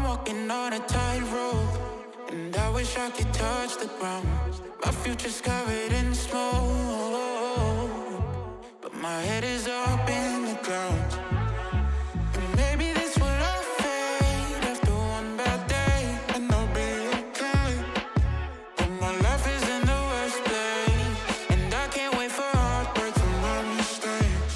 walking on a tightrope, and I wish I could touch the ground. My future's covered in smoke, but my head is up in the clouds. And maybe this will all fade after one bad day, and I'll be okay. But my life is in the worst place, and I can't wait for heartbreak from my mistakes.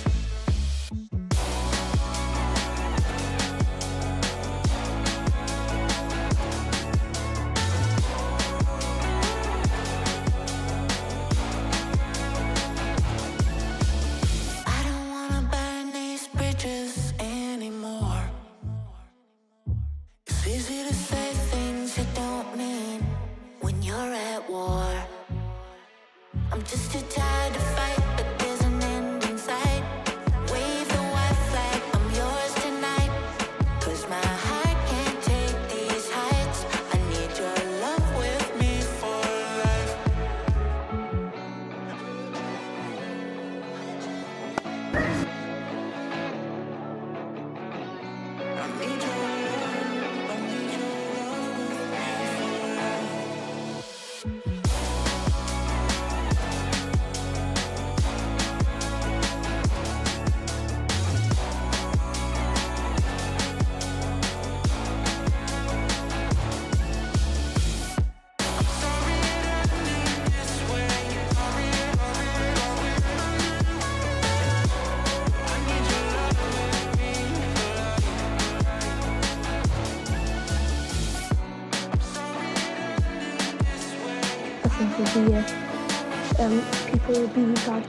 I don't wanna burn these bridges anymore. It's easy to say things you don't mean when you're at war. I'm just too tired to fight, but there's an end in sight. Wave the white flag, I'm yours tonight. 'Cause my heart can't take these heights. I need your love with me for life. I need your love, I need your love with me for life. Sorry it ended this way. Sorry, I need your love with me for life. Sorry it ended this way. Listen to the people being God.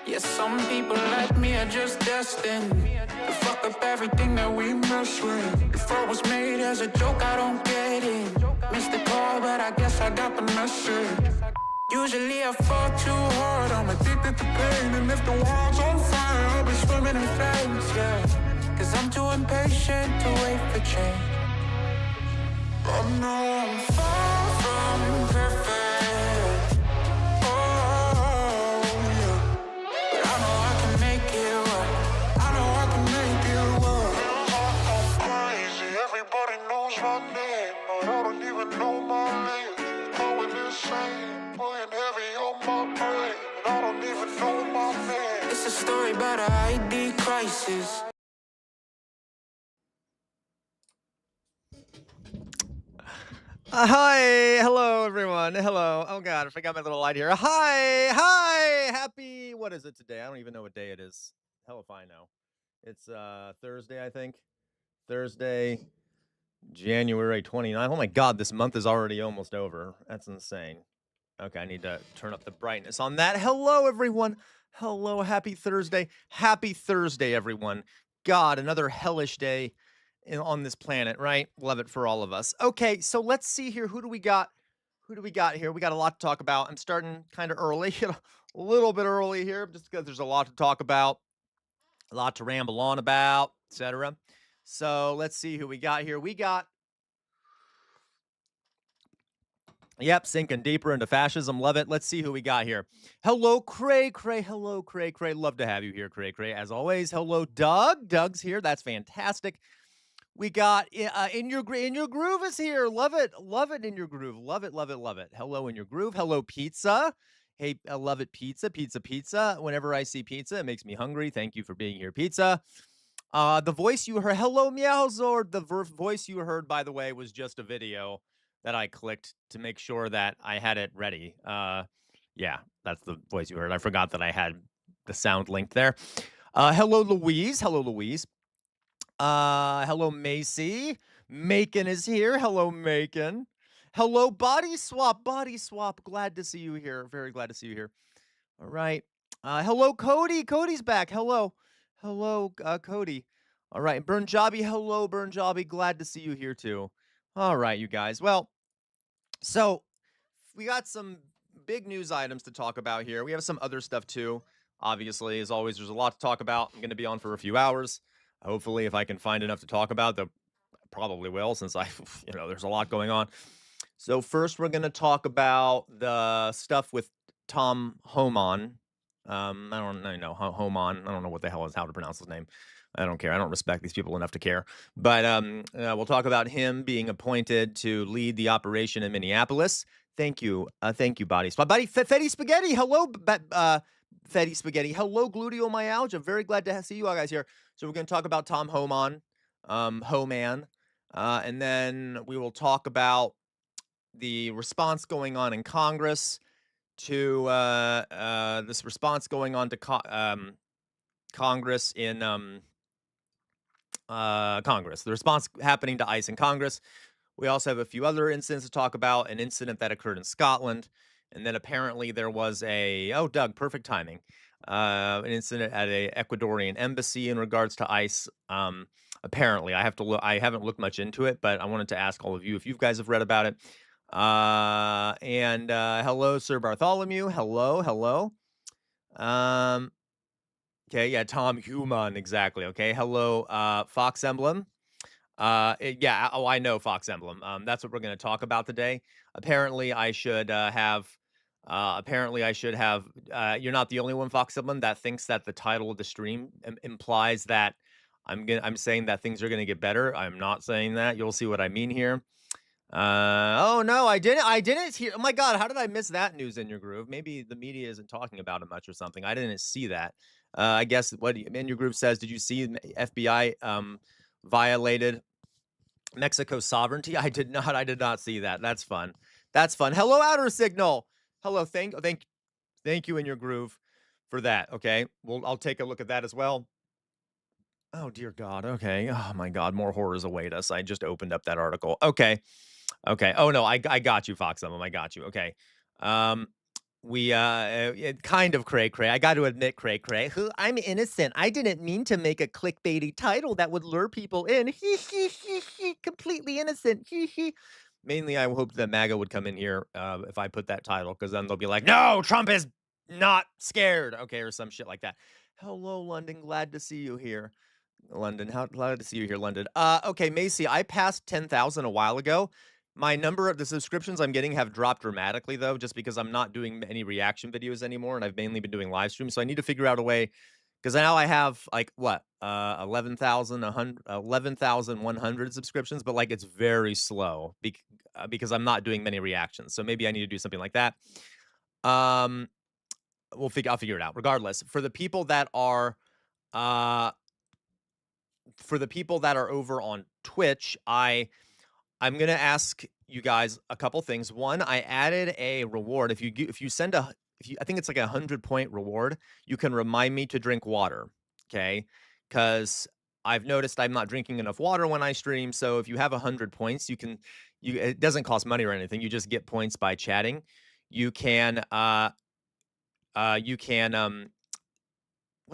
Yeah, some people like me are just destined to fuck up everything that we mess with. If I was made as a joke, I don't get it. Missed the call, but I guess I got the message. Usually I fall too hard, I'm addicted to pain. And if the world's on fire, I'll be swimming in flames, yeah. 'Cause I'm too impatient to wait for change. I know I'm far from perfect, oh yeah. But I know I can make it work. I know I can make it work. I'm crazy, everybody knows my name, but I don't even know my name. Going insane, putting heavy on my brain, and I don't even know my name. It's a story about a ID crisis. Hi, hello everyone. Hello. Oh God, I forgot my little light here. Hi, happy. What is it today? I don't even know what day it is. Hell if I know. It's Thursday, I think. Thursday, January 29th. Oh my God, this month is already almost over. That's insane. Okay, I need to turn up the brightness on that. Hello everyone. Hello, happy Thursday. Happy Thursday, everyone. God, another hellish day on this planet, right? Love it for all of us. Okay, so let's see here. Who do we got? Who do we got here? We got a lot to talk about. I'm starting kind of early, a little bit early here, just because there's a lot to talk about, a lot to ramble on about, etc. So let's see who we got here. We got, yep, sinking deeper into fascism. Love it. Let's see who we got here. Hello, Cray Cray. Hello, Cray Cray. Love to have you here, Cray Cray. As always. Hello, Doug. Doug's here. That's fantastic. We got in your groove is here. Love it in your groove. Love it. Hello in your groove. Hello pizza. Hey, I love it pizza. Whenever I see pizza, it makes me hungry. Thank you for being here, pizza. The voice you heard, hello Meowzord. The voice you heard, by the way, was just a video that I clicked to make sure that I had it ready. Yeah, that's the voice you heard. I forgot that I had the sound linked there. Hello Louise. Hello, Macy. Macon is here. Hello, Macon. Hello, Body Swap. Glad to see you here. Very glad to see you here. All right. Hello, Cody. Cody's back. Hello, Cody. All right, Burnjabi, hello, Burnjabi. Glad to see you here too. All right, you guys. Well, so we got some big news items to talk about here. We have some other stuff too. Obviously, as always, there's a lot to talk about. I'm going to be on for a few hours. Hopefully, if I can find enough to talk about, though probably will, since there's a lot going on. So first, we're going to talk about the stuff with Tom Homan. I don't know Homan. I don't know what the hell is how to pronounce his name. I don't care. I don't respect these people enough to care. But we'll talk about him being appointed to lead the operation in Minneapolis. Thank you, Body Spot, buddy. Fetty Spaghetti. Hello, Fetty Spaghetti. Hello, gluteomyalgia. Very glad to see you all guys here. So we're going to talk about Tom Homan, Homan, and then we will talk about the response going on in Congress to this response going on to Congress in Congress, the response happening to ICE in Congress. We also have a few other incidents to talk about, an incident that occurred in Scotland, and then apparently there was Doug, perfect timing, an incident at a Ecuadorian embassy in regards to ICE. Apparently, I haven't looked much into it, but I wanted to ask all of you if you guys have read about it. Hello, Sir Bartholomew. Hello. Okay, yeah, Tom Human, exactly. Okay, hello, Fox Emblem. I know Fox Emblem. That's what we're going to talk about today. Apparently, I should have. You're not the only one, Fox Emblem, that thinks that the title of the stream implies that I'm saying that things are going to get better. I'm not saying that. You'll see what I mean here. Oh no, I didn't hear. Oh my God, how did I miss that news in your groove? Maybe the media isn't talking about it much or something. I didn't see that. I guess what in your groove says, did you see FBI violated Mexico's sovereignty? I did not see that. That's fun. Hello, Outer Signal. Hello, thank you in your groove for that. Okay, I'll take a look at that as well. Oh dear God. Okay. Oh my God, more horrors await us. I just opened up that article. Okay. Oh no, I got you, Fox Emblem. I got you. Okay. Kind of cray. I got to admit, cray. I'm innocent. I didn't mean to make a clickbaity title that would lure people in. Completely innocent. Mainly, I hoped that MAGA would come in here if I put that title, because then they'll be like, "No, Trump is not scared." Okay, or some shit like that. Hello, London. Glad to see you here. London, how glad to see you here, London. Okay, Macy, I passed 10,000 a while ago. My number of the subscriptions I'm getting have dropped dramatically, though, just because I'm not doing any reaction videos anymore, and I've mainly been doing live streams. So I need to figure out a way, because now I have like what 11,100 subscriptions, but like it's very slow because I'm not doing many reactions. So maybe I need to do something like that. I'll figure it out. Regardless, for the people that are over on Twitch, I'm gonna ask you guys a couple things. One, I added a reward. If you send I think it's like a 100-point reward, you can remind me to drink water. Okay, because I've noticed I'm not drinking enough water when I stream. So if you have 100 points, it doesn't cost money or anything. You just get points by chatting. You can what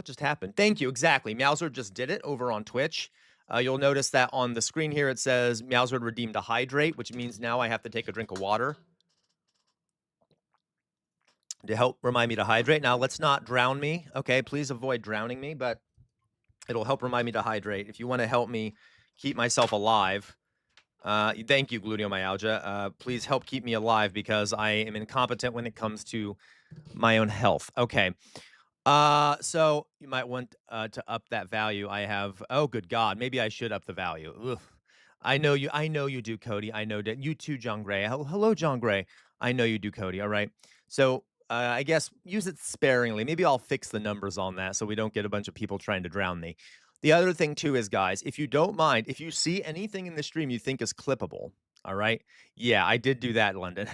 just happened? Thank you. Exactly. Meowser just did it over on Twitch. You'll notice that on the screen here, it says Meowser redeemed a hydrate, which means now I have to take a drink of water to help remind me to hydrate. Now, let's not drown me. Okay, please avoid drowning me, but it'll help remind me to hydrate. If you want to help me keep myself alive, thank you, gluteomyalgia. Please help keep me alive because I am incompetent when it comes to my own health. Okay. So you might want to up that value. I have. Oh, good God! Maybe I should up the value. Ugh. I know you do, Cody. I know that you too, John Gray. Hello, John Gray. I know you do, Cody. All right. So I guess use it sparingly. Maybe I'll fix the numbers on that so we don't get a bunch of people trying to drown me. The other thing too is, guys, if you don't mind, if you see anything in the stream you think is clippable, all right? Yeah, I did do that, London.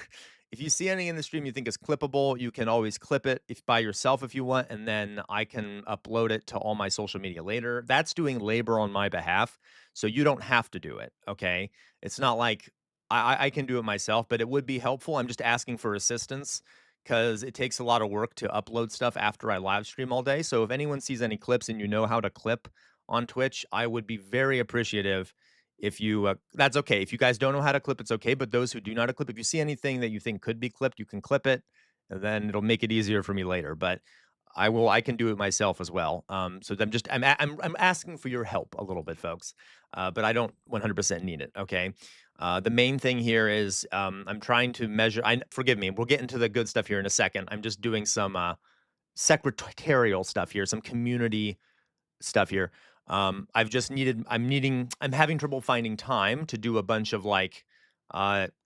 If you see anything in the stream you think is clippable, you can always clip it by yourself if you want, and then I can upload it to all my social media later. That's doing labor on my behalf, so you don't have to do it, okay? It's not like I can do it myself, but it would be helpful. I'm just asking for assistance because it takes a lot of work to upload stuff after I live stream all day. So if anyone sees any clips and you know how to clip on Twitch, I would be very appreciative if you, that's okay. If you guys don't know how to clip, it's okay. But those who do know how to clip, if you see anything that you think could be clipped, you can clip it, and then it'll make it easier for me later. But I can do it myself as well. So I'm asking for your help a little bit, folks. But I don't 100% need it. Okay. The main thing here is I'm trying to measure. Forgive me. We'll get into the good stuff here in a second. I'm just doing some secretarial stuff here, some community stuff here. I'm having trouble finding time to do a bunch of like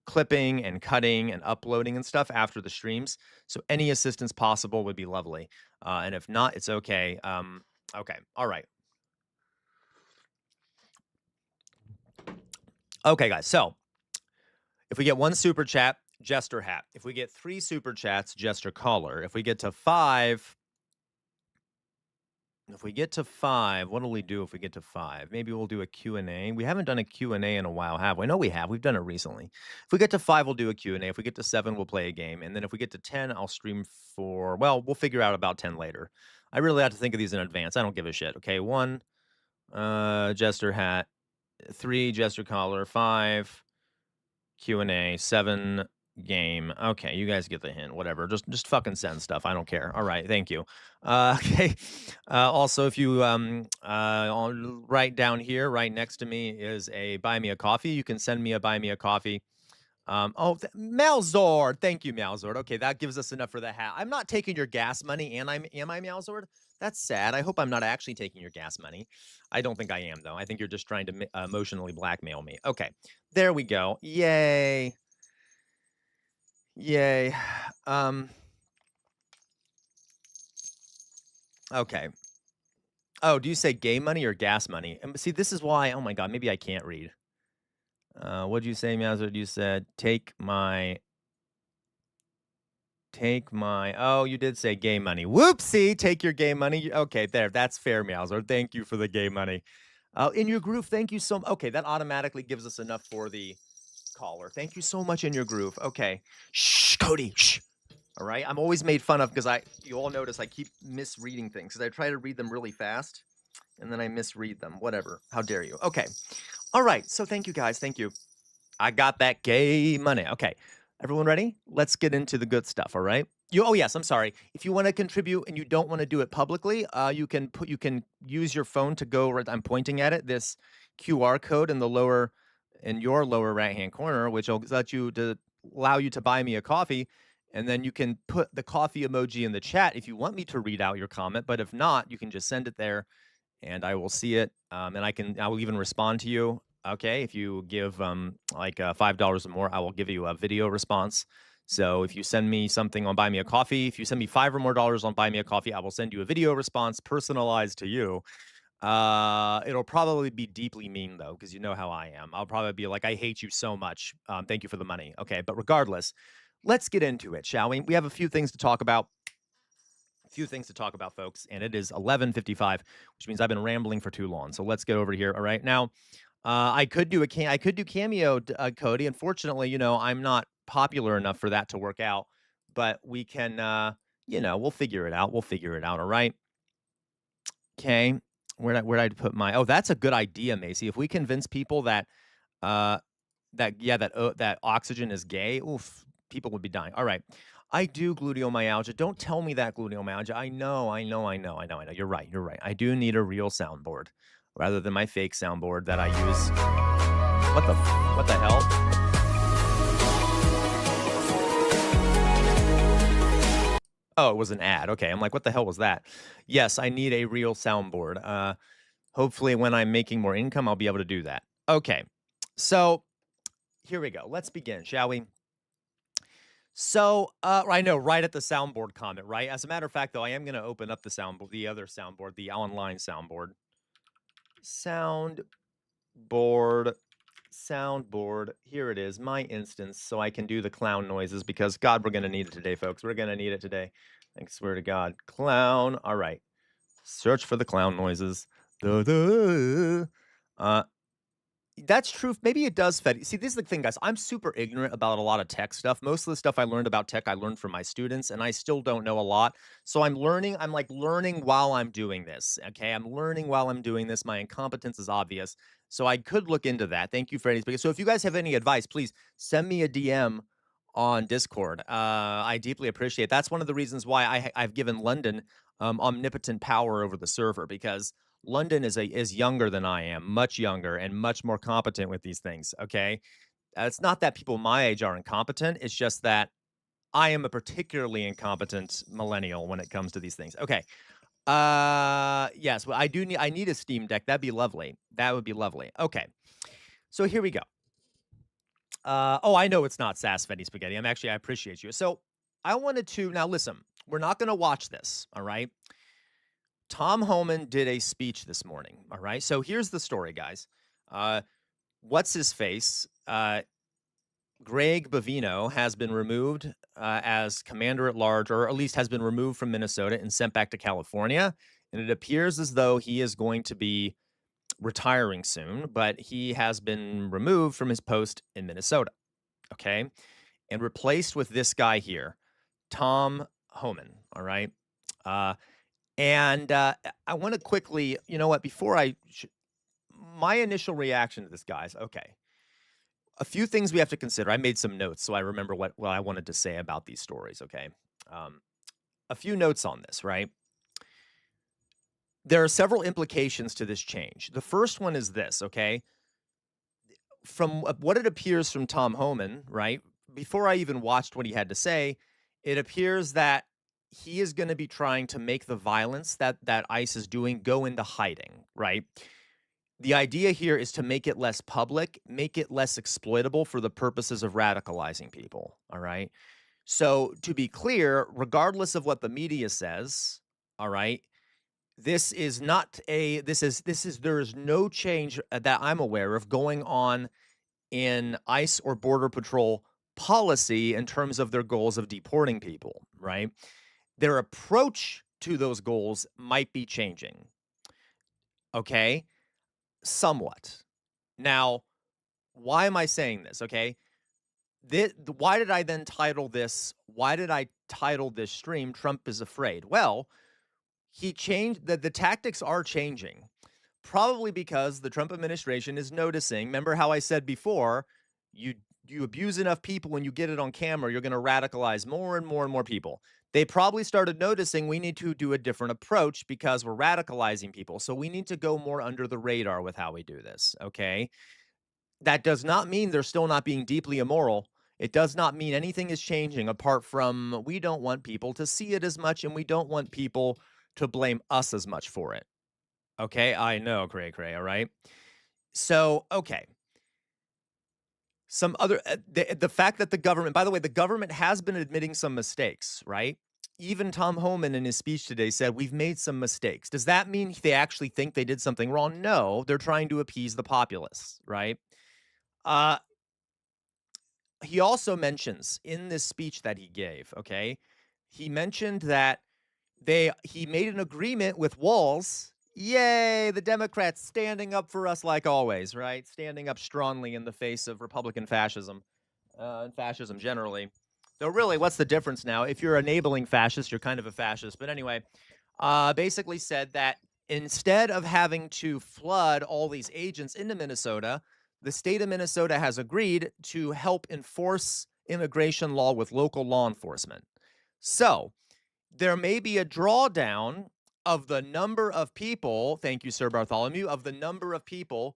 clipping and cutting and uploading and stuff after the streams. So any assistance possible would be lovely. And if not, it's okay. Okay. All right. Okay, guys. So if we get 1 super chat, Jester hat. If we get 3 super chats, Jester collar. If we get to 5, what'll we do if we get to 5? Maybe we'll do a Q&A. We haven't done a Q&A in a while, have we? No, we have. We've done it recently. If we get to 5, we'll do a Q&A. If we get to 7, we'll play a game. And then if we get to 10, I'll stream for, well, we'll figure out about 10 later. I really have to think of these in advance. I don't give a shit. Okay, 1, Jester hat. 3, Jester collar. 5, Q&A. 7, game. Okay, you guys get the hint. Whatever. Just fucking send stuff. I don't care. All right, thank you. Okay. Also, if you right down here, right next to me is a buy me a coffee. You can send me a buy me a coffee. Malzord. Thank you, Malzord. Okay, that gives us enough for the hat. I'm not taking your gas money, and am I Malzord? That's sad. I hope I'm not actually taking your gas money. I don't think I am, though. I think you're just trying to emotionally blackmail me. Okay, there we go. Yay. Yay. Okay. Oh, do you say gay money or gas money? See, this is why, oh my God, maybe I can't read. What'd you say, Mazard? You said, take my, oh, you did say gay money. Whoopsie, take your gay money. Okay, there, that's fair, Mazard. Thank you for the gay money. In your groove, thank you so much. Okay, that automatically gives us enough for the caller. Thank you so much, In Your Groove. Okay. Shh, Cody, shh. All right. I'm always made fun of because you all notice I keep misreading things because I try to read them really fast and then I misread them. Whatever. How dare you? Okay. All right. So thank you guys. Thank you. I got that gay money. Okay. Everyone ready? Let's get into the good stuff. All right. Oh yes, I'm sorry. If you want to contribute and you don't want to do it publicly, you can use your phone to go right. I'm pointing at it. This QR code in your lower right hand corner, which will allow you to buy me a coffee. And then you can put the coffee emoji in the chat if you want me to read out your comment. But if not, you can just send it there and I will see it. And I will even respond to you. Okay. If you give like $5 or more, I will give you a video response. So if you send me something on Buy Me a Coffee, if you send me $5 or more on Buy Me a Coffee, I will send you a video response personalized to you. It'll probably be deeply mean though, because you know how I am. I'll probably be like, I hate you so much. Thank you for the money. Okay. But regardless, let's get into it, shall we? We have a few things to talk about. Folks, and it is 11:55, which means I've been rambling for too long. So let's get over here. All right, now I could do Cameo, Cody. Unfortunately, I'm not popular enough for that to work out, but we can, we'll figure it out. All right. Okay. Where'd I put my? Oh, that's a good idea, Macy. If we convince people that that oxygen is gay, oof, people would be dying. All right. I do gluteomyalgia. Don't tell me that gluteomyalgia. I know. You're right. I do need a real soundboard rather than my fake soundboard that I use. What the hell? Oh, it was an ad. Okay. I'm like, what the hell was that? Yes, I need a real soundboard. Hopefully when I'm making more income, I'll be able to do that. Okay. So here we go. Let's begin, shall we? So, I know, right at the soundboard comment, right? As a matter of fact, though, I am going to open up the other soundboard, the online soundboard. Soundboard. Here it is, my instance, so I can do the clown noises because, God, we're going to need it today, folks. We're going to need it today. I swear to God. Clown. All right. Search for the clown noises. That's true. Maybe it does fed. See, this is the thing, guys. I'm super ignorant about a lot of tech stuff. Most of the stuff I learned about tech, I learned from my students, and I still don't know a lot. So I'm learning. I'm like learning while I'm doing this. Okay, I'm learning while I'm doing this. My incompetence is obvious. So I could look into that. Thank you for any. So if you guys have any advice, please send me a DM on Discord. I deeply appreciate. That's one of the reasons why I've given London omnipotent power over the server, because London is younger than I am, much younger and much more competent with these things, okay? It's not that people my age are incompetent, it's just that I am a particularly incompetent millennial when it comes to these things. Okay. Yes, well, I need a Steam Deck. That'd be lovely. That would be lovely. Okay. So here we go. Oh, I know it's not Sass Fetty Spaghetti. I appreciate you. So I wanted to now listen, we're not gonna watch this, all right? Tom Homan did a speech this morning. All right. So here's the story, guys. Uh, what's his face? Greg Bovino has been removed as commander at large, or at least has been removed from Minnesota and sent back to California. And it appears as though he is going to be retiring soon, but he has been removed from his post in Minnesota. Okay. And replaced with this guy here, Tom Homan. All right. And I want to quickly, you know what, before my initial reaction to this, guys, okay. A few things we have to consider. I made some notes so I remember what I wanted to say about these stories, okay? A few notes on this, right? There are several implications to this change. The first one is this, okay? From what it appears from Tom Homan, right? Before I even watched what he had to say, it appears that he is going to be trying to make the violence that ICE is doing go into hiding, right? The idea here is to make it less public, make it less exploitable for the purposes of radicalizing people, all right? So to be clear, regardless of what the media says, all right, this is not a this is there is no change that I'm aware of going on in ICE or Border Patrol policy in terms of their goals of deporting people, right? Their approach to those goals might be changing. Okay? Somewhat. Now, why am I saying this? Okay. Why did I then title this? Why did I title this stream Trump is Afraid? Well, he changed the tactics are changing. Probably because the Trump administration is noticing. Remember how I said before, you you abuse enough people when you get it on camera, you're going to radicalize more and more and more people. They probably started noticing we need to do a different approach because we're radicalizing people. So we need to go more under the radar with how we do this, okay? That does not mean they're still not being deeply immoral. It does not mean anything is changing apart from we don't want people to see it as much and we don't want people to blame us as much for it. Okay, I know, cray cray, all right? So, okay. Some other the fact that the government, by the way, the government has been admitting some mistakes, right? Even Tom Homan in his speech today said we've made some mistakes. Does that mean they actually think they did something wrong? No, they're trying to appease the populace, right? Uh he also mentions in this speech that he gave, okay? He mentioned that he made an agreement with Walls. Yay, the Democrats standing up for us like always, right? Standing up strongly in the face of Republican fascism and fascism generally. Though really, what's the difference now? If you're enabling fascists, you're kind of a fascist. But anyway, basically said that instead of having to flood all these agents into Minnesota, the state of Minnesota has agreed to help enforce immigration law with local law enforcement. So there may be a drawdown of the number of people, thank you, Sir Bartholomew, of the number of people,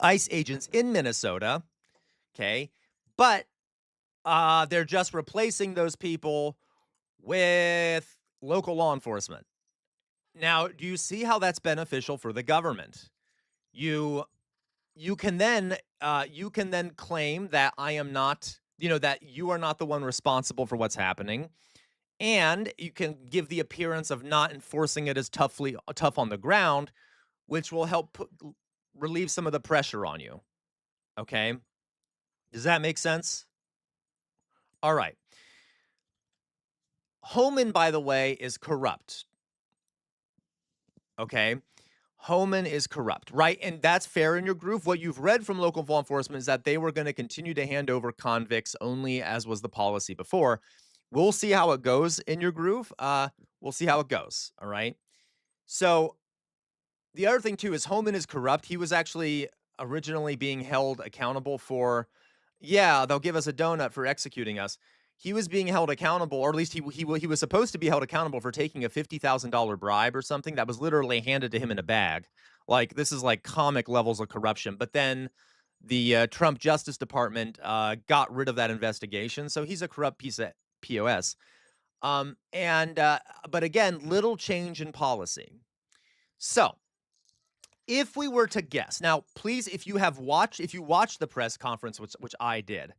ICE agents in Minnesota, okay? But they're just replacing those people with local law enforcement. Now, do you see how that's beneficial for the government? You can then claim that I am not, that you are not the one responsible for what's happening. And you can give the appearance of not enforcing it as tough on the ground, which will help relieve some of the pressure on you. Okay? Does that make sense? All right. Homan, by the way, is corrupt. Okay? Homan is corrupt, right? And that's fair in your groove. What you've read from local law enforcement is that they were going to continue to hand over convicts only, as was the policy before. We'll see how it goes in your groove. We'll see how it goes. All right. So the other thing too is Homan is corrupt. He was actually originally being held accountable for, yeah, they'll give us a donut for executing us. He was being held accountable, or at least he was supposed to be held accountable for taking a $50,000 bribe or something that was literally handed to him in a bag. Like, this is like comic levels of corruption. But then the Trump Justice Department got rid of that investigation, so he's a corrupt piece of POS. But again, little change in policy. So if we were to guess now, please, if you watched the press conference, which I did,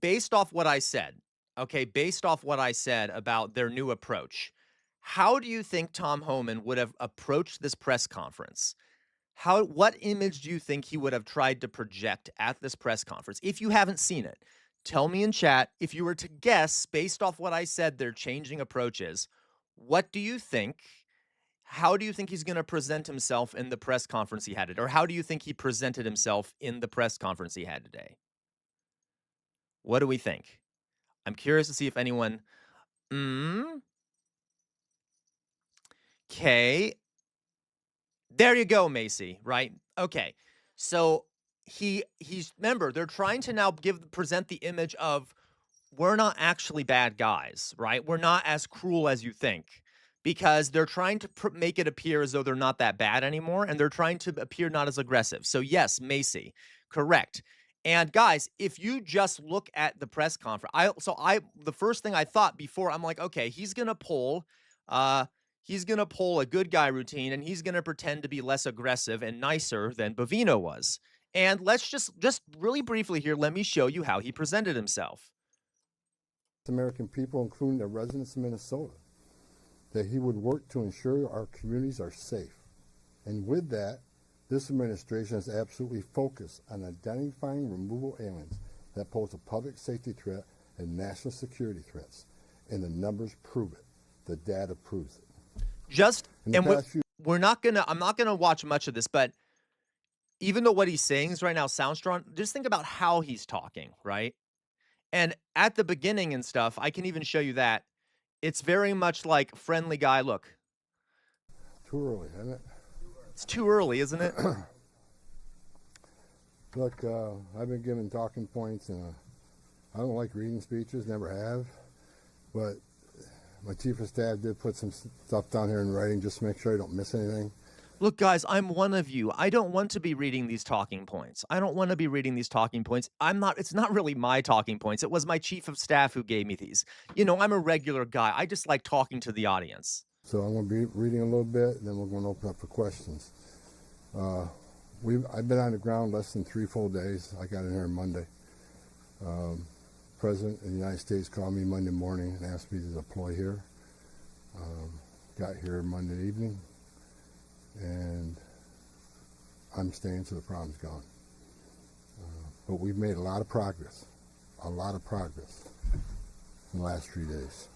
based off what I said, okay, based off what I said about their new approach, how do you think Tom Homan would have approached this press conference? What image do you think he would have tried to project at this press conference? If you haven't seen it, tell me in chat. If you were to guess based off what I said, their changing approaches, what do you think? How do you think he's going to present himself in the press conference he had today? Or how do you think he presented himself in the press conference he had today? What do we think? I'm curious to see if anyone. Okay. There you go, Macy, right? Okay. So he's remember, they're trying to now present the image of we're not actually bad guys, right? We're not as cruel as you think, because they're trying to make it appear as though they're not that bad anymore, and they're trying to appear not as aggressive. So yes, Macy, correct. And guys, if you just look at the press conference, the first thing I thought before, I'm like, okay, he's gonna pull a good guy routine, and he's gonna pretend to be less aggressive and nicer than Bovino was. And let's just really briefly here, let me show you how he presented himself. American people, including the residents of Minnesota, that he would work to ensure our communities are safe. And with that, this administration is absolutely focused on identifying removal aliens that pose a public safety threat and national security threats. And the numbers prove it. The data proves it. I'm not gonna watch much of this, but even though what he's saying is right now sounds strong, just think about how he's talking, right? And at the beginning and stuff, I can even show you that. It's very much like friendly guy. Look. Too early, isn't it? It's too early, isn't it? Look, I've been given talking points, and I don't like reading speeches, never have. But my chief of staff did put some stuff down here in writing just to make sure I don't miss anything. Look, guys, I'm one of you. I don't want to be reading these talking points. It's not really my talking points. It was my chief of staff who gave me these. You know, I'm a regular guy. I just like talking to the audience. So I'm going to be reading a little bit, and then we're going to open up for questions. I've been on the ground less than 3 full days. I got in here Monday. President of the United States called me Monday morning and asked me to deploy here. Got here Monday evening. And I'm staying till the problem's gone. But we've made a lot of progress in the last 3 days.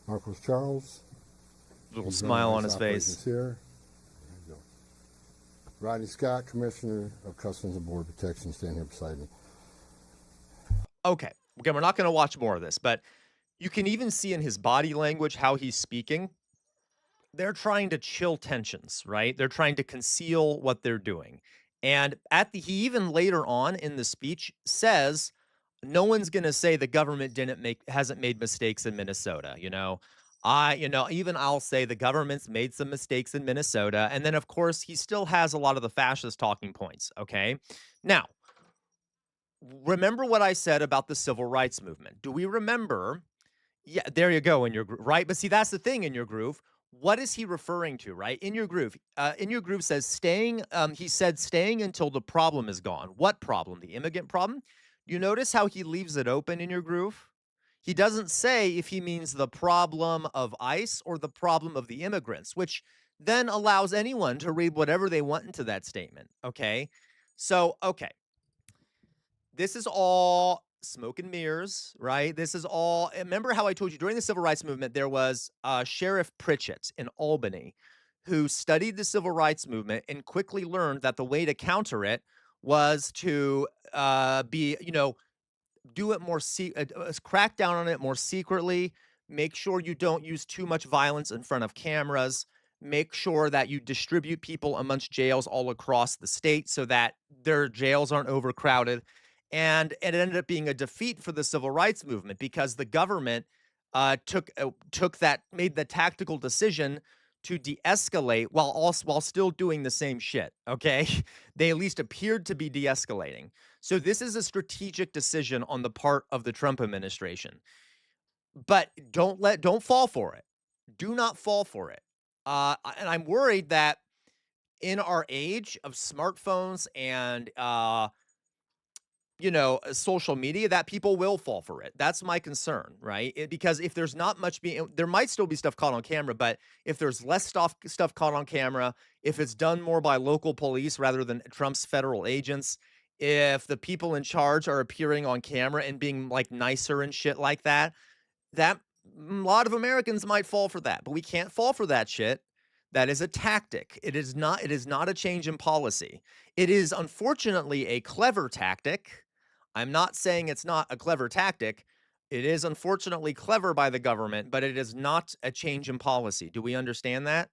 Marcos Charles. Little smile on his face. Here. There you go. Rodney Scott, Commissioner of Customs and Border Protection, standing here beside me. Okay, we're not going to watch more of this, but you can even see in his body language how he's speaking. They're trying to chill tensions, right? They're trying to conceal what they're doing. And he even later on in the speech says, no one's going to say the government hasn't made mistakes in Minnesota. Even I'll say the government's made some mistakes in Minnesota. And then, of course, he still has a lot of the fascist talking points. Okay. Now, remember what I said about the civil rights movement. Do we remember? Yeah, there you go in your groove, right? But see, that's the thing in your groove. What is he referring to, right? In your groove says staying, he said staying until the problem is gone. What problem? The immigrant problem? You notice how he leaves it open in your groove? He doesn't say if he means the problem of ICE or the problem of the immigrants, which then allows anyone to read whatever they want into that statement, okay? So, okay. This is all smoke and mirrors, right? This is all. Remember how I told you during the civil rights movement, there was Sheriff Pritchett in Albany who studied the civil rights movement and quickly learned that the way to counter it was to do it more crack down on it more secretly, make sure you don't use too much violence in front of cameras, make sure that you distribute people amongst jails all across the state so that their jails aren't overcrowded. And it ended up being a defeat for the civil rights movement because the government made the tactical decision to de-escalate while still doing the same shit. Okay, they at least appeared to be de-escalating. So this is a strategic decision on the part of the Trump administration. But don't fall for it. Do not fall for it. And I'm worried that in our age of smartphones and social media, that people will fall for it. That's my concern, right? Because if there's not much there might still be stuff caught on camera, but if there's less stuff caught on camera, if it's done more by local police rather than Trump's federal agents, if the people in charge are appearing on camera and being like nicer and shit like that, a lot of Americans might fall for that, but we can't fall for that shit. That is a tactic. It is not a change in policy. It is unfortunately a clever tactic. I'm not saying it's not a clever tactic. It is unfortunately clever by the government, but it is not a change in policy. Do we understand that?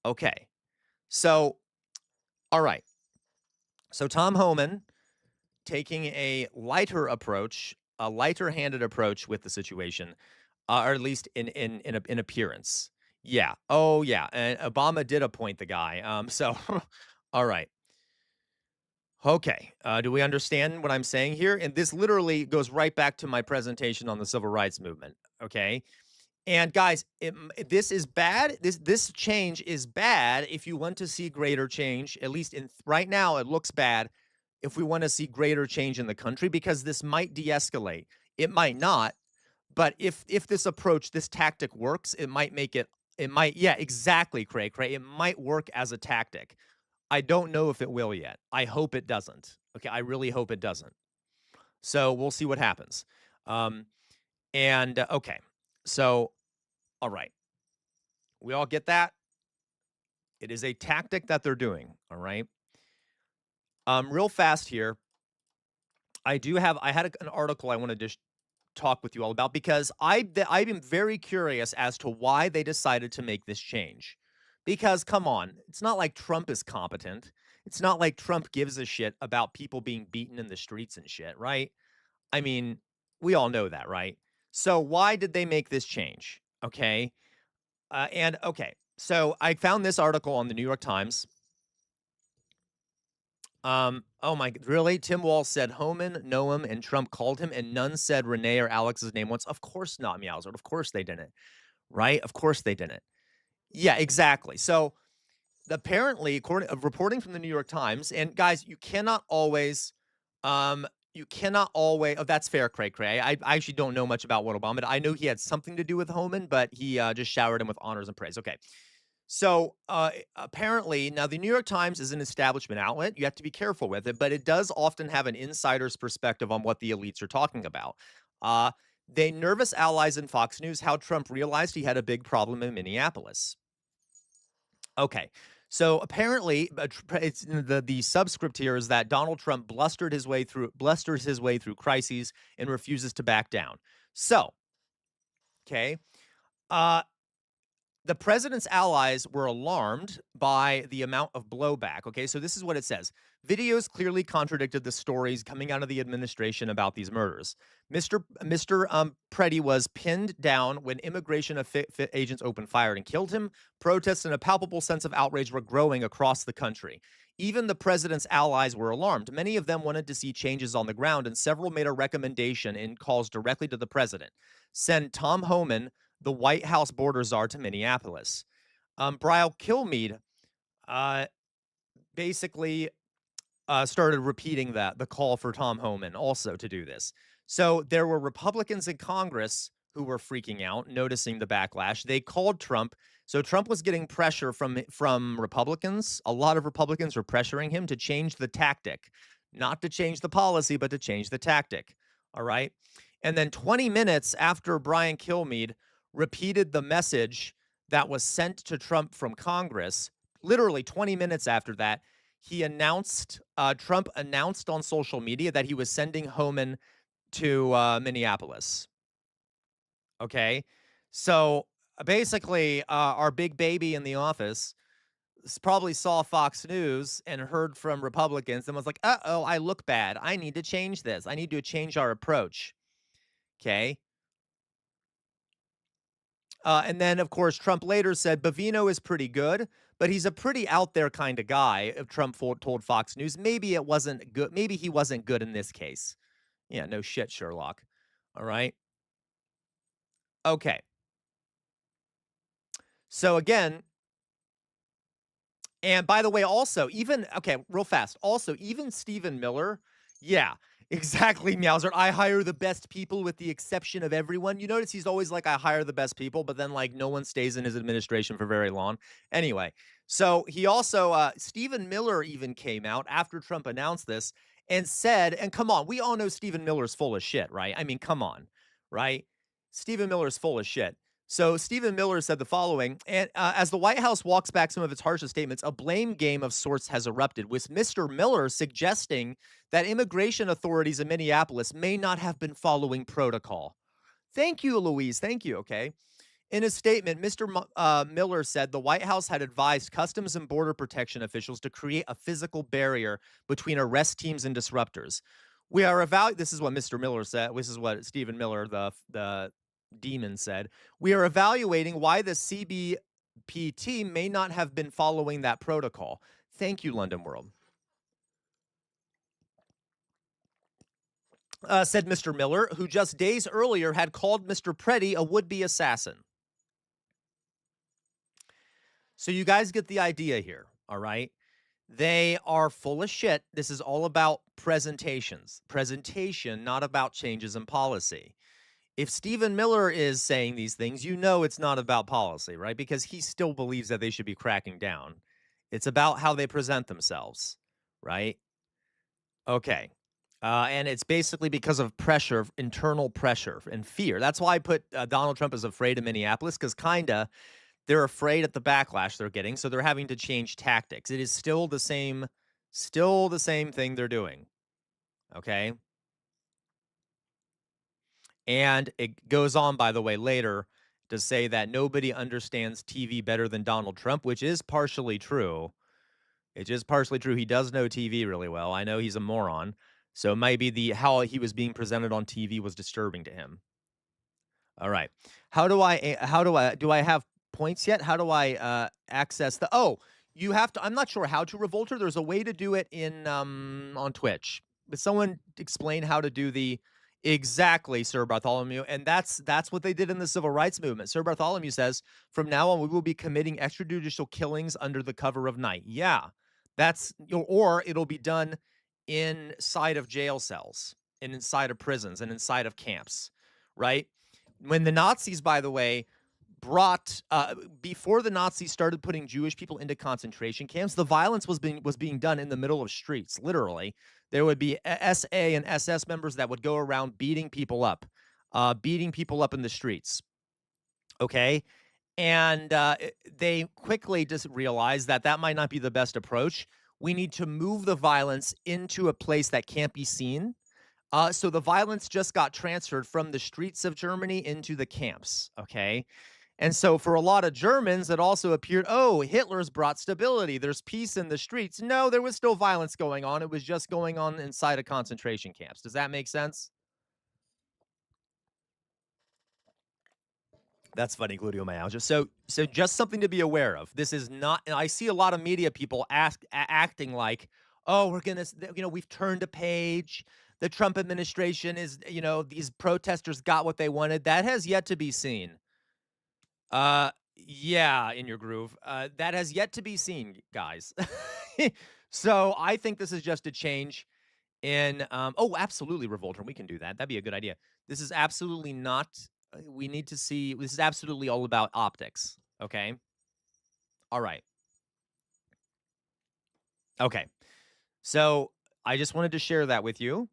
Okay. So, all right. So Tom Homan taking a lighter-handed approach with the situation, or at least in appearance. Yeah. Oh, yeah. And Obama did appoint the guy. So, all right. Okay. Do we understand what I'm saying here? And this literally goes right back to my presentation on the civil rights movement. Okay. And guys, this is bad. This change is bad if you want to see greater change. At least right now, it looks bad if we want to see greater change in the country, because this might de-escalate. It might not, but if this approach, this tactic works, it might make it. It might, yeah, exactly, Craig. It might work as a tactic. I don't know if it will yet. I hope it doesn't. Okay, I really hope it doesn't. So we'll see what happens. Okay, so all right, we all get that. It is a tactic that they're doing. All right. Real fast here. I had an article I wanted to talk with you all about, because I've been very curious as to why they decided to make this change. Because come on, it's not like Trump is competent. It's not like Trump gives a shit about people being beaten in the streets and shit, right? I mean, we all know that, right? So why did they make this change? Okay. So I found this article on the New York Times. Oh my, really? Tim Walz said Homan, Noam, and Trump called him, and none said Renee or Alex's name once. Of course not, Meowsword. Of course they didn't. Right? Of course they didn't. Yeah, exactly. So apparently, according reporting from the New York Times, and guys, you cannot always, oh, that's fair, Craig. I actually don't know much about what Obama did. I know he had something to do with Homan, but he just showered him with honors and praise. Okay. So apparently, now the New York Times is an establishment outlet. You have to be careful with it, but it does often have an insider's perspective on what the elites are talking about. They nervous allies in Fox News how Trump realized he had a big problem in Minneapolis. Okay. So apparently, it's the subscript here is that Donald Trump blusters his way through crises and refuses to back down. So, okay. The president's allies were alarmed by the amount of blowback. Okay, so this is what it says. Videos clearly contradicted the stories coming out of the administration about these murders. Mr. Preddy was pinned down when immigration agents opened fire and killed him. Protests and a palpable sense of outrage were growing across the country. Even the president's allies were alarmed. Many of them wanted to see changes on the ground, and several made a recommendation in calls directly to the president. Send Tom Homan, the White House border czar, to Minneapolis. Brian Kilmeade basically started repeating the call for Tom Homan also to do this. So there were Republicans in Congress who were freaking out, noticing the backlash. They called Trump. So Trump was getting pressure from Republicans. A lot of Republicans were pressuring him to change the tactic, not to change the policy, but to change the tactic. All right. And then 20 minutes after Brian Kilmeade repeated the message that was sent to Trump from Congress, literally 20 minutes after that, Trump announced on social media that he was sending Homan to Minneapolis. Okay. So basically, our big baby in the office probably saw Fox News and heard from Republicans and was like, uh-oh, I look bad. I need to change this. I need to change our approach. Okay. And then, of course, Trump later said Bovino is pretty good, but he's a pretty out there kind of guy. If Trump told Fox News, maybe it wasn't good. Maybe he wasn't good in this case. Yeah, no shit, Sherlock. All right. Okay. So again, and by the way, also, real fast. Also, even Stephen Miller, yeah, exactly, Meowser. I hire the best people with the exception of everyone. You notice he's always like, I hire the best people, but then like no one stays in his administration for very long. Anyway, so he also, Stephen Miller even came out after Trump announced this and said, and come on, we all know Stephen Miller's full of shit, right? I mean, come on, right? Stephen Miller's full of shit. So Stephen Miller said the following, and as the White House walks back some of its harshest statements, a blame game of sorts has erupted, with Mr. Miller suggesting that immigration authorities in Minneapolis may not have been following protocol. Thank you, Louise. Thank you. Okay. In a statement, Mr. Miller said the White House had advised Customs and Border Protection officials to create a physical barrier between arrest teams and disruptors. We are this is what Mr. Miller said. This is what Stephen Miller, the demon, said. We are evaluating why the CBP may not have been following that protocol. Thank you, London World. Said Mr. Miller, who just days earlier had called Mr. Preddy a would-be assassin. So you guys get the idea here, all right? They are full of shit. This is all about presentations. Presentation, not about changes in policy. If Stephen Miller is saying these things, you know it's not about policy, right? Because he still believes that they should be cracking down. It's about how they present themselves, right? Okay. And it's basically because of pressure, internal pressure and fear. That's why I put Donald Trump is afraid of Minneapolis, because they're afraid at the backlash they're getting, so they're having to change tactics. It is still the same thing they're doing. Okay? And it goes on, by the way, later to say that nobody understands TV better than Donald Trump, which is partially true. It's just partially true. He does know TV really well. I know he's a moron. So maybe how he was being presented on TV was disturbing to him. All right. Do I have points yet? How do I access you have to, I'm not sure how to Revolter. There's a way to do it on Twitch. But someone explain how to do exactly, Sir Bartholomew. And that's what they did in the civil rights movement. Sir Bartholomew says, from now on, we will be committing extrajudicial killings under the cover of night. Yeah. Or it'll be done inside of jail cells and inside of prisons and inside of camps, right? When the Nazis, by the way, before the Nazis started putting Jewish people into concentration camps, the violence was being done in the middle of streets. Literally, there would be SA and SS members that would go around beating people up in the streets. Okay, and they quickly just realized that might not be the best approach. We need to move the violence into a place that can't be seen. So the violence just got transferred from the streets of Germany into the camps. Okay. And so for a lot of Germans, it also appeared, oh, Hitler's brought stability. There's peace in the streets. No, there was still violence going on. It was just going on inside of concentration camps. Does that make sense? That's funny, gluteomyalgia. So just something to be aware of. This is not, I see a lot of media people acting like, oh, we've turned a page. The Trump administration is, these protesters got what they wanted. That has yet to be seen. Yeah, in your groove. That has yet to be seen, guys. So I think this is just a change in, absolutely, Revolter. We can do that. That'd be a good idea. This is absolutely not, this is absolutely all about optics. Okay. All right. Okay. So I just wanted to share that with you.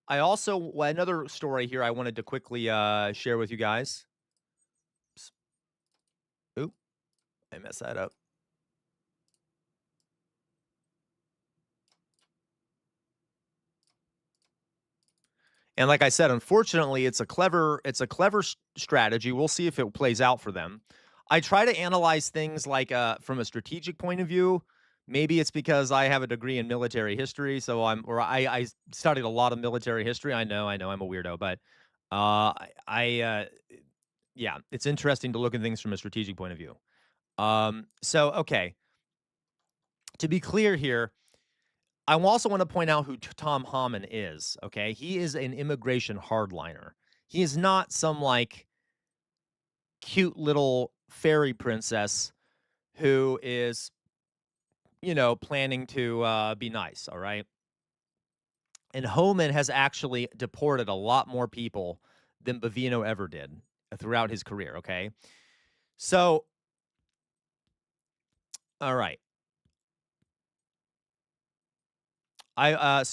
I also another story here I wanted to quickly share with you guys. Oops. Oop, I messed that up. And like I said, unfortunately, it's a clever strategy. We'll see if it plays out for them. I try to analyze things like from a strategic point of view. Maybe it's because I have a degree in military history, so I studied a lot of military history. I know, I'm a weirdo, but yeah, it's interesting to look at things from a strategic point of view. So okay, to be clear here, I also want to point out who Tom Homan is, okay? He is an immigration hardliner. He is not some, like, cute little fairy princess who is, planning to, be nice, all right? And Homan has actually deported a lot more people than Bovino ever did throughout his career, okay? So all right. I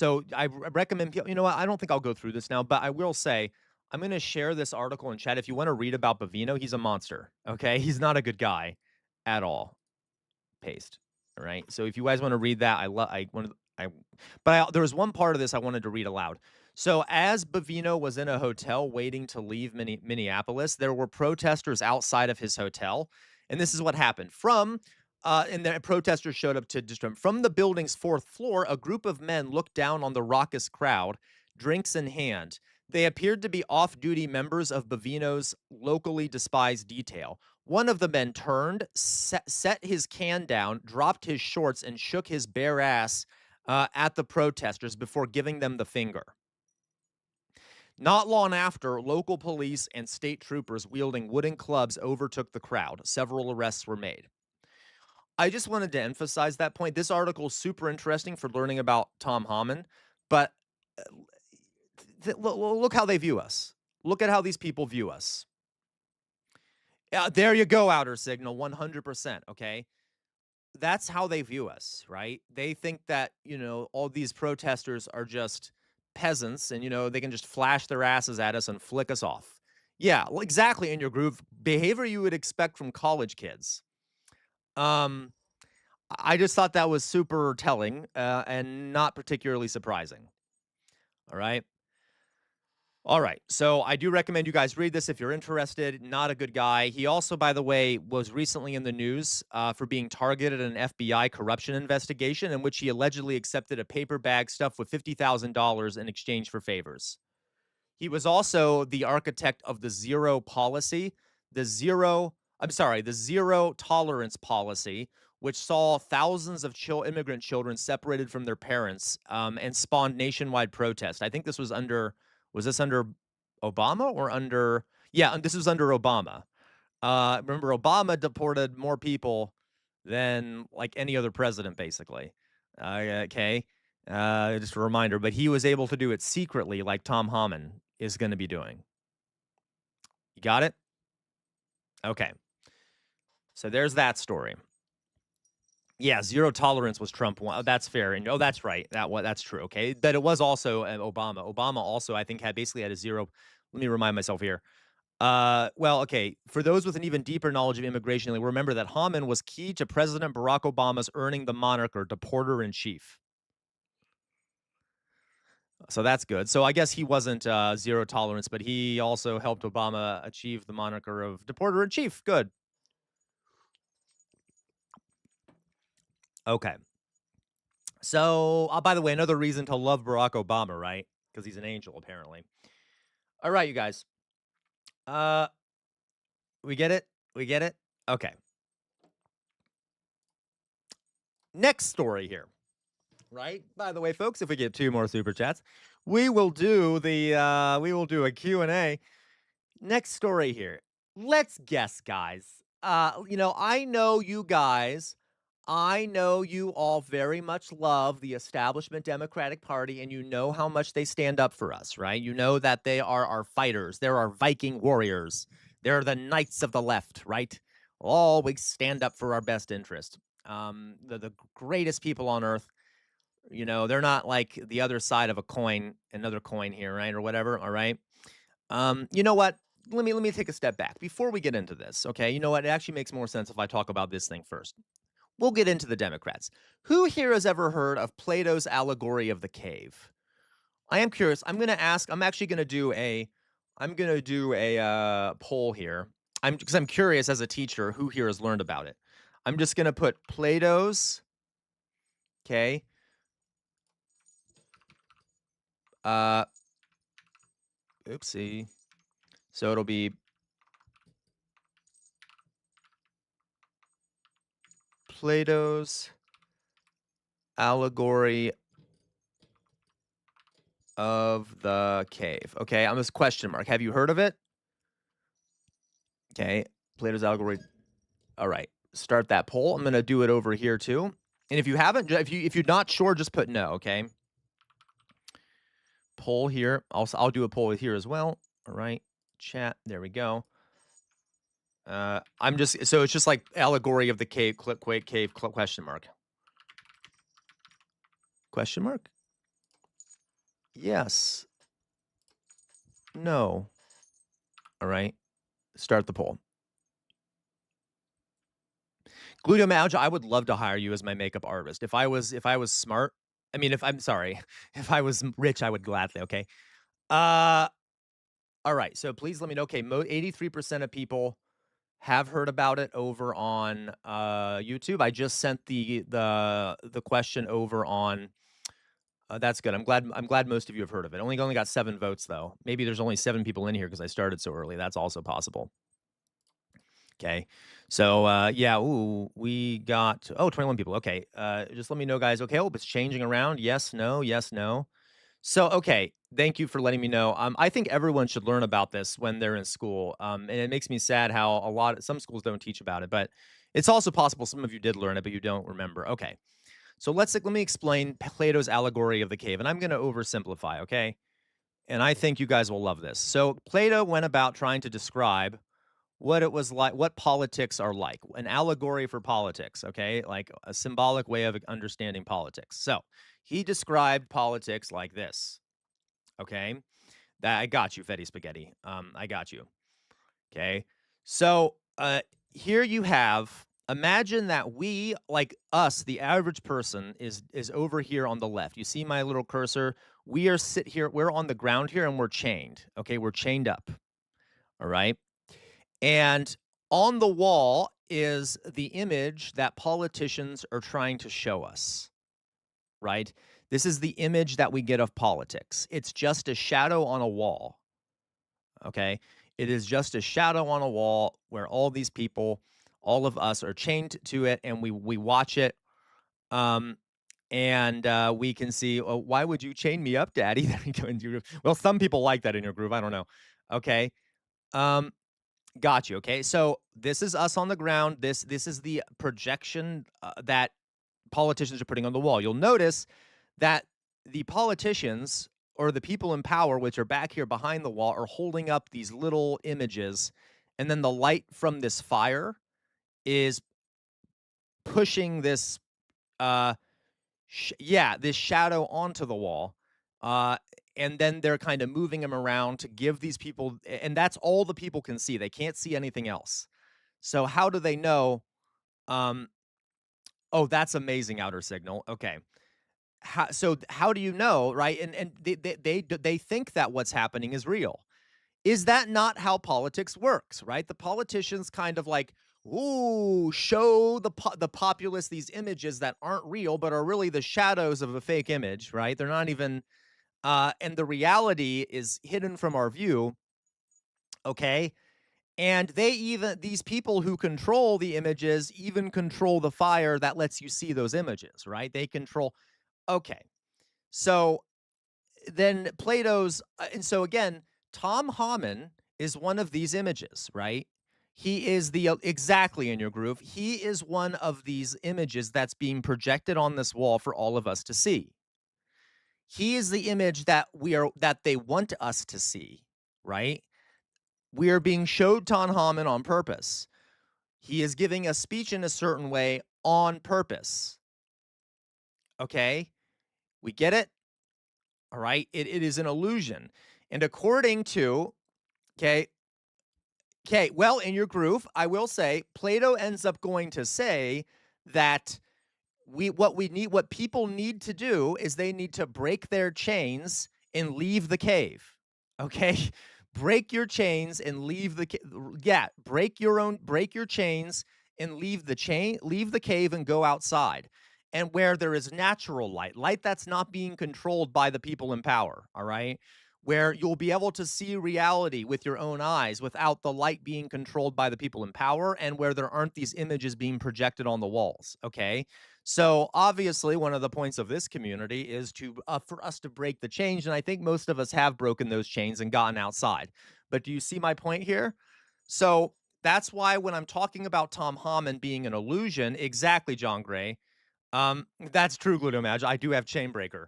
recommend people. You know what? I don't think I'll go through this now, but I will say I'm going to share this article in chat. If you want to read about Bovino, he's a monster. Okay, he's not a good guy at all. Paste. All right. So if you guys want to read that, there was one part of this I wanted to read aloud. So as Bovino was in a hotel waiting to leave Minneapolis, there were protesters outside of his hotel, and this is what happened. And the protesters showed up to disturb him. From the building's fourth floor, a group of men looked down on the raucous crowd, drinks in hand. They appeared to be off-duty members of Bovino's locally despised detail. One of the men turned, set his can down, dropped his shorts, and shook his bare ass at the protesters before giving them the finger. Not long after, local police and state troopers wielding wooden clubs overtook the crowd. Several arrests were made. I just wanted to emphasize that point. This article is super interesting for learning about Tom Homan, but look how they view us. Look at how these people view us. There you go, Outer Signal, 100%, okay? That's how they view us, right? They think that, all these protesters are just peasants and, they can just flash their asses at us and flick us off. Yeah, exactly, in your groove. Behavior you would expect from college kids. I just thought that was super telling and not particularly surprising. All right. All right. So I do recommend you guys read this if you're interested. Not a good guy. He also, by the way, was recently in the news for being targeted in an FBI corruption investigation in which he allegedly accepted a paper bag stuffed with $50,000 in exchange for favors. He was also the architect of the zero tolerance policy, which saw thousands of immigrant children separated from their parents and spawned nationwide protest. I think this was under Obama or under? Yeah, this was under Obama. Remember, Obama deported more people than like any other president, basically. Okay. Just a reminder, but he was able to do it secretly, like Tom Homan is going to be doing. You got it? Okay. So there's that story. Yeah, zero tolerance was Trump. That's fair. And that's right. That's true. Okay. But it was also Obama. Obama also, I think, had a zero. Let me remind myself here. Well, okay. For those with an even deeper knowledge of immigration, remember that Homan was key to President Barack Obama's earning the moniker deporter-in-chief. So that's good. So I guess he wasn't zero tolerance, but he also helped Obama achieve the moniker of deporter-in-chief. Good. Okay. So, by the way, another reason to love Barack Obama, right? Because he's an angel, apparently. All right, you guys. We get it? We get it? Okay. Next story here. Right? By the way, folks, if we get 2 more super chats, we will do a Q&A. Next story here. Let's guess, guys. I know you guys. I know you all very much love the establishment Democratic Party, and you know how much they stand up for us, right? You know that they are our fighters. They're our Viking warriors. They're the knights of the left, right? Always stand up for our best interest. The greatest people on earth. You know, they're not like the other side of a coin, another coin here, right? Or whatever. All right. You know what? Let me take a step back before we get into this. Okay. You know what? It actually makes more sense if I talk about this thing first. We'll get into the Democrats. Who here has ever heard of Plato's allegory of the cave? I am curious. I'm actually going to do a poll here. Because I'm curious as a teacher who here has learned about it. I'm just going to put Plato's. Okay. Oopsie. So it'll be Plato's allegory of the cave. Okay, I'm this question mark. Have you heard of it? Okay, Plato's allegory. All right, start that poll. I'm going to do it over here too. And if you haven't, if you're not sure, just put no. Okay. Poll here. I'll do a poll here as well. All right, chat. There we go. It's just like allegory of the cave. Cave question mark. Question mark. Yes. No. All right. Start the poll. Glutamyalgia, I would love to hire you as my makeup artist. If I was smart, I mean, if I was rich, I would gladly. Okay. All right. So please let me know. Okay, 83% of people have heard about it over on YouTube. I just sent the question over on. That's good. I'm glad most of you have heard of it. Only got 7 votes though. Maybe there's only 7 people in here because I started so early. That's also possible. Okay. So, yeah, we got 21 people. Okay. Just let me know, guys. Okay. It's changing around. Yes, no, yes, no. So, okay. Thank you for letting me know. I think everyone should learn about this when they're in school. And it makes me sad how some schools don't teach about it, but it's also possible some of you did learn it, but you don't remember. Okay. So let me explain Plato's allegory of the cave, and I'm going to oversimplify. Okay. And I think you guys will love this. So Plato went about trying to describe what it was like, what politics are like, an allegory for politics, okay? Like a symbolic way of understanding politics. So he described politics like this, okay? I got you, Fetty Spaghetti. I got you, okay? So here you have, imagine that we, like us, the average person, is over here on the left. You see my little cursor? We are we're on the ground here and we're chained, okay? We're chained up, all right? And on the wall is the image that politicians are trying to show us, right? This is the image that we get of politics. It's just a shadow on a wall, okay? It is just a shadow on a wall where all these people, all of us are chained to it, and we watch it. And we can see, oh, why would you chain me up, Daddy? Well, some people like that in your groove. I don't know. Okay. Got you. Okay. So this is us on the ground. This is the projection that politicians are putting on the wall. You'll notice that the politicians or the people in power, which are back here behind the wall, are holding up these little images. And then the light from this fire is pushing this, this shadow onto the wall. And then they're kind of moving them around to give these people, and that's all the people can see. They can't see anything else. So how do they know? Oh, that's amazing, outer signal. Okay. How do you know, right? And they think that what's happening is real. Is that not how politics works, right? The politicians kind of like, show the populace these images that aren't real, but are really the shadows of a fake image, right? They're not even, and the reality is hidden from our view, okay? And these people who control the images even control the fire that lets you see those images, right? They control, okay. So then and so again, Tom Homan is one of these images, right? He is exactly in your groove. He is one of these images that's being projected on this wall for all of us to see. He is the image that they want us to see, right? We are being showed Tom Homan on purpose. He is giving a speech in a certain way on purpose. Okay? We get it? All right. It is an illusion. And according to, okay, well, in your groove, I will say Plato ends up going to say that what people need to do is they need to break their chains and leave the cave. Okay? Break your chains and leave the break your chains and leave the cave and go outside. And where there is natural light that's not being controlled by the people in power, all right? Where you'll be able to see reality with your own eyes without the light being controlled by the people in power, and where there aren't these images being projected on the walls, okay? So obviously, one of the points of this community is for us to break the chains, and I think most of us have broken those chains and gotten outside. But do you see my point here? So that's why when I'm talking about Tom Homan being an illusion, exactly, John Gray. That's true, Glutomag. I do have Chainbreaker.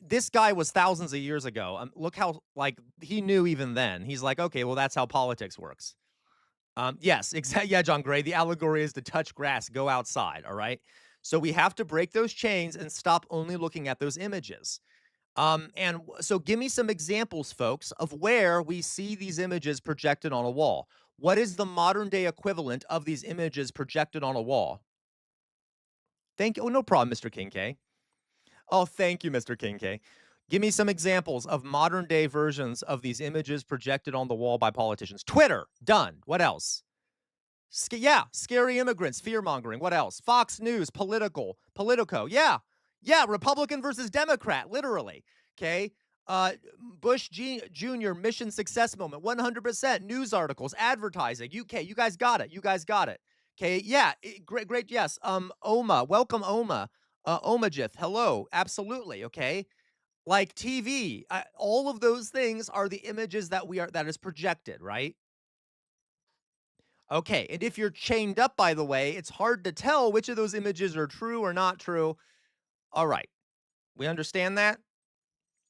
This guy was thousands of years ago. Look how he knew even then. He's like, okay, well, that's how politics works. Yes, exactly. Yeah, John Gray. The allegory is to touch grass, go outside. All right. So we have to break those chains and stop only looking at those images. So give me some examples, folks, of where we see these images projected on a wall. What is the modern day equivalent of these images projected on a wall? Thank you. Oh, no problem, Mr. King K. Oh, thank you, Mr. King K. Give me some examples of modern day versions of these images projected on the wall by politicians. Twitter, done. What else? Scary immigrants, fear mongering. What else? Fox News, Politico. Yeah, Republican versus Democrat, literally. Okay. Bush Jr. mission success moment, 100%. News articles, advertising. UK, you guys got it. Okay. Yeah, great. Yes. Oma, welcome, Oma. Omajith, hello. Absolutely. Okay. Like TV, all of those things are the images that is projected, right? Okay, and if you're chained up, by the way, it's hard to tell which of those images are true or not true. All right, we understand that?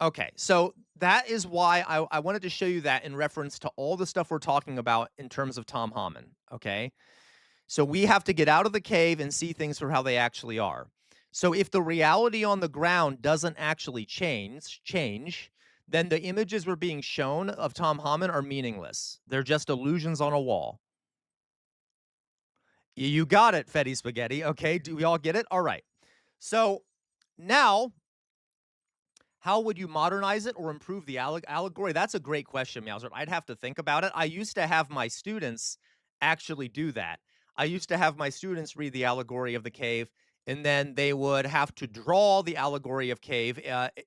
Okay, so that is why I wanted to show you that in reference to all the stuff we're talking about in terms of Tom Homan, okay? So we have to get out of the cave and see things for how they actually are. So if the reality on the ground doesn't actually change, then the images we're being shown of Tom Homan are meaningless. They're just illusions on a wall. You got it, Fetty Spaghetti. Okay, do we all get it? All right. So now, how would you modernize it or improve the allegory? That's a great question, Meowser. I'd have to think about it. I used to have my students actually do that. I used to have my students read the allegory of the cave, and then they would have to draw the allegory of cave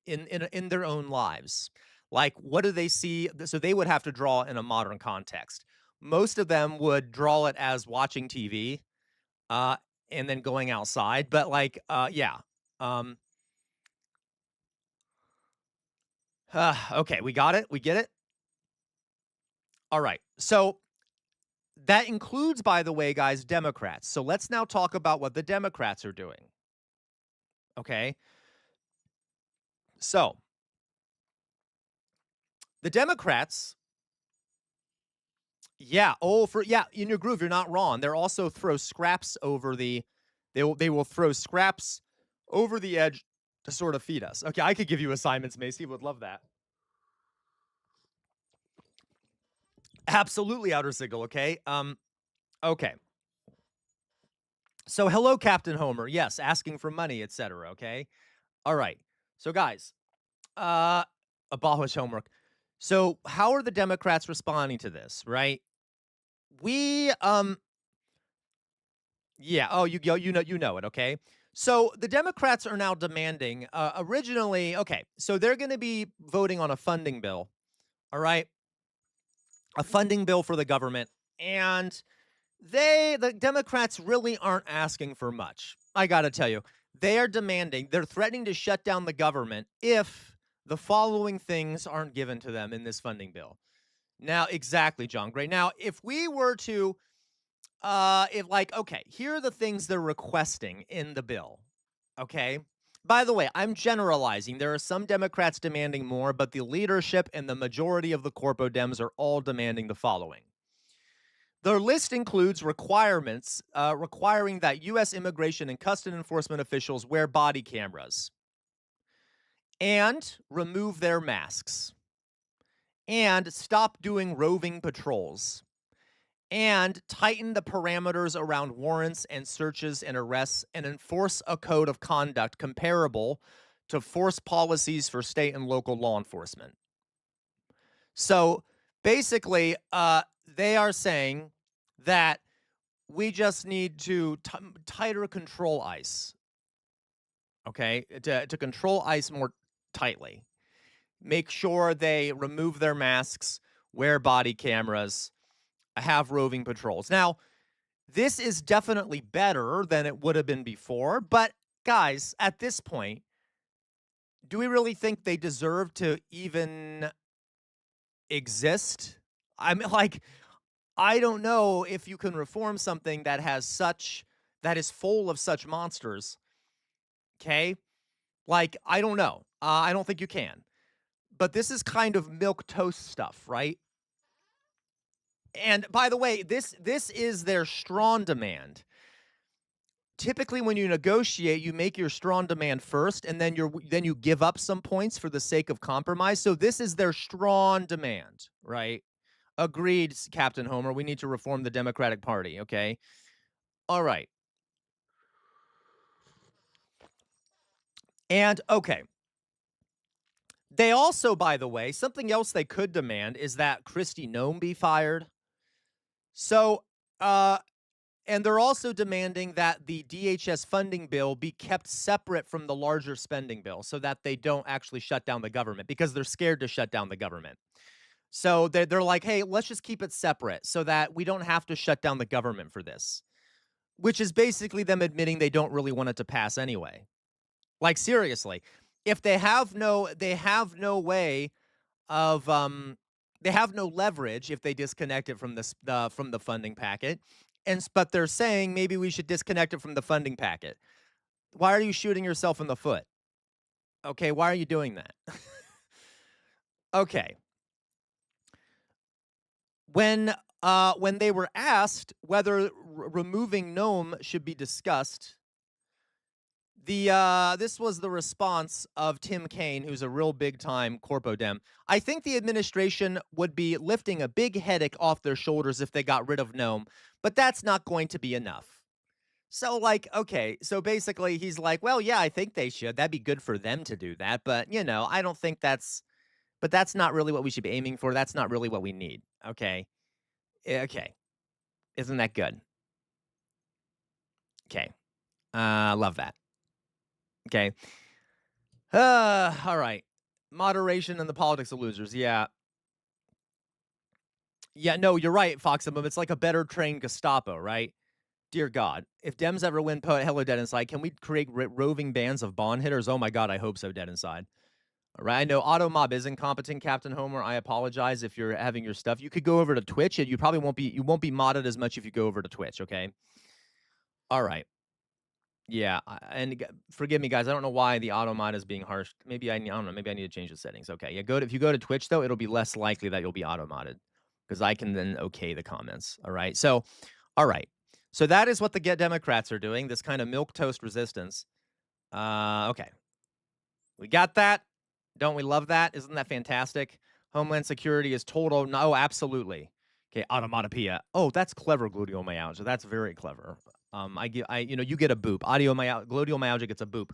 in their own lives. Like, what do they see? So they would have to draw in a modern context. Most of them would draw it as watching TV, and then going outside. But yeah. Okay, we got it. We get it. All right. So that includes, by the way, guys, Democrats. So let's now talk about what the Democrats are doing. Okay. So the Democrats, in your groove, you're not wrong. They're also throw scraps over they will throw scraps over the edge to sort of feed us. Okay, I could give you assignments, Macy. Would love that. Absolutely, Outer Signal. Okay. Okay. So hello, Captain Homer. Yes, asking for money, etc. Okay. All right. So guys, abolish homework. So how are the Democrats responding to this? Right. We yeah. Oh, you know it. Okay. So the Democrats are now demanding. Originally, okay. So they're going to be voting on a funding bill. All right. A funding bill for the government, and the Democrats really aren't asking for much. I got to tell you, they're threatening to shut down the government if the following things aren't given to them in this funding bill. Now, exactly, John Gray. Now, if we were to, okay, here are the things they're requesting in the bill. Okay. By the way, I'm generalizing. There are some Democrats demanding more, but the leadership and the majority of the Corpo Dems are all demanding the following. Their list includes requirements requiring that U.S. immigration and customs enforcement officials wear body cameras. and remove their masks, and stop doing roving patrols, and tighten the parameters around warrants and searches and arrests, and enforce a code of conduct comparable to force policies for state and local law enforcement. So basically, they are saying that we just need to tighter control ICE, okay, to control ICE more tightly. Make sure they remove their masks, wear body cameras, have roving patrols. Now, this is definitely better than it would have been before, but guys, at this point, do we really think they deserve to even exist? I mean, like, I don't know if you can reform something that is full of such monsters. Okay? Like, I don't know. I don't think you can. But this is kind of milk toast stuff, right? And by the way, this is their strong demand. Typically, when you negotiate, you make your strong demand first, and then you give up some points for the sake of compromise. So this is their strong demand, right? Agreed, Captain Homer. We need to reform the Democratic Party. Okay. All right. And okay. They also, by the way, something else they could demand is that Kristi Noem be fired. So, and they're also demanding that the DHS funding bill be kept separate from the larger spending bill so that they don't actually shut down the government, because they're scared to shut down the government. So they're like, hey, let's just keep it separate so that we don't have to shut down the government for this, which is basically them admitting they don't really want it to pass anyway. Like, seriously, if they have no way of they have no leverage if they disconnect it from the funding packet, but they're saying maybe we should disconnect it from the funding packet. Why are you shooting yourself in the foot? Okay, why are you doing that? Okay. When they were asked whether removing Noem should be discussed, this was the response of Tim Kaine, who's a real big-time corpo dem. I think the administration would be lifting a big headache off their shoulders if they got rid of Noem, but that's not going to be enough. So, like, okay, so basically he's like, well, yeah, I think they should. That'd be good for them to do that, but, you know, I don't think that's not really what we should be aiming for. That's not really what we need, okay? Okay. Isn't that good? Okay. Love that. Okay. All right. Moderation and the politics of losers. Yeah. Yeah, no, you're right, Foximum. It's like a better trained Gestapo, right? Dear God. If Dems ever win Hello Dead Inside, can we create roving bands of bond hitters? Oh my God, I hope so, Dead Inside. All right, I know Automob is incompetent, Captain Homer. I apologize if you're having your stuff. You could go over to Twitch, and you probably won't be modded as much if you go over to Twitch, okay? All right. Yeah, and forgive me, guys. I don't know why the Automod is being harsh. Maybe I don't know. Maybe I need to change the settings. Okay, yeah. If you go to Twitch though, it'll be less likely that you'll be automodded because I can then okay the comments. All right. So, all right. So that is what the Get Democrats are doing. This kind of milquetoast resistance. Okay. We got that. Don't we love that? Isn't that fantastic? Homeland Security is total. No, absolutely. Okay, automatopoeia. Oh, that's clever, gluteal myalgia. That's very clever. You get a boop. Gluteal myalgia gets a boop.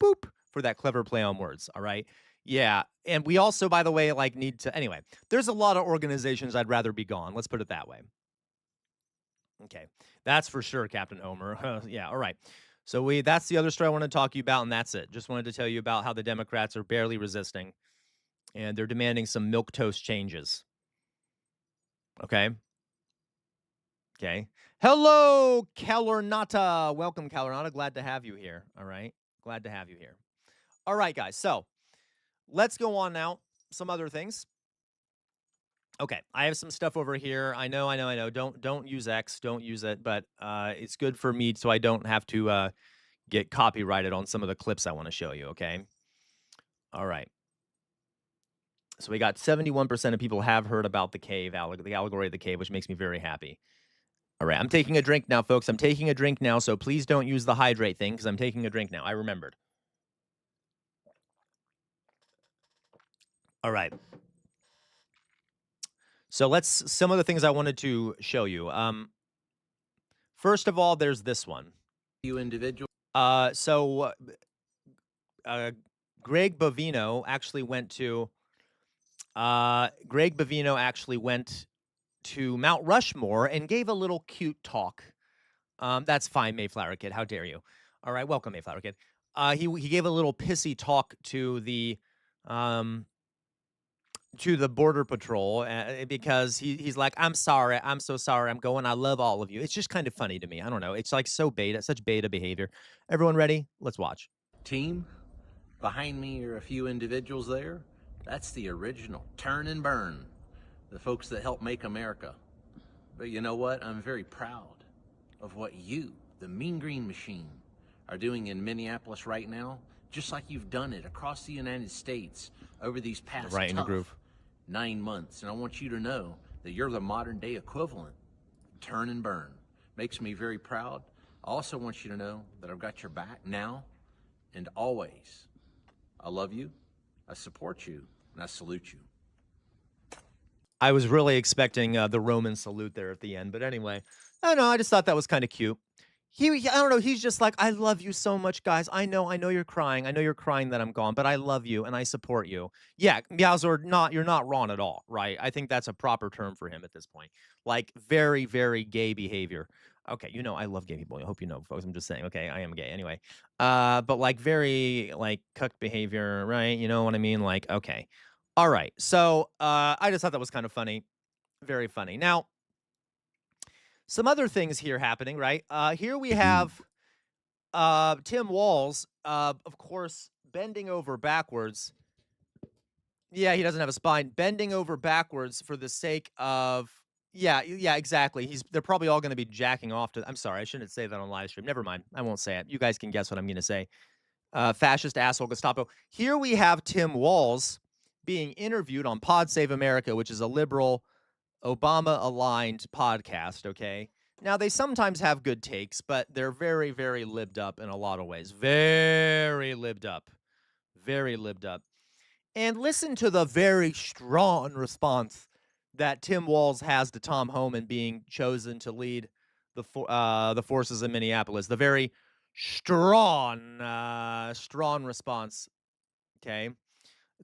Boop for that clever play on words. All right. Yeah. And we also, by the way, like need to, anyway, there's a lot of organizations I'd rather be gone. Let's put it that way. Okay. That's for sure, Captain Homer. Yeah. All right. So that's the other story I want to talk to you about, and that's it. Just wanted to tell you about how the Democrats are barely resisting, and they're demanding some milquetoast changes. Okay. Okay. Hello, Calornata. Welcome, Calornata. Glad to have you here. All right. Glad to have you here. All right, guys. So let's go on now. Some other things. Okay. I have some stuff over here. I know. Don't use X. Don't use it. But it's good for me so I don't have to get copyrighted on some of the clips I want to show you. Okay. All right. So we got 71% of people have heard about the cave, the allegory of the cave, which makes me very happy. All right, I'm taking a drink now, folks. I'm taking a drink now, so please don't use the hydrate thing because I'm taking a drink now. I remembered. All right. So some of the things I wanted to show you. First of all, there's this one. You individual. Greg Bovino actually went to Mount Rushmore and gave a little cute talk. That's fine, Mayflower Kid. How dare you? All right, welcome, Mayflower Kid. He gave a little pissy talk to the Border Patrol because he's like, I'm sorry, I'm so sorry, I'm going, I love all of you. It's just kind of funny to me. I don't know. It's like so beta, such beta behavior. Everyone ready? Let's watch. Team, behind me are a few individuals there. That's the original turn and burn, the folks that helped make America. But you know what? I'm very proud of what you, the Mean Green Machine, are doing in Minneapolis right now, just like you've done it across the United States over these past Right in the groove. 9 months. And I want you to know that you're the modern day equivalent. Turn and burn. Makes me very proud. I also want you to know that I've got your back now and always. I love you, I support you, and I salute you. I was really expecting the Roman salute there at the end, but anyway, I don't know. I just thought that was kind of cute. I don't know. He's just like, I love you so much, guys. I know you're crying. I know you're crying that I'm gone, but I love you and I support you. Yeah, Meowsor, you're not wrong at all, right? I think that's a proper term for him at this point. Like very, very gay behavior. Okay, I love gay people. I hope you know, folks. I'm just saying. Okay, I am gay anyway. But like very like cuck behavior, right? You know what I mean? Like, okay. All right. So I just thought that was kind of funny. Very funny. Now, some other things here happening, right? Here we have Tim Walz, of course, bending over backwards. Yeah, he doesn't have a spine. Bending over backwards for the sake of yeah, exactly. They're probably all going to be jacking off to. I'm sorry, I shouldn't say that on live stream. Never mind. I won't say it. You guys can guess what I'm going to say. Fascist asshole Gestapo. Here we have Tim Walz being interviewed on Pod Save America, which is a liberal, Obama-aligned podcast, okay? Now, they sometimes have good takes, but they're very, very libbed up in a lot of ways. Very libbed up. Very libbed up. And listen to the very strong response that Tim Walz has to Tom Homan being chosen to lead the forces in Minneapolis. The very strong response, okay,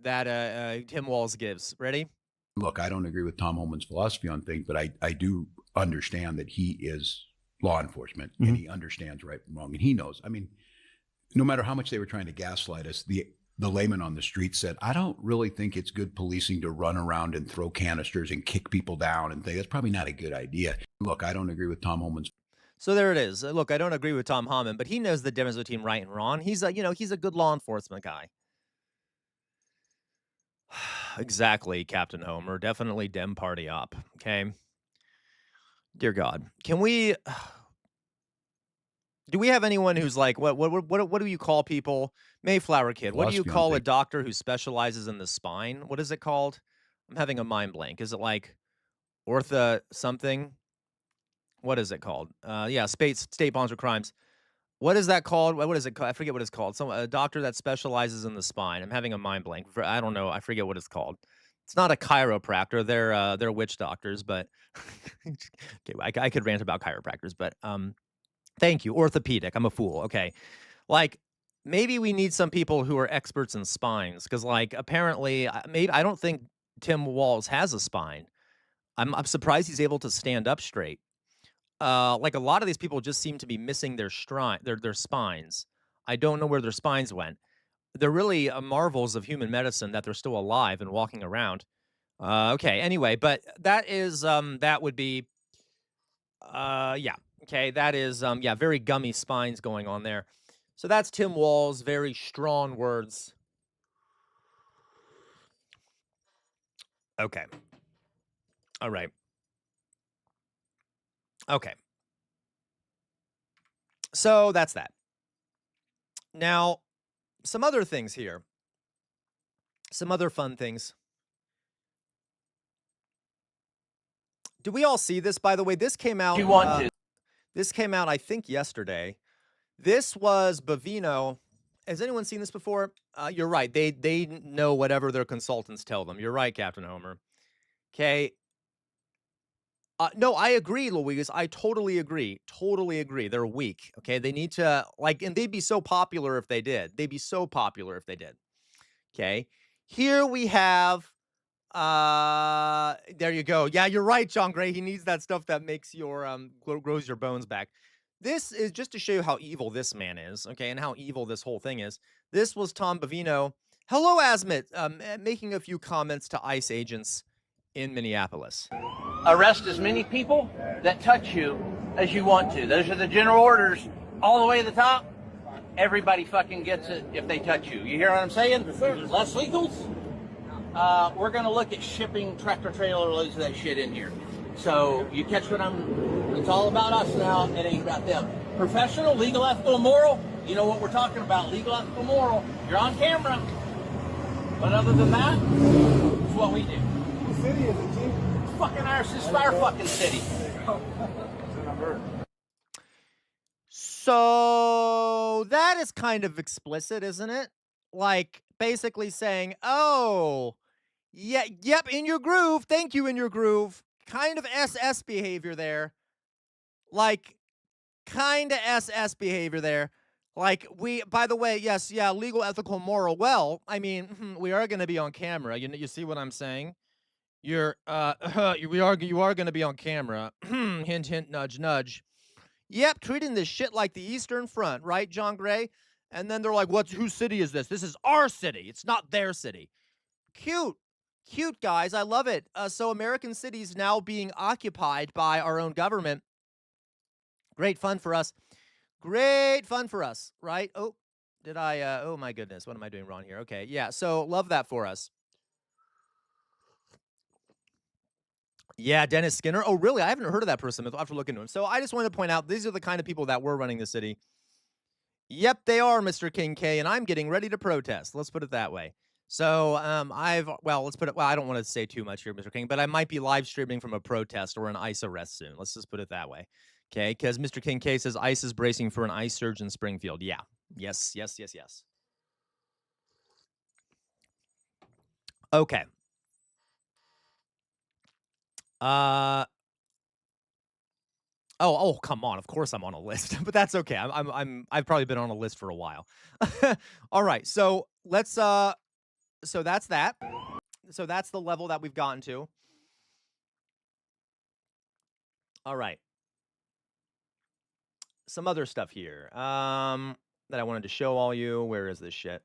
that Tim Walz gives. Ready? Look, I don't agree with Tom Homan's philosophy on things, but I do understand that he is law enforcement and he understands right from wrong. And he knows, I mean, no matter how much they were trying to gaslight us, the layman on the street said, I don't really think it's good policing to run around and throw canisters and kick people down and things. That's probably not a good idea. Look, I don't agree with Tom Homan's. So there it is. Look, I don't agree with Tom Homan, but he knows the difference between right and wrong. He's a good law enforcement guy. Exactly, Captain Homer. Definitely Dem party up. Okay. Dear God, can we? Do we have anyone who's like what do you call people? Mayflower Kid. What do you call a doctor who specializes in the spine? What is it called? I'm having a mind blank. Is it like ortho something? What is it called? Yeah, state bonds or crimes. What is that called? What is it called? I forget what it's called. A doctor that specializes in the spine. I'm having a mind blank. I don't know. I forget what it's called. It's not a chiropractor. They're witch doctors, but okay, I could rant about chiropractors, but thank you. Orthopedic. I'm a fool. Okay. Like maybe we need some people who are experts in spines because like apparently maybe I don't think Tim Walz has a spine. I'm surprised he's able to stand up straight. Like a lot of these people just seem to be missing their spines. I don't know where their spines went. They're really marvels of human medicine that they're still alive and walking around. Okay, anyway, but that is that would be yeah. Okay, that is yeah, very gummy spines going on there. So that's Tim Walz, very strong words. Okay. All right. Okay. So that's that. Now, some other things here. Some other fun things. Do we all see this, by the way? This came out. This came out, I think, yesterday. This was Bovino Has anyone seen this before? You're right. They know whatever their consultants tell them. You're right, Captain Homer. Okay. No, I agree, Louise. I totally agree. Totally agree. They're weak. Okay. They need to and they'd be so popular if they did. They'd be so popular if they did. Okay. Here we have there you go. Yeah, you're right, John Gray. He needs that stuff that makes your grows your bones back. This is just to show you how evil this man is, okay, and how evil this whole thing is. This was Tom Bovino. Hello, Asmit, making a few comments to ICE agents in Minneapolis. Arrest as many people that touch you as you want to. Those are the general orders all the way to the top. Everybody fucking gets it if they touch you. You hear what I'm saying? Less legals. We're going to look at shipping tractor trailer loads of that shit in here. So you catch what it's all about us now. It ain't about them. Professional, legal, ethical, moral. You know what we're talking about. Legal, ethical, moral. You're on camera. But other than that, it's what we do. What city is it, Chief? Fucking ours. This is our fucking city. So that is kind of explicit, isn't it? Like basically saying, oh, yeah, yep, in your groove. Thank you, in your groove. Kind of SS behavior there. Like, kind of SS behavior there. Like, by the way, yes, yeah, legal, ethical, moral. Well, I mean, we are going to be on camera. You see what I'm saying? You are going to be on camera. Hint, hint, nudge, nudge. Yep, treating this shit like the Eastern Front, right, John Gray? And then they're like, whose city is this? This is our city. It's not their city. Cute. Cute, guys. I love it. So American cities now being occupied by our own government. Great fun for us. Great fun for us, right? Oh, did I? Oh, my goodness. What am I doing wrong here? Okay, yeah. So love that for us. Yeah, Dennis Skinner. Oh, really? I haven't heard of that person. I'll have to look into him. So I just wanted to point out, these are the kind of people that were running the city. Yep, they are, Mr. King K, and I'm getting ready to protest. Let's put it that way. So let's put it, I don't want to say too much here, Mr. King, but I might be live streaming from a protest or an ICE arrest soon. Let's just put it that way. Okay, because Mr. King K says ICE is bracing for an ICE surge in Springfield. Yeah. Yes. Okay. Oh, come on. Of course I'm on a list, but that's okay. I've probably been on a list for a while. All right. So let's, so that's that. So that's the level that we've gotten to. All right. Some other stuff here, that I wanted to show all you. Where is this shit?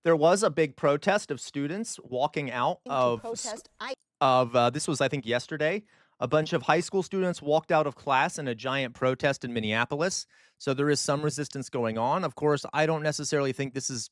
There was a big protest of students walking out of this was, I think, yesterday. A bunch of high school students walked out of class in a giant protest in Minneapolis. So there is some resistance going on. Of course, I don't necessarily think this is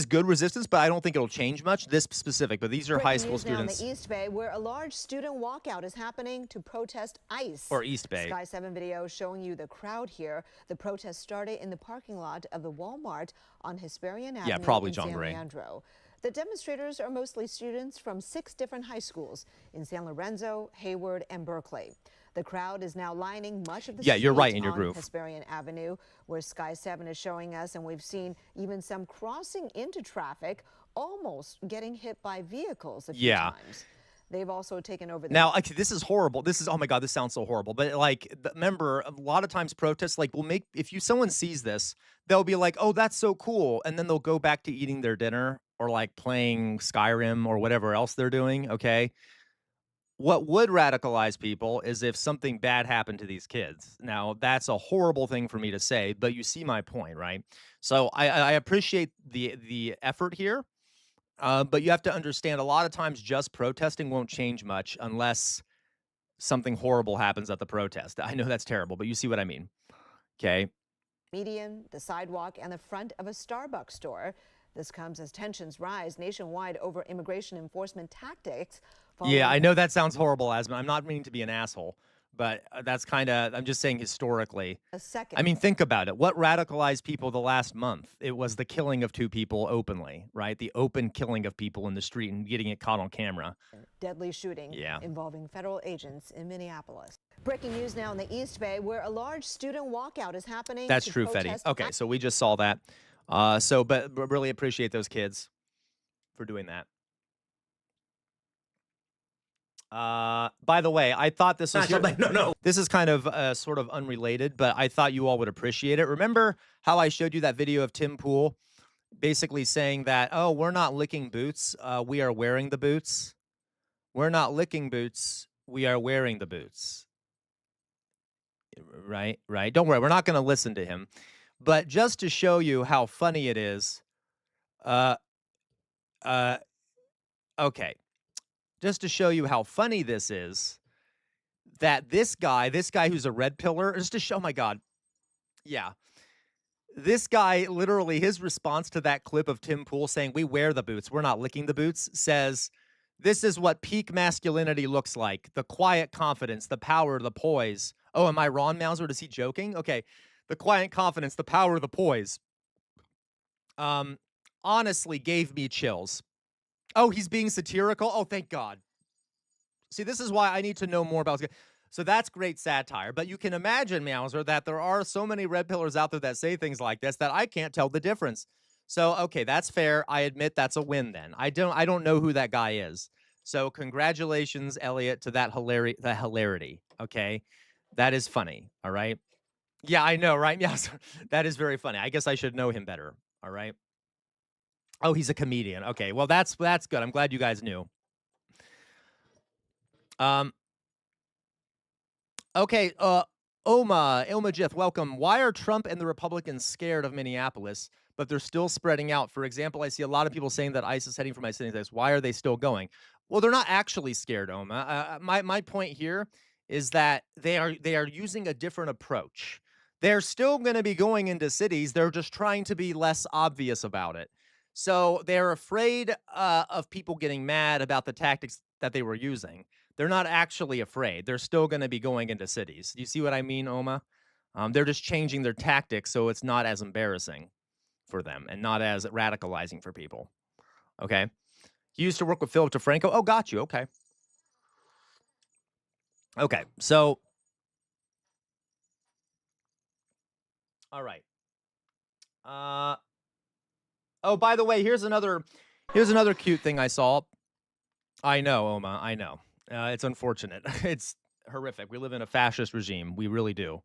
good resistance, but I don't think it'll change much, this specific. But these are high school students. In the East Bay, where a large student walkout is happening to protest ICE. Or East Bay. Sky 7 video showing you the crowd here. The protest started in the parking lot of the Walmart on Hesperian Avenue probably in John San Gray. Leandro. The demonstrators are mostly students from 6 different high schools in San Lorenzo, Hayward, and Berkeley. The crowd is now lining much of the you're right, in your on groove. Hesperian Avenue, where Sky 7 is showing us, and we've seen even some crossing into traffic, almost getting hit by vehicles a few times. They've also taken over. Now, this is horrible. This is, oh my God, this sounds so horrible. But remember, a lot of times protests will make, if someone sees this, they'll be like, oh, that's so cool. And then they'll go back to eating their dinner or playing Skyrim or whatever else they're doing. Okay. What would radicalize people is if something bad happened to these kids. Now, that's a horrible thing for me to say, but you see my point, right? So I appreciate the effort here. But you have to understand, a lot of times just protesting won't change much unless something horrible happens at the protest. I know that's terrible, but you see what I mean. Okay. Median, the sidewalk, and the front of a Starbucks store. This comes as tensions rise nationwide over immigration enforcement tactics. Yeah, I know that sounds horrible, Asma. I'm not meaning to be an asshole. But that's kind of, I'm just saying historically. A second. I mean, think about it. What radicalized people the last month? It was the killing of 2 people openly, right? The open killing of people in the street and getting it caught on camera. Deadly shooting involving federal agents in Minneapolis. Breaking news now in the East Bay, where a large student walkout is happening. That's true, Fetty. Okay, so we just saw that. But really appreciate those kids for doing that. By the way, I thought this was This is kind of sort of unrelated, but I thought you all would appreciate it. Remember how I showed you that video of Tim Pool basically saying that, oh, we're not licking boots, we are wearing the boots. We're not licking boots, we are wearing the boots. Right. Don't worry, we're not going to listen to him. But just to show you how funny it is, okay. Just to show you how funny this is, that this guy who's a red pillar, just to show, oh my God. Yeah. This guy, literally, his response to that clip of Tim Pool saying, we wear the boots, we're not licking the boots, says, this is what peak masculinity looks like. The quiet confidence, the power, the poise. Oh, am I wrong, Mauser? Is he joking? Okay. The quiet confidence, the power, the poise. Honestly gave me chills. Oh, he's being satirical? Oh, thank God. See, this is why I need to know more about this. So that's great satire. But you can imagine, Mauser, that there are so many red pillars out there that say things like this that I can't tell the difference. So, okay, that's fair. I admit that's a win then. I don't know who that guy is. So congratulations, Elliot, to that hilarity, okay? That is funny, all right? Yeah, I know, right? Yes, that is very funny. I guess I should know him better, all right? Oh, he's a comedian. Okay, well, that's good. I'm glad you guys knew. Okay, Ilma Jith, welcome. Why are Trump and the Republicans scared of Minneapolis, but they're still spreading out? For example, I see a lot of people saying that ICE is heading for my city. Why are they still going? Well, they're not actually scared, Oma. My point here is that they are using a different approach. They're still going to be going into cities. They're just trying to be less obvious about it. So they're afraid of people getting mad about the tactics that they were using. They're not actually afraid. They're still going to be going into cities. Do you see what I mean, Oma? They're just changing their tactics so it's not as embarrassing for them and not as radicalizing for people. Okay? You used to work with Philip DeFranco? Oh, got you. Okay. Okay, so... All right. Oh, by the way, here's another cute thing I saw. I know, Oma, I know. It's unfortunate. It's horrific. We live in a fascist regime. We really do.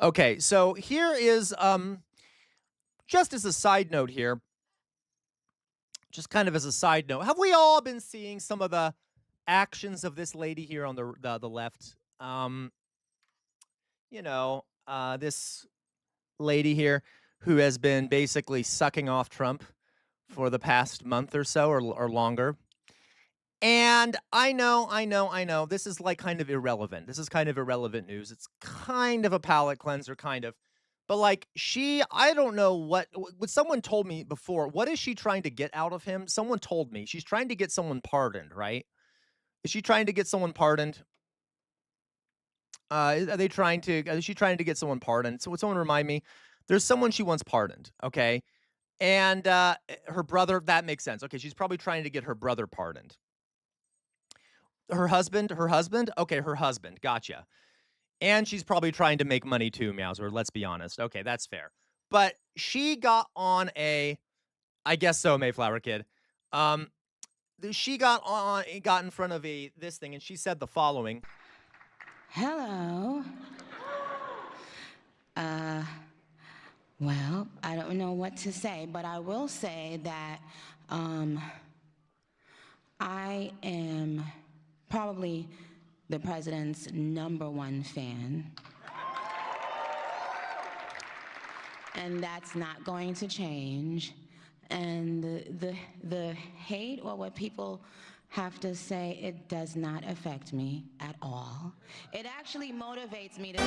Okay, so here is, just as a side note here, just kind of as a side note, have we all been seeing some of the actions of this lady here on the left? You know, this lady here who has been basically sucking off Trump for the past month or so or longer. And I know, this is like kind of irrelevant. This is kind of irrelevant news. It's kind of a palate cleanser, kind of. But like I don't know what someone told me before. What is she trying to get out of him? Someone told me she's trying to get someone pardoned, right? Is she trying to get someone pardoned? Is she trying to get someone pardoned? So would someone remind me? There's someone she wants pardoned, okay? And her brother, that makes sense. Okay, she's probably trying to get her brother pardoned. Her husband? Okay, her husband, gotcha. And she's probably trying to make money too, Mauser, let's be honest. Okay, that's fair. But she got on I guess so, Mayflower Kid. She got in front of this thing, and she said the following. Hello. Well, I don't know what to say, but I will say that I am probably the president's #1 fan. And that's not going to change. And the hate or what people have to say, it does not affect me at all. It actually motivates me to...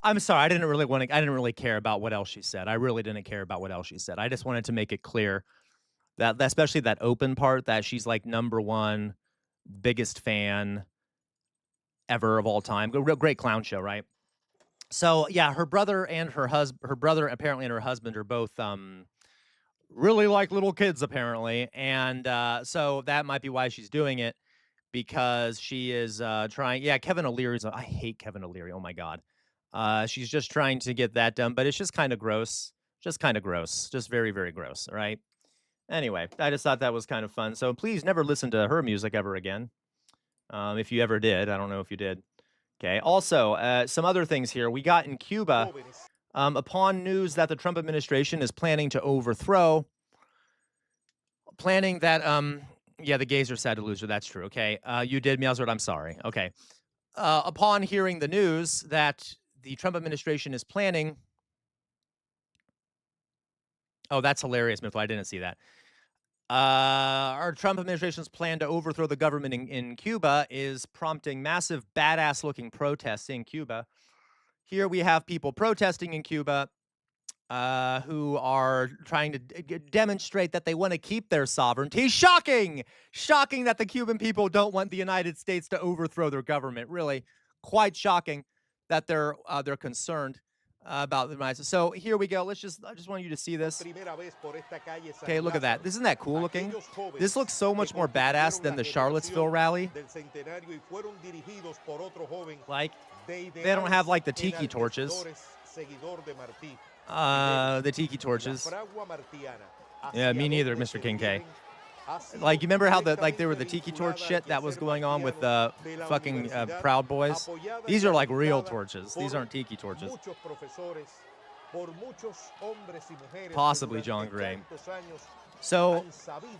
I'm sorry. I didn't really care about what else she said. I really didn't care about what else she said. I just wanted to make it clear that especially that open part, that she's like #1 biggest fan ever of all time. Great clown show, right? So yeah, her brother apparently and her husband are both really like little kids apparently, and so that might be why she's doing it, because she is trying. Yeah, Kevin O'Leary's. I hate Kevin O'Leary. Oh my god. She's just trying to get that done, but it's just kind of gross. Just kind of gross. Just very, very gross. Right. Anyway, I just thought that was kind of fun. So please never listen to her music ever again. If you ever did, I don't know if you did. Okay. Also, some other things here. We got in Cuba, upon news that the Trump administration is planning that, yeah, the gays are sad to lose her. That's true. Okay. You did, Meowsword. I'm sorry. Okay. Upon hearing the news that the Trump administration is planning. Oh, that's hilarious, Mythla. I didn't see that. Our Trump administration's plan to overthrow the government in Cuba is prompting massive badass-looking protests in Cuba. Here we have people protesting in Cuba who are trying to demonstrate that they want to keep their sovereignty. Shocking! Shocking that the Cuban people don't want the United States to overthrow their government. Really, quite shocking that they're concerned about the United States. So here we go. I just want you to see this. Okay, look at that. Isn't that cool looking? This looks so much more badass than the Charlottesville rally. Like, they don't have like the tiki torches. The tiki torches. Yeah, me neither, Mr. King K. Like, you remember how there were the tiki torch shit that was going on with the fucking Proud Boys? These are like real torches. These aren't tiki torches. Possibly John Gray. So,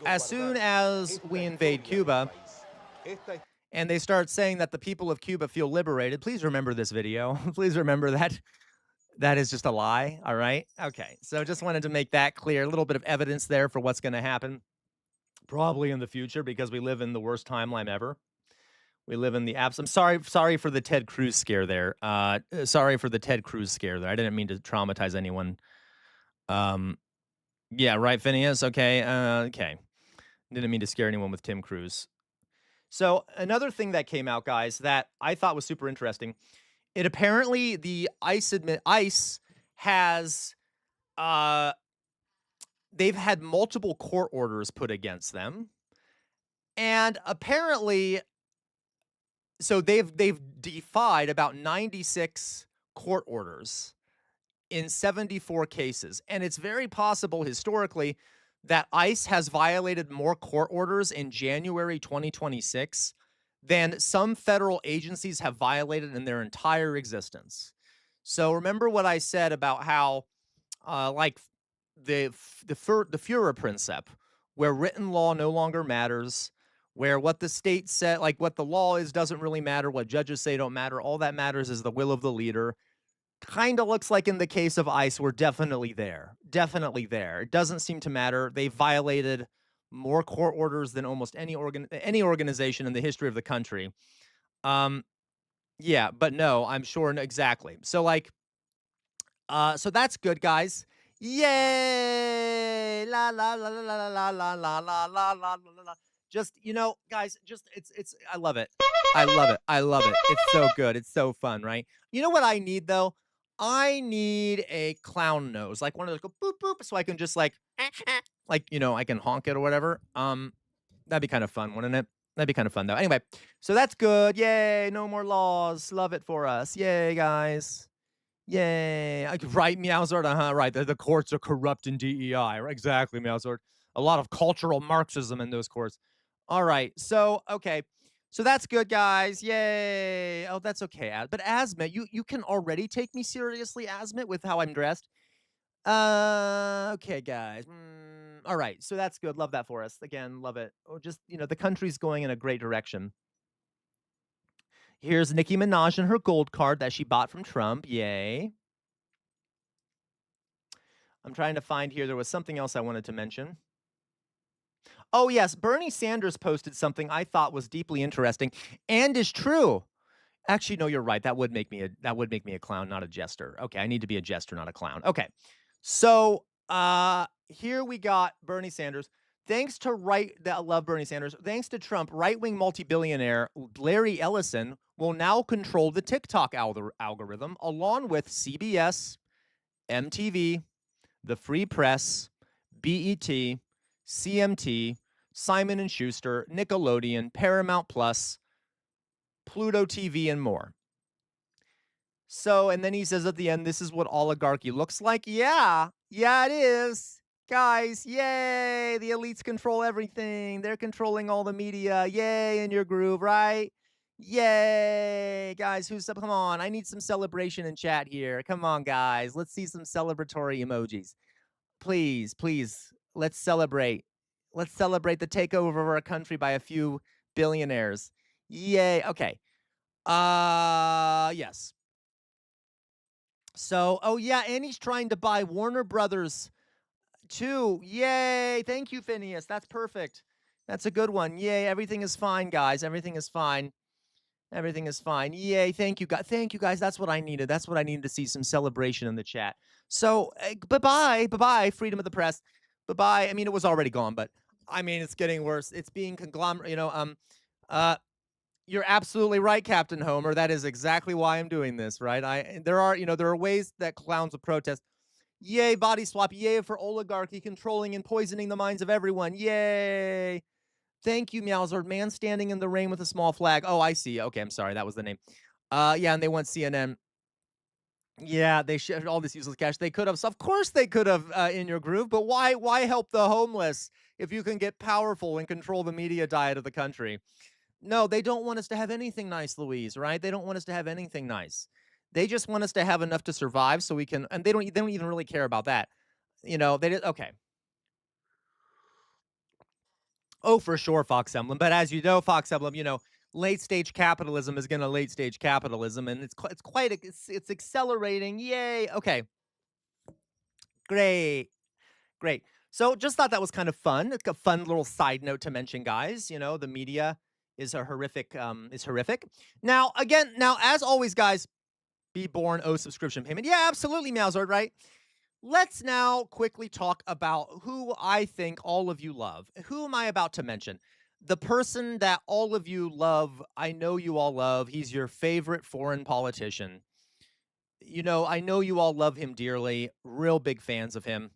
as soon as we invade Cuba, and they start saying that the people of Cuba feel liberated, please remember this video. Please remember that. That is just a lie, all right? Okay, so just wanted to make that clear. A little bit of evidence there for what's going to happen. Probably in the future, because we live in the worst timeline ever. We live in the I'm sorry for the Ted Cruz scare there. Sorry for the Ted Cruz scare there. I didn't mean to traumatize anyone. Yeah, right, Phineas? Okay, okay. Didn't mean to scare anyone with Tim Cruz. So another thing that came out, guys, that I thought was super interesting. It apparently, the ICE has they've had multiple court orders put against them. And apparently, so they've defied about 96 court orders in 74 cases. And it's very possible historically that ICE has violated more court orders in January 2026 than some federal agencies have violated in their entire existence. So remember what I said about how, like, the Führer Prinzip, where written law no longer matters, where what the state said, like what the law is, doesn't really matter, what judges say don't matter, all that matters is the will of the leader. Kind of looks like in the case of ICE, we're definitely there. Definitely there. It doesn't seem to matter. They violated more court orders than almost any organization in the history of the country. Yeah, but no, I'm sure exactly. So like, so that's good, guys. Yay! La la la la la la la la la la la la. Just, you know, guys, just it's I love it. I love it. I love it. It's so good. It's so fun, right? You know what I need though? I need a clown nose, like one of those go boop boop, so I can just like you know, I can honk it or whatever. That'd be kind of fun, wouldn't it? That'd be kind of fun though. Anyway, so that's good. Yay! No more laws. Love it for us. Yay, guys. Yay. Right, Meowsword? Right. The courts are corrupt in DEI. Exactly, Meowsword. A lot of cultural Marxism in those courts. All right. So, okay. So that's good, guys. Yay. Oh, that's okay. But Asmit, you can already take me seriously, Asmit, with how I'm dressed. Okay, guys. All right. So that's good. Love that for us. Again, love it. Oh, just, you know, the country's going in a great direction. Here's Nicki Minaj and her gold card that she bought from Trump. Yay. I'm trying to find here. There was something else I wanted to mention. Oh, yes. Bernie Sanders posted something I thought was deeply interesting and is true. Actually, no, you're right. That would make me a clown, not a jester. Okay, I need to be a jester, not a clown. Okay. So, here we got Bernie Sanders. Thanks to I love Bernie Sanders. Thanks to Trump, right-wing multi-billionaire Larry Ellison will now control the TikTok algorithm along with CBS, MTV, the Free Press, BET, CMT, Simon & Schuster, Nickelodeon, Paramount Plus, Pluto TV, and more. So, and then he says at the end, this is what oligarchy looks like. Yeah, it is. Guys, yay, the elites control everything. They're controlling all the media. Yay, in your groove, right? Yay, guys, come on, I need some celebration in chat here. Come on, guys, let's see some celebratory emojis. Please, let's celebrate. Let's celebrate the takeover of our country by a few billionaires. Yay, okay. Yes. So, oh yeah, and he's trying to buy Warner Brothers too. Yay! Thank you, Phineas. That's perfect. That's a good one. Yay! Everything is fine, guys. Everything is fine. Everything is fine. Yay! Thank you, guys. Thank you, guys. That's what I needed. That's what I needed to see, some celebration in the chat. So, bye-bye, freedom of the press. Bye-bye. I mean, it was already gone, but I mean, it's getting worse. It's being conglomerate. You're absolutely right, Captain Homer. That is exactly why I'm doing this, right? There are ways that clowns will protest. Yay, body swap. Yay for oligarchy controlling and poisoning the minds of everyone. Yay. Thank you, Meowsord. Man standing in the rain with a small flag. Oh, I see. Okay, I'm sorry. That was the name. Yeah, and they want CNN. Yeah, they shared all this useless cash. They could have. Of course they could have in your groove, but why help the homeless if you can get powerful and control the media diet of the country? No, they don't want us to have anything nice, Louise, right? They don't want us to have anything nice. They just want us to have enough to survive so we can, and they don't even really care about that. Okay. Oh, for sure, Fox Emblem. But as you know, Fox Emblem, late stage capitalism is going to late stage capitalism, and it's accelerating. Yay. Okay. Great. So just thought that was kind of fun. It's a fun little side note to mention, guys. The media is horrific. Now, as always, guys, be born, subscription payment. Yeah, absolutely, Meowsord, right? Let's now quickly talk about who I think all of you love. Who am I about to mention? The person that all of you love, I know you all love. He's your favorite foreign politician. I know you all love him dearly. Real big fans of him.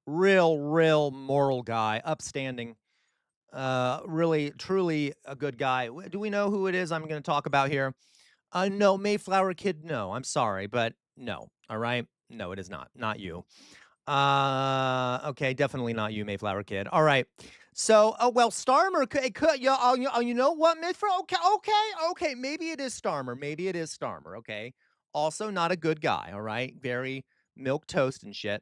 Real moral guy, upstanding. Really, truly a good guy. Do we know who it is I'm going to talk about here? No, Mayflower Kid, no. I'm sorry, but no. All right? No, it is not. Not you. Okay, definitely not you, Mayflower Kid. All right. So, Starmer could you know what, Mayflower? Okay. Maybe it is Starmer. Okay. Also, not a good guy. All right. Very milk toast and shit.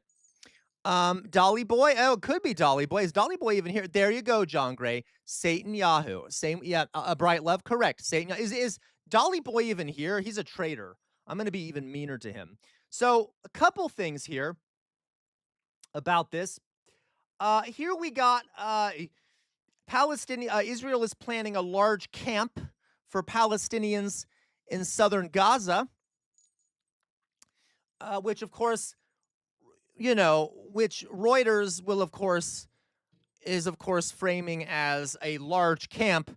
Dolly Boy. Oh, it could be Dolly Boy. Is Dolly Boy even here? There you go, John Gray. Satan Yahoo. Same. Yeah. Bright Love. Correct. Satan. Is Dolly Boy even here? He's a traitor. I'm going to be even meaner to him. So a couple things here about this. Here we got Israel is planning a large camp for Palestinians in southern Gaza, which of course, which Reuters is of course framing as a large camp.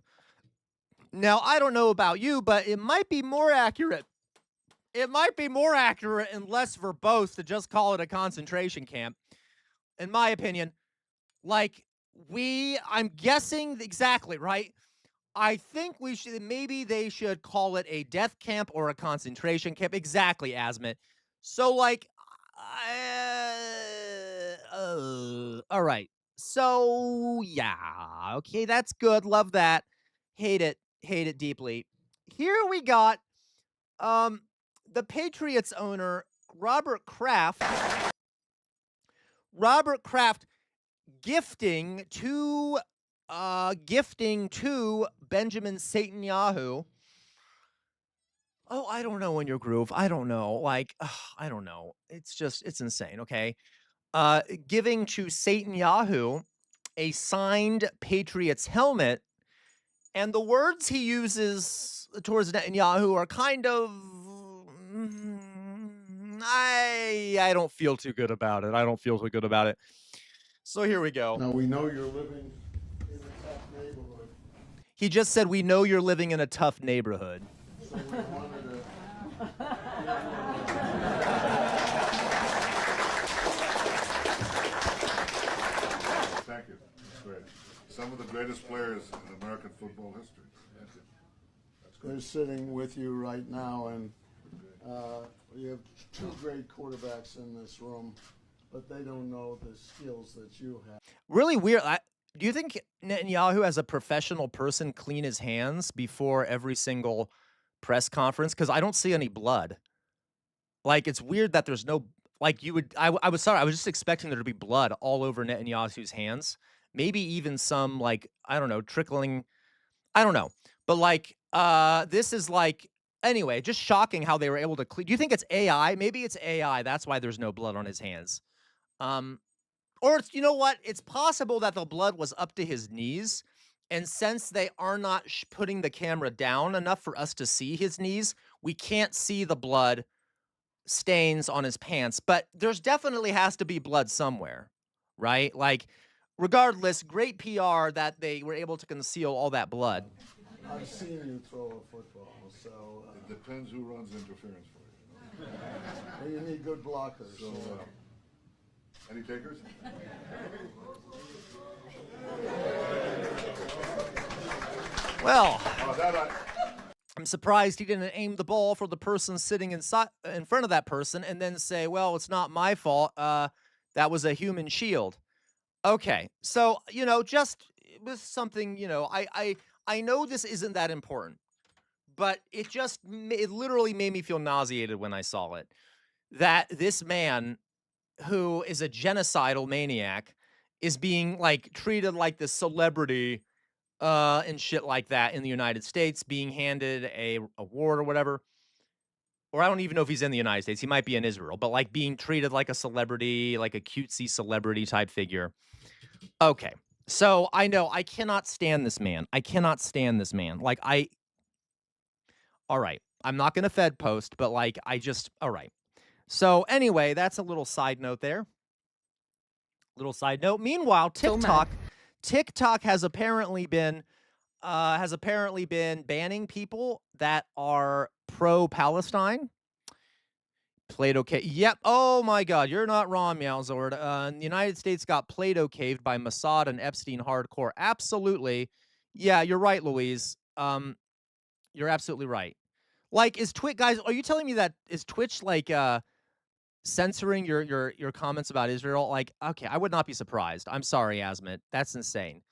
Now, I don't know about you, but it might be more accurate. It might be more accurate and less verbose to just call it a concentration camp. In my opinion, I'm guessing exactly, right? I think maybe they should call it a death camp or a concentration camp. Exactly, Asmit. So, all right. So, yeah. Okay, that's good. Love that. Hate it deeply. Here we got, the Patriots owner, Robert Kraft gifting to Benjamin Netanyahu. Oh, I don't know, in your groove. I don't know. I don't know. It's insane. Okay. Giving to Netanyahu a signed Patriots helmet And the words he uses towards Netanyahu are kind of, I don't feel too good about it. I don't feel too good about it. So here we go. Now, we know you're living in a tough neighborhood. He just said, we know you're living in a tough neighborhood. So we wanted to... Thank you. That's great. Some of the greatest players in American football history. They're sitting with you right now, and you have two great quarterbacks in this room, but they don't know the skills that you have. Really weird. Do you think Netanyahu, as a professional person, clean his hands before every single press conference? Because I don't see any blood. Like, it's weird that there's no, like, you would, I was sorry, I was just expecting there to be blood all over Netanyahu's hands. Maybe even some, like, I don't know, trickling, I don't know. But, like, this is, like, anyway, just shocking how they were able to clean. Do you think it's AI? Maybe it's AI. That's why there's no blood on his hands. Or, you know what? It's possible that the blood was up to his knees. And since they are not putting the camera down enough for us to see his knees, we can't see the blood stains on his pants. But there's definitely has to be blood somewhere, right? Like, regardless, great PR that they were able to conceal all that blood. I've seen you throw a football, so... It depends who runs interference for you. Well, you need good blockers. So, any takers? Well, I'm surprised he didn't aim the ball for the person sitting in front of that person and then say, well, it's not my fault. That was a human shield. Okay, so, you know, just with something, you know, I know this isn't that important, but it literally made me feel nauseated when I saw it. That this man, who is a genocidal maniac, is being, like, treated like this celebrity and shit like that in the United States, being handed a award or whatever. Or I don't even know if he's in the United States. He might be in Israel, but, like, being treated like a celebrity, like a cutesy celebrity type figure. Okay. So I know I cannot stand this man. I cannot stand this man. Like, all right. I'm not going to Fed post, but, like, all right. So anyway, that's a little side note there. Little side note. Meanwhile, TikTok has apparently been banning people that are pro-Palestine. Play-Doh cave. Yep. Oh my God, you're not wrong, Meowzord. The United States got Play-Doh caved by Mossad and Epstein hardcore. Absolutely. Yeah, you're right, Louise. You're absolutely right. Like, is Twitch, guys? Are you telling me that is Twitch like censoring your comments about Israel? Like, okay, I would not be surprised. I'm sorry, Asmit. That's insane.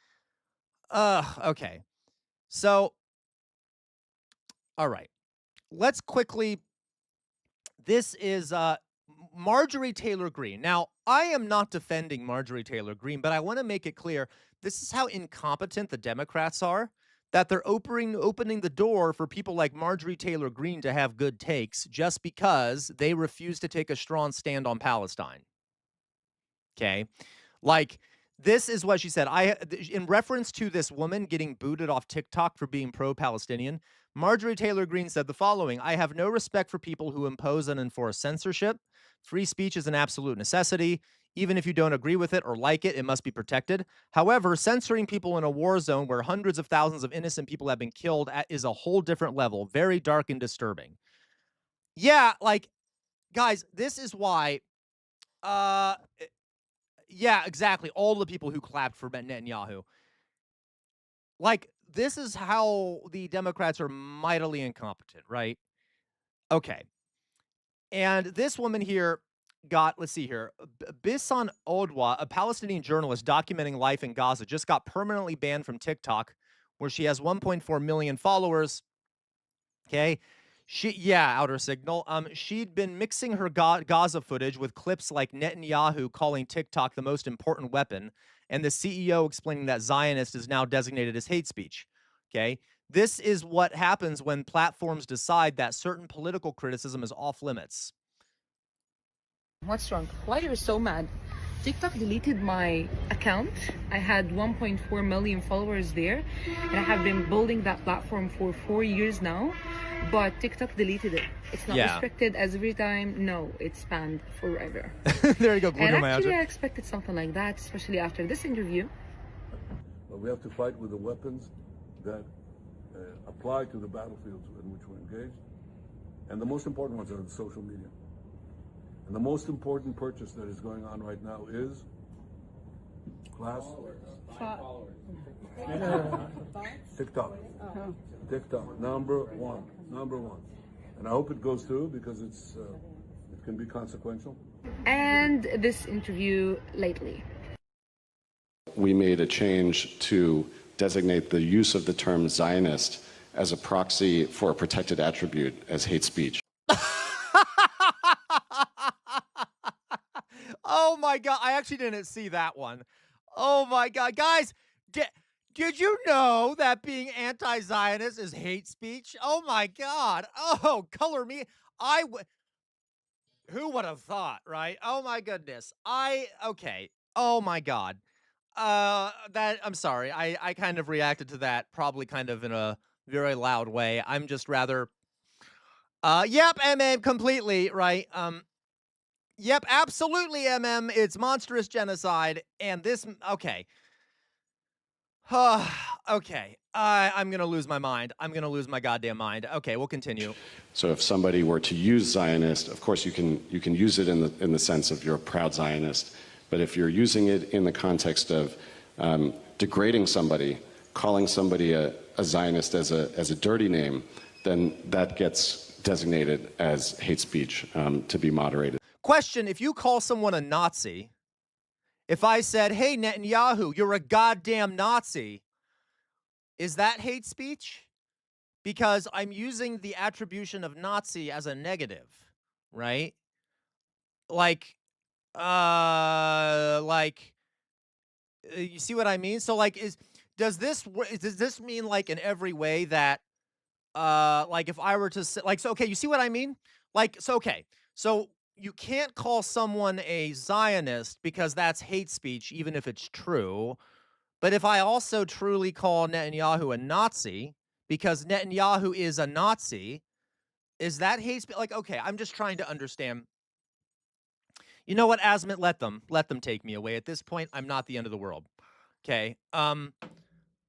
Okay. So, all right. Let's quickly. This is Marjorie Taylor Greene. Now, I am not defending Marjorie Taylor Greene, but I want to make it clear this is how incompetent the Democrats are, that they're opening the door for people like Marjorie Taylor Greene to have good takes just because they refuse to take a strong stand on Palestine. Okay? Like, this is what she said. In reference to this woman getting booted off TikTok for being pro-Palestinian, Marjorie Taylor Greene said the following: I have no respect for people who impose and enforce censorship. Free speech is an absolute necessity. Even if you don't agree with it or like it, it must be protected. However, censoring people in a war zone where hundreds of thousands of innocent people have been killed is a whole different level. Very dark and disturbing. Yeah, like, guys, this is why... yeah, exactly. All the people who clapped for Netanyahu. Like, this is how the Democrats are mightily incompetent, right? Okay. And this woman here got, let's see here, Bisan Odwa, a Palestinian journalist documenting life in Gaza, just got permanently banned from TikTok, where she has 1.4 million followers. Okay. Outer Signal. She'd been mixing her Gaza footage with clips like Netanyahu calling TikTok the most important weapon, and the CEO explaining that Zionist is now designated as hate speech. Okay, this is what happens when platforms decide that certain political criticism is off limits. What's wrong? Why are you so mad? TikTok deleted my account. I had 1.4 million followers there, and I have been building that platform for 4 years now, but TikTok deleted it. It's not restricted as every time. No, it's banned forever. There you go. And actually, I expected something like that, especially after this interview. But we have to fight with the weapons that apply to the battlefields in which we're engaged. And the most important ones are the social media. And the most important purchase that is going on right now is TikTok. TikTok, number one. And I hope it goes through because it can be consequential. And this interview lately. We made a change to designate the use of the term Zionist as a proxy for a protected attribute as hate speech. Oh my God, I actually didn't see that one. Oh my God, guys, did you know that being anti-Zionist is hate speech? Oh my God. Oh, color me. Who would have thought, right? Oh my goodness. Okay. Oh my God. I'm sorry. I kind of reacted to that probably kind of in a very loud way. I'm just rather, yep, MM, completely, right? Yep, absolutely, MM. It's monstrous genocide, and this, okay. Okay, I'm gonna lose my mind. I'm gonna lose my goddamn mind. Okay, we'll continue. So if somebody were to use Zionist, of course you can use it in the sense of you're a proud Zionist, but if you're using it in the context of degrading somebody, calling somebody a Zionist as a dirty name, then that gets designated as hate speech to be moderated. Question, if you call someone a Nazi, if I said, hey, Netanyahu, you're a goddamn Nazi, is that hate speech? Because I'm using the attribution of Nazi as a negative, right? Like, you see what I mean? So like, does this mean like in every way that, like if I were to say, like, so, okay, you see what I mean? Like, so, okay, so you can't call someone a Zionist because that's hate speech, even if it's true. But if I also truly call Netanyahu a Nazi because Netanyahu is a Nazi, is that hate speech? Like, okay, I'm just trying to understand. You know what, Asmit, let them take me away. At this point, I'm not the end of the world. Okay.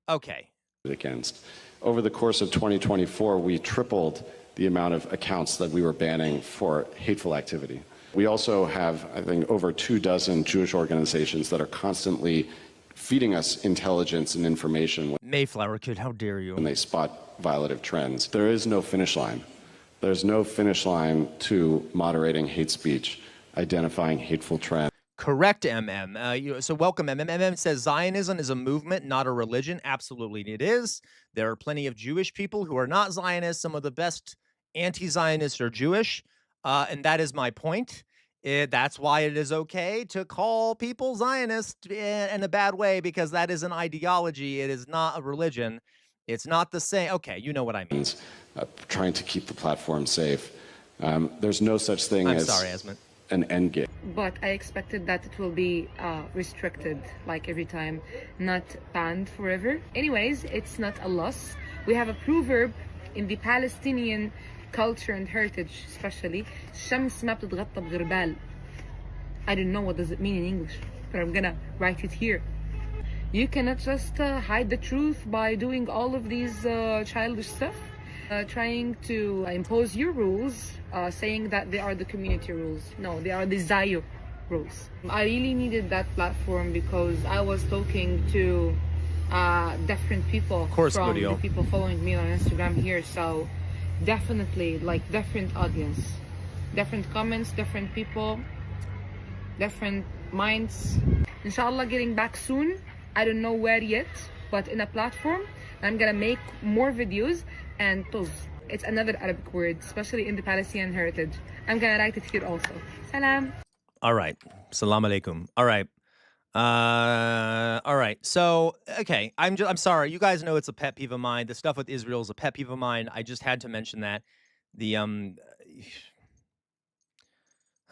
Okay. Against. Over the course of 2024, we tripled the amount of accounts that we were banning for hateful activity. We also have, I think, over 24 Jewish organizations that are constantly feeding us intelligence and information. Mayflower kid, how dare you? When they spot violative trends. There is no finish line. There's no finish line to moderating hate speech, identifying hateful trends. Correct, MM. So welcome, MM. MM says Zionism is a movement, not a religion. Absolutely it is. There are plenty of Jewish people who are not Zionists. Some of the best anti-Zionists are Jewish, and that is my point. That's why it is okay to call people Zionist in a bad way, because that is an ideology. It is not a religion. It's not the same. Okay, you know what I mean. Trying to keep the platform safe. There's no such thing as an end game. But I expected that it will be restricted like every time, not banned forever. Anyways, it's not a loss. We have a proverb in the Palestinian culture and heritage, especially, "Shams ma btitghatta bghirbal." I don't know what does it mean in English, but I'm gonna write it here. You cannot just hide the truth by doing all of these childish stuff, trying to impose your rules, saying that they are the community rules. No, they are the Zayo rules. I really needed that platform because I was talking to different people from the people following me on Instagram here. So definitely like different audience, different comments, different people, different minds. Inshallah, getting back soon. I don't know where yet, but in a platform. I'm gonna make more videos. And tuz, it's another Arabic word, especially in the Palestinian heritage. I'm gonna write it here also. Salam. All right. Salam alaikum. All right. All right. So, okay. I'm sorry. You guys know it's a pet peeve of mine. The stuff with Israel is a pet peeve of mine. I just had to mention that. The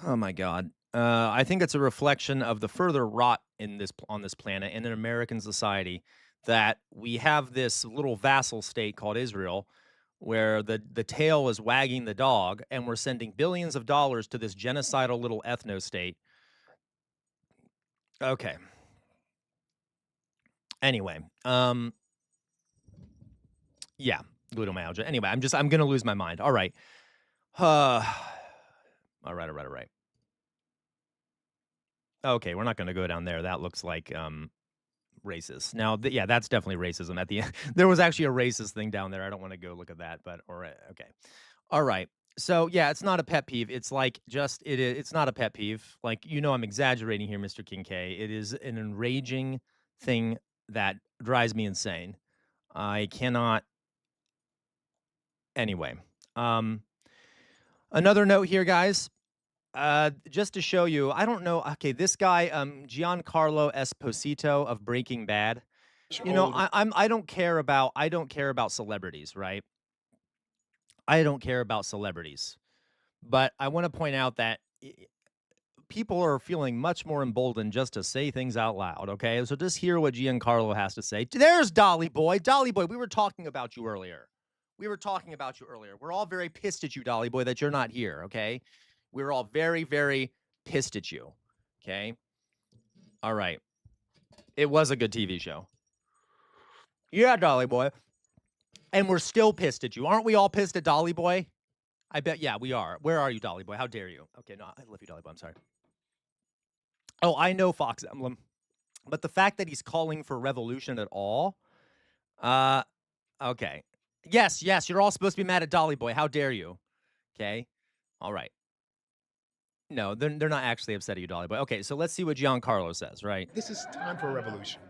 oh my God. I think it's a reflection of the further rot on this planet and in American society that we have this little vassal state called Israel, where the tail is wagging the dog, and we're sending billions of dollars to this genocidal little ethno state. Okay. Anyway, yeah, glutamyalgia. Anyway, I'm gonna lose my mind. All right. All right. Okay, we're not gonna go down there. That looks like racist. Now, yeah, that's definitely racism. At the end, there was actually a racist thing down there. I don't want to go look at that, but okay. All right. So yeah, it's not a pet peeve. It's like it's not a pet peeve. Like, I'm exaggerating here, Mr. King K. It is an enraging thing that drives me insane. I cannot. Anyway, another note here, guys. Just to show you, I don't know. Okay, this guy, Giancarlo Esposito of Breaking Bad. I don't care about celebrities, right? I don't care about celebrities, but I want to point out that people are feeling much more emboldened just to say things out loud. Okay, so just hear what Giancarlo has to say. There's Dolly Boy. Dolly Boy, we were talking about you earlier. We're all very pissed at you, Dolly Boy, that you're not here. Okay. We're all very, very pissed at you. Okay. All right. It was a good TV show. Yeah, Dolly Boy. And we're still pissed at you. Aren't we all pissed at Dolly Boy? I bet, yeah, we are. Where are you, Dolly Boy? How dare you? Okay, no, I love you, Dolly Boy. I'm sorry. Oh, I know Fox Emblem. But the fact that he's calling for revolution at all, okay. Yes, you're all supposed to be mad at Dolly Boy. How dare you? Okay. All right. No, they're not actually upset at you, Dolly Boy. Okay, so let's see what Giancarlo says, right? This is time for a revolution.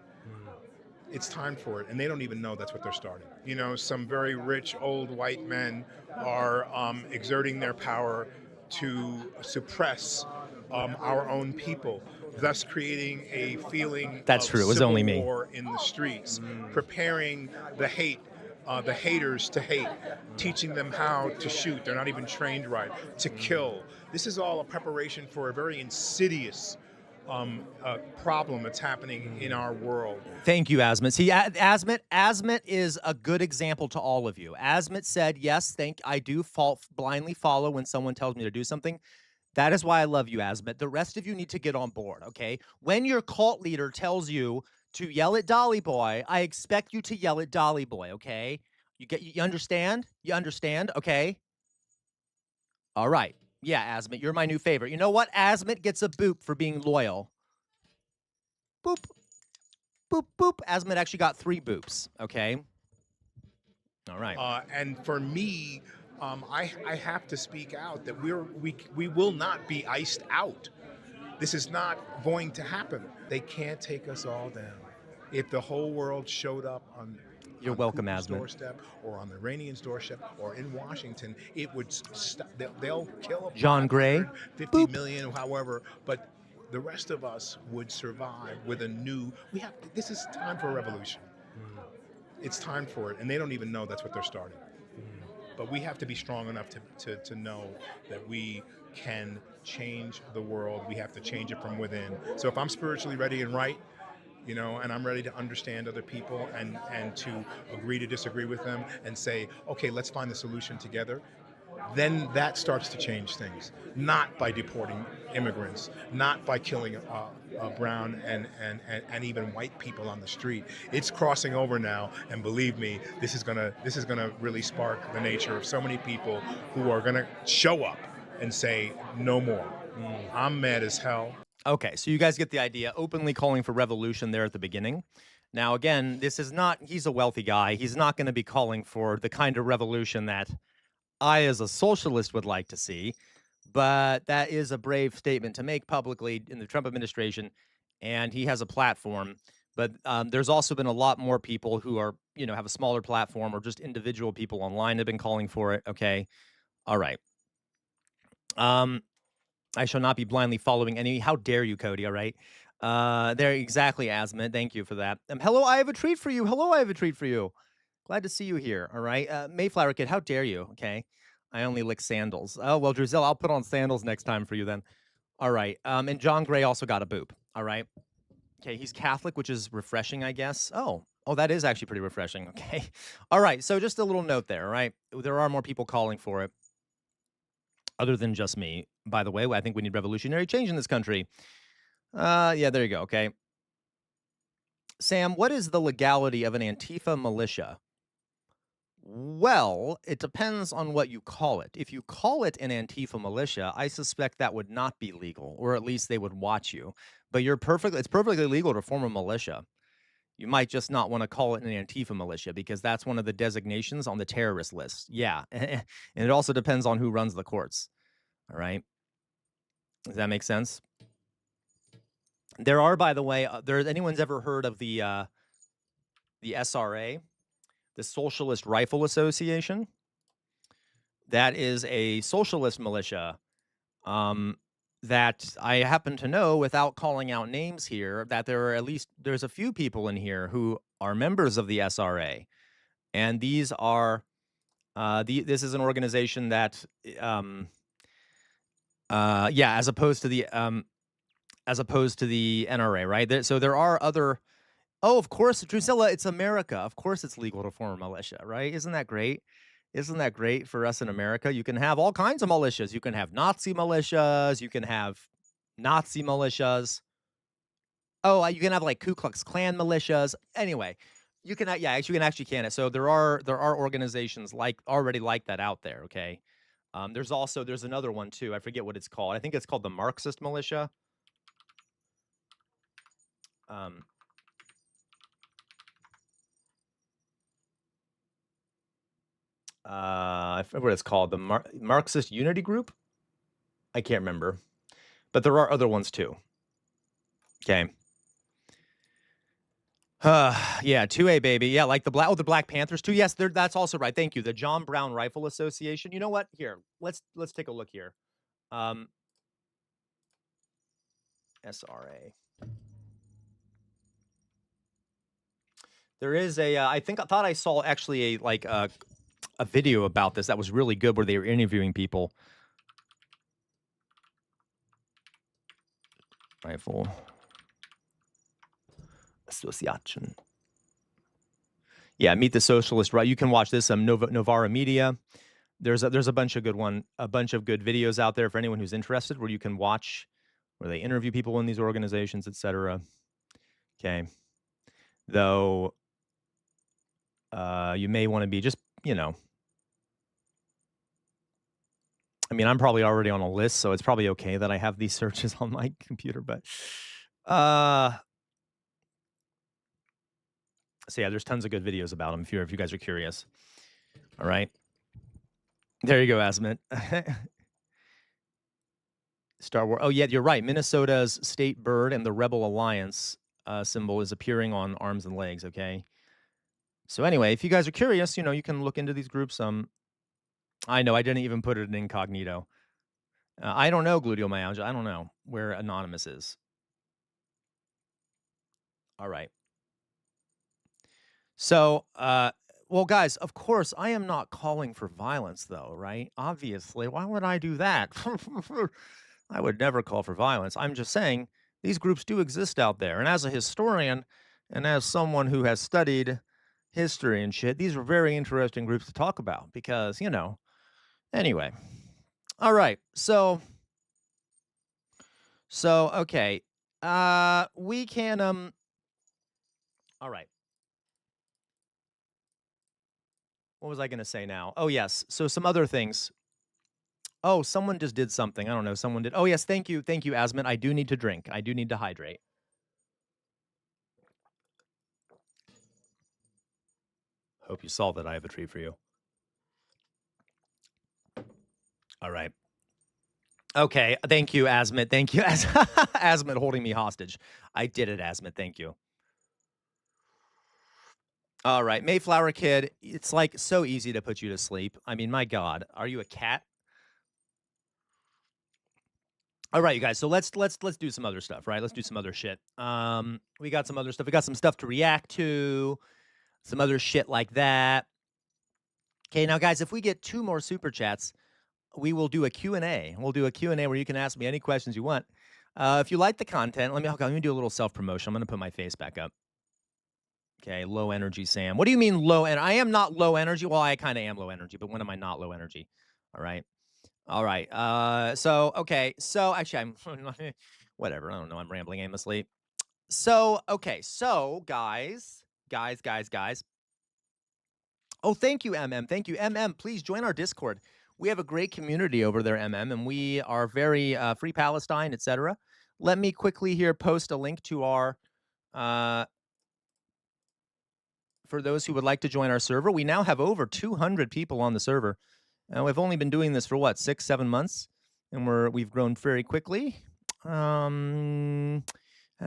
It's time for it, and they don't even know that's what they're starting. Some very rich old white men are exerting their power to suppress our own people, thus creating a feeling That's of true. It was civil only me. war in the streets, preparing the haters to hate, teaching them how to shoot. They're not even trained right, to kill. This is all a preparation for a very insidious problem that's happening in our world. Thank you, Asmit. See, Asmit is a good example to all of you. Asmit said, yes, I do blindly follow when someone tells me to do something. That is why I love you, Asmit. The rest of you need to get on board, okay? When your cult leader tells you to yell at Dolly Boy, I expect you to yell at Dolly Boy, okay? You understand? You understand? Okay? All right. Yeah, Asmit, you're my new favorite. You know what? Asmit gets a boop for being loyal. Boop. Boop, boop. Asmit actually got 3 boops, okay? All right. And for me, I have to speak out that we will not be iced out. This is not going to happen. They can't take us all down. If the whole world showed up on You're welcome, Putin's Asmit. doorstep or on the Iranian's doorstep or in Washington, it would stop. They'll kill John Gray, 50 million, however, but the rest of us would survive with a new. This is time for a revolution. It's time for it, and they don't even know that's what they're starting. But we have to be strong enough to know that we can change the world. We have to change it from within. So if I'm spiritually ready and right, and I'm ready to understand other people and to agree to disagree with them and say, okay, let's find the solution together, then that starts to change things. Not by deporting immigrants, not by killing brown and even white people on the street. It's crossing over now, and believe me, this is gonna really spark the nature of so many people who are gonna show up and say, no more. I'm mad as hell. Okay, so you guys get the idea. Openly calling for revolution there at the beginning. Now, again, he's a wealthy guy. He's not going to be calling for the kind of revolution that I, as a socialist, would like to see. But that is a brave statement to make publicly in the Trump administration, and he has a platform. But there's also been a lot more people who are, have a smaller platform, or just individual people online have been calling for it. Okay, all right. I shall not be blindly following any. How dare you, Cody? All right. There, exactly, Asmit. Thank you for that. Hello, I have a treat for you. Glad to see you here. All right. Mayflower Kid, how dare you? Okay. I only lick sandals. Oh, well, Drizel, I'll put on sandals next time for you then. All right. And John Gray also got a boop. All right. Okay, he's Catholic, which is refreshing, I guess. Oh, that is actually pretty refreshing. Okay. All right. So just a little note there, right? There are more people calling for it other than just me. By the way, I think we need revolutionary change in this country. Yeah, there you go. Okay. Sam, what is the legality of an Antifa militia? Well, it depends on what you call it. If you call it an Antifa militia, I suspect that would not be legal, or at least they would watch you. But it's perfectly legal to form a militia. You might just not want to call it an Antifa militia because that's one of the designations on the terrorist list. Yeah. And it also depends on who runs the courts. All right. Does that make sense? There are, by the way, anyone's ever heard of the SRA, the Socialist Rifle Association? That is a socialist militia that I happen to know, without calling out names here, that there's a few people in here who are members of the SRA. And these are, this is an organization that, as opposed to the NRA, right? So there are other, of course, Drusilla, it's America. Of course it's legal to form a militia, right? Isn't that great? Isn't that great for us in America? You can have all kinds of militias. You can have Nazi militias. You can have Nazi militias. Oh, you can have like Ku Klux Klan militias. Anyway, you can, you can actually. So there are organizations already like that out there. Okay. There's another one too. I forget what it's called. I think it's called the Marxist militia. I forget what it's called, the Marxist Unity Group. I can't remember, but there are other ones too. Okay. Yeah, 2A baby. Yeah, like the Black Panthers too. Yes, that's also right. Thank you. The John Brown Rifle Association. You know what? Here, let's take a look here. SRA. There is I thought I saw actually a video about this that was really good where they were interviewing people. Rifle Association. Yeah, Meet the Socialist, right? You can watch this Novara Media. There's a bunch of good videos out there for anyone who's interested, where you can watch where they interview people in these organizations, etc. Okay. Though you may want to be just, I mean, I'm probably already on a list, so it's probably okay that I have these searches on my computer, but so yeah, there's tons of good videos about them if you guys are curious. All right. There you go, Asmit. Star Wars. Oh, yeah, you're right. Minnesota's state bird and the Rebel Alliance symbol is appearing on arms and legs, okay? So anyway, if you guys are curious, you can look into these groups. I know I didn't even put it in incognito. I don't know, gluteal myalgia. I don't know where Anonymous is. All right. So, well, guys, of course, I am not calling for violence, though, right? Obviously. Why would I do that? I would never call for violence. I'm just saying these groups do exist out there. And as a historian and as someone who has studied history and shit, these are very interesting groups to talk about because, anyway. All right. So okay. We can, all right. What was I going to say now? Oh, yes. So some other things. Oh, someone just did something. I don't know. Someone did. Oh, yes. Thank you. Thank you, Asmit. I do need to drink. I do need to hydrate. Hope you saw that I have a treat for you. All right. Okay. Thank you, Asmit. Thank you. Asmit holding me hostage. I did it, Asmit. Thank you. All right. Mayflower Kid. It's like so easy to put you to sleep. I mean, my God. Are you a cat? All right, you guys. So let's do some other stuff, right? Let's do some other shit. We got some other stuff. We got some stuff to react to, some other shit like that. Okay, now guys, if we get 2 more super chats, we will do a Q&A. We'll do a Q&A where you can ask me any questions you want. If you like the content, let me do a little self-promotion. I'm going to put my face back up. Okay, low energy Sam. What do you mean low energy? I am not low energy. Well, I kind of am low energy, but when am I not low energy? All right. All right. Okay. So actually, I'm whatever. I don't know. I'm rambling aimlessly. So, okay. So, guys. Oh, thank you, MM. Thank you, MM. Please join our Discord. We have a great community over there, MM, and we are very free Palestine, etc. Let me quickly here post a link to our for those who would like to join our server. We now have over 200 people on the server. We've only been doing this for what, 6-7 months, and we've grown very quickly. Have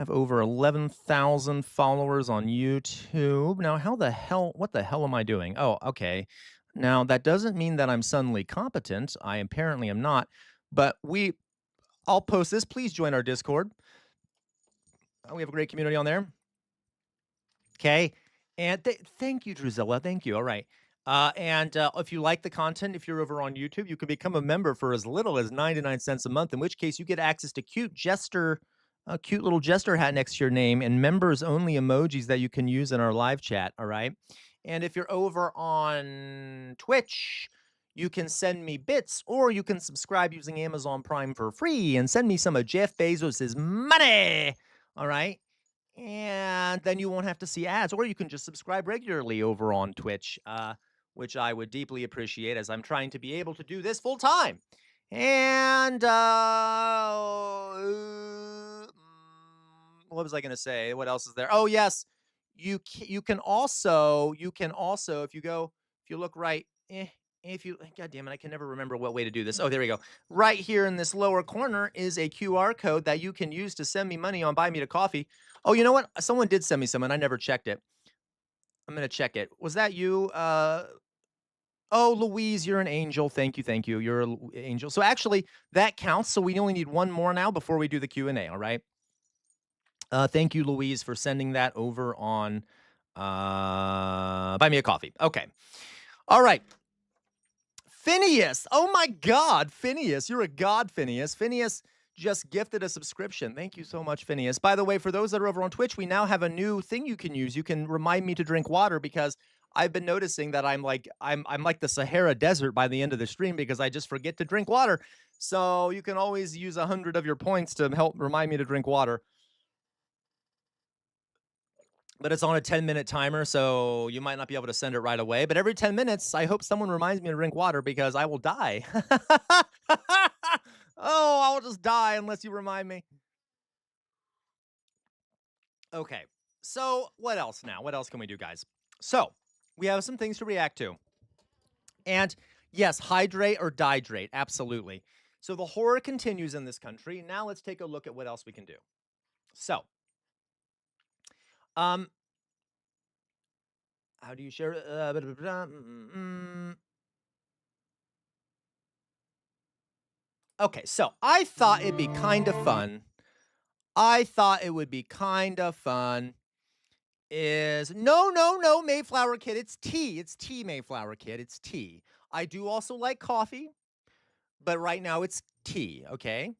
over 11,000 followers on YouTube. Now, what the hell am I doing? Oh, okay. Now, that doesn't mean that I'm suddenly competent. I apparently am not, but I'll post this. Please join our Discord. We have a great community on there. Okay. And thank you, Drusilla. Thank you. All right. If you like the content, if you're over on YouTube, you can become a member for as little as 99 cents a month, in which case you get access to cute little jester hat next to your name and members only emojis that you can use in our live chat. All right. And if you're over on Twitch, you can send me bits, or you can subscribe using Amazon Prime for free and send me some of Jeff Bezos's money. All right. And then you won't have to see ads, or you can just subscribe regularly over on Twitch, which I would deeply appreciate, as I'm trying to be able to do this full time. And what was I going to say? What else is there? Oh, yes. You can also, if you look right, God damn it, I can never remember what way to do this. Oh, there we go. Right here in this lower corner is a QR code that you can use to send me money on Buy Me a Coffee. Oh, you know what? Someone did send me some, and I never checked it. I'm going to check it. Was that you? Oh, Louise, you're an angel. Thank you. You're an angel. So actually, that counts. So we only need one more now before we do the Q&A, all right? Thank you, Louise, for sending that over on Buy Me a Coffee. Okay. All right. Phineas. Oh, my God. Phineas. You're a god, Phineas. Phineas just gifted a subscription. Thank you so much, Phineas. By the way, for those that are over on Twitch, we now have a new thing you can use. You can remind me to drink water, because I've been noticing that I'm like the Sahara Desert by the end of the stream, because I just forget to drink water. So you can always use 100 of your points to help remind me to drink water. But it's on a 10-minute timer, so you might not be able to send it right away. But every 10 minutes, I hope someone reminds me to drink water, because I will die. Oh, I'll just die unless you remind me. Okay, so what else now? What else can we do, guys? So we have some things to react to. And yes, hydrate or dihydrate, absolutely. So the horror continues in this country. Now let's take a look at what else we can do. So, how do you share? Okay, so I thought it'd be kind of fun. No, Mayflower Kid. It's tea. It's tea, Mayflower Kid. It's tea. I do also like coffee, but right now it's tea, okay?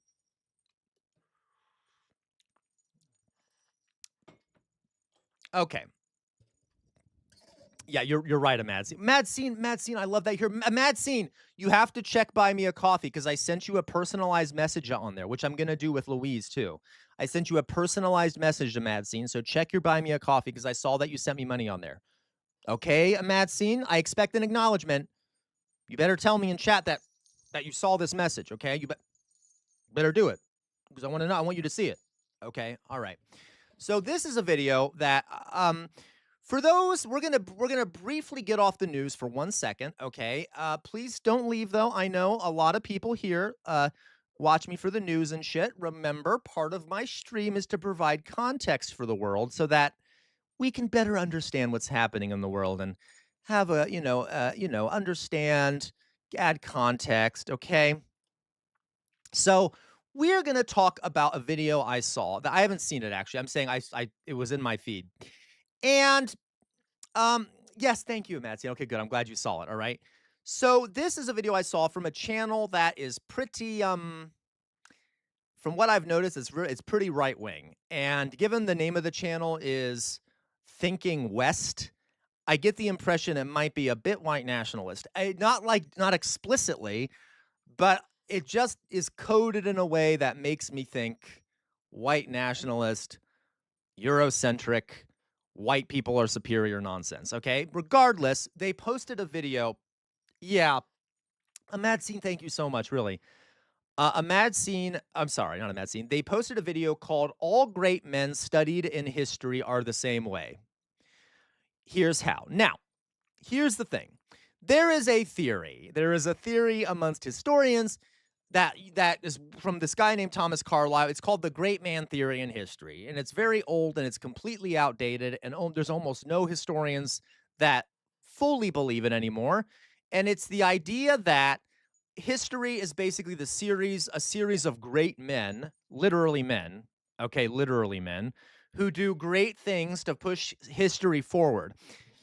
Okay. Yeah, you're right, Madscene. Madscene, I love that here. Madscene, you have to check Buy Me a Coffee, because I sent you a personalized message on there, which I'm going to do with Louise, too. I sent you a personalized message to Madscene, so check your Buy Me a Coffee, because I saw that you sent me money on there. Okay, Madscene, I expect an acknowledgement. You better tell me in chat that you saw this message, okay? You better do it, because I want to know. I want you to see it. Okay, all right. So this is a video that for those, we're gonna briefly get off the news for 1 second, okay? Please don't leave, though. I know a lot of people here watch me for the news and shit. Remember, part of my stream is to provide context for the world, so that we can better understand what's happening in the world and have a understand, add context, okay? So we're gonna talk about a video I saw that I haven't seen it actually. I'm saying it was in my feed. And yes, thank you, Matsy. Okay, good. I'm glad you saw it. All right. So this is a video I saw from a channel that is pretty, from what I've noticed, it's pretty right wing. And given the name of the channel is Thinking West, I get the impression it might be a bit white nationalist. Not explicitly, but it just is coded in a way that makes me think white nationalist, Eurocentric, white people are superior nonsense. Okay. Regardless, they posted a video. Yeah. A mad scene. Thank you so much. Really. A mad scene. I'm sorry, not a mad scene. They posted a video called All Great Men Studied in History Are the Same Way. Here's how. Now, here's the thing. There is a theory. There is a theory amongst historians that is from this guy named Thomas Carlyle. It's called the great man theory in history, and it's very old and it's completely outdated, and there's almost no historians that fully believe it anymore. And it's the idea that history is basically a series of great men, literally men, who do great things to push history forward.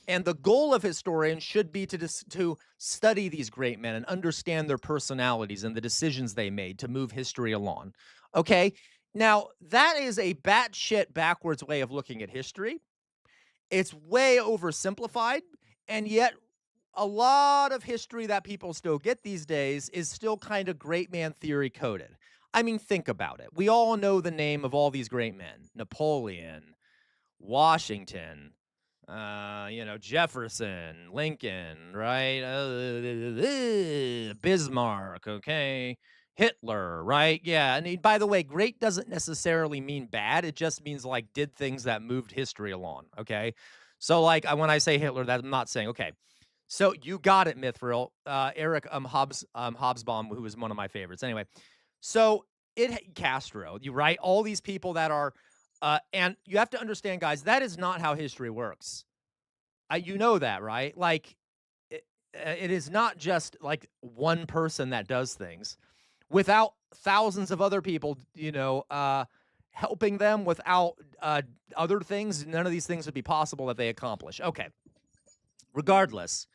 And the goal of historians should be to study these great men and understand their personalities and the decisions they made to move history along. Okay? Now, that is a batshit backwards way of looking at history. It's way oversimplified, and yet a lot of history that people still get these days is still kind of great man theory coded. I mean, think about it. We all know the name of all these great men. Napoleon, Washington, Jefferson, Lincoln, right? Bismarck, okay? Hitler, right? Yeah. And by the way, great doesn't necessarily mean bad. It just means like did things that moved history along, okay? So like when I say Hitler, that I'm not saying, okay. So you got it, Mithril. Eric Hobsbawm, who was one of my favorites. Anyway, so Castro, you right? All these people that are, and you have to understand, guys, that is not how history works. You know that, right? Like, it is not just like one person that does things. Without thousands of other people, helping them, without other things, none of these things would be possible that they accomplish. Okay. Regardless.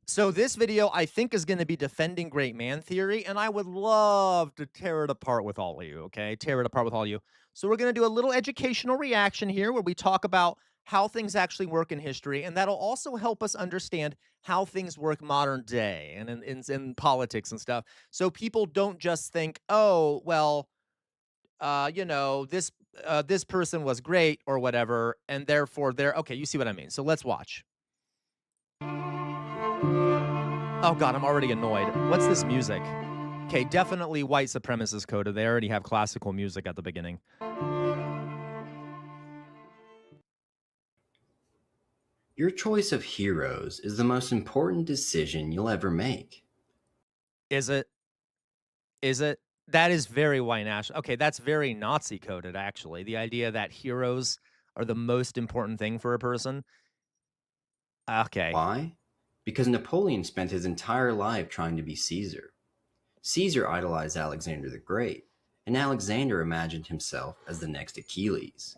So this video, I think, is going to be defending great man theory, and I would love to tear it apart with all of you, okay? Tear it apart with all of you. So we're going to do a little educational reaction here where we talk about how things actually work in history, and that'll also help us understand how things work modern day and in politics and stuff. So people don't just think, oh, well, this person was great or whatever, and therefore they're okay. You see what I mean? So let's watch. Oh God, I'm already annoyed. What's this music? Okay, definitely white supremacist coded. They already have classical music at the beginning. Your choice of heroes is the most important decision you'll ever make. Is it? Is it? That is very white national. Okay, that's very Nazi coded, actually. The idea that heroes are the most important thing for a person. Okay. Why? Because Napoleon spent his entire life trying to be Caesar. Caesar idolized Alexander the Great, and Alexander imagined himself as the next Achilles.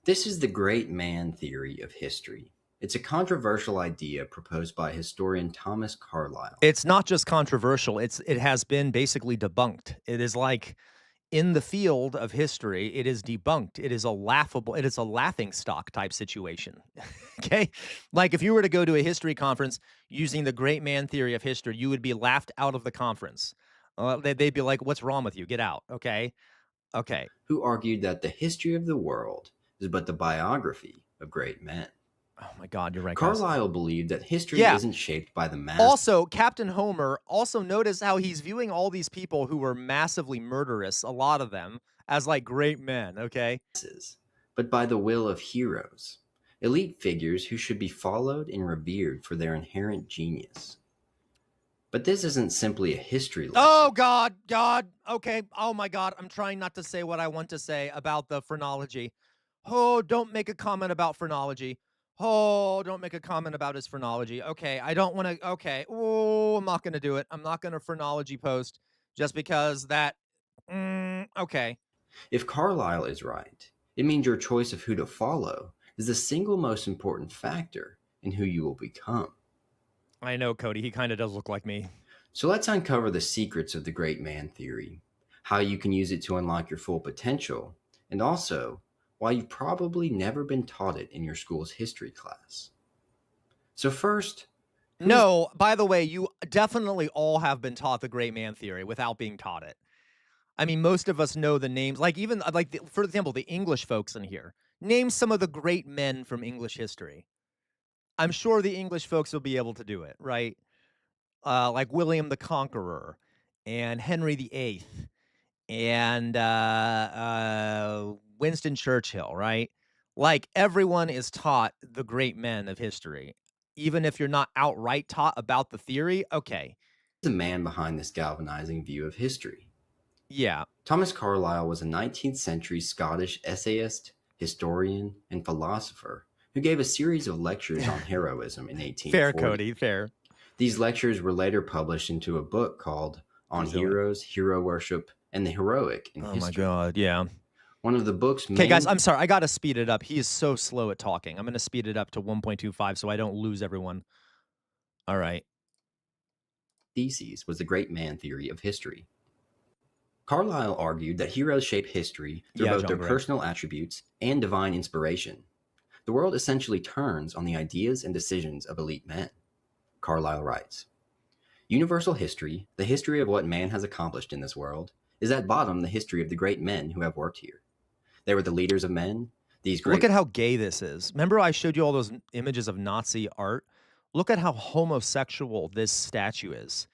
This is the great man theory of history. It's a controversial idea proposed by historian Thomas Carlyle. It's not just controversial, it has been basically debunked. It is like in the field of history, it is debunked. It is a laughing stock type situation. Okay? Like if you were to go to a history conference using the great man theory of history, you would be laughed out of the conference. They'd be like, what's wrong with you? Get out. Okay? Okay. Who argued that the history of the world is but the biography of great men. Oh my God, you're right. Carlyle believed that history isn't shaped by the masses. Also, Captain Homer, also notice how he's viewing all these people who were massively murderous, a lot of them, as like great men, okay? But by the will of heroes, elite figures who should be followed and revered for their inherent genius. But this isn't simply a history lesson. Oh, God. Okay. Oh, my God. I'm trying not to say what I want to say about the phrenology. Oh, don't make a comment about phrenology. Oh, don't make a comment about his phrenology. Okay, I don't want to. Okay. Oh, I'm not going to do it. I'm not going to phrenology post just because that. Okay. If Carlyle is right, it means your choice of who to follow is the single most important factor in who you will become. I know, Cody. He kind of does look like me. So let's uncover the secrets of the great man theory, how you can use it to unlock your full potential, and also why you've probably never been taught it in your school's history class. So first, no, by the way, you definitely all have been taught the great man theory without being taught it. I mean, most of us know the names, like even like for example, the English folks in here. Name some of the great men from English history. I'm sure the English folks will be able to do it, right? Like William the Conqueror and Henry VIII and Winston Churchill, right? Like everyone is taught the great men of history. Even if you're not outright taught about the theory, okay. the man behind this galvanizing view of history. Yeah. Thomas Carlyle was a 19th century Scottish essayist, historian, and philosopher who gave a series of lectures on heroism in 1840. Fair, Cody, fair. These lectures were later published into a book called On Heroes, Hero Worship, and the Heroic in History. Oh my God, yeah. One of the book's Okay, guys, I'm sorry. I got to speed it up. He is so slow at talking. I'm going to speed it up to 1.25 so I don't lose everyone. All right. Theses was the great man theory of history. Carlyle argued that heroes shape history through both their personal attributes and divine inspiration. The world essentially turns on the ideas and decisions of elite men. Carlyle writes, "Universal history, the history of what man has accomplished in this world, is at bottom the history of the great men who have worked here. They were the leaders of men. Look at how gay this is. Remember I showed you all those images of Nazi art? Look at how homosexual this statue is.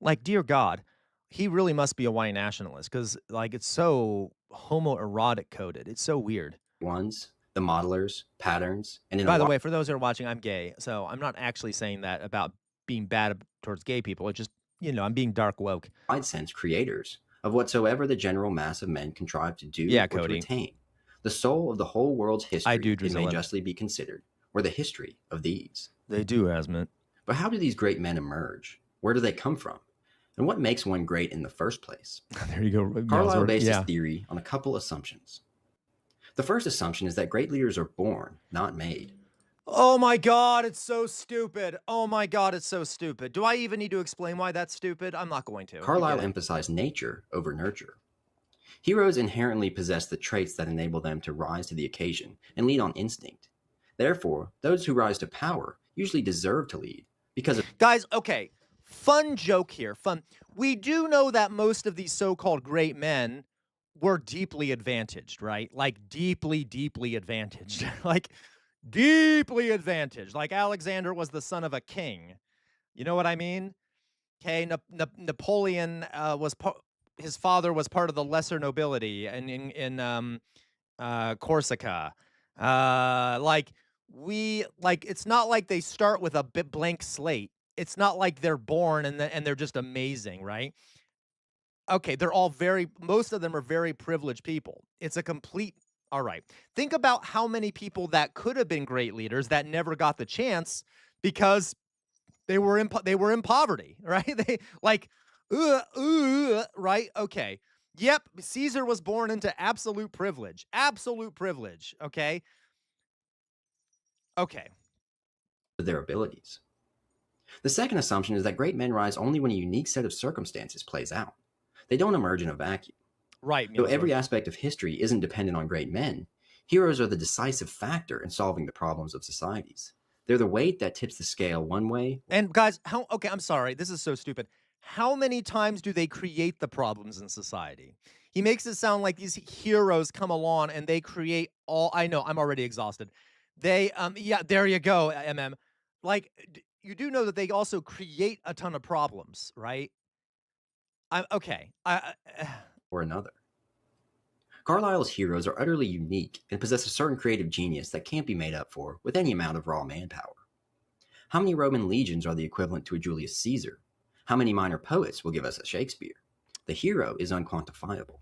Like, dear God, he really must be a white nationalist because, like, it's so homoerotic coded. It's so weird. Ones, the modelers, patterns, and by the way, for those who are watching, I'm gay, so I'm not actually saying that about being bad towards gay people. It's just, you know, I'm being dark woke. Wide sense creators of whatsoever the general mass of men contrive to do or to attain. The soul of the whole world's history, it may justly be considered, were the history of these. They do, Asmund. But how do these great men emerge? Where do they come from? And what makes one great in the first place? There you go. Carlyle based his theory on a couple assumptions. The first assumption is that great leaders are born, not made. Oh my God, it's so stupid. Oh my God, it's so stupid. Do I even need to explain why that's stupid? I'm not going to. Carlyle emphasized nature over nurture. Heroes inherently possess the traits that enable them to rise to the occasion and lead on instinct. Therefore, those who rise to power usually deserve to lead because of... Guys, okay, fun joke here, fun. We do know that most of these so-called great men were deeply advantaged, right? Like deeply, deeply advantaged. Like deeply advantaged. Like Alexander was the son of a king. You know what I mean? Okay, Napoleon his father was part of the lesser nobility in Corsica. It's not like they start with a blank slate. It's not like they're born and they're just amazing, right? Okay, they're all most of them are very privileged people. It's a complete, all right. Think about how many people that could have been great leaders that never got the chance because they were in poverty, right? They like, right? Okay. Yep, Caesar was born into absolute privilege. Absolute privilege, okay? Okay. Their abilities. The second assumption is that great men rise only when a unique set of circumstances plays out. They don't emerge in a vacuum. Right. Though every aspect of history isn't dependent on great men, heroes are the decisive factor in solving the problems of societies. They're the weight that tips the scale one way. And guys, okay, I'm sorry. This is so stupid. How many times do they create the problems in society? He makes it sound like these heroes come along and they create all, I know, I'm already exhausted. They, yeah, there you go, MM. Like, you do know that they also create a ton of problems, right? Okay. Or another. Carlyle's heroes are utterly unique and possess a certain creative genius that can't be made up for with any amount of raw manpower. How many Roman legions are the equivalent to a Julius Caesar? How many minor poets will give us a Shakespeare? The hero is unquantifiable.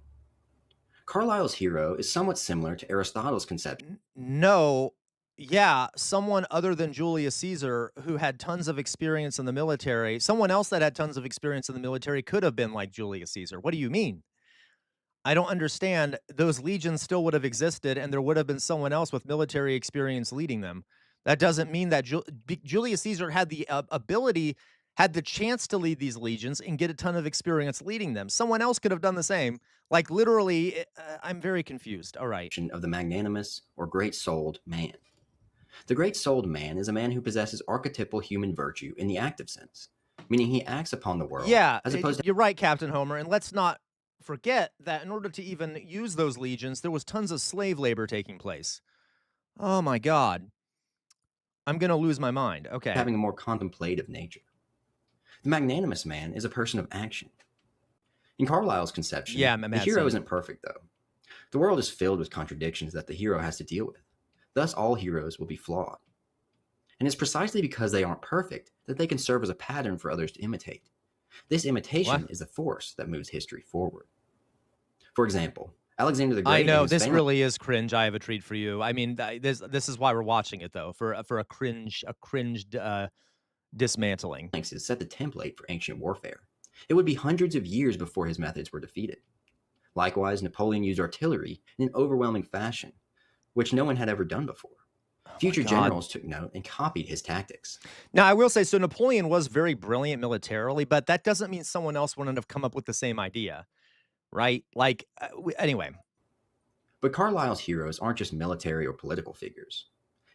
Carlyle's hero is somewhat similar to Aristotle's conception. No, yeah, someone other than Julius Caesar who had tons of experience in the military, someone else that had tons of experience in the military could have been like Julius Caesar. What do you mean? I don't understand. Those legions still would have existed and there would have been someone else with military experience leading them. That doesn't mean that Julius Caesar had the ability, had the chance to lead these legions and get a ton of experience leading them. Someone else could have done the same. Like literally, I'm very confused. All right. Of the magnanimous or great-souled man. The great-souled man is a man who possesses archetypal human virtue in the active sense, meaning he acts upon the world. Yeah, as opposed you're right, Captain Homer. And let's not forget that in order to even use those legions, there was tons of slave labor taking place. Oh my God. I'm going to lose my mind. Okay. Having a more contemplative nature. The magnanimous man is a person of action. In Carlyle's conception, the hero isn't perfect, though. The world is filled with contradictions that the hero has to deal with. Thus, all heroes will be flawed. And it's precisely because they aren't perfect that they can serve as a pattern for others to imitate. This imitation is the force that moves history forward. For example, Alexander the Great. I know this really is cringe. I have a treat for you. I mean, this is why we're watching it, though, for a cringe dismantling. Is set the template for ancient warfare. It would be hundreds of years before his methods were defeated. Likewise, Napoleon used artillery in an overwhelming fashion, which no one had ever done before. Future generals took note and copied his tactics. Now, I will say, so Napoleon was very brilliant militarily, but that doesn't mean someone else wouldn't have come up with the same idea, right? Like, anyway. But Carlyle's heroes aren't just military or political figures.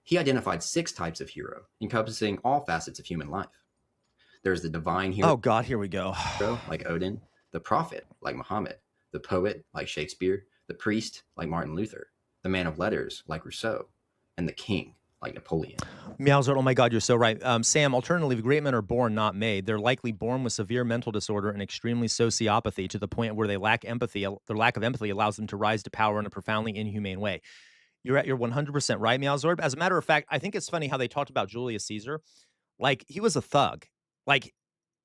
He identified 6 types of hero, encompassing all facets of human life. There's the divine hero. Oh, God, here we go. Like Odin, the prophet, like Muhammad, the poet, like Shakespeare, the priest, like Martin Luther, the man of letters, like Rousseau, and the king, like Napoleon. Meowsert, oh my God, you're so right. Sam, alternatively, great men are born, not made. They're likely born with severe mental disorder and extremely sociopathy to the point where they lack empathy. Their lack of empathy allows them to rise to power in a profoundly inhumane way. You're 100% right, Meowsort. As a matter of fact, I think it's funny how they talked about Julius Caesar. Like, he was a thug. Like,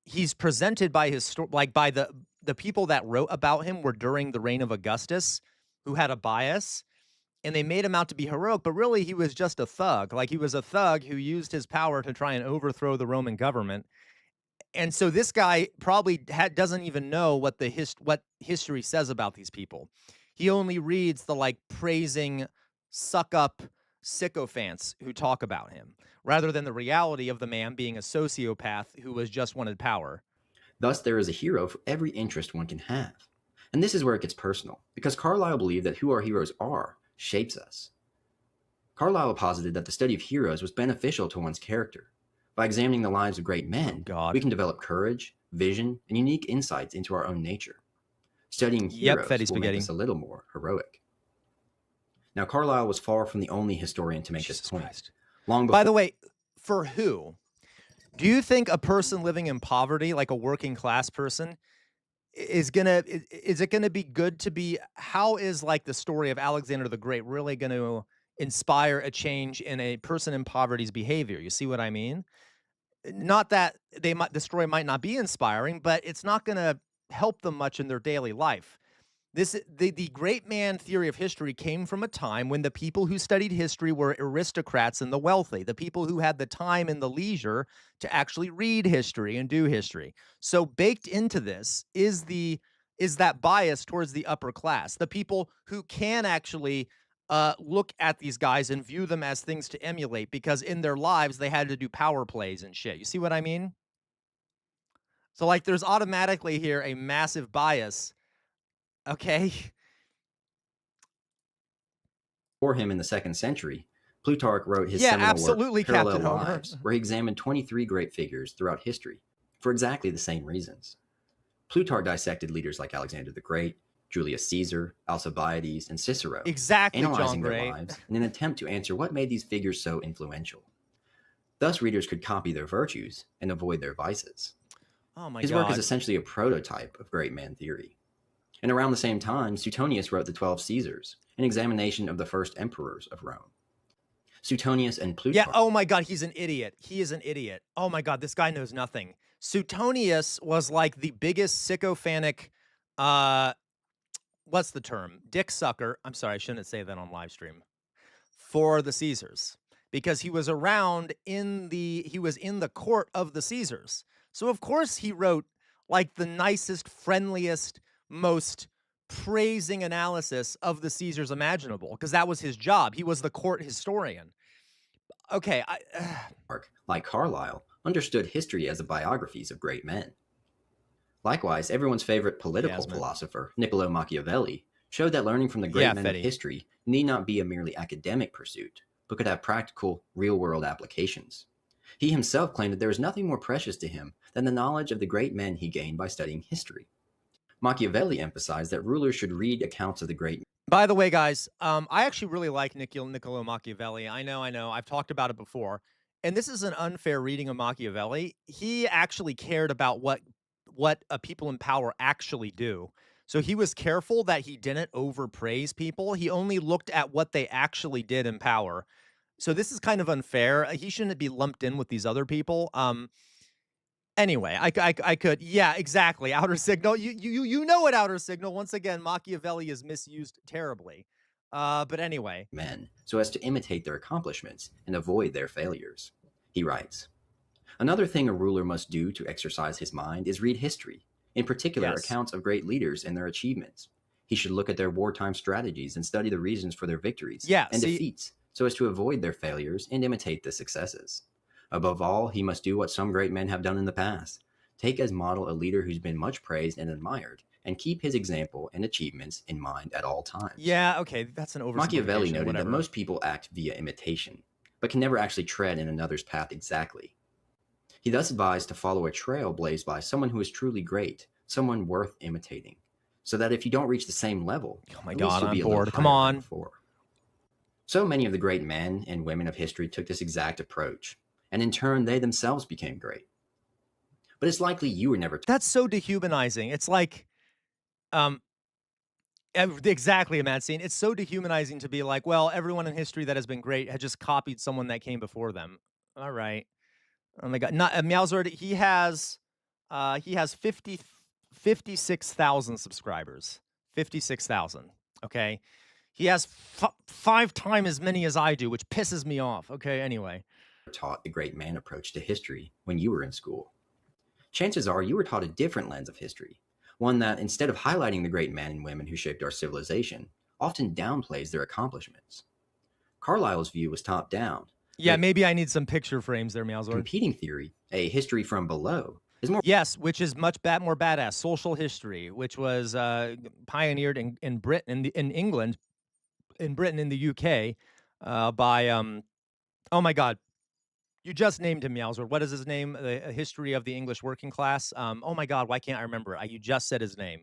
he's presented by his by the people that wrote about him were during the reign of Augustus, who had a bias, and they made him out to be heroic, but really he was just a thug. Like, he was a thug who used his power to try and overthrow the Roman government. And so this guy probably doesn't even know what what history says about these people. He only reads the praising suck up sycophants who talk about him, rather than the reality of the man being a sociopath who was just wanted power. Thus, there is a hero for every interest one can have. And this is where it gets personal, because Carlyle believed that who our heroes are shapes us. Carlyle posited that the study of heroes was beneficial to one's character. By examining the lives of great men, we can develop courage, vision, and unique insights into our own nature. Studying heroes will make us a little more heroic. Now, Carlyle was far from the only historian to make this point. Long before. By the way, for who? Do you think a person living in poverty, like a working class person, is it gonna be good to be? How is the story of Alexander the Great really going to inspire a change in a person in poverty's behavior? You see what I mean? Not that the story might not be inspiring, but it's not going to help them much in their daily life. The great man theory of history came from a time when the people who studied history were aristocrats and the wealthy, the people who had the time and the leisure to actually read history and do history. So baked into this is that bias towards the upper class, the people who can actually look at these guys and view them as things to emulate, because in their lives they had to do power plays and shit. You see what I mean? So there's automatically here a massive bias. Okay. For him in the 2nd century, Plutarch wrote his seminal work, Parallel Lives, where he examined 23 great figures throughout history for exactly the same reasons. Plutarch dissected leaders like Alexander the Great, Julius Caesar, Alcibiades, and Cicero, analyzing their lives in an attempt to answer what made these figures so influential. Thus, readers could copy their virtues and avoid their vices. Oh my God. His work is essentially a prototype of great man theory. And around the same time, Suetonius wrote the 12 Caesars, an examination of the first emperors of Rome. Suetonius and Plutarch. Yeah, oh my God, he's an idiot. He is an idiot. Oh my God, this guy knows nothing. Suetonius was the biggest sycophantic, what's the term? Dick sucker. I'm sorry, I shouldn't say that on live stream. For the Caesars. Because he was around he was in the court of the Caesars. So of course he wrote the nicest, friendliest, most praising analysis of the Caesars imaginable, because that was his job. He was the court historian. Okay. Like Carlyle, understood history as the biographies of great men. Likewise, everyone's favorite political philosopher, Niccolo Machiavelli, showed that learning from the great men of history need not be a merely academic pursuit, but could have practical, real-world applications. He himself claimed that there was nothing more precious to him than the knowledge of the great men he gained by studying history. Machiavelli emphasized that rulers should read accounts of the great. By the way, guys, I actually really like Niccolo Machiavelli. I know. I've talked about it before. And this is an unfair reading of Machiavelli. He actually cared about what people in power actually do. So he was careful that he didn't overpraise people. He only looked at what they actually did in power. So this is kind of unfair. He shouldn't be lumped in with these other people. Anyway, I could, yeah, exactly. Outer Signal, you know it. Outer Signal. Once again, Machiavelli is misused terribly. But anyway, men, so as to imitate their accomplishments and avoid their failures. He writes, another thing a ruler must do to exercise his mind is read history, in particular accounts of great leaders and their achievements. He should look at their wartime strategies and study the reasons for their victories and defeats, so as to avoid their failures and imitate the successes. Above all, he must do what some great men have done in the past. Take as model a leader who's been much praised and admired, and keep his example and achievements in mind at all times. Yeah, okay, that's an oversimplification. Machiavelli noted that most people act via imitation, but can never actually tread in another's path exactly. He thus advised to follow a trail blazed by someone who is truly great, someone worth imitating, so that if you don't reach the same level, oh my God, I'm bored. Come on. So many of the great men and women of history took this exact approach, and in turn, they themselves became great. But it's likely you were never. That's so dehumanizing. It's like, exactly, Madsine. It's so dehumanizing to be like, well, everyone in history that has been great had just copied someone that came before them. All right. Oh my God. Not Meowsword. He has 56,000 subscribers. 56,000. Okay. He has 5 times as many as I do, which pisses me off. Okay. Anyway. Taught the great man approach to history when you were in school. Chances are you were taught a different lens of history, one that, instead of highlighting the great men and women who shaped our civilization, often downplays their accomplishments. Carlyle's view was top down. Yeah, maybe I need some picture frames there, Meowsword. Competing theory, a history from below, is more. Yes, which is much more badass. Social history, which was pioneered in Britain, in England, in Britain, in the UK, by oh my God. You just named him, Meowsword. What is his name? The history of the English working class. Oh my God, why can't I remember it? You just said his name.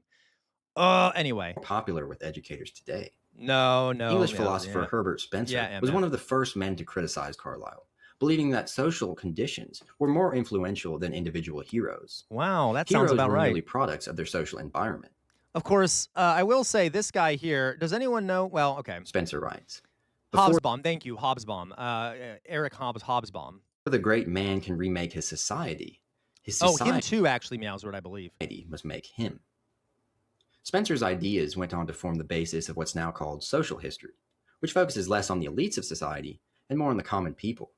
Anyway. Popular with educators today. No. English philosopher Herbert Spencer was one of the first men to criticize Carlyle, believing that social conditions were more influential than individual heroes. Wow, that sounds about right. Heroes were merely products of their social environment. Of course, I will say this guy here. Does anyone know? Well, okay. Spencer writes. Hobsbawm, thank you, Hobsbawm. Eric Hobsbawm. The great man can remake his society. Him too, actually, Meowsword, I believe. Must make him. Spencer's ideas went on to form the basis of what's now called social history, which focuses less on the elites of society and more on the common people.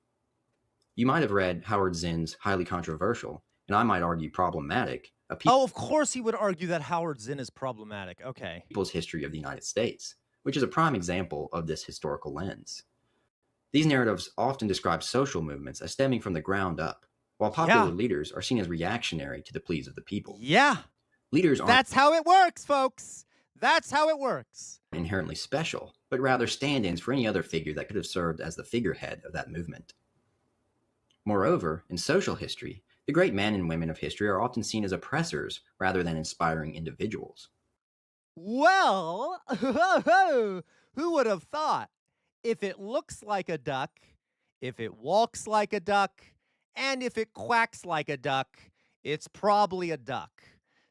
You might have read Howard Zinn's highly controversial, and I might argue problematic, of course he would argue that Howard Zinn is problematic. Okay. People's History of the United States, which is a prime example of this historical lens. These narratives often describe social movements as stemming from the ground up, while popular leaders are seen as reactionary to the pleas of the people. Yeah. Leaders aren't. That's how it works, folks. That's how it works. Inherently special, but rather stand-ins for any other figure that could have served as the figurehead of that movement. Moreover, in social history, the great men and women of history are often seen as oppressors rather than inspiring individuals. Well, who would have thought? If it looks like a duck, if it walks like a duck, and if it quacks like a duck, it's probably a duck.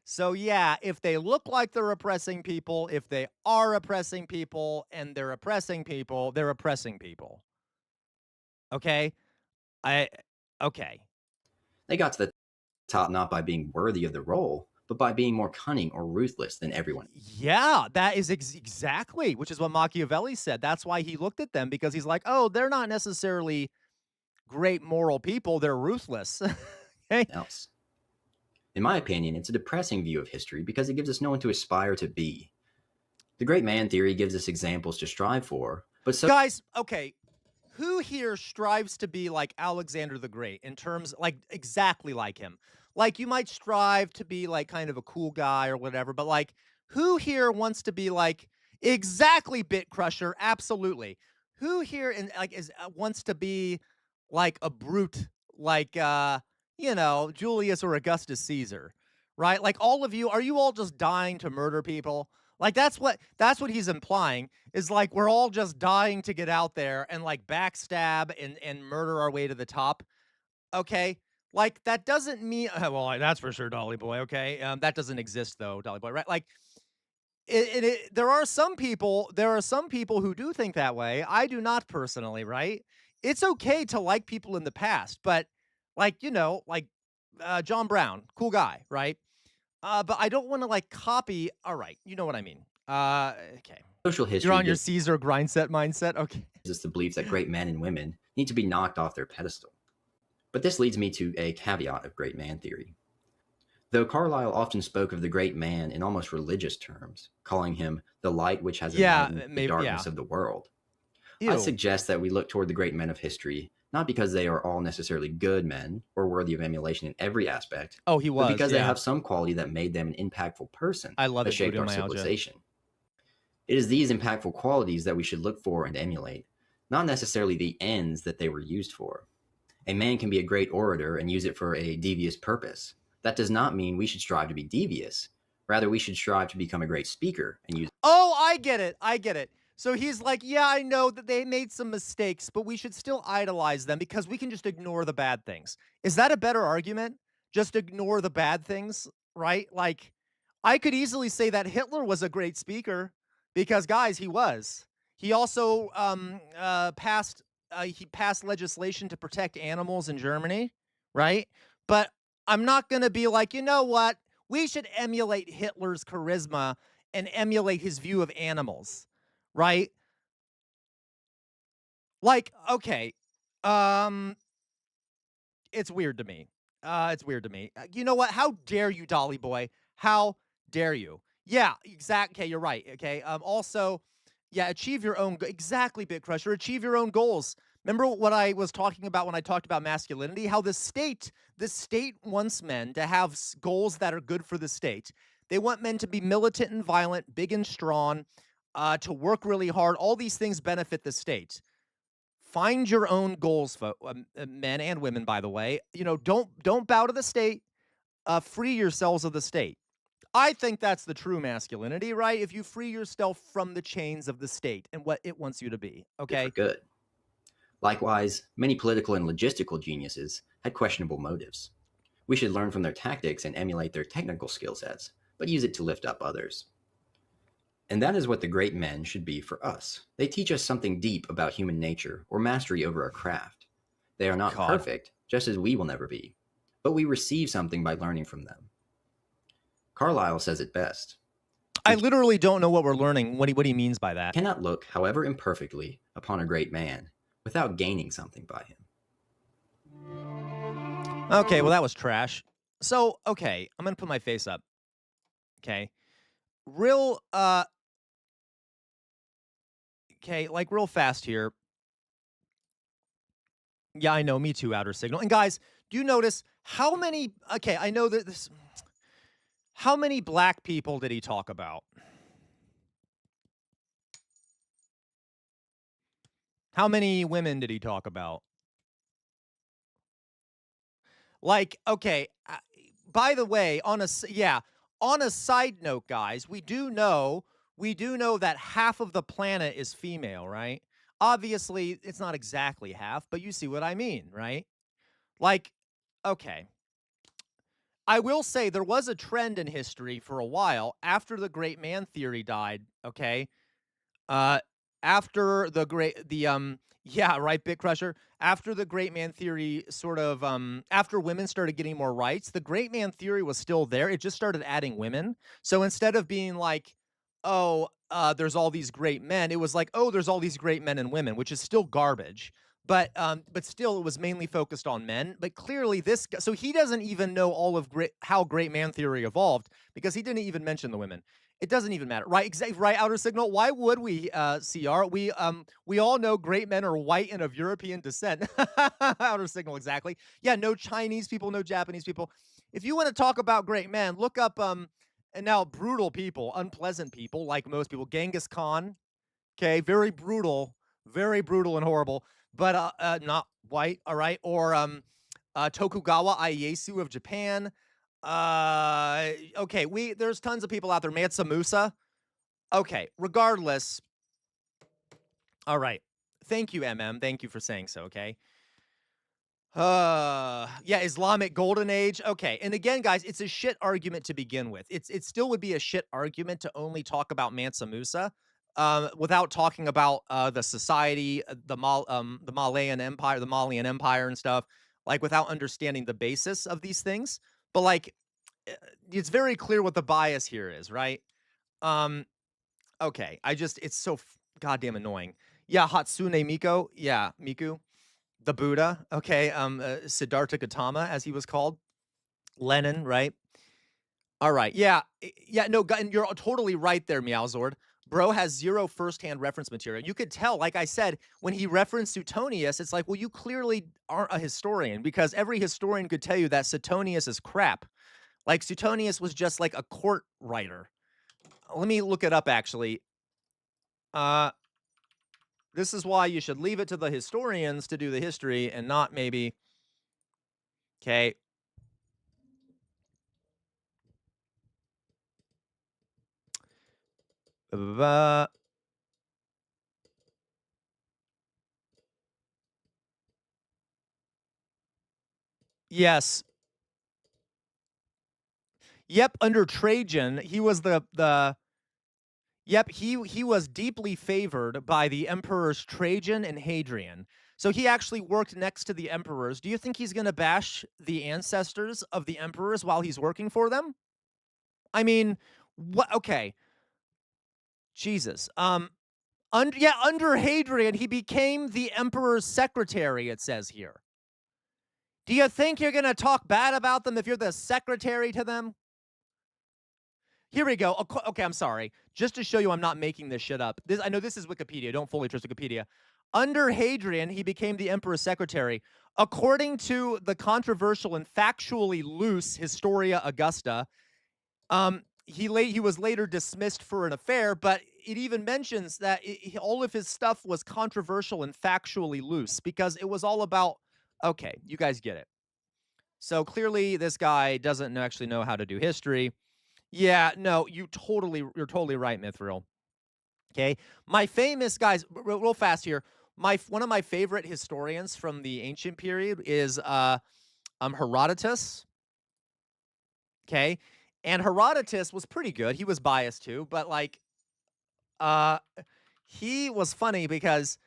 So yeah, if they look like they're oppressing people, if they are oppressing people, and they're oppressing people, they're oppressing people. Okay? Okay. They got to the top not by being worthy of the role, but by being more cunning or ruthless than everyone. Yeah, that is exactly, which is what Machiavelli said. That's why he looked at them, because he's like, oh, they're not necessarily great moral people. They're ruthless. Okay? Else. In my opinion, it's a depressing view of history because it gives us no one to aspire to be. The great man theory gives us examples to strive for, but so... Guys, okay, who here strives to be like Alexander the Great in terms, like, exactly like him? Like, you might strive to be like kind of a cool guy or whatever, but like, who here wants to be like exactly Bit Crusher? Absolutely. Who here and like is wants to be like a brute, like Julius or Augustus Caesar, right? Like all of you, are you all just dying to murder people? Like that's what he's implying is like we're all just dying to get out there and like backstab and murder our way to the top. Okay. Like that doesn't mean well, that's for sure, Dolly Boy. Okay. That doesn't exist though, Dolly Boy, right? Like there are some people who do think that way. I do not personally, right? It's okay to like people in the past, but like, John Brown, cool guy, right? But I don't want to like copy. All right, you know what I mean. Okay. Social history You're on your gives Caesar grindset mindset. Okay. us the belief that great men and women need to be knocked off their pedestal. But this leads me to a caveat of great man theory. Though Carlyle often spoke of the great man in almost religious terms, calling him the light which has enlightened the darkness of the world, I suggest that we look toward the great men of history, not because they are all necessarily good men or worthy of emulation in every aspect, Oh, he was, but because they have some quality that made them an impactful person I love that it, shaped our Buddha Myalgia. civilization. It is these impactful qualities that we should look for and emulate, not necessarily the ends that they were used for. A man can be a great orator and use it for a devious purpose. That does not mean we should strive to be devious. Rather, we should strive to become a great speaker and use. Oh, I get it. So he's like, yeah, I know that they made some mistakes, but we should still idolize them because we can just ignore the bad things. Is that a better argument? Just ignore the bad things, right? Like, I could easily say that Hitler was a great speaker because, guys, he was. He also passed legislation to protect animals in Germany, right? But I'm not going to be like, you know what? We should emulate Hitler's charisma and emulate his view of animals, right? Like, okay, it's weird to me. You know what? How dare you, Dolly Boy? How dare you? Yeah, exactly. Okay, you're right. Okay. Also, yeah, achieve your own. Exactly, Bit Crusher. Achieve your own goals. Remember what I was talking about when I talked about masculinity? How the state wants men to have goals that are good for the state. They want men to be militant and violent, big and strong, to work really hard. All these things benefit the state. Find your own goals, men and women, by the way. Don't bow to the state. Free yourselves of the state. I think that's the true masculinity, right? If you free yourself from the chains of the state and what it wants you to be, okay? For good. Likewise, many political and logistical geniuses had questionable motives. We should learn from their tactics and emulate their technical skill sets, but use it to lift up others. And that is what the great men should be for us. They teach us something deep about human nature or mastery over a craft. They are not perfect, just as we will never be, but we receive something by learning from them. Carlyle says it best. I literally don't know what we're learning, what he means by that. Cannot look, however imperfectly, upon a great man without gaining something by him. Okay, well, that was trash. So, okay, I'm going to put my face up. Okay. Real fast here. Yeah, I know, me too, Outer Signal. And guys, do you notice how many, I know that this, how many black people did he talk about? How many women did he talk about? Like, okay, by the way, on a side note, guys, we do know that half of the planet is female, right? Obviously, it's not exactly half, but you see what I mean, right? Like, okay. I will say there was a trend in history for a while after the great man theory died, okay? After the Bit Crusher. After the great man theory sort of, after women started getting more rights, the great man theory was still there. It just started adding women. So instead of being like, there's all these great men, it was like, there's all these great men and women, which is still garbage. but still, it was mainly focused on men. But clearly, so he doesn't even know all of how great man theory evolved because he didn't even mention the women. It doesn't even matter, right? Exactly, right. Outer Signal. Why would we, CR? We all know great men are white and of European descent. Outer Signal, exactly. Yeah, no Chinese people, no Japanese people. If you want to talk about great men, look up and now brutal people, unpleasant people, like most people. Genghis Khan. Okay, very brutal and horrible, but not white. All right, or Tokugawa Ieyasu of Japan. Okay, there's tons of people out there. Mansa Musa. Okay, regardless. All right. Thank you, MM. Thank you for saying so, okay? Yeah, Islamic Golden Age. Okay, and again, guys, it's a shit argument to begin with. It still would be a shit argument to only talk about Mansa Musa, without talking about the society, the Malayan Empire, the Malian Empire, and stuff. Like without understanding the basis of these things. But like, it's very clear what the bias here is, right? Okay, it's so goddamn annoying. Yeah, Hatsune Miku. Yeah, Miku. The Buddha, okay, Siddhartha Gautama, as he was called. Lenin, right? All right, yeah, no, and you're totally right there, Meowzord. Bro has zero firsthand reference material. You could tell, like I said, when he referenced Suetonius, it's like, well, you clearly aren't a historian, because every historian could tell you that Suetonius is crap. Like, Suetonius was just like a court writer. Let me look it up, actually. This is why you should leave it to the historians to do the history and not maybe. Okay. Yes. Yep, under Trajan, he was Yep, he was deeply favored by the emperors Trajan and Hadrian. So he actually worked next to the emperors. Do you think he's going to bash the ancestors of the emperors while he's working for them? I mean, what? Okay. Jesus. Under Hadrian, he became the emperor's secretary, it says here. Do you think you're going to talk bad about them if you're the secretary to them? Here we go. Okay, I'm sorry. Just to show you I'm not making this shit up. I know this is Wikipedia. Don't fully trust Wikipedia. Under Hadrian, he became the emperor's secretary. According to the controversial and factually loose Historia Augusta, he was later dismissed for an affair, but it even mentions that all of his stuff was controversial and factually loose because it was all about, okay, you guys get it. So clearly this guy doesn't actually know how to do history. Yeah, no, you're totally right, Mithril. Okay, my famous guys, real fast here. One of my favorite historians from the ancient period is Herodotus. Okay, and Herodotus was pretty good. He was biased too, but like, he was funny because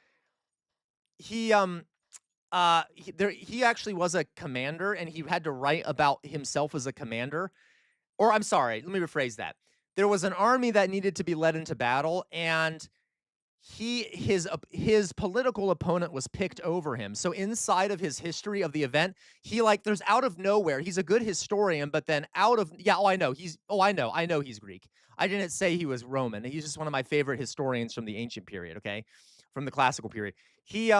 he actually was a commander, and he had to write about himself as a commander. Or I'm sorry, let me rephrase that. There was an army that needed to be led into battle, and his political opponent was picked over him. So inside of his history of the event, there's out of nowhere. He's a good historian, but then I know he's Greek. I didn't say he was Roman. He's just one of my favorite historians from the ancient period, okay? From the classical period. He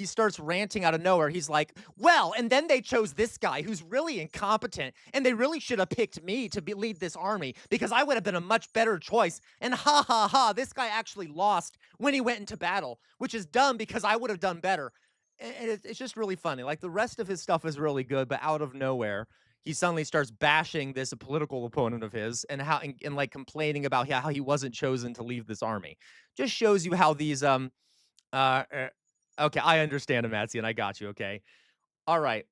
starts ranting out of nowhere. He's like, well, and then they chose this guy who's really incompetent, and they really should have picked me to lead this army because I would have been a much better choice. And ha ha ha, this guy actually lost when he went into battle, which is dumb because I would have done better. And it's just really funny. Like, the rest of his stuff is really good, but out of nowhere, he suddenly starts bashing this political opponent of his and like complaining about how he wasn't chosen to lead this army. Just shows you how these okay, I understand, Amatsian. I got you. Okay, all right.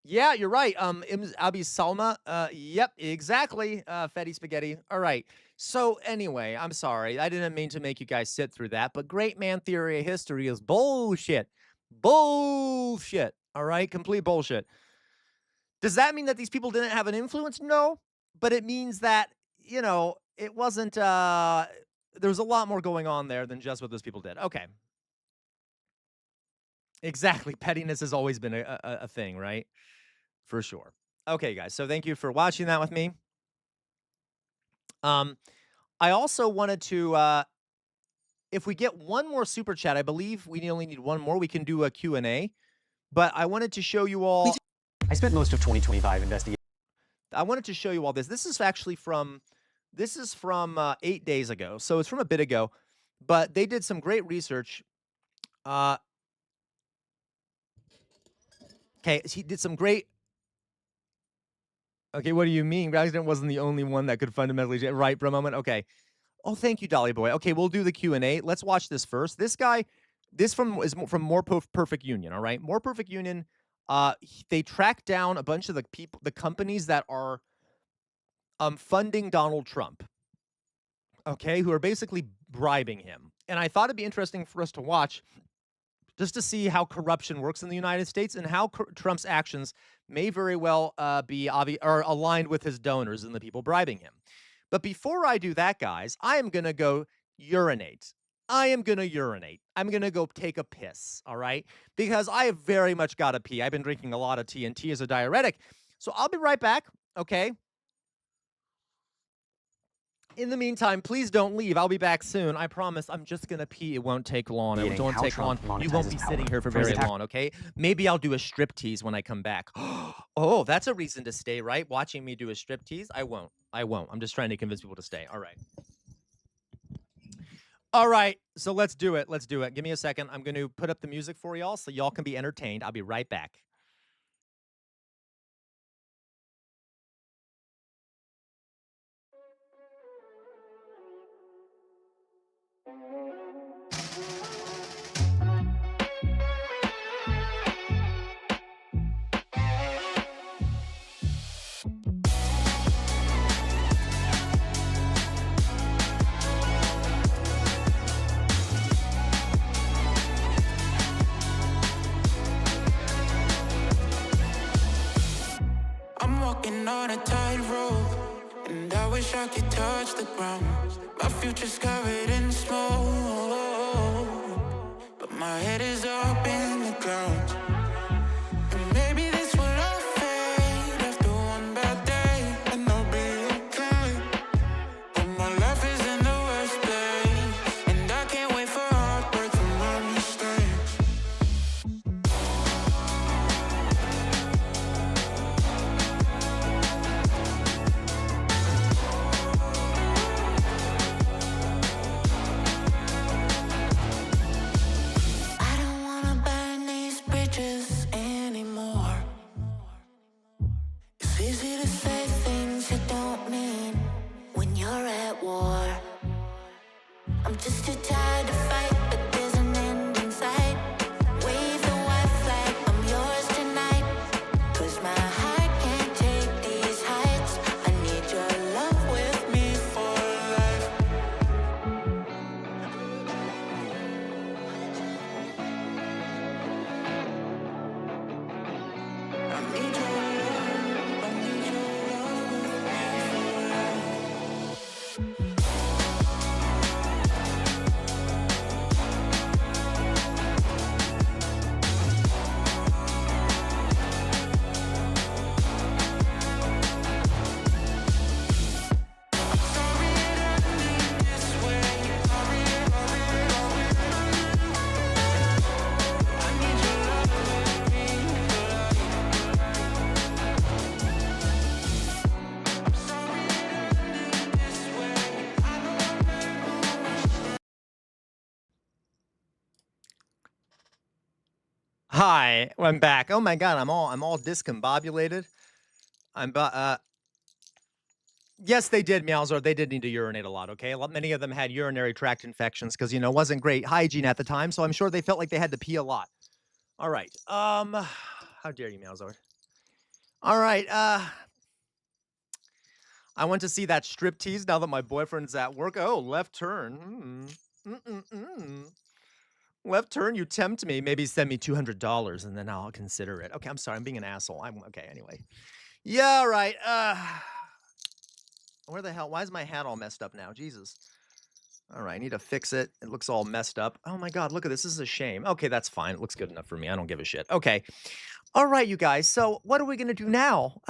Yeah, you're right. Abi Salma. Yep, exactly. Fetty Spaghetti. All right. So anyway, I'm sorry. I didn't mean to make you guys sit through that, but great man theory of history is bullshit. Bullshit. All right, complete bullshit. Does that mean that these people didn't have an influence? No, but it means that, it wasn't, there was a lot more going on there than just what those people did. Okay. Exactly. Pettiness has always been a thing, right? For sure. Okay, guys. So thank you for watching that with me. I also wanted to, if we get one more super chat, I believe we only need one more. We can do a Q&A. But I wanted to show you all. I spent most of 2025 investigating. I wanted to show you all this. This is actually from 8 days ago. So it's from a bit ago. But they did some great research. Okay, he did some great. Okay, what do you mean? Resident wasn't the only one that could fundamentally right for a moment. Okay. Oh, thank you, Dolly Boy. Okay, we'll do the Q&A. Let's watch this first. This guy, is from More Perfect Union. All right, More Perfect Union. They tracked down a bunch of the companies that are funding Donald Trump. Okay, who are basically bribing him. And I thought it'd be interesting for us to watch, just to see how corruption works in the United States and how Trump's actions may very well be aligned with his donors and the people bribing him. But before I do that, guys, I am going to go urinate. I'm going to go take a piss, all right? Because I have very much got to pee. I've been drinking a lot of TNT as a diuretic. So I'll be right back, okay? In the meantime, please don't leave. I'll be back soon. I promise. I'm just going to pee. It won't take long. It won't take long. You won't be sitting here for very long, okay? Maybe I'll do a striptease when I come back. Oh, that's a reason to stay, right? Watching me do a striptease? I won't. I'm just trying to convince people to stay. All right. All right. So let's do it. Give me a second. I'm going to put up the music for y'all so y'all can be entertained. I'll be right back. Walking on a tightrope, and I wish I could touch the ground. My future's covered in smoke, but my head is up in the clouds. And maybe this will all fade after one bad day, and I'll be okay. But my life is in the worst place, and I can't wait for heartbreak from my mistakes. Easy to say things you don't mean when you're at war. I'm just too tired to fight, but there's an end in sight. Wave the white flag, I'm yours tonight. 'Cause my heart can't take these heights. I need your love with me for life. I need your Hi, I'm back. Oh my god, I'm all discombobulated. Yes, they did, Meowsor. They did need to urinate a lot, okay? Many of them had urinary tract infections because, it wasn't great hygiene at the time, so I'm sure they felt like they had to pee a lot. All right. How dare you, Meowsor? All right, I went to see that striptease now that my boyfriend's at work. Oh, left turn. Left turn, you tempt me. Maybe send me $200 and then I'll consider it. Okay, I'm sorry. I'm being an asshole. I'm okay anyway. Yeah, right. Where the hell? Why is my hat all messed up now? Jesus. All right, I need to fix it. It looks all messed up. Oh my God, look at this. This is a shame. Okay, that's fine. It looks good enough for me. I don't give a shit. Okay. All right, you guys. So what are we going to do now?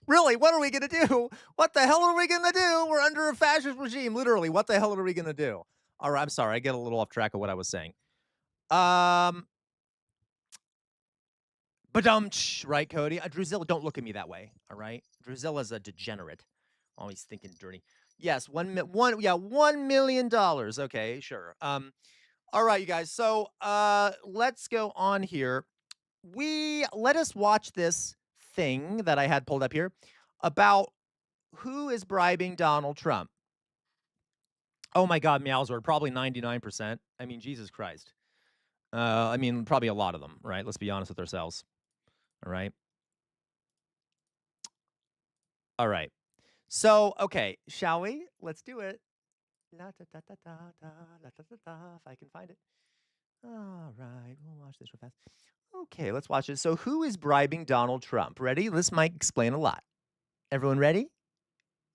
Really, what are we going to do? What the hell are we going to do? We're under a fascist regime. Literally, what the hell are we going to do? All right, I'm sorry. I get a little off track of what I was saying. Right, Cody? Druzilla, don't look at me that way, all right? Druzilla's a degenerate. Always thinking dirty. Yes, $1 million. Okay, sure. All right, you guys. So let's go on here. Let us watch this thing that I had pulled up here about who is bribing Donald Trump. Oh my God, Meowsword, probably 99%. I mean, Jesus Christ. I mean, probably a lot of them, right? Let's be honest with ourselves. All right. All right. So, okay, shall we? Let's do it. La da da da da da la da da da. If I can find it. All right, we'll watch this real fast. Okay, let's watch it. So, who is bribing Donald Trump? Ready? This might explain a lot. Everyone ready?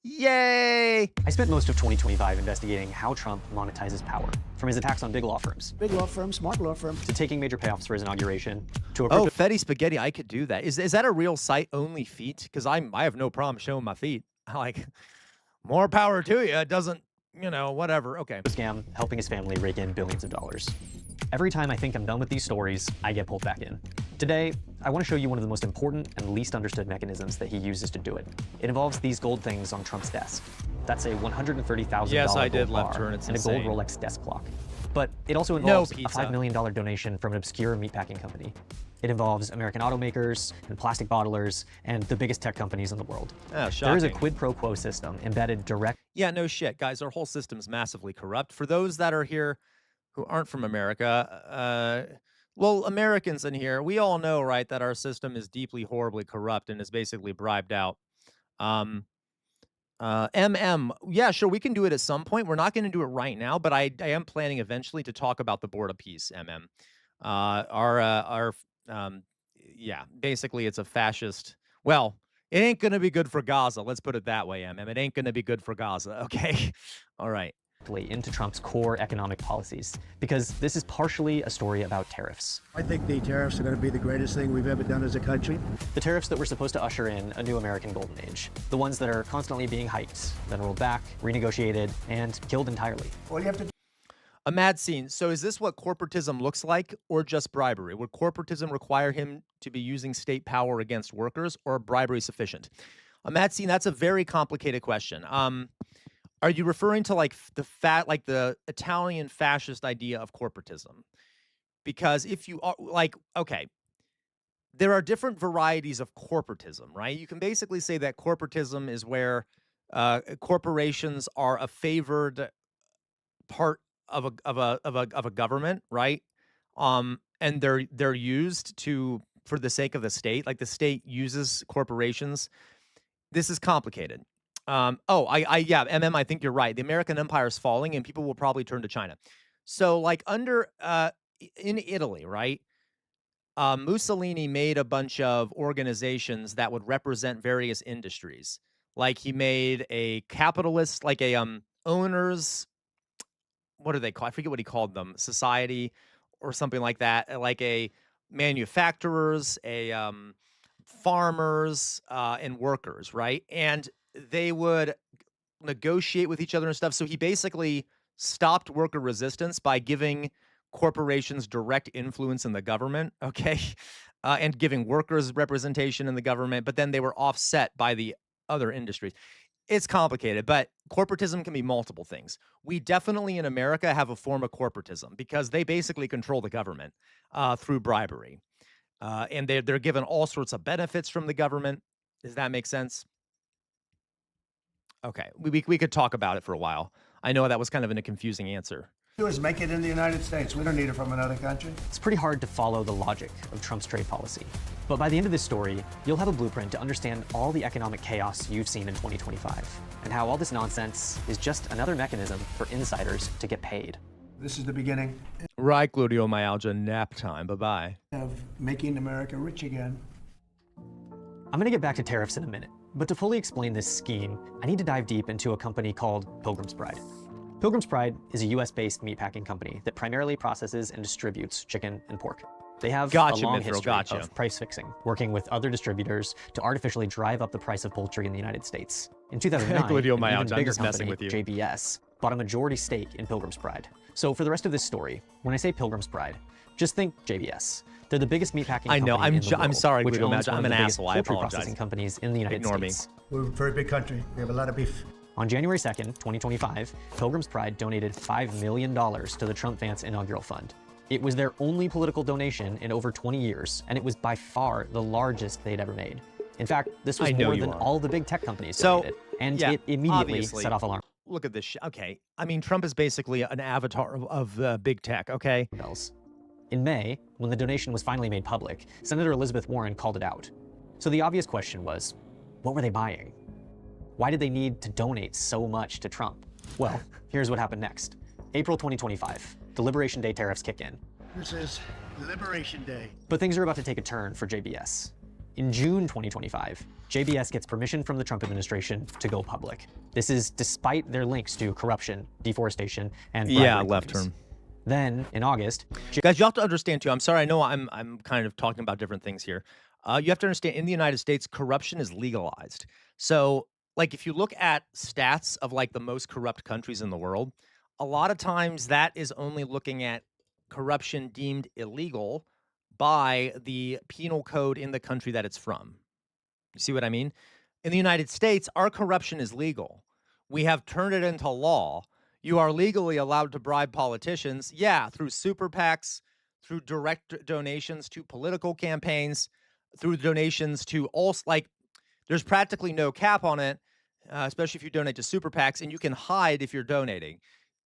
Yay! I spent most of 2025 investigating how Trump monetizes power, from his attacks on big law firms, smart law firms, to taking major payoffs for his inauguration, to a Fetty Spaghetti, I could do that. Is that a real site only feat? Because I have no problem showing my feet. Like, more power to you. It doesn't, whatever. Okay. Scam, helping his family rake in billions of dollars. Every time I think I'm done with these stories, I get pulled back in. Today, I want to show you one of the most important and least understood mechanisms that he uses to do it. It involves these gold things on Trump's desk. That's a $130,000 yes, I did gold left bar turn. It's and insane. a gold Rolex desk clock. But it also involves a pizza. $5 million donation from an obscure meatpacking company. It involves American automakers and plastic bottlers and the biggest tech companies in the world. Oh, there is a quid pro quo system embedded direct. Yeah, no shit, guys. Our whole system's massively corrupt. For those that are here who aren't from America, well, Americans in here, we all know, right, that our system is deeply, horribly corrupt and is basically bribed out. Yeah, sure, we can do it at some point. We're not going to do it right now, but I am planning eventually to talk about the board of peace, yeah, basically it's a fascist. Well, it ain't going to be good for Gaza. Let's put it that way, It ain't going to be good for Gaza. Okay. All right. Into Trump's core economic policies, because this is partially a story about tariffs. I think the tariffs are going to be the greatest thing we've ever done as a country. The tariffs that were supposed to usher in a new American golden age. The ones that are constantly being hiked, then rolled back, renegotiated, and killed entirely. All you have to do. A mad scene. So is this what corporatism looks like, or just bribery? Would corporatism require him to be using state power against workers, or bribery sufficient? A mad scene, that's a very complicated question. Are you referring to like the Italian fascist idea of corporatism? Because if you are okay, there are different varieties of corporatism, right? You can basically say that corporatism is where corporations are a favored part of a government, right? And they're used for the sake of the state. Like the state uses corporations. This is complicated. Yeah, I think you're right. The American empire is falling and people will probably turn to China. So like in Italy, right? Mussolini made a bunch of organizations that would represent various industries. Like he made a capitalist, like a owners, what are they called? I forget what he called them, society or something like that. Like a manufacturers, a farmers, and workers, right? And they would negotiate with each other and stuff. So he basically stopped worker resistance by giving corporations direct influence in the government, okay? And giving workers representation in the government, but then they were offset by the other industries. It's complicated, but corporatism can be multiple things. We definitely in America have a form of corporatism because they basically control the government through bribery. And they're given all sorts of benefits from the government. Does that make sense? Okay, we could talk about it for a while. I know that was kind of a confusing answer. Do is make it in the United States. We don't need it from another country. It's pretty hard to follow the logic of Trump's trade policy. But by the end of this story, you'll have a blueprint to understand all the economic chaos you've seen in 2025 and how all this nonsense is just another mechanism for insiders to get paid. This is the beginning. Right, gluteomyalgia, nap time. Bye-bye. Of making America rich again. I'm going to get back to tariffs in a minute, but to fully explain this scheme, I need to dive deep into a company called Pilgrim's Pride. Pilgrim's Pride is a US-based meatpacking company that primarily processes and distributes chicken and pork. They have a long history of price fixing, working with other distributors to artificially drive up the price of poultry in the United States. In 2009, an even bigger company, JBS, bought a majority stake in Pilgrim's Pride. So for the rest of this story, when I say Pilgrim's Pride, just think JBS. They're the biggest meatpacking company in the world, I'm sorry, which Guido, owns one I'm of an the biggest asshole. I poultry apologize. processing companies in the United States. We're a very big country. We have a lot of beef. On January 2nd, 2025, Pilgrim's Pride donated $5 million to the Trump-Vance inaugural fund. It was their only political donation in over 20 years, and it was by far the largest they'd ever made. In fact, this was more than all the big tech companies donated, and it immediately set off alarm. Look at this. Okay, I mean, Trump is basically an avatar of big tech, okay? In May, when the donation was finally made public, Senator Elizabeth Warren called it out. So the obvious question was, what were they buying? Why did they need to donate so much to Trump? Well, here's what happened next. April 2025, the Liberation Day tariffs kick in. This is Liberation Day. But things are about to take a turn for JBS. In June 2025, JBS gets permission from the Trump administration to go public. This is despite their links to corruption, deforestation, and left turn. Then, in August... Guys, you have to understand, too, I'm sorry, I know I'm kind of talking about different things here. You have to understand, in the United States, corruption is legalized. So, like, if you look at stats of, like, the most corrupt countries in the world, a lot of times that is only looking at corruption deemed illegal by the penal code in the country that it's from. You see what I mean? In the United States, our corruption is legal. We have turned it into law. You are legally allowed to bribe politicians, through super PACs, through direct donations to political campaigns, through donations to all, like, there's practically no cap on it, especially if you donate to super PACs, and you can hide if you're donating.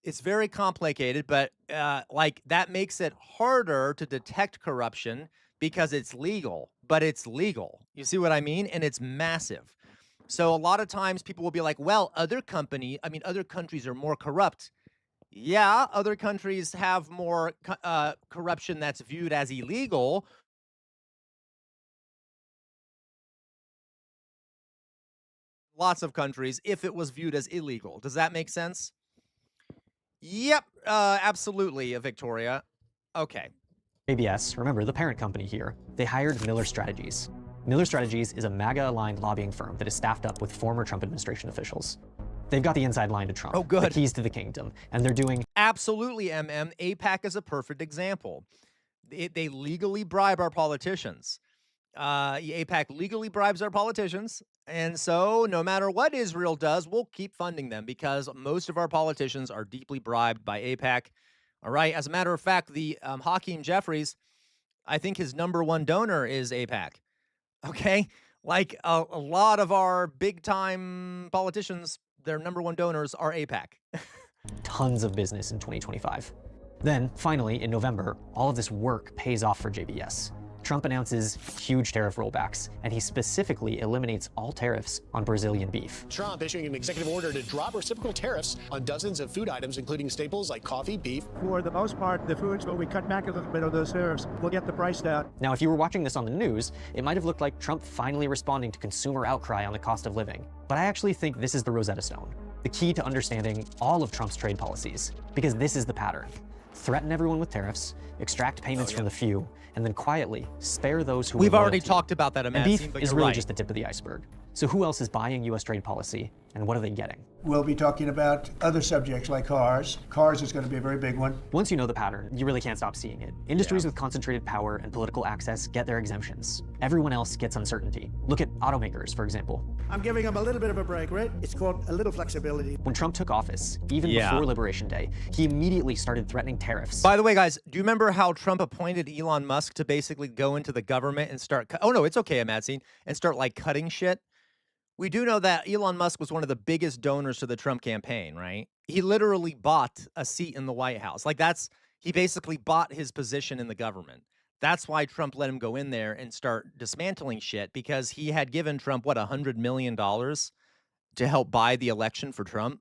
It's very complicated, but like, that makes it harder to detect corruption because it's legal, but it's legal. You see what I mean? And it's massive. So a lot of times people will be like, well, other countries are more corrupt. Yeah, other countries have more corruption that's viewed as illegal. Lots of countries, if it was viewed as illegal. Does that make sense? Yep, absolutely, Victoria. Okay. JBS, remember the parent company here, they hired Miller Strategies. Miller Strategies is a MAGA-aligned lobbying firm that is staffed up with former Trump administration officials. They've got the inside line to Trump, the keys to the kingdom, and they're doing... Absolutely, AIPAC is a perfect example. They legally bribe our politicians. AIPAC legally bribes our politicians, and so no matter what Israel does, we'll keep funding them because most of our politicians are deeply bribed by AIPAC. All right, as a matter of fact, the Hakeem Jeffries, I think his #1 donor is AIPAC. Okay, like a lot of our big-time politicians, their #1 donors are AIPAC. Tons of business in 2025. Then, finally, in November, all of this work pays off for JBS. Trump announces huge tariff rollbacks, and he specifically eliminates all tariffs on Brazilian beef. Trump issuing an executive order to drop reciprocal tariffs on dozens of food items, including staples like coffee, beef. For the most part, the foods, but we cut back a little bit of those tariffs. We'll get the price down. Now, if you were watching this on the news, it might have looked like Trump finally responding to consumer outcry on the cost of living. But I actually think this is the Rosetta Stone, the key to understanding all of Trump's trade policies, because this is the pattern. Threaten everyone with tariffs, extract payments from the few, and then quietly spare those who We've already talked about that, and beef is really just the tip of the iceberg. So who else is buying U.S. trade policy, and what are they getting? We'll be talking about other subjects like cars. Cars is going to be a very big one. Once you know the pattern, you really can't stop seeing it. Industries with concentrated power and political access get their exemptions. Everyone else gets uncertainty. Look at automakers, for example. I'm giving them a little bit of a break, right? It's called a little flexibility. When Trump took office, even before Liberation Day, he immediately started threatening tariffs. By the way, guys, do you remember how Trump appointed Elon Musk to basically go into the government and start... Oh, no, it's okay, Madsine. And start, like, cutting shit? We do know that Elon Musk was one of the biggest donors to the Trump campaign, right? He literally bought a seat in the White House. Like, he basically bought his position in the government. That's why Trump let him go in there and start dismantling shit, because he had given Trump, what, $100 million to help buy the election for Trump?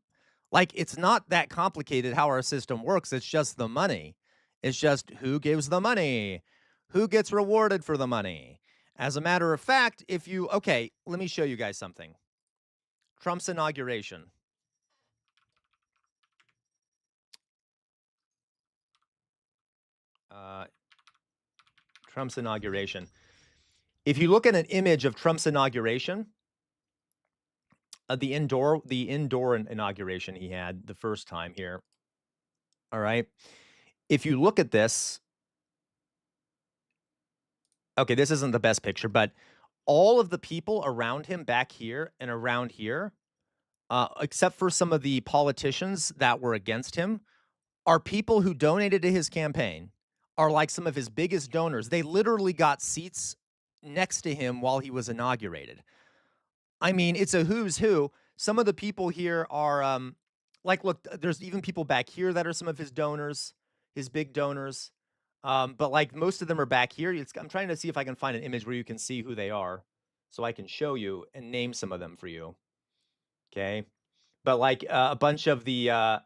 Like, it's not that complicated how our system works. It's just the money. It's just who gives the money, who gets rewarded for the money. As a matter of fact, okay, let me show you guys something. Trump's inauguration. Trump's inauguration. If you look at an image of Trump's inauguration, the indoor inauguration he had the first time here. All right. If you look at this, okay, this isn't the best picture, but all of the people around him back here and around here, except for some of the politicians that were against him, are people who donated to his campaign, are like some of his biggest donors. They literally got seats next to him while he was inaugurated. I mean, it's a who's who. Some of the people here are like, look, there's even people back here that are some of his donors, his big donors. But like most of them are back here. I'm trying to see if I can find an image where you can see who they are so I can show you and name some of them for you. Okay. But like a bunch of the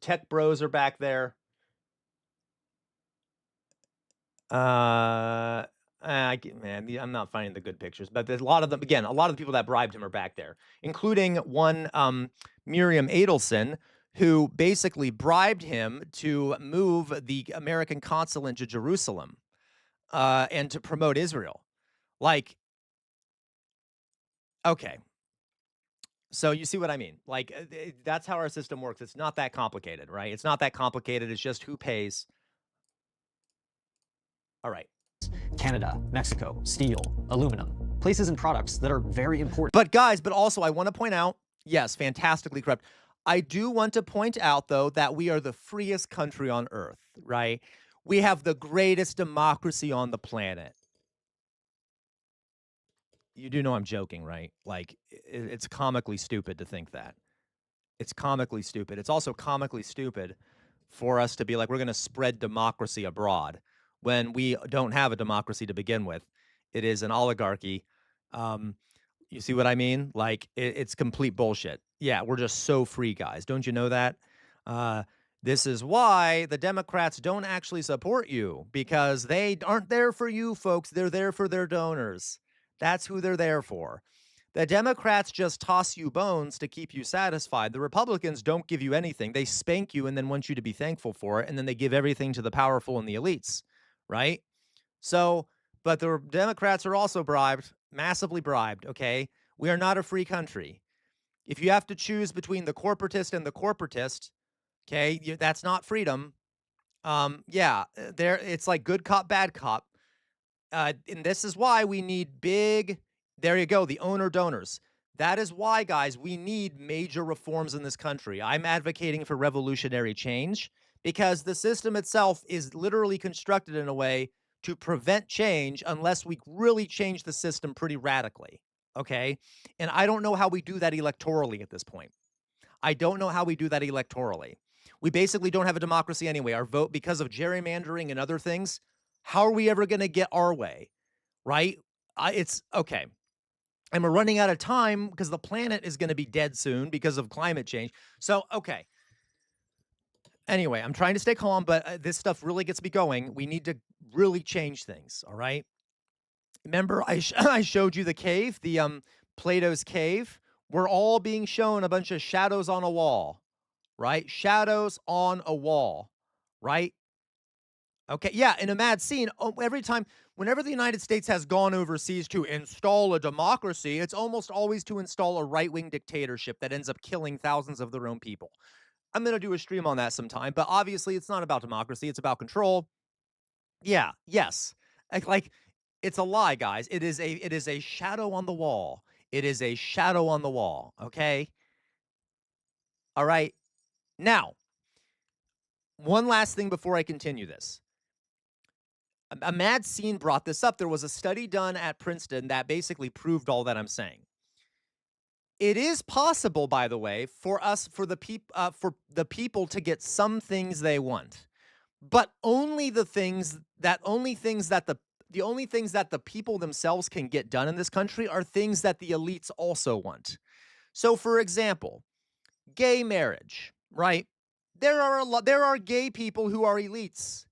tech bros are back there. Man, I'm not finding the good pictures, but there's a lot of them. Again, a lot of the people that bribed him are back there, including one Miriam Adelson, who basically bribed him to move the American consulate to Jerusalem and to promote Israel. Like, okay. So you see what I mean? Like, that's how our system works. It's not that complicated, right? It's not that complicated. It's just who pays. All right. Canada, Mexico, steel, aluminum, places and products that are very important. But guys, but also I want to point out, yes, fantastically corrupt. I do want to point out, though, that we are the freest country on earth, right? We have the greatest democracy on the planet. You do know I'm joking, right? Like, it's comically stupid to think that. It's comically stupid. It's also comically stupid for us to be like, we're going to spread democracy abroad when we don't have a democracy to begin with. It is an oligarchy. You see what I mean? Like, it's complete bullshit. Yeah, we're just so free, guys. Don't you know that? This is why the Democrats don't actually support you, because they aren't there for you, folks. They're there for their donors. That's who they're there for. The Democrats just toss you bones to keep you satisfied. The Republicans don't give you anything. They spank you and then want you to be thankful for it, and then they give everything to the powerful and the elites, right? So, but the Democrats are also bribed, massively bribed, okay? We are not a free country. If you have to choose between the corporatist and the corporatist, okay, that's not freedom. Yeah, it's like good cop, bad cop. And this is why we need big, there you go, the owner donors. That is why, guys, we need major reforms in this country. I'm advocating for revolutionary change because the system itself is literally constructed in a way to prevent change unless we really change the system pretty radically, okay? And I don't know how we do that electorally at this point. I don't know how we do that electorally. We basically don't have a democracy anyway. Our vote, because of gerrymandering and other things, how are we ever going to get our way, right? It's okay. And we're running out of time because the planet is going to be dead soon because of climate change. So, okay. Anyway, I'm trying to stay calm, but this stuff really gets me going. We need to really change things, all right? Remember, I showed you the cave, the Plato's cave. We're all being shown a bunch of shadows on a wall, right? Shadows on a wall, right? Okay, yeah, in a mad scene, every time, whenever the United States has gone overseas to install a democracy, it's almost always to install a right-wing dictatorship that ends up killing thousands of their own people. I'm going to do a stream on that sometime, but obviously it's not about democracy, it's about control. Yeah, yes. Like it's a lie, guys. It is a shadow on the wall. It is a shadow on the wall, okay? All right. Now, one last thing before I continue this. A mad scene brought this up. There was a study done at Princeton that basically proved all that I'm saying. It is possible, by the way, for the people to get some things they want, but only the things that the people themselves can get done in this country are things that the elites also want. So, for example, gay marriage, right? There are gay people who are elites.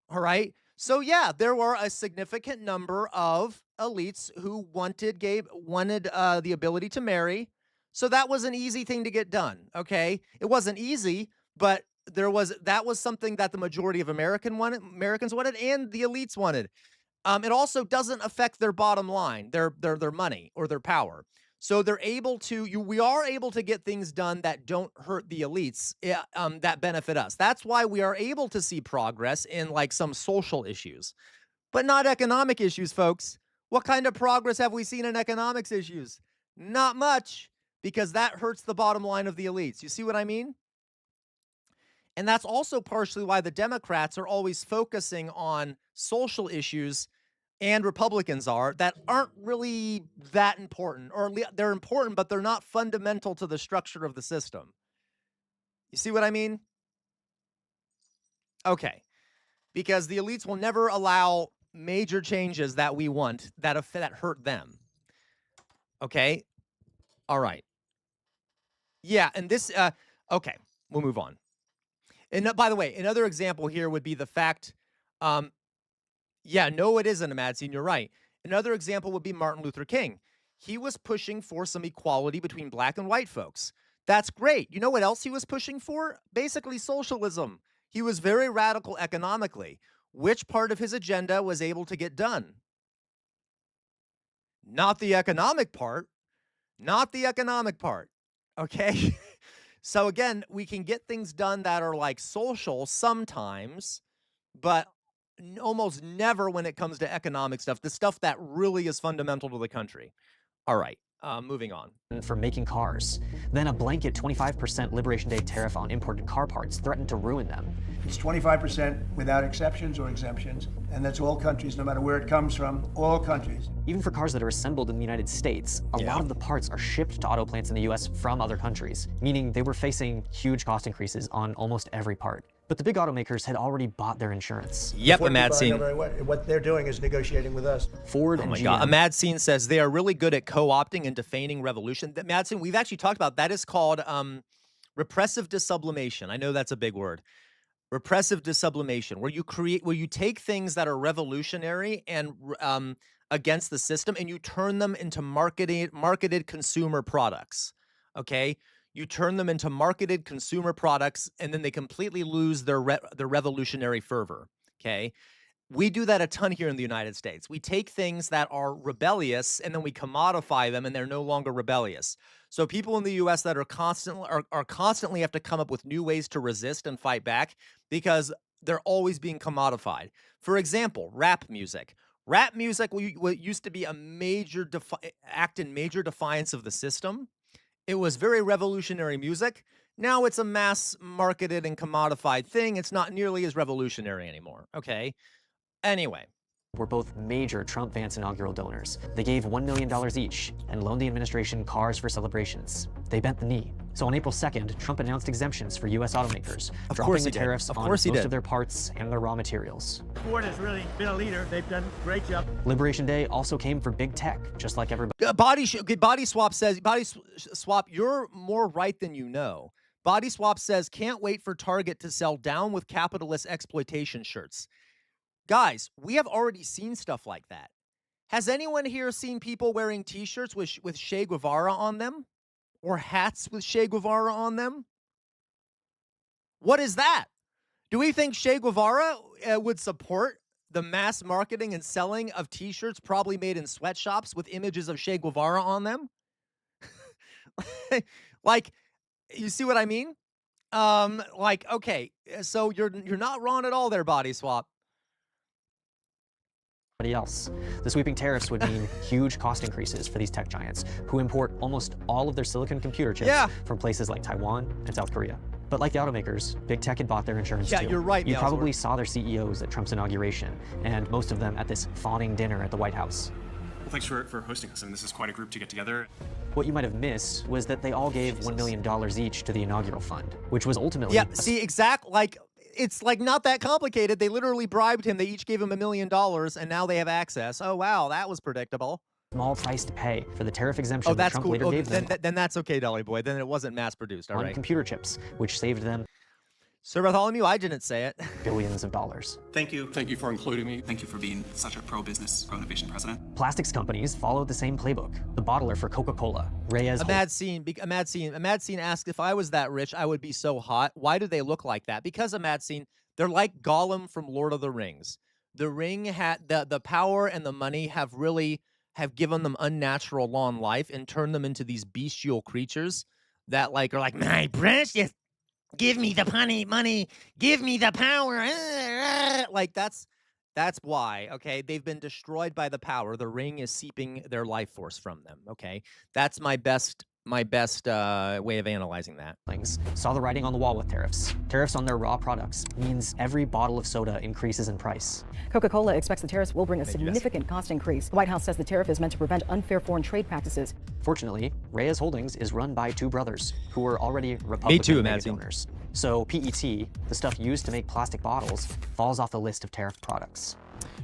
All right. So yeah, there were a significant number of elites who wanted the ability to marry. So that was an easy thing to get done. Okay. It wasn't easy, but that was something that the majority of Americans wanted and the elites wanted. It also doesn't affect their bottom line, their money or their power. So they're able to, we are able to get things done that don't hurt the elites, that benefit us. That's why we are able to see progress in like some social issues, but not economic issues, folks. What kind of progress have we seen in economics issues? Not much, because that hurts the bottom line of the elites. You see what I mean? And that's also partially why the Democrats are always focusing on social issues, and Republicans are, that aren't really that important, or they're important, but they're not fundamental to the structure of the system. You see what I mean? Okay. Because the elites will never allow major changes that we want that hurt them. Okay? All right. Yeah, and this, okay, we'll move on. And by the way, another example here would be the fact, yeah, no, it isn't a mad scene. You're right. Another example would be Martin Luther King. He was pushing for some equality between black and white folks. That's great. You know what else he was pushing for? Basically socialism. He was very radical economically. Which part of his agenda was able to get done? Not the economic part. Not the economic part. Okay? So again, we can get things done that are like social sometimes, but almost never when it comes to economic stuff, the stuff that really is fundamental to the country. All right, moving on. For making cars. Then a blanket 25% Liberation Day tariff on imported car parts threatened to ruin them. It's 25% without exceptions or exemptions, and that's all countries, no matter where it comes from, all countries. Even for cars that are assembled in the United States, a lot of the parts are shipped to auto plants in the US from other countries, meaning they were facing huge cost increases on almost every part. But the big automakers had already bought their insurance. Yep, a mad scene. What they're doing is negotiating with us. Ford and my GM. God. A mad scene says they are really good at co-opting and defaming revolution. That mad scene we've actually talked about. That is called repressive desublimation. I know that's a big word. Repressive desublimation, where you take things that are revolutionary and against the system, and you turn them into marketed consumer products. Okay. You turn them into marketed consumer products, and then they completely lose their revolutionary fervor, okay? We do that a ton here in the United States. We take things that are rebellious, and then we commodify them, and they're no longer rebellious. So people in the U.S. that are constantly have to come up with new ways to resist and fight back because they're always being commodified. For example, rap music. Rap music used to be a major act in major defiance of the system. It was very revolutionary music. Now it's a mass marketed and commodified thing. It's not nearly as revolutionary anymore. Okay. Anyway. Were both major Trump-Vance inaugural donors. They gave $1 million each and loaned the administration cars for celebrations. They bent the knee. So on April 2nd, Trump announced exemptions for U.S. automakers, dropping the tariffs on most of their parts and their raw materials. Ford has really been a leader. They've done a great job. Liberation Day also came for big tech, just like everybody. Body Swap says, Swap, you're more right than you know. Body Swap says, can't wait for Target to sell down with capitalist exploitation shirts. Guys, we have already seen stuff like that. Has anyone here seen people wearing t-shirts with Che Guevara on them? Or hats with Che Guevara on them? What is that? Do we think Che Guevara would support the mass marketing and selling of t-shirts probably made in sweatshops with images of Che Guevara on them? Like, you see what I mean? Like, okay, so you're not wrong at all there, Body Swap. Else. The sweeping tariffs would mean huge cost increases for these tech giants who import almost all of their silicon computer chips from places like Taiwan and South Korea. But like the automakers, big tech had bought their insurance too. You're right. You probably saw their CEOs at Trump's inauguration, and most of them at this fawning dinner at the White House. Well, thanks for hosting us. I mean, this is quite a group to get together. What you might have missed was that they all gave $1 million each to the inaugural fund, which was ultimately... Yeah, see, it's like not that complicated. They literally bribed him. They each gave him $1 million, and now they have access. Oh, wow, that was predictable. Small price to pay for the tariff exemption that Trump later gave them. Then that's okay, Dolly Boy. Then it wasn't mass-produced, all right? Computer chips, which saved them. Sir Bartholomew, I didn't say it. Billions of dollars. Thank you. Thank you for including me. Thank you for being such a pro-business, pro-innovation president. Plastics companies follow the same playbook. The bottler for Coca-Cola, Reyes. A mad scene asked, if I was that rich, I would be so hot. Why do they look like that? Because a mad scene, they're like Gollum from Lord of the Rings. The ring had the power and the money have given them unnatural long life and turned them into these bestial creatures that are like, my precious, give me the money, give me the power. Like that's why, okay? They've been destroyed by the power. The ring is seeping their life force from them, okay? That's my best way of analyzing that. Saw the writing on the wall with tariffs. Tariffs on their raw products means every bottle of soda increases in price. Coca-Cola expects the tariffs will bring a significant cost increase. The White House says the tariff is meant to prevent unfair foreign trade practices. Fortunately, Reyes Holdings is run by two brothers who were already Republican mega donors. So PET, the stuff used to make plastic bottles, falls off the list of tariff products.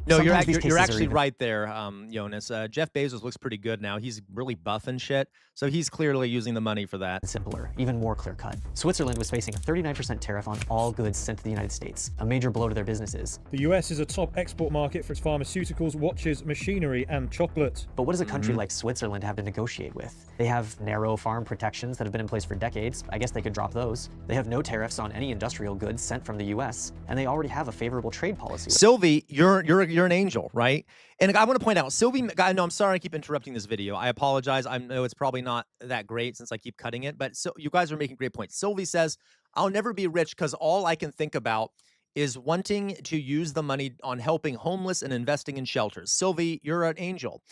No, you're actually right there, Jonas. Jeff Bezos looks pretty good now. He's really buff and shit, so he's clearly using the money for that. Simpler, even more clear-cut. Switzerland was facing a 39% tariff on all goods sent to the United States, a major blow to their businesses. The US is a top export market for its pharmaceuticals, watches, machinery, and chocolate. But what does a country like Switzerland have to negotiate with? They have narrow farm protections that have been in place for decades. I guess they could drop those. They have no tariffs on any industrial goods sent from the US, and they already have a favorable trade policy. Sylvie, you're an angel, right? And I want to point out, Sylvie, I know I'm sorry I keep interrupting this video. I apologize. I know it's probably not that great since I keep cutting it, but so you guys are making great points. Sylvie says, I'll never be rich because all I can think about is wanting to use the money on helping homeless and investing in shelters. Sylvie, you're an angel.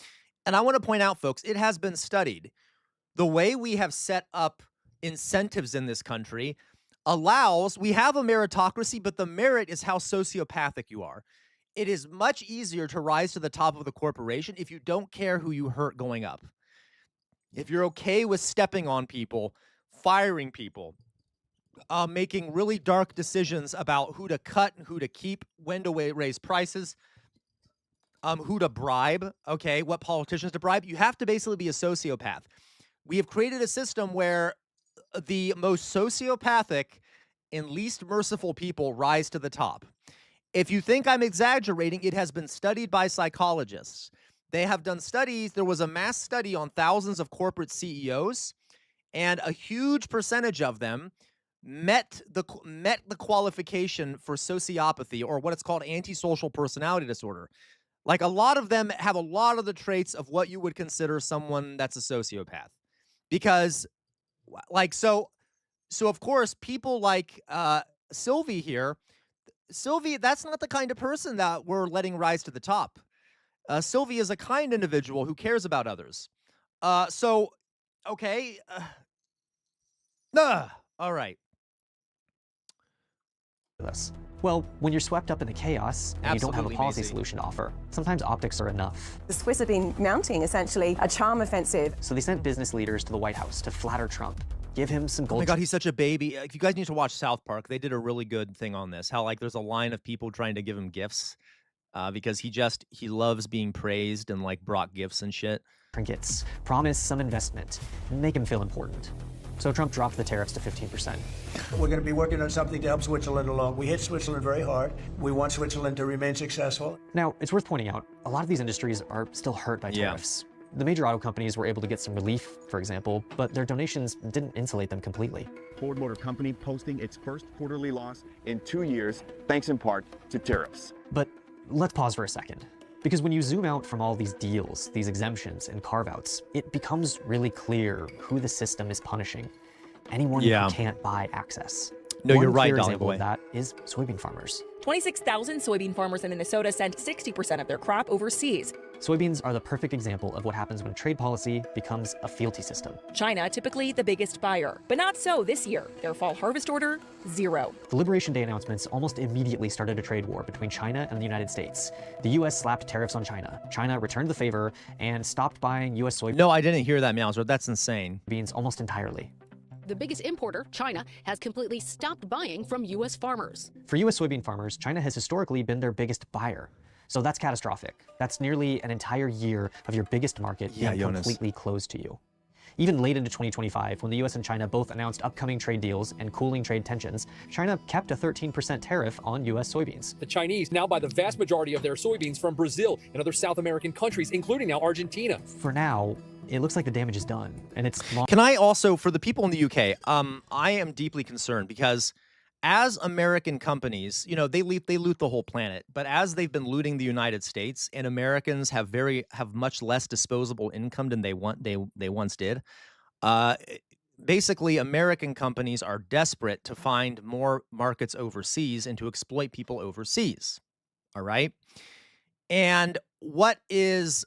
And I want to point out, folks, it has been studied. The way we have set up incentives in this country we have a meritocracy, but the merit is how sociopathic you are. It is much easier to rise to the top of the corporation if you don't care who you hurt going up. If you're okay with stepping on people, firing people, making really dark decisions about who to cut and who to keep, when to raise prices, who to bribe, okay, what politicians to bribe, you have to basically be a sociopath. We have created a system where the most sociopathic and least merciful people rise to the top. If you think I'm exaggerating, it has been studied by psychologists. They have done studies. There was a mass study on thousands of corporate CEOs, and a huge percentage of them met the qualification for sociopathy, or what it's called antisocial personality disorder. Like, a lot of them have a lot of the traits of what you would consider someone that's a sociopath. Because, like, so of course, people like Sylvie here, Sylvie, that's not the kind of person that we're letting rise to the top. Sylvie is a kind individual who cares about others. Okay. All right. Well, when you're swept up in the chaos and you don't have a policy solution to offer, sometimes optics are enough. The Swiss have been mounting essentially a charm offensive. So they sent business leaders to the White House to flatter Trump, give him some gold. Oh my God, he's such a baby. If you guys need to watch South Park, they did a really good thing on this. How, like, there's a line of people trying to give him gifts because he loves being praised and, like, brought gifts and shit. Trinkets, promise some investment, make him feel important. So Trump dropped the tariffs to 15%. We're going to be working on something to help Switzerland along. We hit Switzerland very hard. We want Switzerland to remain successful. Now, it's worth pointing out, a lot of these industries are still hurt by tariffs. The major auto companies were able to get some relief, for example, but their donations didn't insulate them completely. Ford Motor Company posting its first quarterly loss in 2 years, thanks in part to tariffs. But let's pause for a second. Because when you zoom out from all these deals, these exemptions and carve-outs, it becomes really clear who the system is punishing. Anyone who can't buy access. No, you're right, One clear Dolly example Boy. of that is soybean farmers. 26,000 soybean farmers in Minnesota sent 60% of their crop overseas. Soybeans are the perfect example of what happens when trade policy becomes a fealty system. China, typically the biggest buyer, but not so this year. Their fall harvest order, 0. The Liberation Day announcements almost immediately started a trade war between China and the United States. The U.S. slapped tariffs on China. China returned the favor and stopped buying U.S. soybeans. No, I didn't hear that, Mauser. That's insane. Beans almost entirely. The biggest importer, China, has completely stopped buying from U.S. farmers. For U.S. soybean farmers, China has historically been their biggest buyer. So that's catastrophic. That's nearly an entire year of your biggest market being completely closed to you. Even late into 2025, when the US and China both announced upcoming trade deals and cooling trade tensions, China kept a 13% tariff on US soybeans. The Chinese now buy the vast majority of their soybeans from Brazil and other South American countries, including now Argentina. For now, it looks like the damage is done, and it's long. Can I also, for the people in the UK, I am deeply concerned because as American companies, you know, they loot the whole planet, but as they've been looting the United States, and Americans have much less disposable income than they once did. Basically, American companies are desperate to find more markets overseas and to exploit people overseas. All right, and what is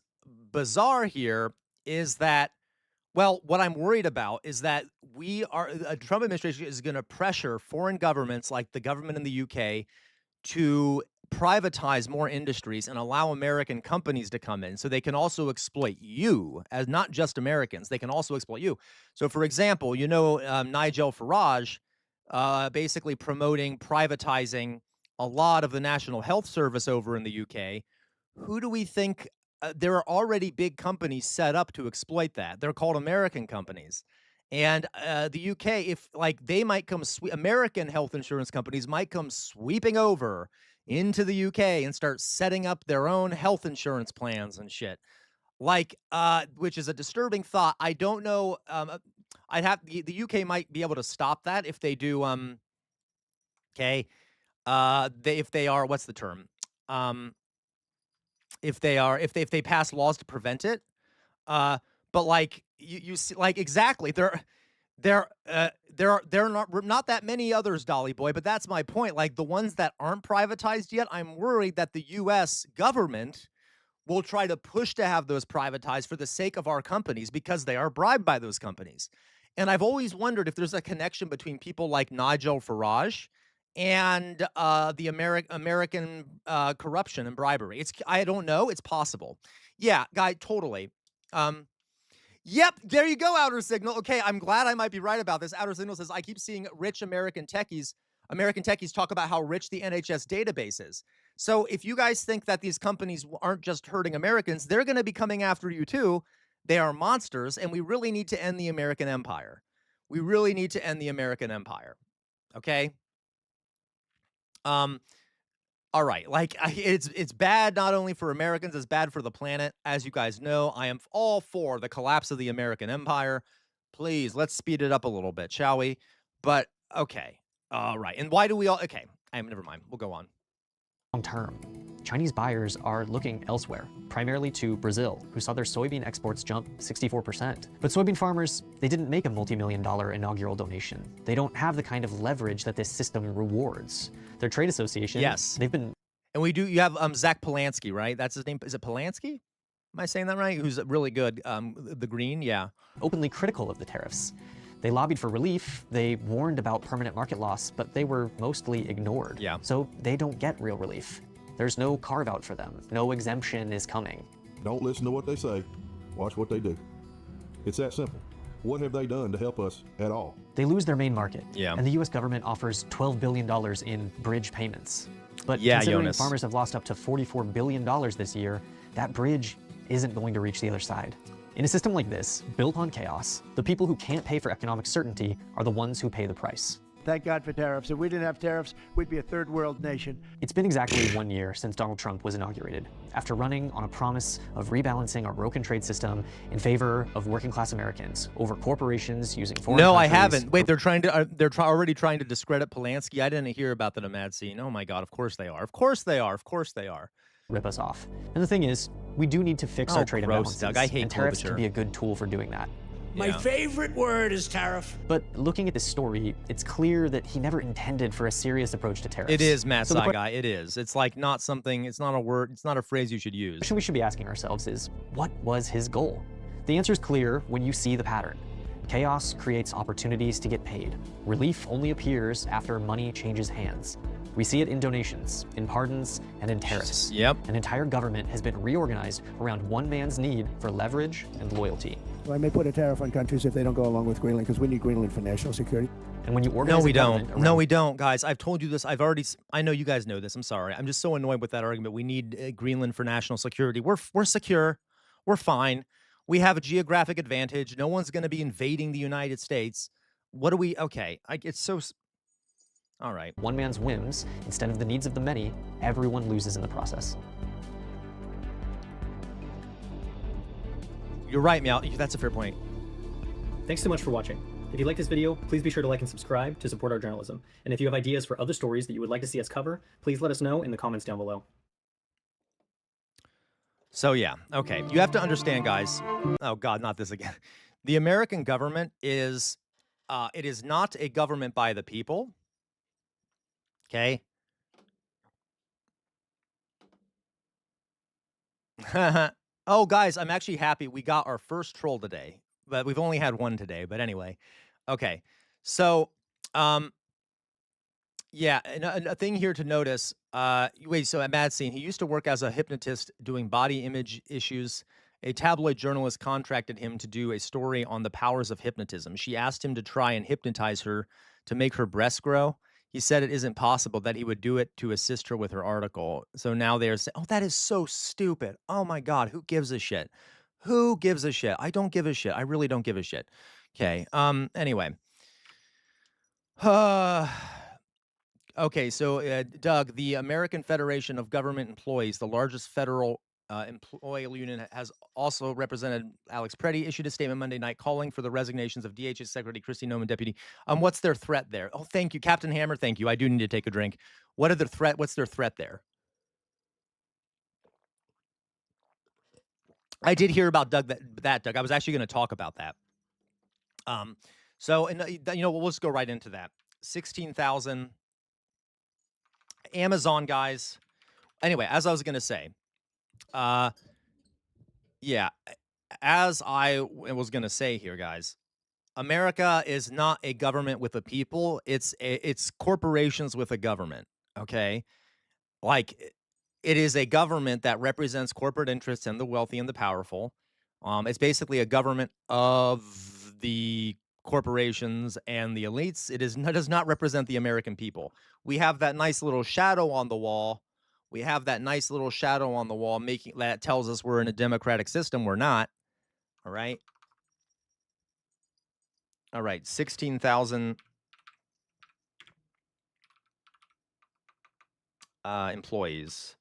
bizarre here is that, well, what I'm worried about is that the Trump administration is going to pressure foreign governments like the government in the UK to privatize more industries and allow American companies to come in so they can also exploit you, as not just Americans. They can also exploit you. So, for example, you know, Nigel Farage basically promoting privatizing a lot of the National Health Service over in the UK. Who do we think? There are already big companies set up to exploit that. They're called American companies. And the UK, if like they might come, American health insurance companies might come sweeping over into the UK and start setting up their own health insurance plans and shit. Like, which is a disturbing thought. I don't know. The UK might be able to stop that if they do. Okay. If they are, what's the term? If they pass laws to prevent it, but like you see, like exactly there are not that many others, Dolly Boy, but that's my point. Like the ones that aren't privatized yet, I'm worried that the U.S. government will try to push to have those privatized for the sake of our companies because they are bribed by those companies. And I've always wondered if there's a connection between people like Nigel Farage and the American corruption and bribery. I don't know. It's possible. Yeah, guy, totally. Yep, there you go, Outer Signal. Okay, I'm glad I might be right about this. Outer Signal says, I keep seeing rich American techies talk about how rich the NHS database is. So if you guys think that these companies aren't just hurting Americans, they're going to be coming after you too. They are monsters, and we really need to end the American empire. We really need to end the American empire. Okay? All right, like it's bad not only for Americans, it's bad for the planet. As you guys know, I am all for the collapse of the American empire. Please, let's speed it up a little bit, shall we? But okay, all right. And why do we all? Okay, never mind. We'll go on. Long term, Chinese buyers are looking elsewhere, primarily to Brazil, who saw their soybean exports jump 64%. But soybean farmers, they didn't make a multi-million-dollar inaugural donation. They don't have the kind of leverage that this system rewards. Their trade association, yes, they've been. And you have Zach Polanski, right? That's his name. Is it Polanski? Am I saying that right? Who's really good? The Green, yeah. Openly critical of the tariffs. They lobbied for relief, they warned about permanent market loss, but they were mostly ignored. Yeah. So they don't get real relief. There's no carve-out for them. No exemption is coming. Don't listen to what they say. Watch what they do. It's that simple. What have they done to help us at all? They lose their main market. Yeah. And the U.S. government offers $12 billion in bridge payments. But yeah, considering Jonas, farmers have lost up to $44 billion this year, that bridge isn't going to reach the other side. In a system like this, built on chaos, the people who can't pay for economic certainty are the ones who pay the price. Thank God for tariffs. If we didn't have tariffs, we'd be a third world nation. It's been exactly 1 year since Donald Trump was inaugurated, after running on a promise of rebalancing our broken trade system in favor of working class Americans over corporations using foreign No, countries. I haven't. Wait, they're already trying to discredit Polanski. I didn't hear about the Nomad scene. Oh my God, of course they are. Of course they are. Of course they are. Rip us off. And the thing is, we do need to fix our trade gross, imbalances, Doug. I hate and tariffs Klobuchar. can be a good tool for doing that. My favorite word is tariff. But looking at this story, it's clear that he never intended for a serious approach to tariffs. It is, Matt So the Saigai. It is. It's like not something, it's not a word, it's not a phrase you should use. question we should be asking ourselves is, what was his goal? The answer is clear when you see the pattern. Chaos creates opportunities to get paid. Relief only appears after money changes hands. We see it in donations, in pardons, and in tariffs. Yep. An entire government has been reorganized around one man's need for leverage and loyalty. Well, I may put a tariff on countries if they don't go along with Greenland, because we need Greenland for national security. And when you organize No, we a government don't. No, we don't, guys. I've told you this. I know you guys know this. I'm sorry. I'm just so annoyed with that argument. We need Greenland for national security. We're secure. We're fine. We have a geographic advantage. No one's going to be invading the United States. What do we? Okay, it's so. All right. One man's whims instead of the needs of the many, everyone loses in the process. You're right, Meow. That's a fair point. Thanks so much for watching. If you like this video, please be sure to like and subscribe to support our journalism. And if you have ideas for other stories that you would like to see us cover, please let us know in the comments down below. So yeah, okay. You have to understand, guys. Oh God, not this again. The American government is, it is not a government by the people. Okay. Oh, guys, I'm actually happy we got our first troll today, but we've only had one today. But anyway, okay. So, yeah, and a thing here to notice. Wait, so at Mad Scene, he used to work as a hypnotist doing body image issues. A tabloid journalist contracted him to do a story on the powers of hypnotism. She asked him to try and hypnotize her to make her breasts grow. He said it isn't possible, that he would do it to assist her with her article. So now they're saying, oh, that is so stupid. Oh my God, who gives a shit? Who gives a shit? I don't give a shit. I really don't give a shit. Okay. Anyway. Okay, so Doug, the American Federation of Government Employees, the largest federal employee union, has also represented Alex Preddy, issued a statement Monday night calling for the resignations of DHS Secretary Kristi Noem, Deputy. What's their threat there? Oh, thank you, Captain Hammer. Thank you. I do need to take a drink. What's their threat there? I did hear about Doug. Doug. I was actually going to talk about that. So, and we'll just go right into that. 16,000 Amazon guys. Anyway, as I was going to say, yeah, as I was going to say here, guys, America is not a government with a people. It's corporations with a government. Okay. Like, it is a government that represents corporate interests and the wealthy and the powerful. It's basically a government of the corporations and the elites. It does not represent the American people. We have that nice little shadow on the wall. We have that nice little shadow on the wall making that tells us we're in a democratic system. We're not. All right. All right. 16,000 employees.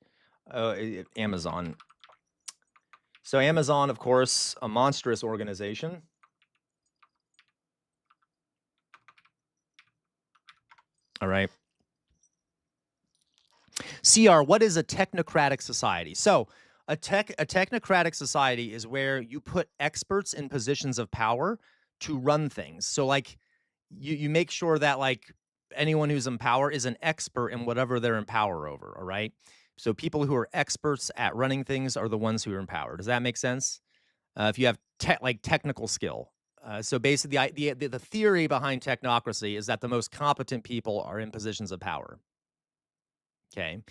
Amazon. So Amazon, of course, a monstrous organization. All right. CR, what is a technocratic society? So a technocratic society is where you put experts in positions of power to run things. So like you make sure that like anyone who's in power is an expert in whatever they're in power over. All right. So people who are experts at running things are the ones who are in power. Does that make sense? If you have technical skill. So basically the theory behind technocracy is that the most competent people are in positions of power. Okay.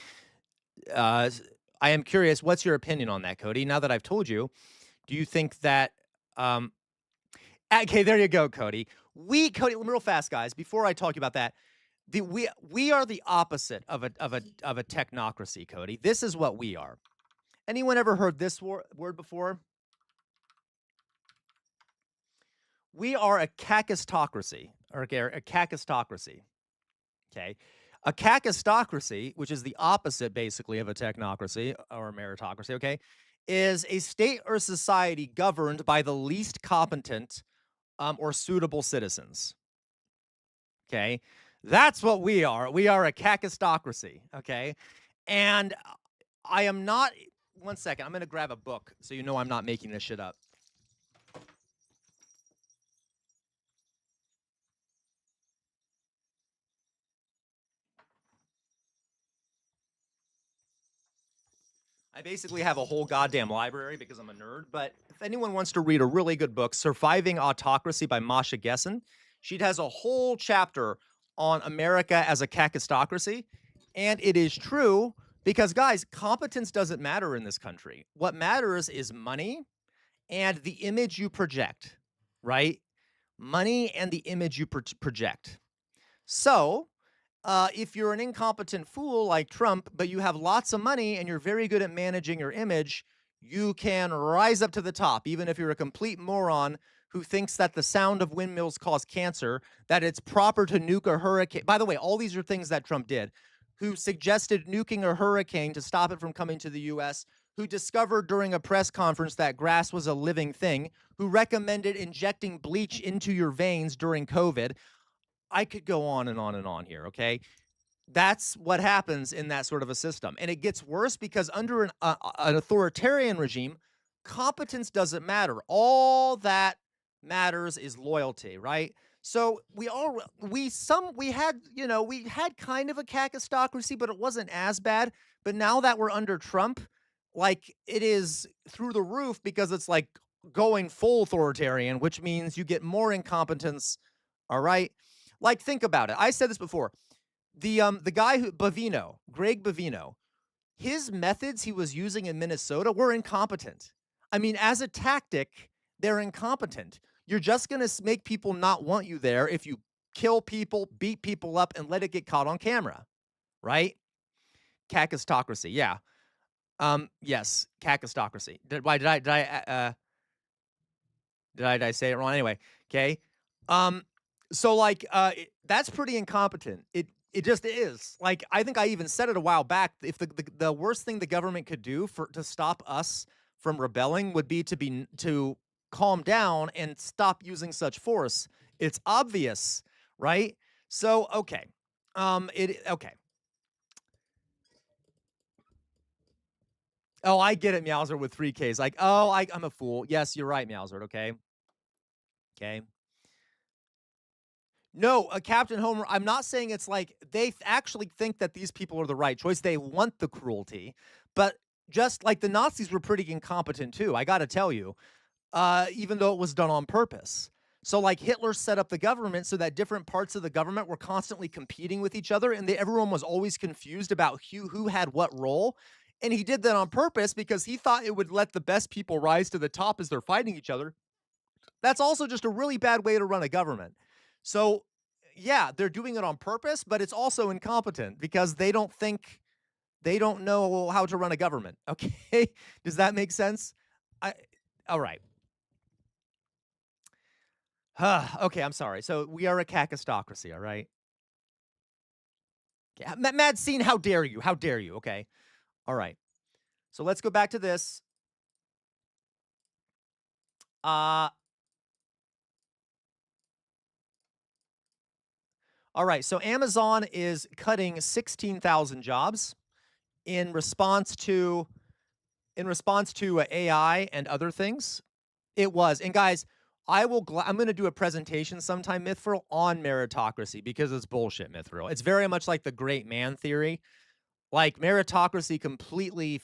I am curious, what's your opinion on that, Cody? Now that I've told you, do you think that okay, there you go, Cody. Cody, real fast, guys, before I talk about that, we are the opposite of a technocracy, Cody. This is what we are. Anyone ever heard this word before? We are a kakistocracy, or a kakistocracy. Okay. A kakistocracy, which is the opposite, basically, of a technocracy or a meritocracy, okay, is a state or society governed by the least competent or suitable citizens. Okay. That's what we are. We are a kakistocracy. Okay. And I am not, one second, I'm going to grab a book so you know I'm not making this shit up. I basically have a whole goddamn library because I'm a nerd, but if anyone wants to read a really good book, Surviving Autocracy by Masha Gessen, she has a whole chapter on America as a kakistocracy, and it is true because, guys, competence doesn't matter in this country. What matters is money and the image you project, right? Money and the image you project. So, if you're an incompetent fool like Trump, but you have lots of money and you're very good at managing your image, you can rise up to the top, even if you're a complete moron who thinks that the sound of windmills cause cancer, that it's proper to nuke a hurricane. By the way, all these are things that Trump did, who suggested nuking a hurricane to stop it from coming to the U.S., who discovered during a press conference that grass was a living thing, who recommended injecting bleach into your veins during COVID. I could go on and on and on here, okay? That's what happens in that sort of a system. And it gets worse because under an authoritarian regime, competence doesn't matter. All that matters is loyalty, right? So we had kind of a kakistocracy, but it wasn't as bad. But now that we're under Trump, like, it is through the roof because it's like going full authoritarian, which means you get more incompetence. All right. Like, think about it. I said this before. The guy Greg Bovino, his methods he was using in Minnesota were incompetent. I mean, as a tactic, they're incompetent. You're just going to make people not want you there if you kill people, beat people up, and let it get caught on camera, right? Kakistocracy, yeah. Yes, kakistocracy. Did I say it wrong? Anyway, okay. So like, that's pretty incompetent. It just is. Like, I think I even said it a while back. If the worst thing the government could do to stop us from rebelling would be to calm down and stop using such force. It's obvious, right? So okay, okay. Oh, I get it, Meowser, with 3Ks. Like, oh, I'm a fool. Yes, you're right, Meowser. Okay. Okay. No, Captain Homer, I'm not saying it's like they actually think that these people are the right choice. They want the cruelty. But just like the Nazis were pretty incompetent too, I got to tell you, even though it was done on purpose. So like Hitler set up the government so that different parts of the government were constantly competing with each other, and everyone was always confused about who had what role. And he did that on purpose because he thought it would let the best people rise to the top as they're fighting each other. That's also just a really bad way to run a government. So, yeah, they're doing it on purpose, but it's also incompetent because they don't know how to run a government. Okay? Does that make sense? All right. Okay, I'm sorry. So we are a kakistocracy, all right? Okay. Mad Scene, how dare you? How dare you? Okay. All right. So let's go back to this. All right. So Amazon is cutting 16,000 jobs in response to AI and other things. It was. And guys, I'm going to do a presentation sometime, Mythful, on meritocracy because it's bullshit, Mythful. It's very much like the great man theory. Like, meritocracy completely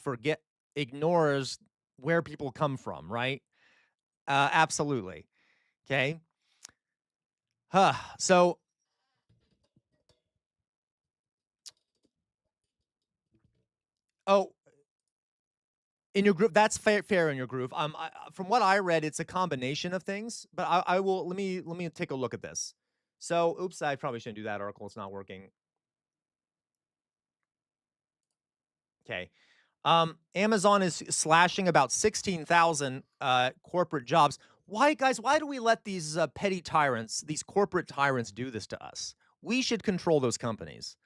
ignores where people come from, right? Absolutely. Okay. So in your group, that's fair in your group. From what I read, it's a combination of things, but I will, let me take a look at this. So, oops, I probably shouldn't do that article. It's not working. Okay. Amazon is slashing about 16,000 corporate jobs. Why, guys, why do we let these petty tyrants, these corporate tyrants do this to us? We should control those companies.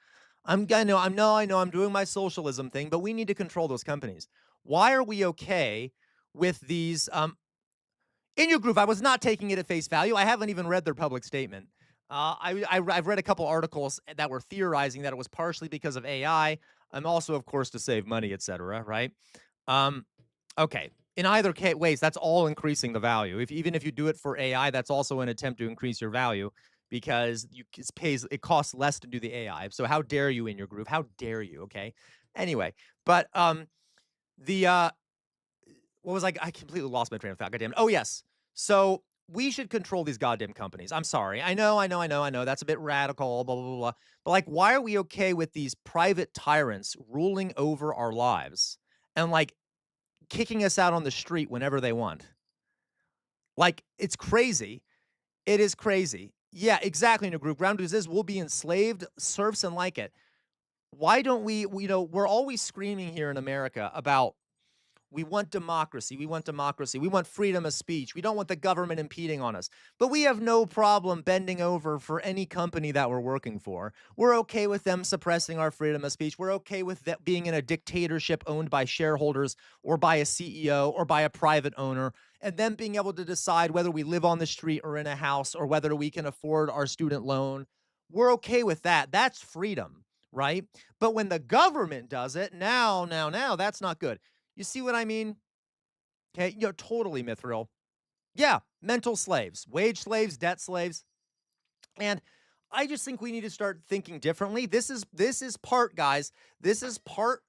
I know I'm doing my socialism thing, but we need to control those companies. Why are we okay with these? In your group, I was not taking it at face value. I haven't even read their public statement. I've read a couple articles that were theorizing that it was partially because of AI. I'm also, of course, to save money, etc. Right? Okay. In either ways, that's all increasing the value. Even if you do it for AI, that's also an attempt to increase your value because it costs less to do the AI. So how dare you in your group? How dare you? Okay. Anyway, but what was I completely lost my train of thought. Goddamn. Oh yes. So we should control these goddamn companies. I'm sorry. I know. That's a bit radical, blah, blah, blah, blah. But like, why are we okay with these private tyrants ruling over our lives and like kicking us out on the street whenever they want? Like, it's crazy. It is crazy. Yeah, exactly. In a group, ground news is we'll be enslaved serfs and like it. Why don't we're always screaming here in America about We want democracy. We want democracy. We want freedom of speech. We don't want the government impeding on us. But we have no problem bending over for any company that we're working for. We're okay with them suppressing our freedom of speech. We're okay with that being in a dictatorship owned by shareholders or by a CEO or by a private owner, and then being able to decide whether we live on the street or in a house or whether we can afford our student loan. We're okay with that. That's freedom, right? But when the government does it, now, that's not good. You see what I mean? Okay, you're totally mithril. Yeah, mental slaves, wage slaves, debt slaves. And I just think we need to start thinking differently. This is part, guys. This is part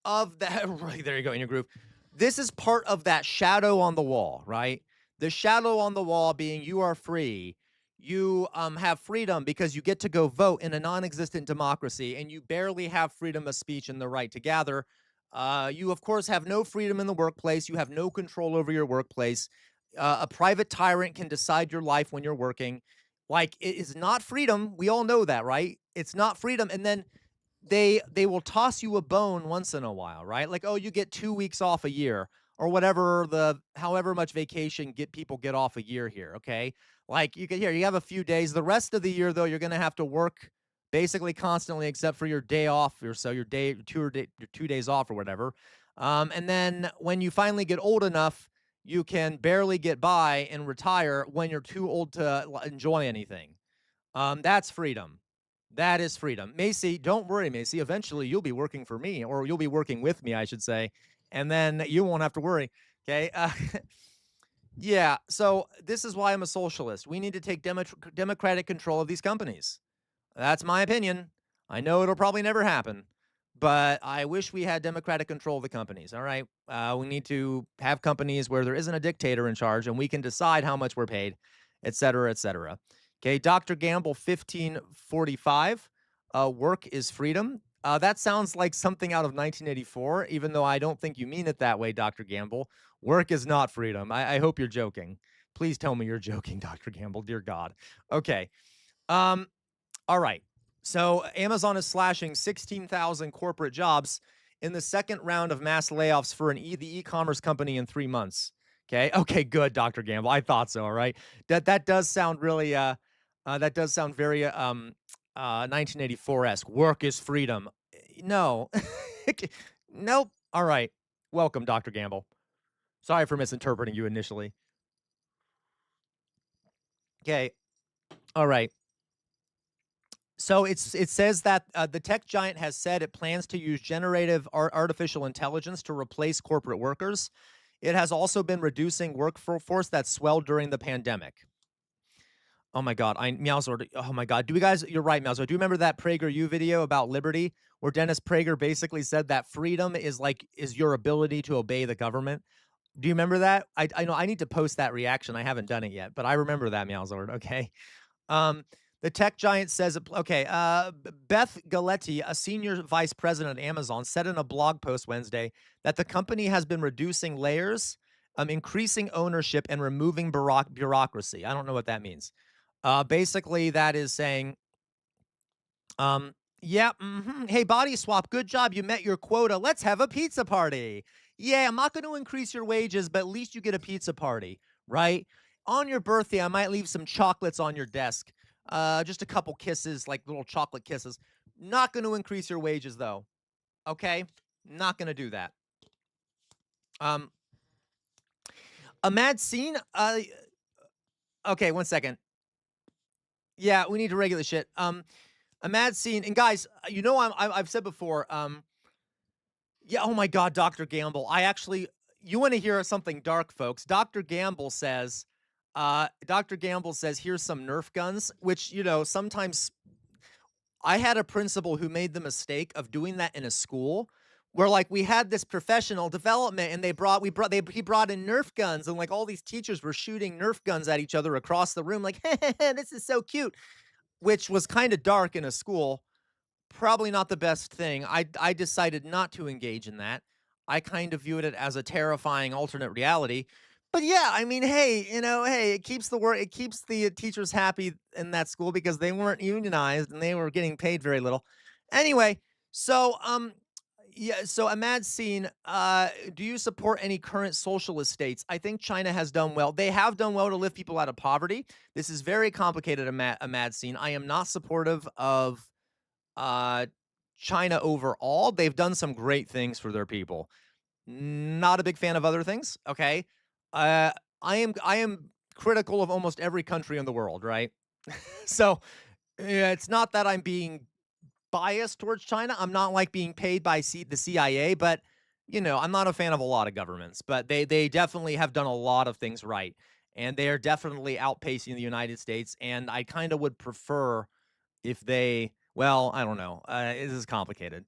of that. Right, there you go, in your groove. This is part of that shadow on the wall, right? The shadow on the wall being you are free. You have freedom because you get to go vote in a non-existent democracy, and you barely have freedom of speech and the right to gather. You, of course, have no freedom in the workplace. You have no control over your workplace. A private tyrant can decide your life when you're working. Like, it is not freedom. We all know that, right? It's not freedom. And then they will toss you a bone once in a while, right? Like, oh, you get 2 weeks off a year or whatever, however much vacation people get off a year here, okay? Like, you have a few days. The rest of the year, though, you're going to have to work basically constantly, except for your day off or so, your 2 days off or whatever. And then when you finally get old enough, you can barely get by and retire when you're too old to enjoy anything. That's freedom. That is freedom. Macy, don't worry, Macy. Eventually, you'll be working for me, or you'll be working with me, I should say, and then you won't have to worry. Okay. Yeah. So this is why I'm a socialist. We need to take democratic control of these companies. That's my opinion. I know it'll probably never happen, but I wish we had democratic control of the companies. All right. We need to have companies where there isn't a dictator in charge and we can decide how much we're paid, et cetera, et cetera. Okay. Dr. Gamble, 1545. Work is freedom. That sounds like something out of 1984, even though I don't think you mean it that way, Dr. Gamble. Work is not freedom. I hope you're joking. Please tell me you're joking, Dr. Gamble. Dear God. Okay. All right. So Amazon is slashing 16,000 corporate jobs in the second round of mass layoffs for the e-commerce company in 3 months. Okay. Okay. Good, Dr. Gamble. I thought so. All right. That does sound really. That does sound very 1984-esque. Work is freedom. No. Nope. All right. Welcome, Dr. Gamble. Sorry for misinterpreting you initially. Okay. All right. So it says that the tech giant has said it plans to use generative artificial intelligence to replace corporate workers. It has also been reducing workforce that swelled during the pandemic. Oh my God, Meowsor. Oh my God, you're right, Meowsor. Do you remember that PragerU video about liberty, where Dennis Prager basically said that freedom is your ability to obey the government? Do you remember that? I know I need to post that reaction. I haven't done it yet, but I remember that, Meowsor. Okay. The tech giant says, okay, Beth Galetti, a senior vice president at Amazon, said in a blog post Wednesday that the company has been reducing layers, increasing ownership, and removing bureaucracy. I don't know what that means. Basically, that is saying, yeah, hey, Body Swap, good job. You met your quota. Let's have a pizza party. Yeah, I'm not going to increase your wages, but at least you get a pizza party, right? On your birthday, I might leave some chocolates on your desk. Just a couple kisses, like little chocolate kisses. Not going to increase your wages, though. Okay? Not going to do that. A mad scene? Okay, 1 second. Yeah, we need to regulate shit. A mad scene. And guys, you know, I've said before, yeah, oh my God, Dr. Gamble. You want to hear something dark, folks. Dr. Gamble says, here's some Nerf guns, which, you know, sometimes I had a principal who made the mistake of doing that in a school where, like, we had this professional development and he brought in Nerf guns, and like all these teachers were shooting Nerf guns at each other across the room, like, this is so cute, which was kind of dark in a school. Probably not the best thing. I decided not to engage in that. I kind of viewed it as a terrifying alternate reality. But yeah, I mean, hey, you know, hey, it keeps the teachers happy in that school because they weren't unionized and they were getting paid very little. Anyway, so Yeah, so a mad scene. Do you support any current socialist states? I think China has done well. They have done well to lift people out of poverty. This is very complicated, a mad scene. I am not supportive of uh, China overall. They've done some great things for their people. Not a big fan of other things. Okay. Uh, I am critical of almost every country in the world, right? So yeah, it's not that I'm being biased towards China. I'm not like being paid by the CIA, but I'm not a fan of a lot of governments, but they definitely have done a lot of things right. And they are definitely outpacing the United States. And I kind of would prefer if they, well, I don't know. This is complicated.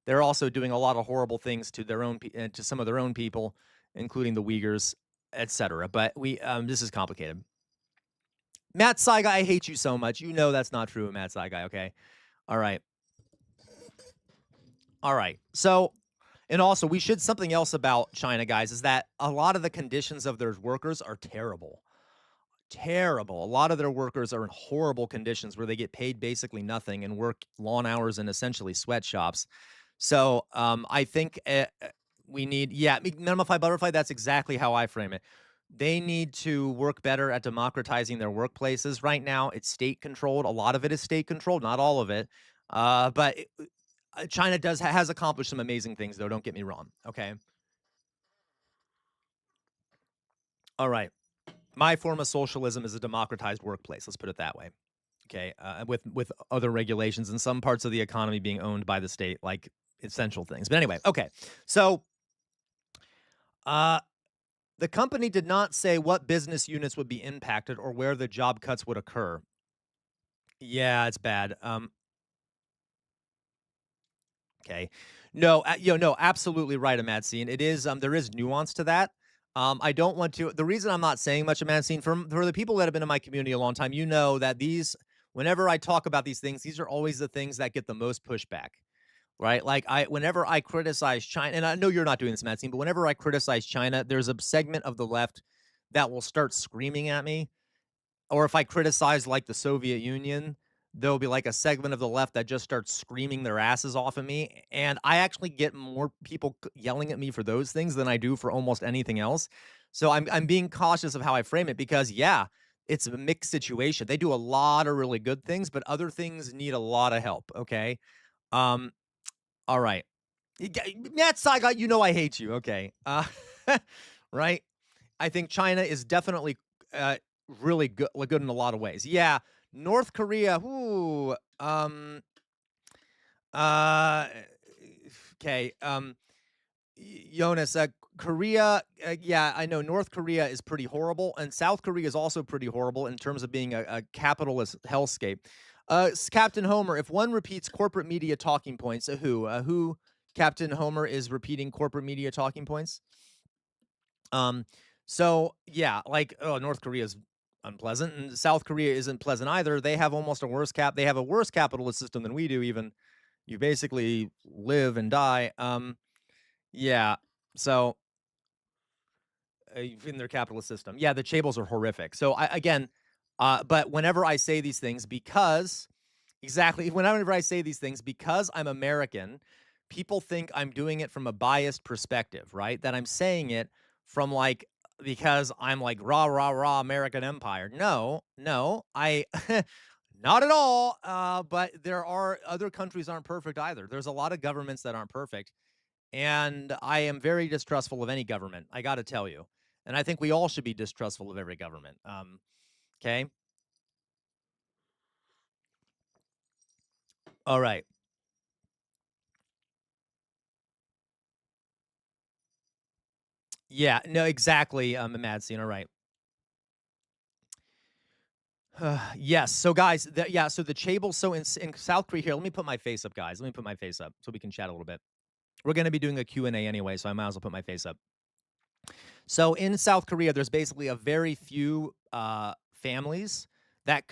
They're also doing a lot of horrible things to their own to some of their own people, including the Uyghurs, etc. But this is complicated. Matt Saigai, I hate you so much. You know that's not true, Matt Saigai. Okay, all right. All right. So, and also, we should something else about China, guys, is that a lot of the conditions of their workers are terrible. Terrible. A lot of their workers are in horrible conditions where they get paid basically nothing and work long hours in essentially sweatshops. So, I think we need, yeah, Minimify Butterfly. That's exactly how I frame it. They need to work better at democratizing their workplaces. Right now, it's state controlled. A lot of it is state controlled, not all of it. But China has accomplished some amazing things, though. Don't get me wrong. Okay. All right. My form of socialism is a democratized workplace. Let's put it that way. Okay. With other regulations and some parts of the economy being owned by the state, like essential things. But anyway, okay. So, the company did not say what business units would be impacted or where the job cuts would occur. Yeah, it's bad. Okay. No, no, absolutely right, Amadsine. It is, there is nuance to that. I don't want to, the reason I'm not saying much, Amadsine, for the people that have been in my community a long time, you know that whenever I talk about these things, these are always the things that get the most pushback, right? Like whenever I criticize China, and I know you're not doing this, Amadsine, but whenever I criticize China, there's a segment of the left that will start screaming at me. Or if I criticize like the Soviet Union, there'll be like a segment of the left that just starts screaming their asses off at me. And I actually get more people yelling at me for those things than I do for almost anything else. So I'm being cautious of how I frame it because, yeah, it's a mixed situation. They do a lot of really good things, but other things need a lot of help. Okay. Um, all right. Matt Saigon, you know I hate you. Okay. Right. I think China is definitely really good in a lot of ways. Yeah, North Korea. Ooh. Okay. Jonas. Korea. Yeah, I know North Korea is pretty horrible, and South Korea is also pretty horrible in terms of being a capitalist hellscape. Captain Homer. If one repeats corporate media talking points, who? Captain Homer is repeating corporate media talking points. So yeah, like North Korea is unpleasant, and South Korea isn't pleasant either. They have almost a worse they have a worse capitalist system than we do. Even you basically live and die. Yeah. So in their capitalist system, yeah, the chaebol are horrific. So but whenever I say these things, because whenever I say these things, because I'm American, people think I'm doing it from a biased perspective, right? That I'm saying it from because I'm like rah rah rah American empire. No, I not at all. But there are other countries aren't perfect either. There's a lot of governments that aren't perfect, and I am very distrustful of any government. I got to tell you, and I think we all should be distrustful of every government. Okay. All right. Yeah. No. Exactly. Mad scene. All right. Yes. So, guys, yeah. So the chaebol. So in South Korea, here, let me put my face up, guys. Let me put my face up so we can chat a little bit. We're going to be doing a Q&A anyway, so I might as well put my face up. So in South Korea, there's basically a very few families that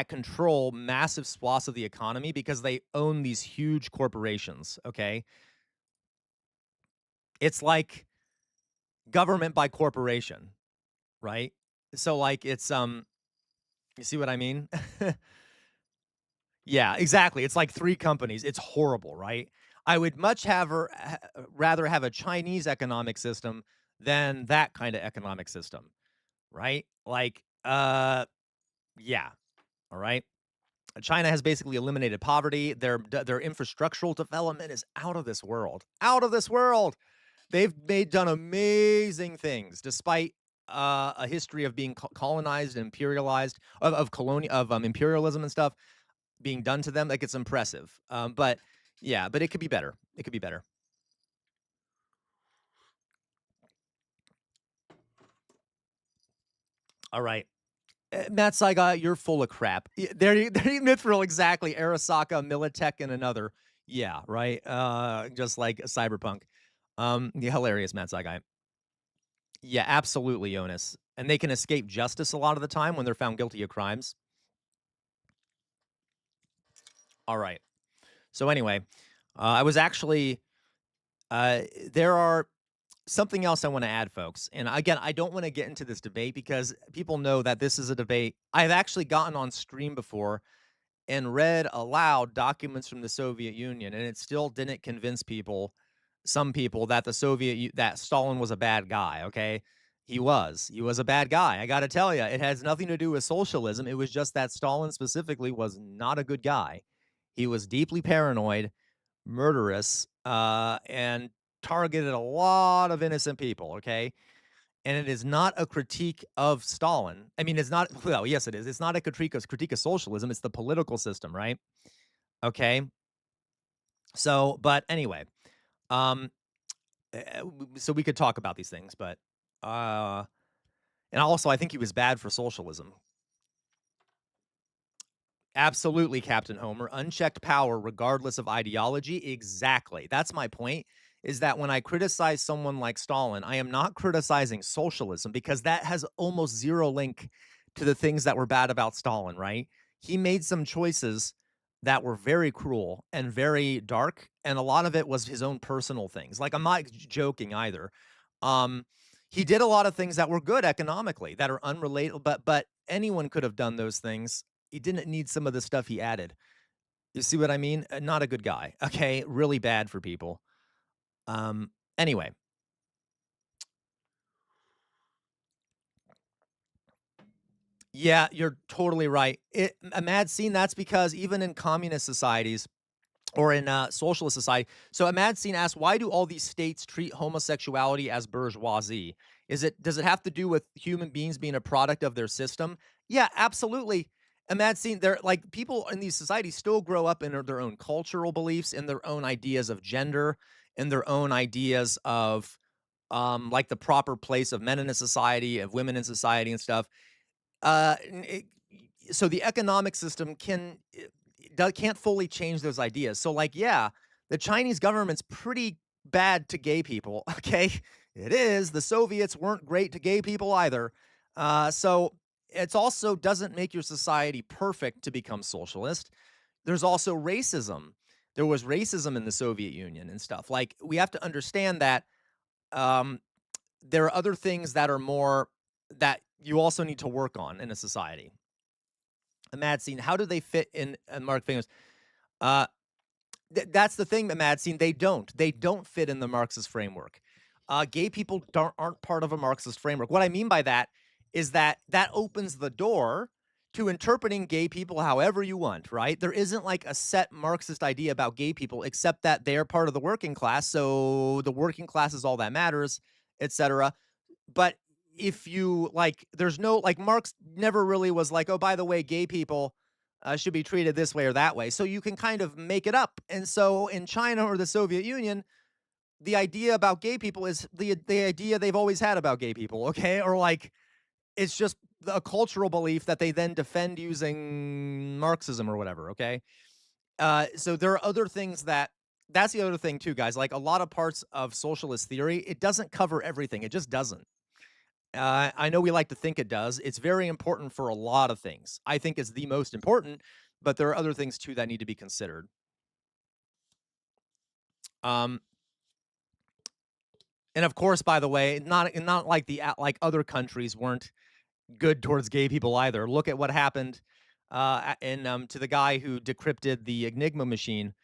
control massive swaths of the economy because they own these huge corporations. Okay, it's like government by corporation, right? So like it's you see what I mean? Yeah, exactly. It's like 3 companies. It's horrible, right? I would much rather have a Chinese economic system than that kind of economic system, right? Like, yeah, all right. China has basically eliminated poverty. Their infrastructural development is out of this world. Out of this world. They've done amazing things despite a history of being colonized and imperialized, of imperialism and stuff being done to them. Like, it's impressive. But yeah, but it could be better. It could be better. All right. Matt Saiga, you're full of crap. There, Mithril, exactly. Arasaka, Militech, and another. Yeah, right. Just like Cyberpunk. Yeah, hilarious, Matt Saiga. Yeah, absolutely, Jonas. And they can escape justice a lot of the time when they're found guilty of crimes. All right. So anyway, I was actually there are something else I want to add, folks. And again, I don't want to get into this debate because people know that this is a debate. I've actually gotten on stream before and read aloud documents from the Soviet Union, and it still didn't convince some people, that that Stalin was a bad guy. Okay, he was a bad guy. I got to tell you, it has nothing to do with socialism. It was just that Stalin specifically was not a good guy. He was deeply paranoid, murderous, and targeted a lot of innocent people. Okay. And it is not a critique of Stalin. I mean, it's not, well, yes, it is. It's not a critique of socialism. It's the political system, right? Okay. So, but anyway, so we could talk about these things, but, and also I think he was bad for socialism. Absolutely, Captain Homer. Unchecked power, regardless of ideology. Exactly. That's my point, is that when I criticize someone like Stalin, I am not criticizing socialism, because that has almost zero link to the things that were bad about Stalin, right? He made some choices that were very cruel and very dark, and a lot of it was his own personal things. Like, I'm not joking either. He did a lot of things that were good economically, that are unrelated, but anyone could have done those things. He didn't need some of the stuff he added. You see what I mean? Not a good guy. Okay, really bad for people. Anyway. Yeah, you're totally right. A mad scene, that's because even in communist societies or in socialist society. So a mad scene asks, why do all these states treat homosexuality as bourgeoisie? Does it have to do with human beings being a product of their system? Yeah, absolutely. A mad scene, they're like, people in these societies still grow up in their own cultural beliefs and their own ideas of gender and their own ideas of like the proper place of men in a society, of women in society and stuff. So the economic system can't fully change those ideas. So, like, yeah, the Chinese government's pretty bad to gay people. Okay, it is. The Soviets weren't great to gay people either. So it's also doesn't make your society perfect to become socialist. There's also racism. There was racism in the Soviet Union and stuff. Like, we have to understand that there are other things that are more that you also need to work on in a society. A mad scene. How do they fit in? Mark Fingers. That's the thing, the mad scene. They don't fit in the Marxist framework. Gay people aren't part of a Marxist framework. What I mean by that is that opens the door to interpreting gay people however you want, right? There isn't like a set Marxist idea about gay people, except that they're part of the working class. So the working class is all that matters, etc. But if you like, there's no, like, Marx never really was like, oh, by the way, gay people should be treated this way or that way. So you can kind of make it up. And so in China or the Soviet Union, the idea about gay people is the idea they've always had about gay people, okay? Or like, it's just a cultural belief that they then defend using Marxism or whatever, okay? So there are other things that's the other thing too, guys. Like, a lot of parts of socialist theory, it doesn't cover everything. It just doesn't. I know we like to think it does. It's very important for a lot of things. I think it's the most important, but there are other things too that need to be considered. And of course, by the way, not like like other countries weren't good towards gay people either. Look at what happened to the guy who decrypted the Enigma machine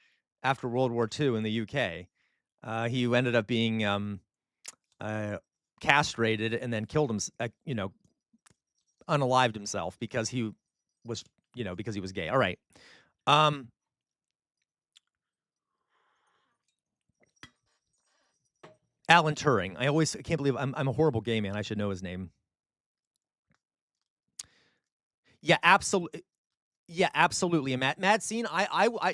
after World War II in the UK. He ended up being castrated and then killed him, unalived himself because he was, because he was gay. All right. Alan Turing. I can't believe I'm a horrible gay man. I should know his name. Yeah, absolutely. Yeah, absolutely. And Mad Scene,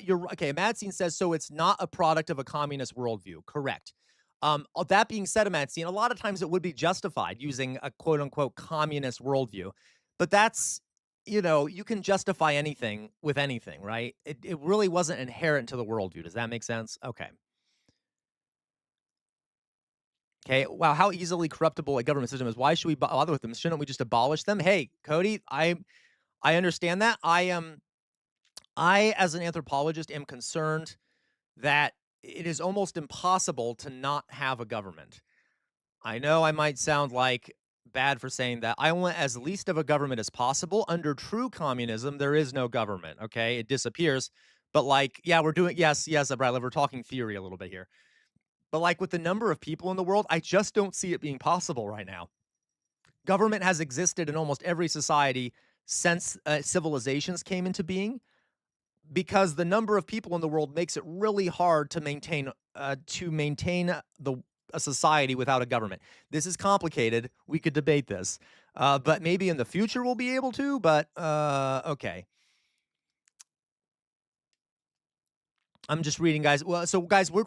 you're okay. Mad Scene says so. It's not a product of a communist worldview. Correct. That being said, Mad Scene, a lot of times it would be justified using a quote unquote communist worldview, but that's you can justify anything with anything, right? It really wasn't inherent to the worldview. Does that make sense? Okay. Okay. Wow. How easily corruptible a government system is. Why should we bother with them? Shouldn't we just abolish them? Hey, Cody, I understand that. I, as an anthropologist, am concerned that it is almost impossible to not have a government. I know I might sound like bad for saying that. I want as least of a government as possible. Under true communism, there is no government. Okay, it disappears. But we're doing yes, Bradley. We're talking theory a little bit here. But with the number of people in the world, I just don't see it being possible right now. Government has existed in almost every society since civilizations came into being, because the number of people in the world makes it really hard to maintain a society without a government. This is complicated. We could debate this, but maybe in the future we'll be able to. But okay. I'm just reading, guys. Well, so guys, we're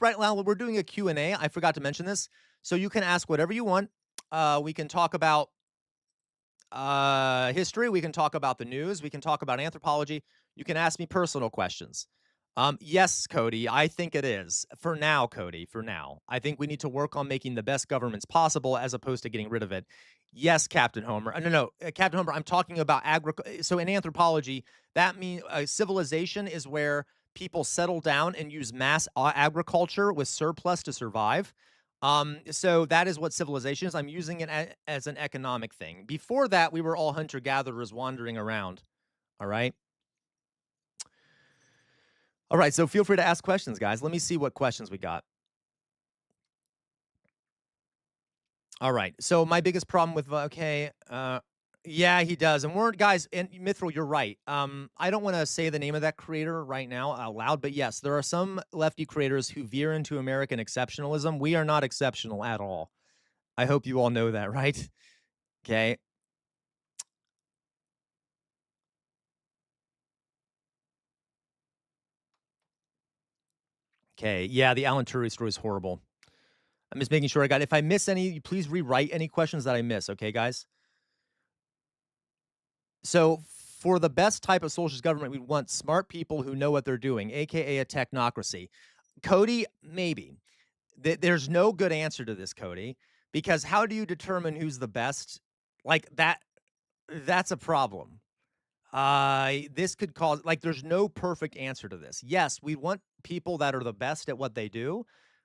doing a Q&A. I forgot to mention this, so you can ask whatever you want. We can talk about history. We can talk about the news. We can talk about anthropology. You can ask me personal questions. Yes, Cody, I think it is. For now, Cody, for now. I think we need to work on making the best governments possible as opposed to getting rid of it. Yes, Captain Homer. No, Captain Homer, I'm talking about So in anthropology, that means civilization is where people settle down and use mass agriculture with surplus to survive. So that is what civilization is. I'm using it as an economic thing. Before that, we were all hunter-gatherers wandering around. All right. All right, so feel free to ask questions, guys. Let me see what questions we got. All right, so my biggest problem with, yeah, he does. And guys, and Mithril, you're right. I don't want to say the name of that creator right now out loud, but yes, there are some lefty creators who veer into American exceptionalism. We are not exceptional at all. I hope you all know that, right? Okay. Okay, yeah, the Alan Turing story is horrible. I'm just making sure I got it. If I miss any, please rewrite any questions that I miss, okay, guys? So for the best type of socialist government, we want smart people who know what they're doing, aka a technocracy. Cody, maybe. There's no good answer to this, Cody, because how do you determine who's the best? That's a problem. This could cause, there's no perfect answer to this. Yes, we want people that are the best at what they do,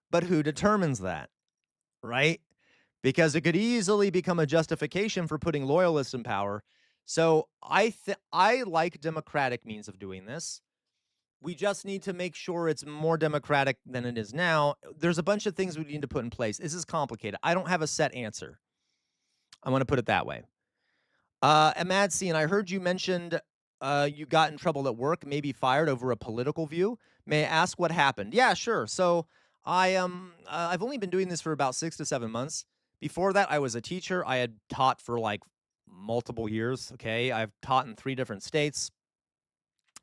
but who determines that, right? Because it could easily become a justification for putting loyalists in power. So I like democratic means of doing this. We just need to make sure it's more democratic than it is now. There's a bunch of things we need to put in place. This is complicated. I don't have a set answer. I want to put it that way. Mad Scene, I heard you mentioned you got in trouble at work, maybe fired over a political view. May I ask what happened? Yeah, sure. So I've only been doing this for about 6 to 7 months. Before that, I was a teacher. I had taught for multiple years. Okay, I've taught in 3 different states.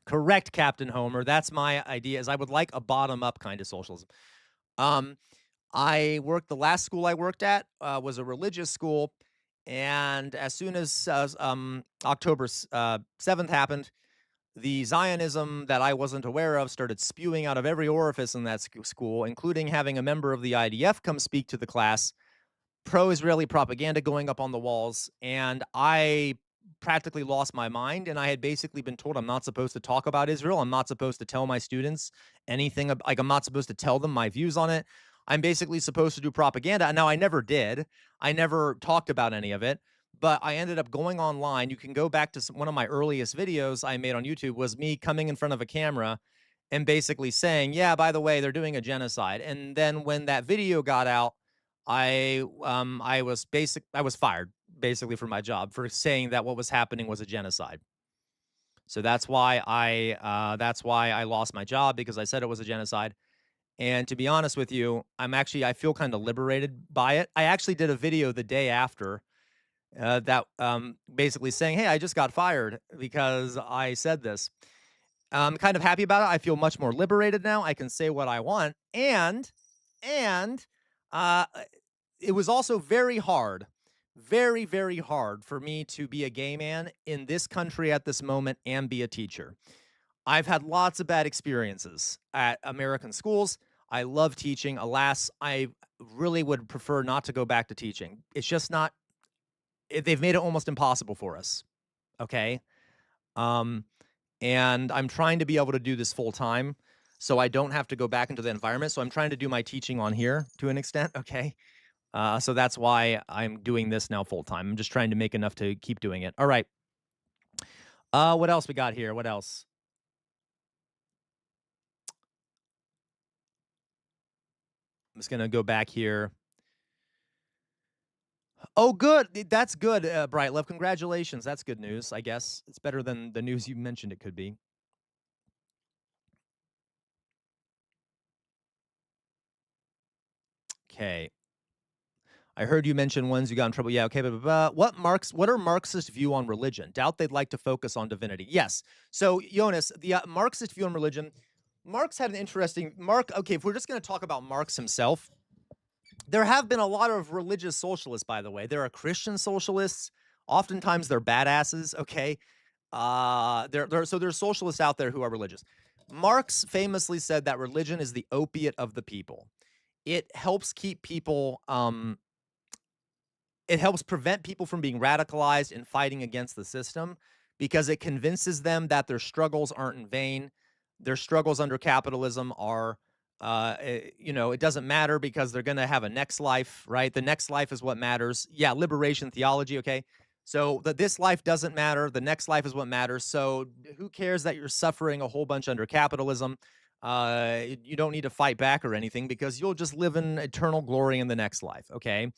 Correct, Captain Homer. That's my idea. Is I would like a bottom-up kind of socialism. The last school I worked at was a religious school. And as soon as October 7th happened, the Zionism that I wasn't aware of started spewing out of every orifice in that school, including having a member of the IDF come speak to the class, pro-Israeli propaganda going up on the walls, and I practically lost my mind. And I had basically been told I'm not supposed to talk about Israel. I'm not supposed to tell my students anything. I'm not supposed to tell them my views on it. I'm basically supposed to do propaganda. Now, I never did. I never talked about any of it, but I ended up going online. You can go back to one of my earliest videos I made on YouTube was me coming in front of a camera and basically saying, yeah, by the way, they're doing a genocide. And then when that video got out, I was fired basically from my job for saying that what was happening was a genocide. So that's why I lost my job, because I said it was a genocide. And to be honest with you, I feel kind of liberated by it. I actually did a video the day after that basically saying, hey, I just got fired because I said this. I'm kind of happy about it. I feel much more liberated now. I can say what I want. And uh, it was also very hard, very, very hard for me to be a gay man in this country at this moment and be a teacher. I've had lots of bad experiences at American schools. I love teaching. Alas, I really would prefer not to go back to teaching. It's just not, they've made it almost impossible for us. Okay. And I'm trying to be able to do this full time so I don't have to go back into the environment. So I'm trying to do my teaching on here to an extent. Okay. So that's why I'm doing this now full time. I'm just trying to make enough to keep doing it. All right. What else we got here? What else? I'm just going to go back here. Oh, good. That's good, Bright Love. Congratulations. That's good news, I guess. It's better than the news you mentioned it could be. Okay. I heard you mention ones who got in trouble. Yeah, okay, but what are Marxist view on religion? Doubt they'd like to focus on divinity. Yes. So, Jonas, the Marxist view on religion, Marx had an interesting okay, if we're just going to talk about Marx himself, there have been a lot of religious socialists, by the way. There are Christian socialists. Oftentimes they're badasses, okay? So there's socialists out there who are religious. Marx famously said that religion is the opiate of the people. It helps keep people it helps prevent people from being radicalized and fighting against the system, because it convinces them that their struggles aren't in vain. Their struggles under capitalism are, it doesn't matter because they're going to have a next life, right? The next life is what matters. Yeah, liberation theology, okay? So this life doesn't matter. The next life is what matters. So who cares that you're suffering a whole bunch under capitalism? You don't need to fight back or anything, because you'll just live in eternal glory in the next life, okay?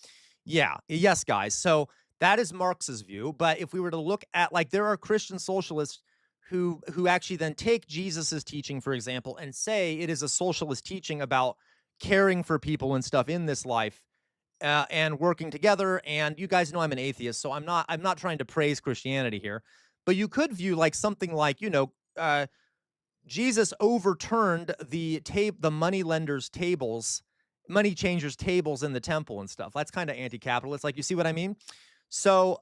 Yeah. Yes, guys. So that is Marx's view. But if we were to look at, like, there are Christian socialists who actually then take Jesus's teaching, for example, and say it is a socialist teaching about caring for people and stuff in this life, and working together. And you guys know I'm an atheist, so I'm not trying to praise Christianity here. But you could view like something like, Jesus overturned the money lenders' tables, money changers' tables in the temple and stuff. That's kind of anti-capitalist. Like, you see what I mean? So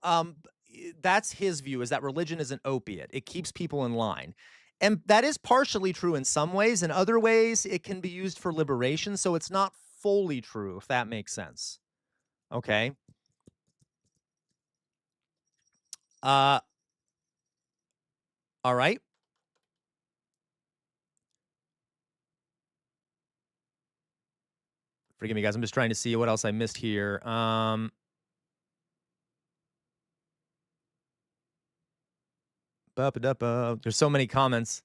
that's his view, is that religion is an opiate. It keeps people in line. And that is partially true in some ways. In other ways, it can be used for liberation. So it's not fully true, if that makes sense. Okay. All right. Forgive me, guys. I'm just trying to see what else I missed here. There's so many comments.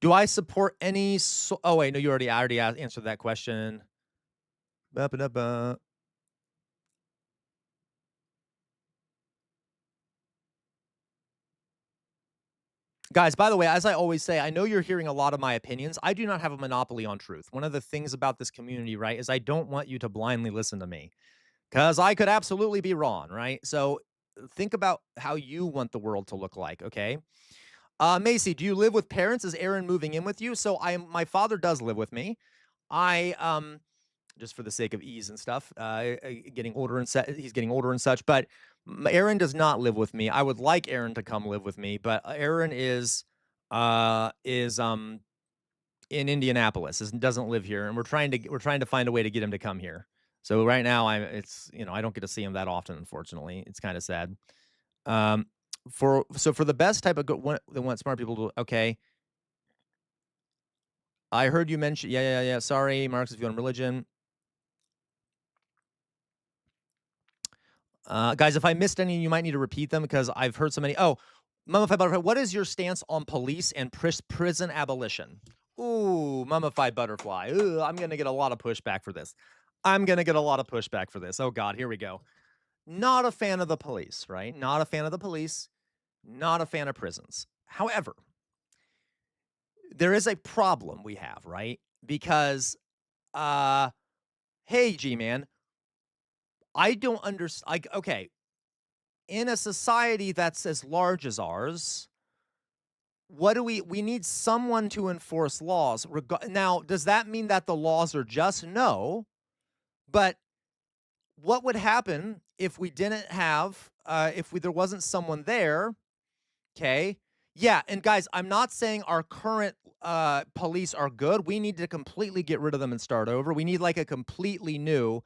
Do I support any? Oh wait, no, you already answered that question. Guys, by the way, as I always say, I know you're hearing a lot of my opinions. I do not have a monopoly on truth. One of the things about this community, right, is I don't want you to blindly listen to me, because I could absolutely be wrong, right? So think about how you want the world to look like, okay? Macy, do you live with parents? Is Aaron moving in with you? So my father does live with me. Just for the sake of ease and stuff, getting older and he's getting older and such. But Aaron does not live with me. I would like Aaron to come live with me, but Aaron is in Indianapolis. Doesn't live here, and we're trying to find a way to get him to come here. So right now I don't get to see him that often, unfortunately. It's kind of sad. For the best type of they want smart people to, okay. I heard you mention, yeah. Sorry, Marxist view on religion. Guys, if I missed any, you might need to repeat them, because I've heard so many. Oh, Mummified Butterfly, what is your stance on police and prison abolition? Ooh, Mummified Butterfly. Ooh, I'm going to get a lot of pushback for this. Oh, God, here we go. Not a fan of the police, right? Not a fan of the police. Not a fan of prisons. However, there is a problem we have, right? Because, hey, G-Man, I don't understand. Like, okay, in a society that's as large as ours, what do we need someone to enforce laws. Now, does that mean that the laws are just? No. But what would happen if we didn't have, there wasn't someone there? Okay. Yeah, and guys, I'm not saying our current police are good. We need to completely get rid of them and start over. We need like a completely new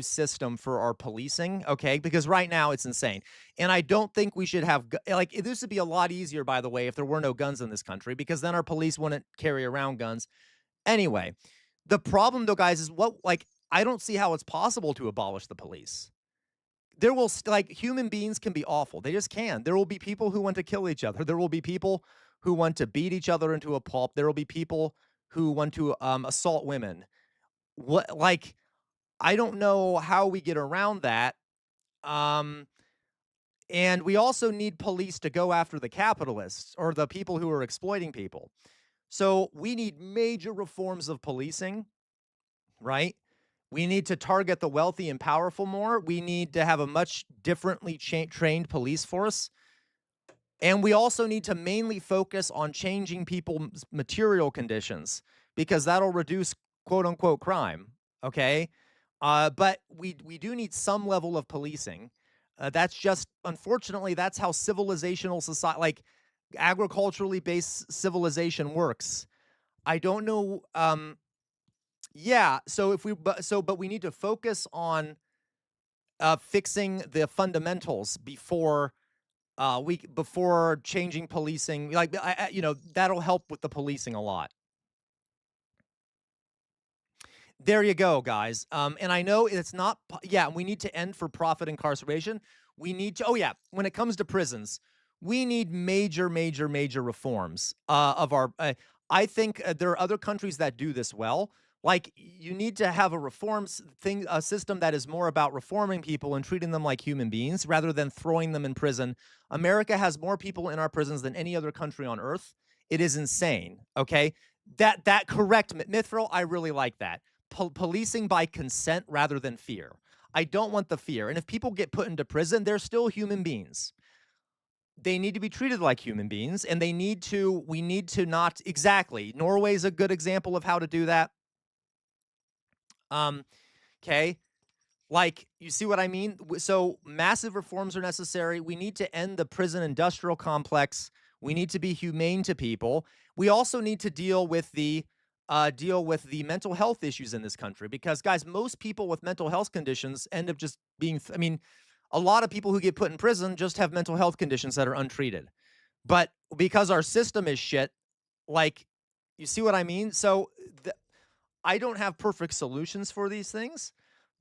system for our policing, okay? Because right now it's insane. And I don't think we should have like this would be a lot easier, by the way, if there were no guns in this country, because then our police wouldn't carry around guns. Anyway, the problem though, guys, is I don't see how it's possible to abolish the police. There will human beings can be awful. They just can. There will be people who want to kill each other. There will be people who want to beat each other into a pulp. There will be people who want to assault women. I don't know how we get around that. And we also need police to go after the capitalists or the people who are exploiting people. So we need major reforms of policing, right? We need to target the wealthy and powerful more. We need to have a much differently trained police force. And we also need to mainly focus on changing people's material conditions, because that'll reduce quote unquote crime. Okay. But we do need some level of policing. That's just, unfortunately, that's how civilizational society, like agriculturally based civilization works. I don't know. Yeah. So but we need to focus on fixing the fundamentals before changing policing. Like, that'll help with the policing a lot. There you go, guys. And I know it's not. Yeah, we need to end for-profit incarceration. We need to. Oh yeah, when it comes to prisons, we need major reforms of our. I think there are other countries that do this well. Like, you need to have a system that is more about reforming people and treating them like human beings rather than throwing them in prison. America has more people in our prisons than any other country on earth. It is insane. Okay, that correct, Mithril. I really like that. Policing by consent rather than fear. I don't want the fear. And if people get put into prison, they're still human beings. They need to be treated like human beings, and we need to not, exactly. Norway's a good example of how to do that. Okay. Like, you see what I mean? So massive reforms are necessary. We need to end the prison industrial complex. We need to be humane to people. We also need to deal with the mental health issues in this country, because, guys, most people with mental health conditions end up just being, a lot of people who get put in prison just have mental health conditions that are untreated. But because our system is shit, like, you see what I mean? So I don't have perfect solutions for these things,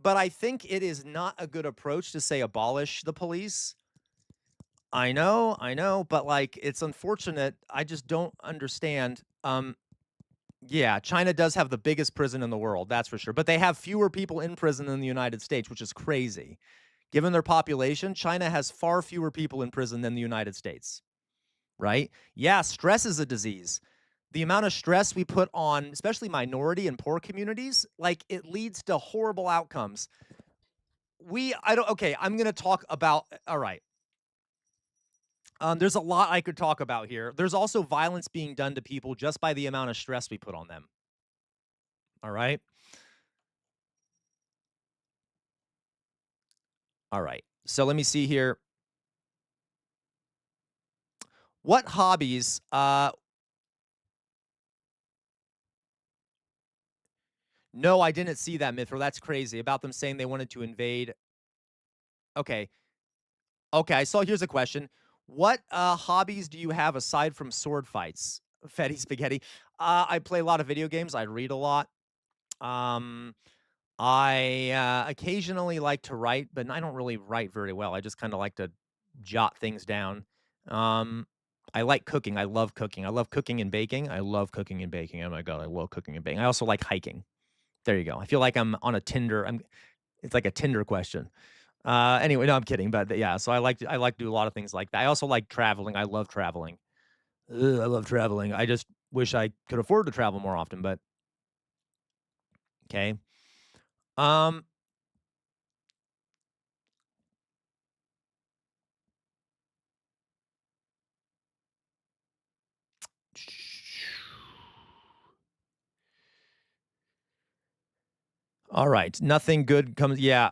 but I think it is not a good approach to say abolish the police. I know, but like, it's unfortunate. I just don't understand. Yeah, China does have the biggest prison in the world, that's for sure. But they have fewer people in prison than the United States, which is crazy. Given their population, China has far fewer people in prison than the United States, right? Yeah, stress is a disease. The amount of stress we put on, especially minority and poor communities, like, it leads to horrible outcomes. I'm going to talk about, all right. There's a lot I could talk about here. There's also violence being done to people just by the amount of stress we put on them. All right. All right. So let me see here. What hobbies, no, I didn't see that, Mithril. That's crazy. About them saying they wanted to invade. Okay. Okay, so here's a question. What hobbies do you have aside from sword fights? Fetty Spaghetti. I play a lot of video games. I read a lot. I occasionally like to write, but I don't really write very well. I just kind of like to jot things down. I like cooking. I love cooking. I love cooking and baking. I love cooking and baking. Oh my god, I love cooking and baking. I also like hiking. There you go. I feel like I'm on a Tinder. It's like a Tinder question. Anyway, no, I'm kidding. But yeah, so I like to do a lot of things like that. I also like traveling. I love traveling. I love traveling. I just wish I could afford to travel more often. But okay. Um. All right. Nothing good comes. Yeah.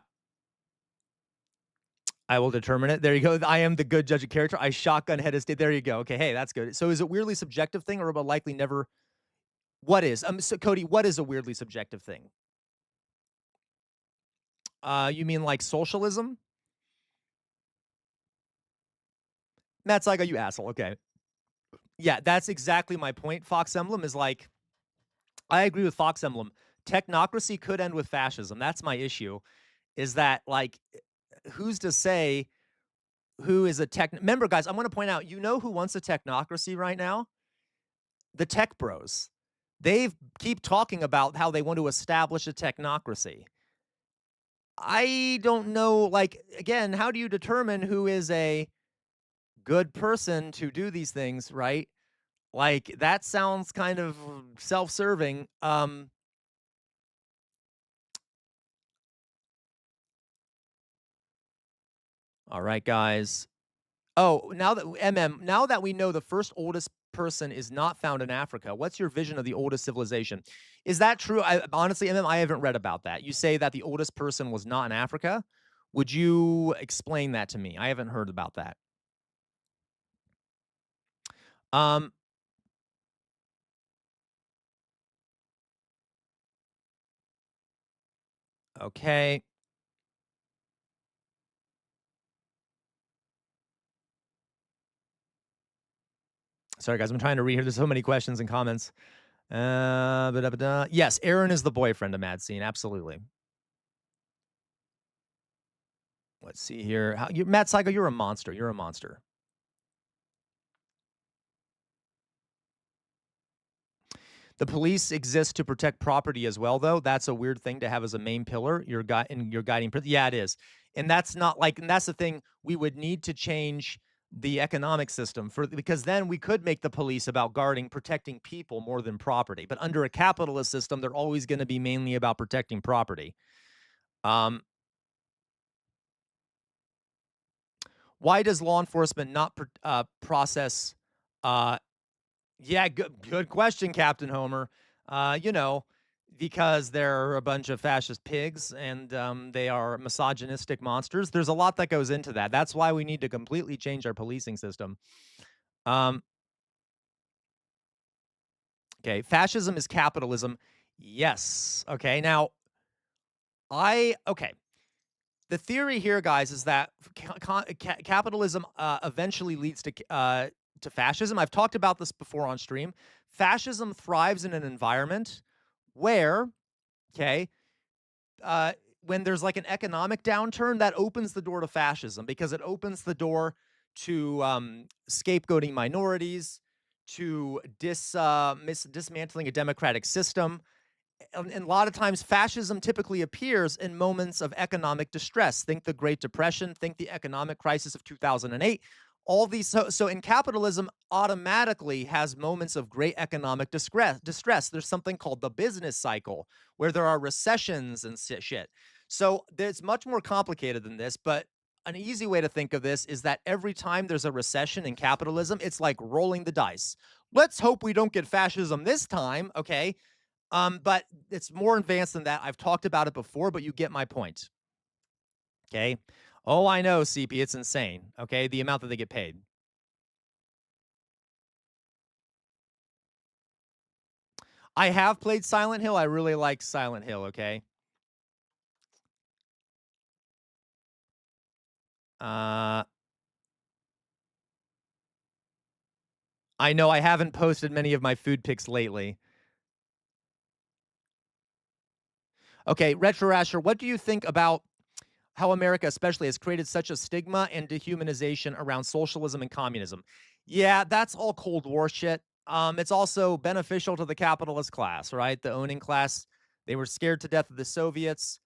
I will determine it. There you go. I am the good judge of character. I shotgun head of state. There you go. Okay. Hey, that's good. So is it weirdly subjective thing or a likely never? What is? So Cody, what is a weirdly subjective thing? You mean like socialism? Matt Saiga, you asshole. Okay. Yeah, that's exactly my point. Fox Emblem is like, I agree with Fox Emblem. Technocracy could end with fascism. That's my issue. Is that like, who's to say who is a tech? Remember, guys, I'm going to point out, you know who wants a technocracy right now? The tech bros. They keep talking about how they want to establish a technocracy. I don't know, like, again, how do you determine who is a good person to do these things, right? Like, that sounds kind of self-serving. All right, guys. Oh, now that we know the first oldest person is not found in Africa, what's your vision of the oldest civilization? Is that true? Honestly, I haven't read about that. You say that the oldest person was not in Africa. Would you explain that to me? I haven't heard about that. Okay. Sorry, guys. I'm trying to read here. There's so many questions and comments. Yes, Aaron is the boyfriend of Mad Scene. Absolutely. Let's see here. Matt Saigo, you're a monster. You're a monster. The police exist to protect property as well, though. That's a weird thing to have as a main pillar. Your guiding. Yeah, it is, and that's not like. And that's the thing. We would need to change the economic system because then we could make the police about protecting people more than property. But under a capitalist system, they're always going to be mainly about protecting property. Why does law enforcement not process? Yeah, good question, Captain Homer. Because they're a bunch of fascist pigs and they are misogynistic monsters. There's a lot that goes into that. That's why we need to completely change our policing system. Okay, fascism is capitalism. Yes. Okay, now the theory here, guys, is that capitalism eventually leads to fascism. I've talked about this before on stream. Fascism thrives in an environment where, when there's like an economic downturn, that opens the door to fascism because it opens the door to scapegoating minorities, to dismantling a democratic system. And a lot of times fascism typically appears in moments of economic distress. Think the Great Depression, think the economic crisis of 2008. All these, so in capitalism automatically has moments of great economic distress. There's something called the business cycle where there are recessions and shit. So it's much more complicated than this, but an easy way to think of this is that every time there's a recession in capitalism, it's like rolling the dice. Let's hope we don't get fascism this time, okay? But it's more advanced than that. I've talked about it before, but you get my point. Okay. Oh, I know, CP. It's insane. Okay. The amount that they get paid. I have played Silent Hill. I really like Silent Hill. Okay. I know I haven't posted many of my food pics lately. Okay, Retro Rasher, what do you think about how America especially has created such a stigma and dehumanization around socialism and communism. Yeah, that's all Cold War shit. It's also beneficial to the capitalist class, right? The owning class, they were scared to death of the Soviets.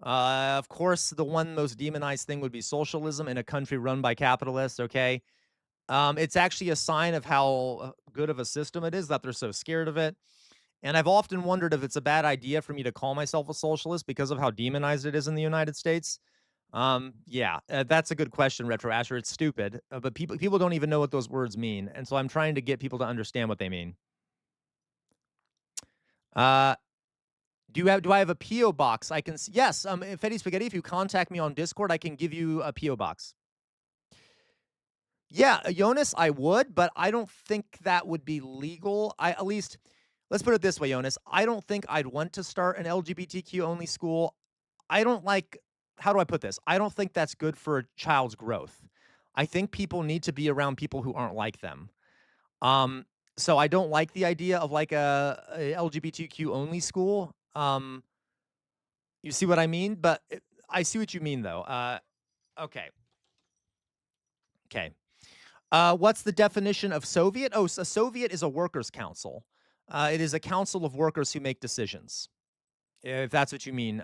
Of course, the one most demonized thing would be socialism in a country run by capitalists, okay? It's actually a sign of how good of a system it is that they're so scared of it. And I've often wondered if it's a bad idea for me to call myself a socialist because of how demonized it is in the United States. Yeah, that's a good question, Retro Asher. It's stupid, but people don't even know what those words mean, and so I'm trying to get people to understand what they mean. Uh, do I have a PO box? I can yes. Fetty Spaghetti. If you contact me on Discord, I can give you a PO box. Yeah, Jonas, I would, but I don't think that would be legal. At least, let's put it this way, Jonas. I don't think I'd want to start an LGBTQ only school. I don't like, how do I put this? I don't think that's good for a child's growth. I think people need to be around people who aren't like them. So I don't like the idea of like a LGBTQ only school. You see what I mean? But I see what you mean though. Okay. Okay. What's the definition of Soviet? Oh, so a Soviet is a workers' council. It is a council of workers who make decisions. If that's what you mean,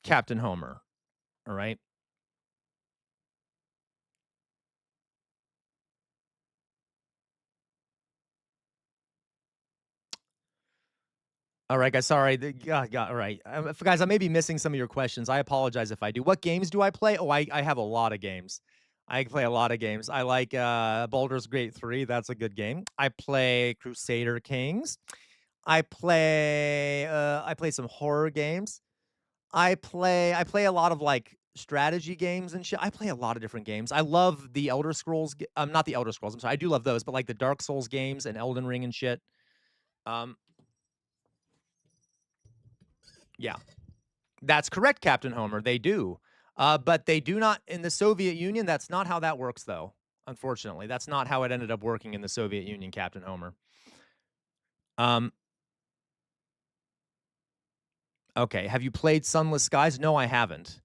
Captain Homer. All right. All right, guys. Sorry. All right. Guys, I may be missing some of your questions. I apologize if I do. What games do I play? Oh, I have a lot of games. I play a lot of games. I like Baldur's Gate 3. That's a good game. I play Crusader Kings. I play some horror games. I play a lot of like strategy games and shit. I play a lot of different games. I love the Elder Scrolls. Not the Elder Scrolls. I'm sorry. I do love those, but like the Dark Souls games and Elden Ring and shit. Yeah, that's correct, Captain Homer. They do, but they do not in the Soviet Union. That's not how that works, though. Unfortunately, that's not how it ended up working in the Soviet Union, Captain Homer. Okay. Have you played Sunless Skies? No, I haven't.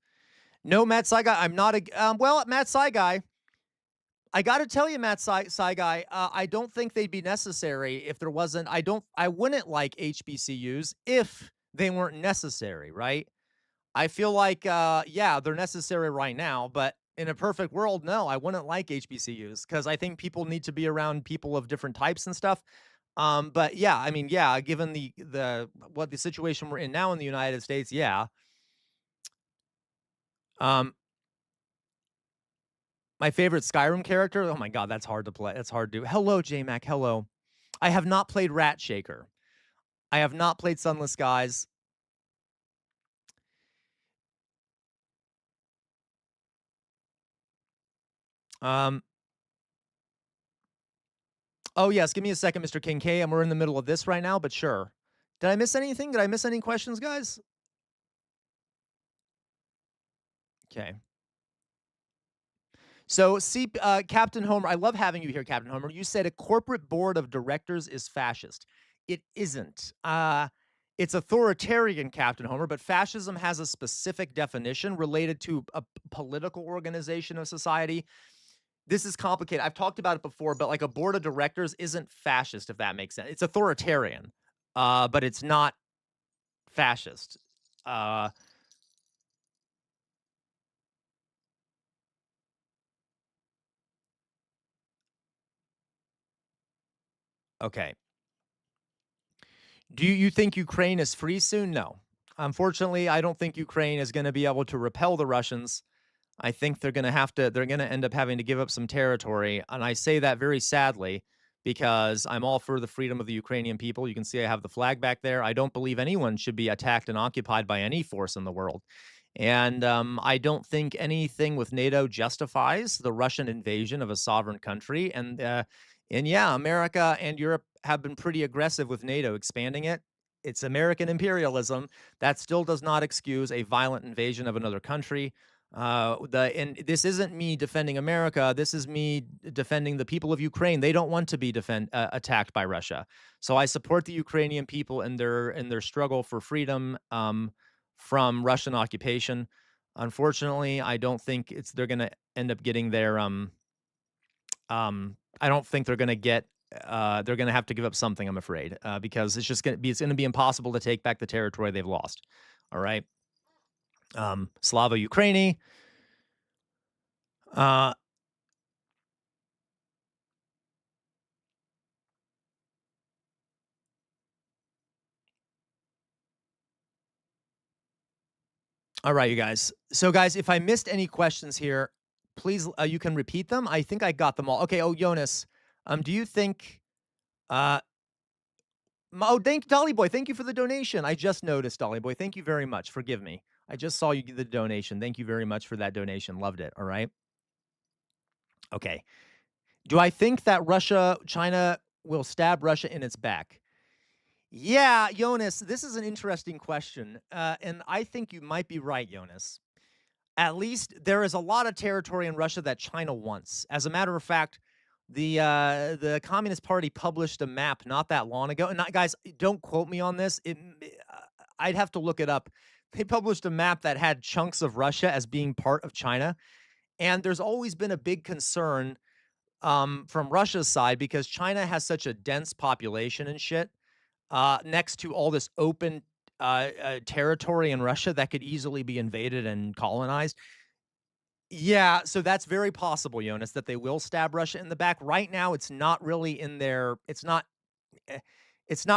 No, Matt Saigai, I'm not a well, Matt Saigai, I got to tell you, Matt Saigai, I don't think they'd be necessary if there wasn't. I wouldn't like HBCUs if they weren't necessary, right? I feel like, yeah, they're necessary right now, but in a perfect world, no, I wouldn't like HBCUs because I think people need to be around people of different types and stuff. But yeah, I mean, yeah, given what the situation we're in now in the United States, yeah. My favorite Skyrim character? Oh my god, that's hard to play. That's hard to do. Hello, J-Mac. Hello. I have not played Rat Shaker. I have not played Sunless Skies. Oh, yes. Give me a second, Mr. King K. And we're in the middle of this right now, but sure. Did I miss anything? Did I miss any questions, guys? Okay. So, see, Captain Homer, I love having you here, Captain Homer. You said a corporate board of directors is fascist. It isn't. It's authoritarian, Captain Homer, but fascism has a specific definition related to a political organization of society. This is complicated. I've talked about it before, but like a board of directors isn't fascist, if that makes sense. It's authoritarian, but it's not fascist. Okay. Do you think Ukraine is free soon? No. Unfortunately, I don't think Ukraine is going to be able to repel the Russians. I think they're going to end up having to give up some territory. And I say that very sadly because I'm all for the freedom of the Ukrainian people. You can see I have the flag back there. I don't believe anyone should be attacked and occupied by any force in the world. And I don't think anything with NATO justifies the Russian invasion of a sovereign country. And yeah, America and Europe have been pretty aggressive with NATO expanding it. It's American imperialism. That still does not excuse a violent invasion of another country. And this isn't me defending America. This is me defending the people of Ukraine. They don't want to be attacked by Russia. So I support the Ukrainian people in their struggle for freedom, from Russian occupation. Unfortunately, I don't think they're going to end up getting their I don't think they're going to get they're going to have to give up something, I'm afraid, because it's going to be impossible to take back the territory they've lost. All right. Slava Ukraini. All right, you guys. So, guys, if I missed any questions here, please, you can repeat them. I think I got them all. Okay. Oh, Jonas, do you think? Thank Dolly Boy. Thank you for the donation. I just noticed, Dolly Boy. Thank you very much. Forgive me. I just saw you give the donation. Thank you very much for that donation. Loved it. All right. Okay. Do I think that China will stab Russia in its back? Yeah, Jonas, this is an interesting question. And I think you might be right, Jonas. At least there is a lot of territory in Russia that China wants. As a matter of fact, the Communist Party published a map not that long ago. And guys, don't quote me on this. I'd have to look it up. They published a map that had chunks of Russia as being part of China. And there's always been a big concern from Russia's side because China has such a dense population and shit next to all this open territory in Russia that could easily be invaded and colonized. Yeah, so that's very possible, Jonas, that they will stab Russia in the back. Right now, it's not really in their, it's not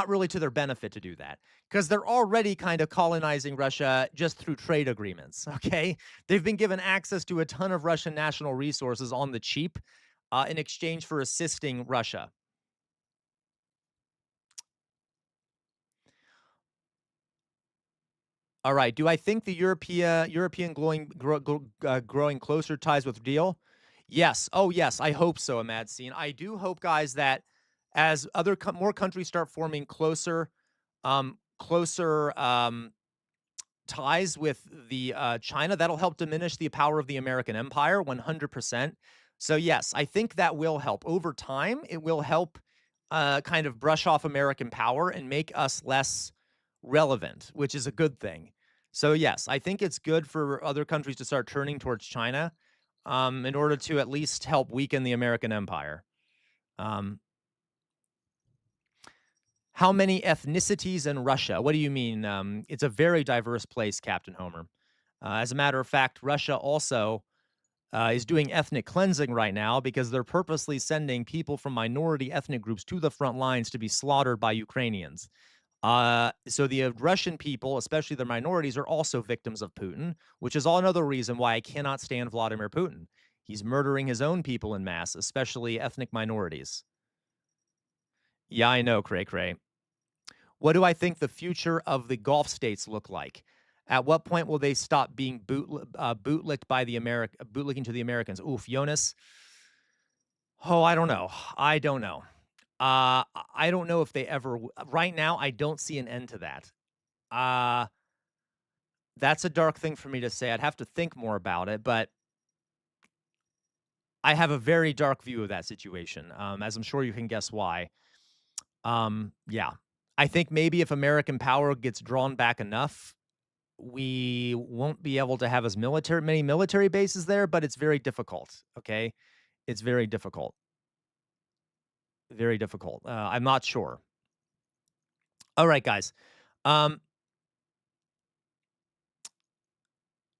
really to their benefit to do that because they're already kind of colonizing Russia just through trade agreements, okay? They've been given access to a ton of Russian national resources on the cheap in exchange for assisting Russia. All right. Do I think the European growing closer ties with deal? Yes. Oh, yes. I hope so, Ahmad Scene. I do hope, guys, that as more countries start forming closer ties with the China, that'll help diminish the power of the American empire 100%. So yes, I think that will help over time. It will help kind of brush off American power and make us less relevant, which is a good thing. So yes, I think it's good for other countries to start turning towards China in order to at least help weaken the American empire. How many ethnicities in Russia? What do you mean? It's a very diverse place, Captain Homer. As a matter of fact, Russia also is doing ethnic cleansing right now because they're purposely sending people from minority ethnic groups to the front lines to be slaughtered by Ukrainians. So the Russian people, especially the minorities, are also victims of Putin, which is another reason why I cannot stand Vladimir Putin. He's murdering his own people in mass, especially ethnic minorities. Yeah, I know, Cray Cray. What do I think the future of the Gulf states look like? At what point will they stop being bootlicked by bootlicking to the Americans? Oof, Jonas. Oh, I don't know. I don't know. I don't know if they ever. Right now, I don't see an end to that. That's a dark thing for me to say. I'd have to think more about it, but I have a very dark view of that situation, as I'm sure you can guess why. Yeah. I think maybe if American power gets drawn back enough, we won't be able to have as many military bases there, but it's very difficult, okay? It's very difficult. Very difficult. I'm not sure. All right, guys.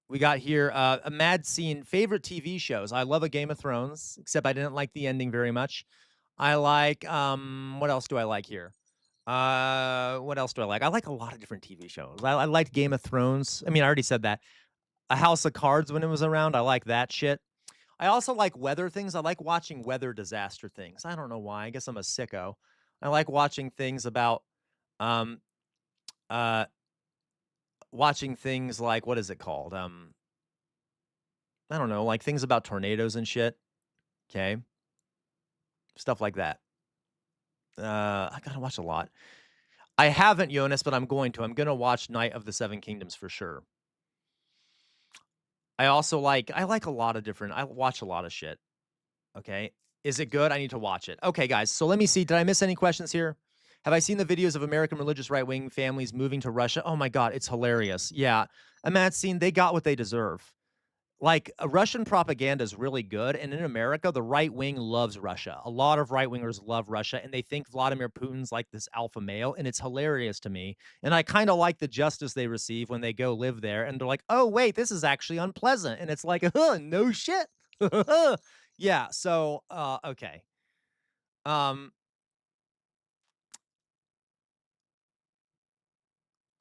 We got here a mad scene. Favorite TV shows. I love a Game of Thrones, except I didn't like the ending very much. I like, what else do I like here? What else do I like? I like a lot of different TV shows. I liked Game of Thrones. I mean, I already said that. A House of Cards when it was around. I like that shit. I also like weather things. I like watching weather disaster things. I don't know why. I guess I'm a sicko. I like watching things about, watching things like, what is it called? I don't know, like things about tornadoes and shit. Okay. Stuff like that. I gotta watch a lot. I haven't, Jonas, but I'm going to. I'm gonna watch Night of the Seven Kingdoms for sure. I also like a lot of different, I watch a lot of shit. Okay. Is it good? I need to watch it. Okay, guys. So let me see. Did I miss any questions here? Have I seen the videos of American religious right-wing families moving to Russia? Oh my God, it's hilarious. Yeah. Amatsine, they got what they deserve. Like, Russian propaganda is really good, and in America, the right wing loves Russia. A lot of right wingers love Russia, and they think Vladimir Putin's like this alpha male, and it's hilarious to me. And I kind of like the justice they receive when they go live there, and they're like, "Oh wait, this is actually unpleasant," and it's like, no shit." Yeah. So, okay. Um.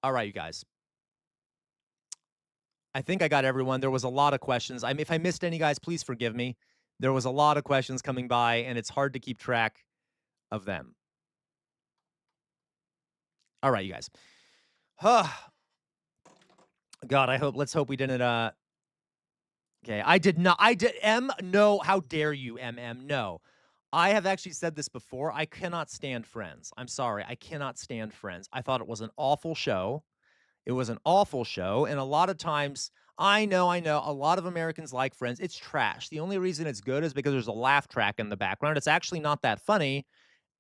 All right, you guys. I think I got everyone. There was a lot of questions. I mean, if I missed any, guys, please forgive me. There was a lot of questions coming by, and it's hard to keep track of them. All right, you guys. God, let's hope we didn't, okay, I did not, no, how dare you, no. I have actually said this before, I cannot stand Friends. I'm sorry, I cannot stand Friends. I thought it was an awful show. It was an awful show, and a lot of times, I know, a lot of Americans like Friends. It's trash. The only reason it's good is because there's a laugh track in the background. It's actually not that funny.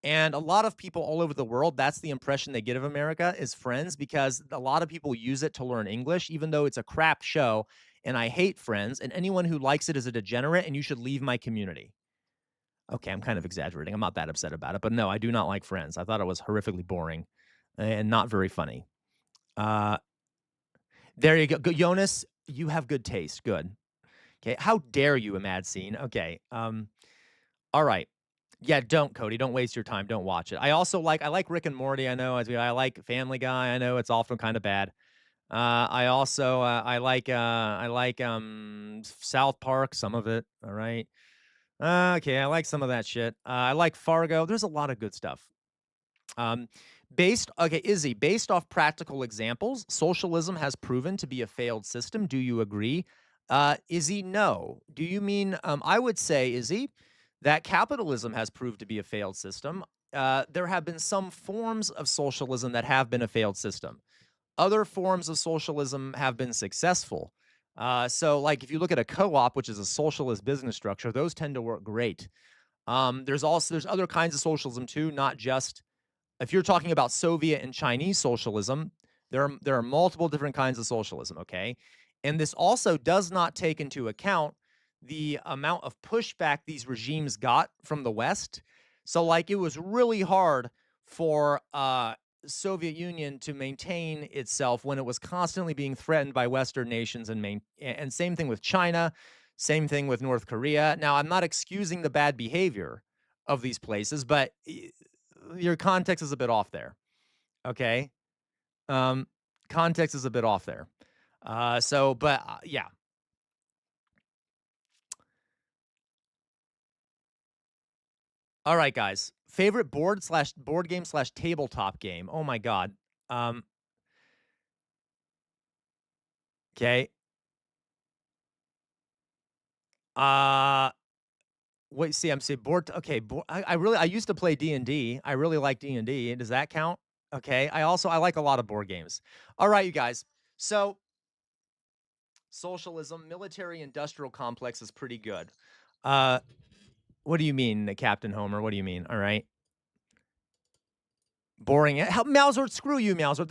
And a lot of people all over the world, that's the impression they get of America is Friends, because a lot of people use it to learn English, even though it's a crap show. And I hate Friends, and anyone who likes it is a degenerate, and you should leave my community. Okay, I'm kind of exaggerating. I'm not that upset about it, but no, I do not like Friends. I thought it was horrifically boring and not very funny. There you go. Jonas, you have good taste. Good. Okay, how dare you, Amadscene? Okay, all right. Yeah, don't, Cody. Don't waste your time. Don't watch it. I like Rick and Morty. I know. I like Family Guy. I know it's often kind of bad. I also I like South Park. Some of it. All right. Okay, I like some of that shit. I like Fargo. There's a lot of good stuff. Izzy, based off practical examples, socialism has proven to be a failed system. Do you agree? Izzy, no. Do you mean, I would say, Izzy, that capitalism has proved to be a failed system. There have been some forms of socialism that have been a failed system. Other forms of socialism have been successful. So, like, if you look at a co-op, which is a socialist business structure, those tend to work great. There's other kinds of socialism too, not just if you're talking about Soviet and Chinese socialism, there are multiple different kinds of socialism, okay? And this also does not take into account the amount of pushback these regimes got from the West. So, like, it was really hard for Soviet Union to maintain itself when it was constantly being threatened by Western nations, and same thing with China, same thing with North Korea. Now, I'm not excusing the bad behavior of these places, but your context is a bit off there. Okay. Context is a bit off there. Yeah. All right, guys. Favorite board game / tabletop game. Oh my God. Okay. Wait, see, I'm saying board. Okay. I used to play D&D. I really like D&D. Does that count? Okay. I like a lot of board games. All right, you guys. So socialism, military industrial complex is pretty good. What do you mean, Captain Homer? What do you mean? All right. Boring. Mauser, screw you, Mauser.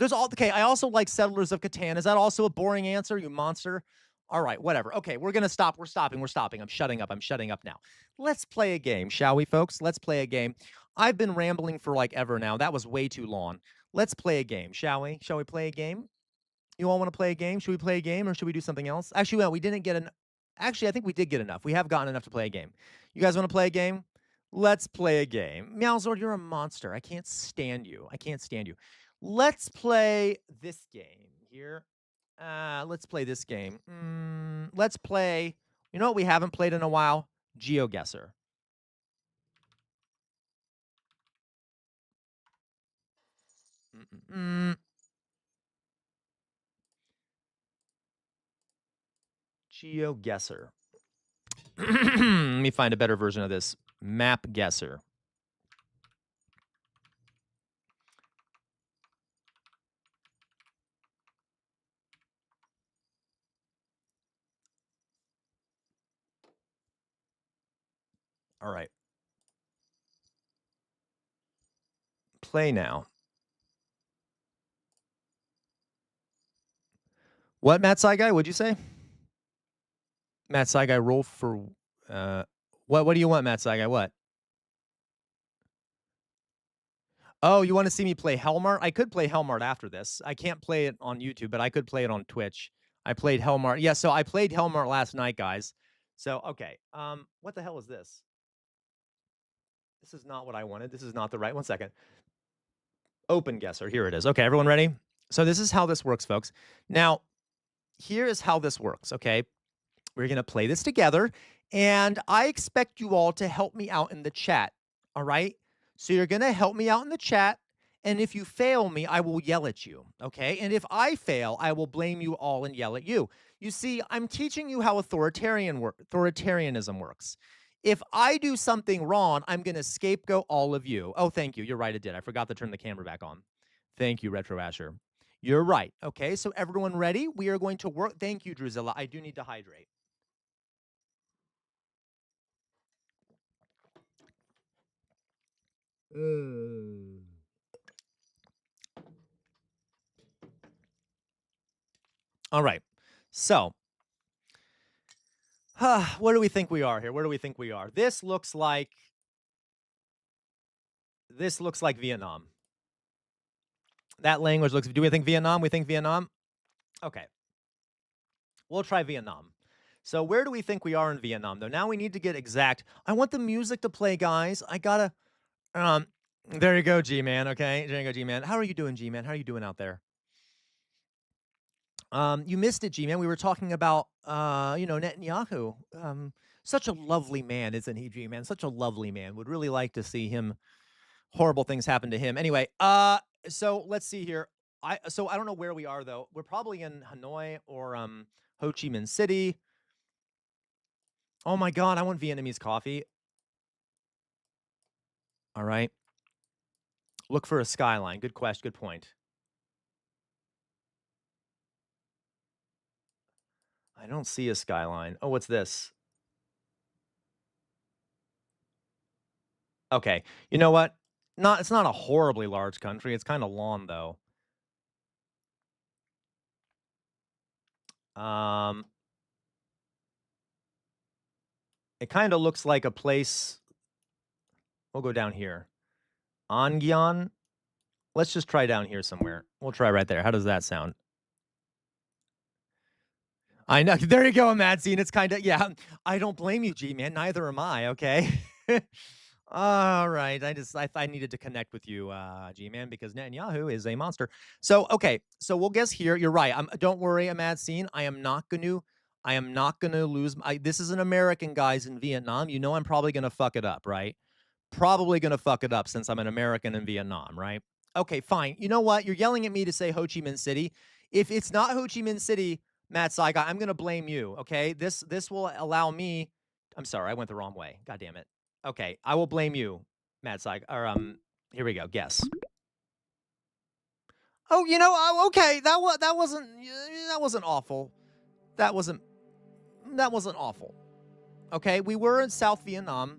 I also like Settlers of Catan. Is that also a boring answer, you monster? All right, whatever. Okay, we're going to stop. We're stopping. I'm shutting up now. Let's play a game, shall we, folks? Let's play a game. I've been rambling for like ever now. That was way too long. Let's play a game, shall we? Shall we play a game? You all want to play a game? Should we play a game or should we do something else? Actually, well, we didn't get Actually, I think we did get enough. We have gotten enough to play a game. You guys want to play a game? Let's play a game. Meowzord, you're a monster. I can't stand you. Let's play this game here. Let's play this game. Let's play, you know what we haven't played in a while? GeoGuessr. GeoGuessr. Let me find a better version of this. Map Guesser. All right. play now. What, Matt Saigai? What'd you say? Matt Saigai, roll for what do you want, Matt Saigai? What? Oh, you want to see me play Hellmart? I could play Hellmart after this. I can't play it on YouTube, but I could play it on Twitch. I played Hellmart. Yeah, so I played Hellmart last night, guys. So, okay. What the hell is this? This is not what I wanted. This is not the right one. Second. Open guesser. Here it is. Okay, everyone ready? So this is how this works, folks. Now, here is how this works, okay? We're going to play this together, and I expect you all to help me out in the chat, all right? So you're going to help me out in the chat, and if you fail me, I will yell at you, okay? And if I fail, I will blame you all and yell at you. You see, I'm teaching you how authoritarianism works. If I do something wrong, I'm going to scapegoat all of you. Oh, thank you. You're right, it did. I forgot to turn the camera back on. Thank you, Retro Asher. You're right. Okay, so everyone ready? We are going to work. Thank you, Druzilla. I do need to hydrate. All right. So, where do we think we are here? Where do we think we are? This looks like Vietnam. That language looks. Do we think Vietnam? We think Vietnam? Okay. We'll try Vietnam. So where do we think we are in Vietnam, though? Now we need to get exact. I want the music to play, guys. I gotta. There you go, G-Man. Okay, there you go, G-Man. How are you doing, G-Man? How are you doing out there? You missed it, G-Man. We were talking about, Netanyahu. Such a lovely man, isn't he, G-Man? Such a lovely man. Would really like to see him. Horrible things happen to him. Anyway, so let's see here. I don't know where we are, though. We're probably in Hanoi or Ho Chi Minh City. Oh my God, I want Vietnamese coffee. All right. Look for a skyline. Good question. Good point. I don't see a skyline. Oh, what's this? Okay. You know what? It's not a horribly large country. It's kind of long, though. It kind of looks like a place. We'll go down here. An Giang. Let's just try down here somewhere. We'll try right there. How does that sound? I know. There you go, Madsine. It's kind of, yeah. I don't blame you, G-Man. Neither am I, okay? All right. I needed to connect with you, G-Man, because Netanyahu is a monster. So, okay. So we'll guess here. You're right. Don't worry, Madsine. I am not going to lose. This is an American, guys, in Vietnam. You know I'm probably going to fuck it up, right? Probably going to fuck it up since I'm an American in Vietnam, right? Okay, fine. You know what? You're yelling at me to say Ho Chi Minh City. If it's not Ho Chi Minh City, Matt Saigai, I'm going to blame you, okay? This will allow me. I'm sorry, I went the wrong way. God damn it. Okay, I will blame you, Matt Saigai. Or here we go. Guess. Oh, okay. That wasn't awful. That wasn't awful. Okay, we were in South Vietnam.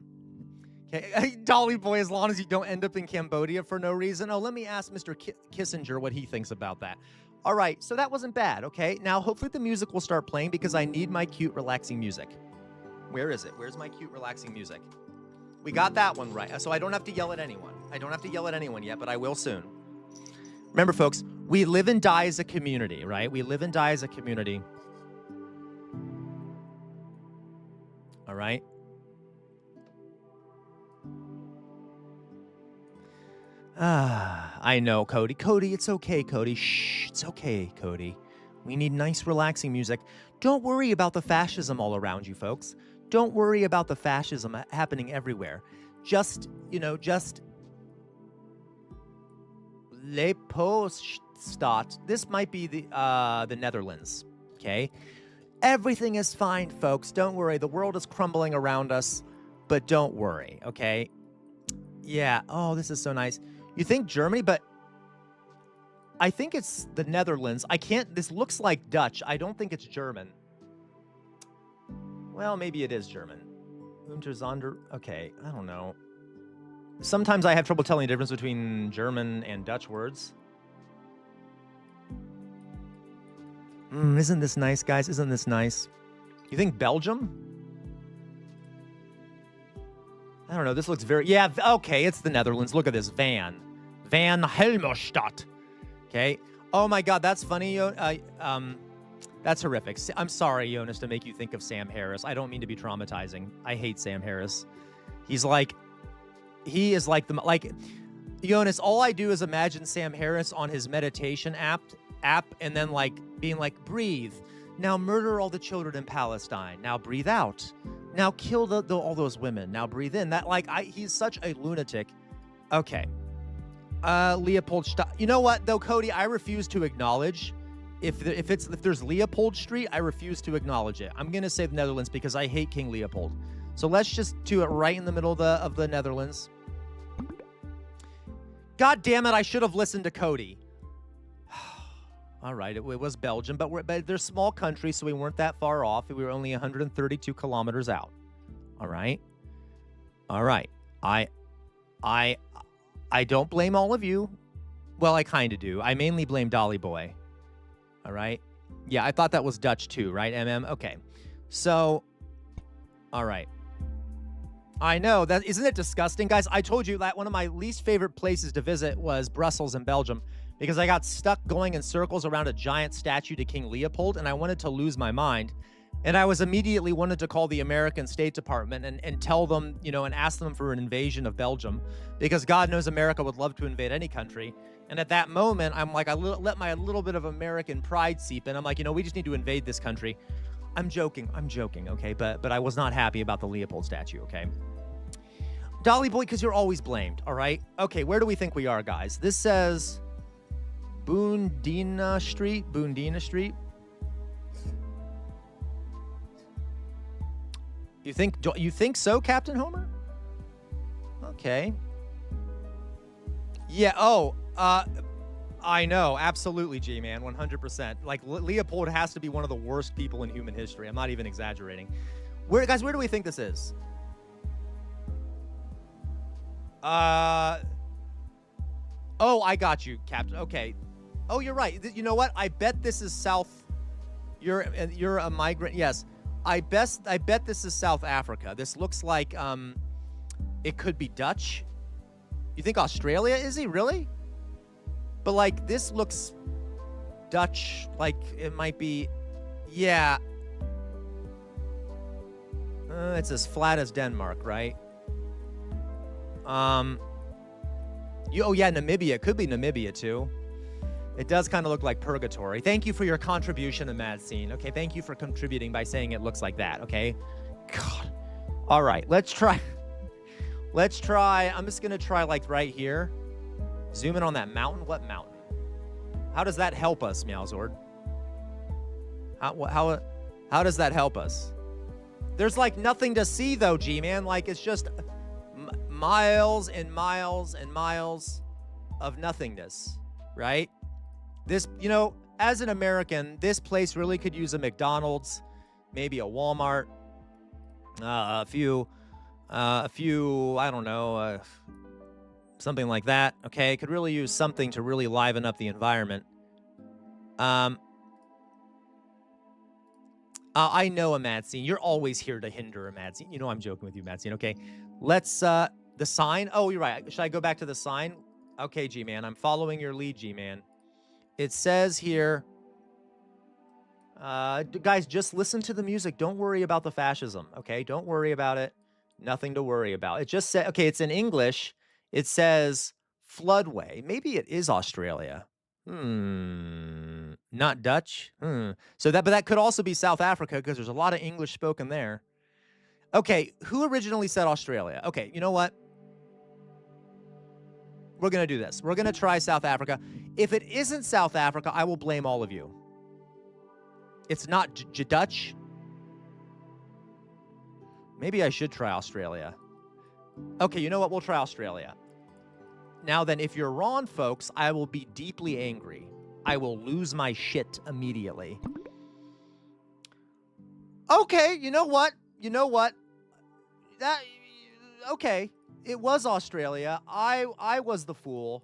Okay, Dolly Boy, as long as you don't end up in Cambodia for no reason. Oh, let me ask Mr. Kissinger what he thinks about that. All right, so that wasn't bad, okay? Now, hopefully the music will start playing because I need my cute, relaxing music. Where is it? Where's my cute, relaxing music? We got that one right, so I don't have to yell at anyone. I don't have to yell at anyone yet, but I will soon. Remember, folks, we live and die as a community, right? We live and die as a community. All right? I know, Cody. Cody, it's okay, Cody. Shh, it's okay, Cody. We need nice, relaxing music. Don't worry about the fascism all around you, folks. Don't worry about the fascism happening everywhere. Just Le Poststaat. This might be the Netherlands, okay? Everything is fine, folks. Don't worry. The world is crumbling around us, but don't worry, okay? Yeah. Oh, this is so nice. You think Germany, but I think it's the Netherlands. This looks like Dutch. I don't think it's German. Well, maybe it is German. Untersonder. Okay, I don't know. Sometimes I have trouble telling the difference between German and Dutch words. Isn't this nice, guys? Isn't this nice? You think Belgium? I don't know. This looks very... Yeah, okay, it's the Netherlands. Look at this. Van Helmstad. Okay. Oh, my God, that's funny. That's horrific. I'm sorry, Jonas, to make you think of Sam Harris. I don't mean to be traumatizing. I hate Sam Harris. He's like... He is like the... Like, Jonas, all I do is imagine Sam Harris on his meditation app and then, like, being like, breathe. Now murder all the children in Palestine. Now breathe out. Now kill all those women. Now breathe in. That, like, he's such a lunatic. Okay. Leopoldstadt. You know what, though, Cody? I refuse to acknowledge. If there's Leopold Street, I refuse to acknowledge it. I'm going to say the Netherlands because I hate King Leopold. So let's just do it right in the middle of the Netherlands. God damn it, I should have listened to Cody. All right, it was Belgium, but they're small countries, so we weren't that far off. We were only 132 kilometers out. All right. All right. I don't blame all of you. Well, I kind of do. I mainly blame Dolly Boy. All right. Yeah, I thought that was Dutch too, right, MM? Okay. So, all right. I know. Isn't it disgusting, guys? I told you that one of my least favorite places to visit was Brussels in Belgium because I got stuck going in circles around a giant statue to King Leopold, and I wanted to lose my mind. And I was immediately wanted to call the American State Department and tell them, you know, and ask them for an invasion of Belgium because God knows America would love to invade any country. And at that moment, I'm like, let my little bit of American pride seep in. I'm like, you know, we just need to invade this country. I'm joking, okay? But I was not happy about the Leopold statue, okay? Dolly Boy, because you're always blamed, all right? Okay, where do we think we are, guys? This says Boondina Street. You think so, Captain Homer? Okay. Yeah, I know, absolutely, G-Man, 100%. Like, Leopold has to be one of the worst people in human history. I'm not even exaggerating. Guys, where do we think this is? Oh, I got you, Captain. Okay. Oh, you're right. You know what? I bet this is South. You're a migrant. Yes. I bet this is South Africa. This looks like it could be Dutch. You think Australia? Is he really? But like this looks Dutch. Like it might be. Yeah. It's as flat as Denmark, right? Oh yeah, Namibia. It could be Namibia too. It does kind of look like purgatory. Thank you for your contribution to Mad Scene. Okay, thank you for contributing by saying it looks like that. Okay, God. All right, let's try. I'm just gonna try like right here. Zoom in on that mountain. What mountain? How does that help us, Meowzord? How does that help us? There's like nothing to see though, G-Man. Like it's just miles and miles and miles of nothingness, right? This, you know, as an American, this place really could use a McDonald's, maybe a Walmart, a few, I don't know, something like that. Okay, could really use something to really liven up the environment. I know a Mad Scene. You're always here to hinder a Mad Scene. You know I'm joking with you, Mad Scene. Okay, let's the sign. Oh, you're right. Should I go back to the sign? Okay, G-Man. I'm following your lead, G-Man. It says here, guys, just listen to the music. Don't worry about the fascism, okay? Don't worry about it. Nothing to worry about. It just said, okay, it's in English. It says floodway. Maybe it is Australia. Not Dutch. So but that could also be South Africa because there's a lot of English spoken there. Okay, who originally said Australia? Okay, you know what? We're going to do this. We're going to try South Africa. If it isn't South Africa, I will blame all of you. It's not Dutch. Maybe I should try Australia. Okay, you know what? We'll try Australia. Now then, if you're wrong, folks, I will be deeply angry. I will lose my shit immediately. Okay, you know what? Okay. It was Australia. I was the fool.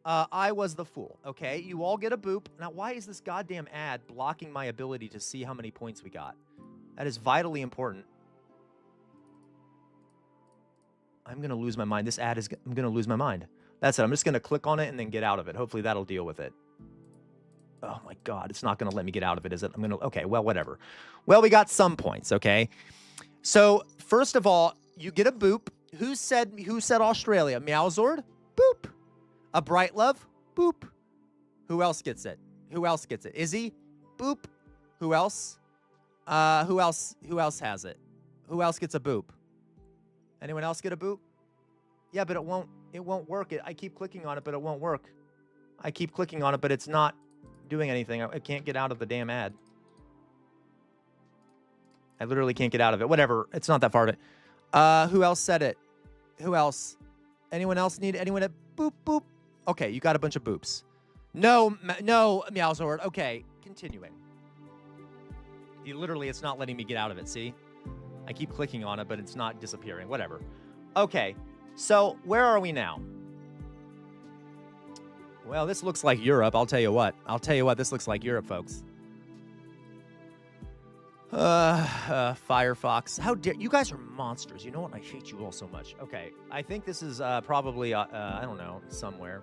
I was the fool. Okay, you all get a boop. Now, why is this goddamn ad blocking my ability to see how many points we got? That is vitally important. I'm going to lose my mind. This ad is... I'm going to lose my mind. That's it. I'm just going to click on it and then get out of it. Hopefully that'll deal with it. Oh my God. It's not going to let me get out of it, is it? I'm going to... Okay, well, whatever. Well, we got some points, okay? So, first of all, you get a boop. Who said Australia? Meowzord? Boop. A Bright Love? Boop. Who else gets it? Who else gets it? Izzy? Boop. Who else? Who else has it? Who else gets a boop? Anyone else get a boop? Yeah, but it won't work. I keep clicking on it, but it won't work. I keep clicking on it, but it's not doing anything. I can't get out of the damn ad. I literally can't get out of it. Whatever. It's not that far of it. Who else said it? Who else? Anyone else need anyone at boop boop? Okay, you got a bunch of boops. No, Meowzord. Okay, continuing. It's not letting me get out of it, see? I keep clicking on it, but it's not disappearing. Whatever. Okay, so where are we now? Well, this looks like Europe. I'll tell you what. This looks like Europe, folks. Firefox. How dare you guys are monsters. You know what? I hate you all so much. Okay, I think this is probably I don't know, somewhere.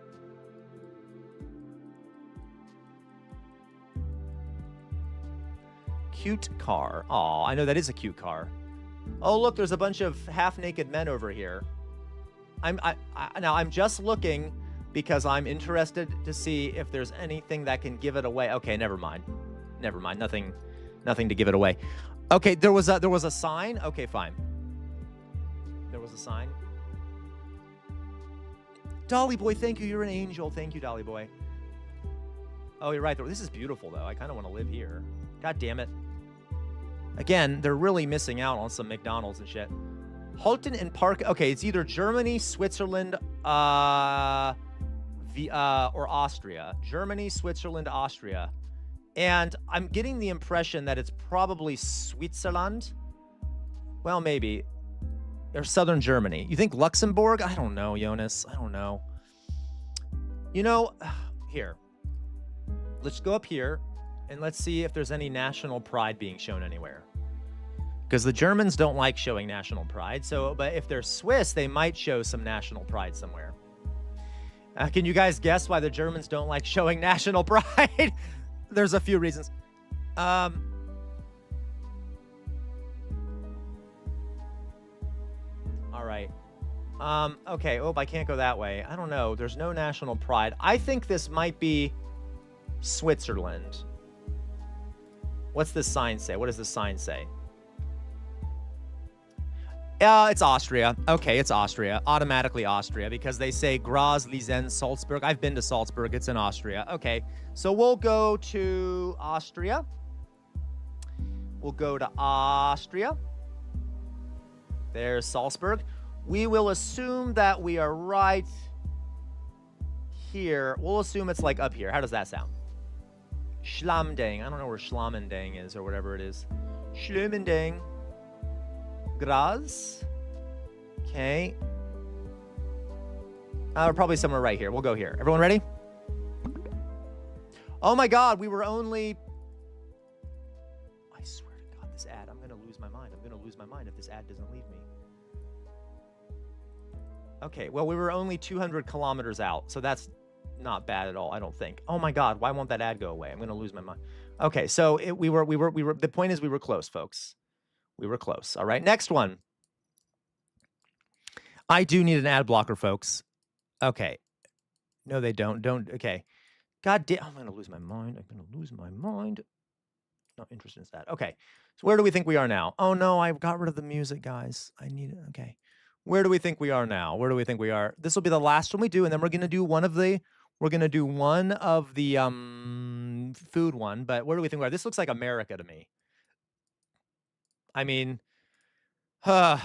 Cute car. Aw, I know that is a cute car. Oh, look, there's a bunch of half-naked men over here. Now I'm just looking because I'm interested to see if there's anything that can give it away. Okay, never mind. Nothing to give it away. Okay, there was a sign. Okay, fine. There was a sign. Dolly boy, thank you. You're an angel. Thank you, Dolly boy. Oh, you're right. This is beautiful, though. I kind of want to live here. God damn it. Again, they're really missing out on some McDonald's and shit. Halten and Park. Okay, it's either Germany, Switzerland, or Austria. Germany, Switzerland, Austria. And I'm getting the impression that it's probably Switzerland. Well, maybe. Or southern Germany. You think Luxembourg? I don't know, Jonas. I don't know. You know, here. Let's go up here and let's see if there's any national pride being shown anywhere. Because the Germans don't like showing national pride. So, but if they're Swiss, they might show some national pride somewhere. Can you guys guess why the Germans don't like showing national pride? There's a few reasons. All right. Okay. Oh, I can't go that way. I don't know. There's no national pride. I think this might be Switzerland. What's this sign say? What does this sign say? It's Austria. Okay, it's Austria. Automatically Austria because they say Graz, Liesen, Salzburg. I've been to Salzburg. It's in Austria. Okay, so we'll go to Austria. We'll go to Austria. There's Salzburg. We will assume that we are right here. We'll assume it's like up here. How does that sound? Schlamdang. I don't know where Schlamendang is or whatever it is. Schlamendang. Graz. Okay. We're probably somewhere right here. We'll go here. Everyone ready? Oh my God, we were only... I swear to God, this ad, I'm going to lose my mind. I'm going to lose my mind if this ad doesn't leave me. Okay, well, we were only 200 kilometers out, so that's not bad at all, I don't think. Oh my God, why won't that ad go away? I'm going to lose my mind. Okay, so we were, the point is we were close, folks. We were close. All right, next one. I do need an ad blocker, folks. Okay. No, they don't. Okay. God damn, I'm going to lose my mind. I'm going to lose my mind. Not interested in that. Okay. So where do we think we are now? Oh, no, I got rid of the music, guys. I need it. Okay. Where do we think we are now? Where do we think we are? This will be the last one we do, and then we're going to do one of the food one, but where do we think we are? This looks like America to me. I mean, right,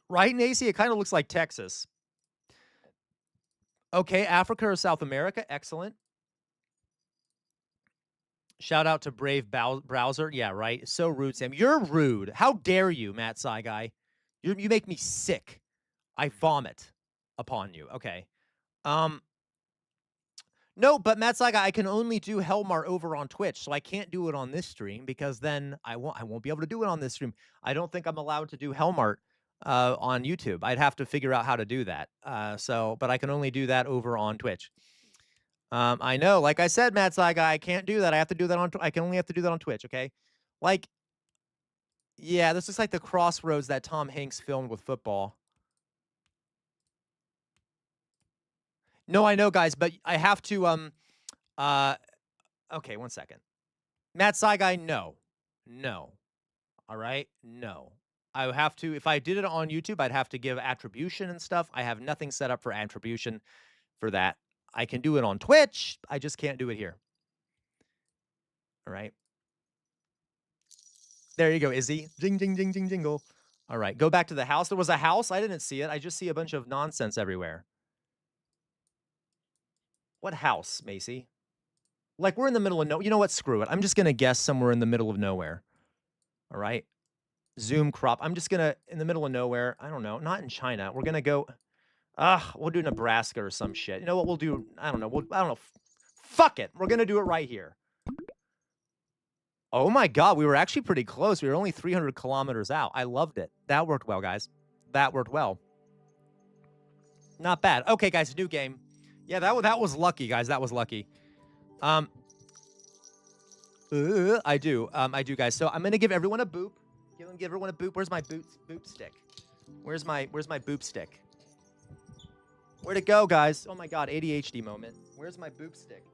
Nacy? It kind of looks like Texas. Okay, Africa or South America. Excellent. Shout out to Brave Browser. Yeah, right. So rude, Sam. You're rude. How dare you, Matt Guy? You make me sick. I vomit upon you. Okay. No, but Matt Saga, I can only do Helmar over on Twitch, so I can't do it on this stream because then I won't be able to do it on this stream. I don't think I'm allowed to do Helmart on YouTube. I'd have to figure out how to do that. But I can only do that over on Twitch. I know, like I said, Matt Saga, I can't do that. I have to do that on. I can only have to do that on Twitch. Okay, like, yeah, this looks like the crossroads that Tom Hanks filmed with football. No, I know, guys, but I have to. Okay, 1 second. Matt Saigai, no. All right, no. I would have to, if I did it on YouTube, I'd have to give attribution and stuff. I have nothing set up for attribution for that. I can do it on Twitch. I just can't do it here. All right. There you go, Izzy. Ding, ding, ding, ding, jingle. All right, go back to the house. There was a house. I didn't see it. I just see a bunch of nonsense everywhere. What house, Macy? Like, we're in the middle of nowhere. You know what? Screw it. I'm just going to guess somewhere in the middle of nowhere. All right. Zoom crop. I'm just going to, in the middle of nowhere. I don't know. Not in China. We're going to go, we'll do Nebraska or some shit. You know what we'll do? I don't know. I don't know. Fuck it. We're going to do it right here. Oh my God. We were actually pretty close. We were only 300 kilometers out. I loved it. That worked well, guys. That worked well. Not bad. Okay, guys. New game. Yeah, that was lucky, guys. That was lucky. I do, guys. So I'm gonna give everyone a boop. Give everyone a boop. Where's my boop stick? Where's my boop stick? Where'd it go, guys? Oh my God, ADHD moment. Where's my boop stick?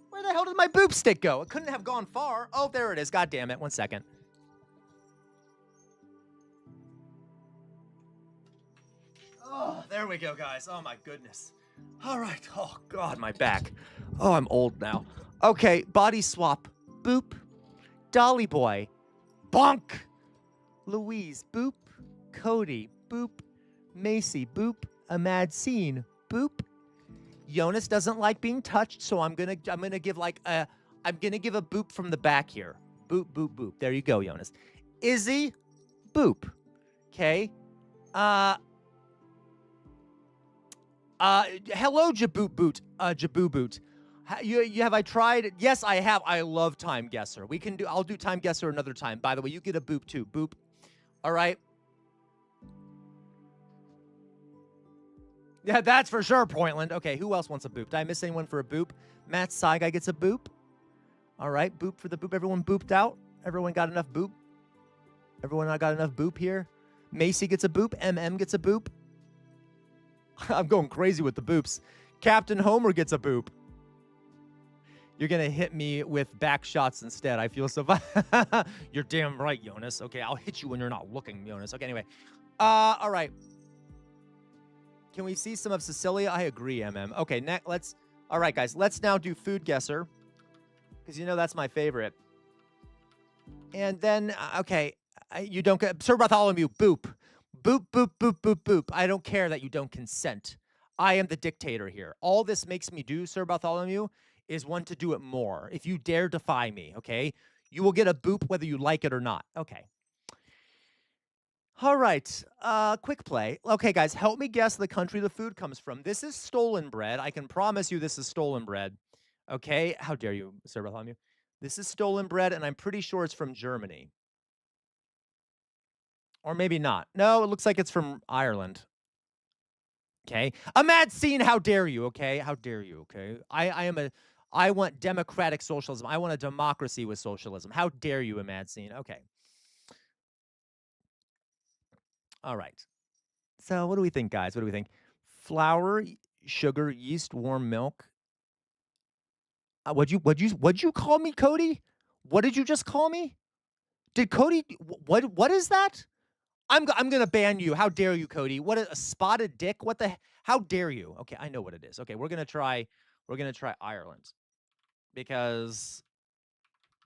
Where the hell did my boop stick go? It couldn't have gone far. Oh, there it is. God damn it. 1 second. Oh, there we go, guys. Oh my goodness. All right. Oh, God, my back. Oh, I'm old now. Okay, body swap. Boop. Dolly Boy. Bonk. Louise. Boop. Cody. Boop. Macy. Boop. A mad scene. Boop. Jonas doesn't like being touched, so I'm gonna give like a boop from the back here. Boop, boop, boop. There you go, Jonas. Izzy. Boop. Okay. Hello, Jaboot Boot. Jaboo Boot. Have I tried? Yes, I have. I love Time Guesser. I'll do Time Guesser another time. By the way, you get a boop too. Boop. All right. Yeah, that's for sure, Pointland. Okay, who else wants a boop? Did I miss anyone for a boop? Matt Saigai gets a boop. All right, boop for the boop. Everyone booped out. Everyone got enough boop. Everyone got enough boop here. Macy gets a boop. MM gets a boop. I'm going crazy with the boops. Captain Homer gets a boop. You're going to hit me with back shots instead. I feel so bad. You're damn right, Jonas. Okay, I'll hit you when you're not looking, Jonas. Okay, anyway. All right. Can we see some of Cecilia? I agree, MM. Okay, let's... All right, guys. Let's now do Food Guesser. Because you know that's my favorite. And then, okay. You don't get... Sir Bartholomew, boop. Boop, boop, boop, boop, boop. I don't care that you don't consent. I am the dictator here. All this makes me do, Sir Bartholomew, is want to do it more. If you dare defy me, okay? You will get a boop whether you like it or not. Okay. All right. Quick play. Okay, guys, help me guess the country the food comes from. This is stolen bread. I can promise you this is stolen bread. Okay? How dare you, Sir Bartholomew? This is stolen bread, and I'm pretty sure it's from Germany. Or maybe not. No, it looks like it's from Ireland. Okay. A mad scene. How dare you? Okay. How dare you? Okay. I want democratic socialism. I want a democracy with socialism. How dare you, a mad scene? Okay. All right. So what do we think, guys? What do we think? Flour, sugar, yeast, warm milk. What'd you call me, Cody? What did you just call me? Did Cody? What is that? I'm gonna ban you. How dare you, Cody? What a spotted dick? What the? How dare you? Okay, I know what it is. Okay, we're gonna try Ireland because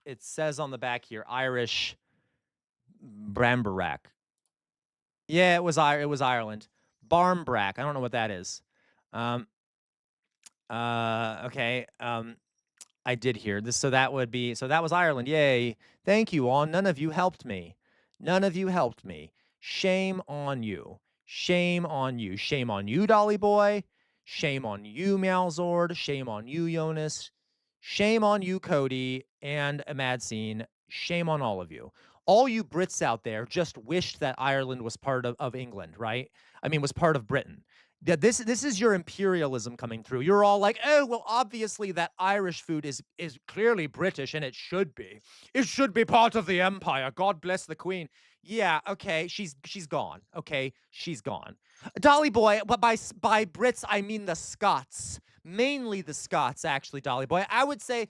it says on the back here Irish Brambrack. Yeah, it was Ireland. Barmbrack. I don't know what that is. Okay. I did hear this. So that was Ireland. Yay! Thank you all. None of you helped me. None of you helped me. Shame on you. Shame on you. Shame on you, Dolly Boy. Shame on you, Malzord. Shame on you, Jonas. Shame on you, Cody and Mad Scene. Shame on all of you. All you Brits out there just wished that Ireland was part of England, right? I mean, was part of Britain. This is your imperialism coming through. You're all like, oh, well, obviously that Irish food is clearly British, and it should be. It should be part of the empire. God bless the Queen. Yeah, okay, she's gone. Okay, she's gone. Dolly Boy, but by Brits I mean the Scots, mainly the Scots. Actually, Dolly Boy, I would say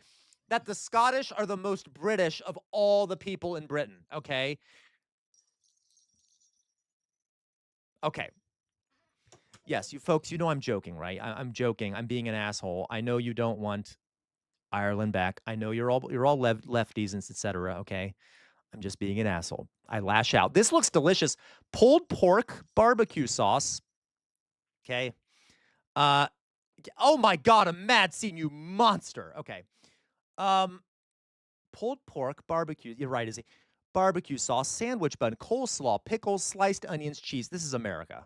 that the Scottish are the most British of all the people in Britain. Okay. Okay. Yes, you folks, you know I'm joking, right? I'm joking. I'm being an asshole. I know you don't want Ireland back. I know you're all lefties and etc. Okay, I'm just being an asshole. I lash out. This looks delicious. Pulled pork barbecue sauce. Okay. Oh my God, a Mad Scene, you monster. Okay. Pulled pork barbecue. You're right, Izzy. Barbecue sauce, sandwich bun, coleslaw, pickles, sliced onions, cheese. This is America.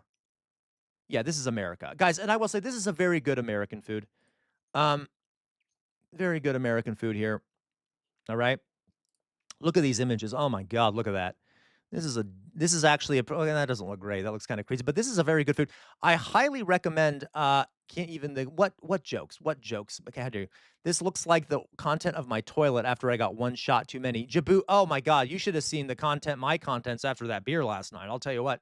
Yeah, this is America. Guys, and I will say this is a very good American food. Very good American food here. All right. Look at these images. Oh my God, look at that. This is actually oh, that doesn't look great. That looks kind of crazy, but this is a very good food. I highly recommend can't even the what jokes? What jokes? Okay, how do you? This looks like the content of my toilet after I got one shot too many. Jabu, oh my God, you should have seen the content, my contents after that beer last night. I'll tell you what.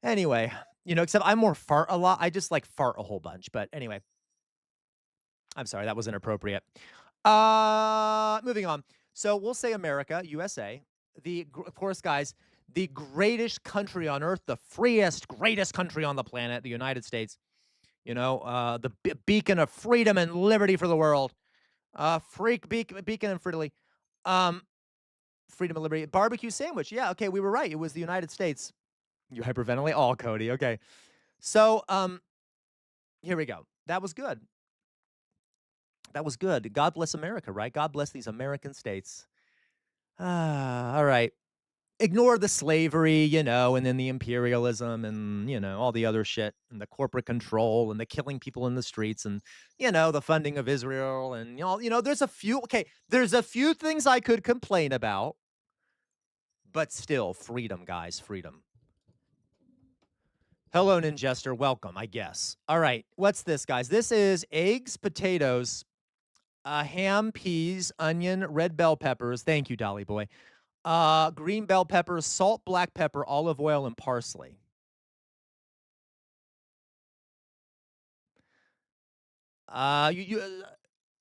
Anyway, you know, except I more fart a lot. I just like fart a whole bunch. But anyway, I'm sorry, that was inappropriate. Moving on. So we'll say America, USA. Of course, guys, the greatest country on earth, the freest, greatest country on the planet, the United States. You know, the beacon of freedom and liberty for the world. Beacon and freedom. Freedom and liberty. Barbecue sandwich. Yeah, okay, we were right. It was the United States. You hyperventilate? Oh, Cody. Okay. So, here we go. That was good. That was good. God bless America, right? God bless these American states. All right. Ignore the slavery, you know, and then the imperialism and, you know, all the other shit and the corporate control and the killing people in the streets and, you know, the funding of Israel and, you know, there's a few things I could complain about, but still freedom, guys, freedom. Hello, Ninjester. Welcome, I guess. All right. What's this, guys? This is eggs, potatoes, ham, peas, onion, red bell peppers. Thank you, Dolly Boy. Green bell peppers, salt, black pepper, olive oil, and parsley.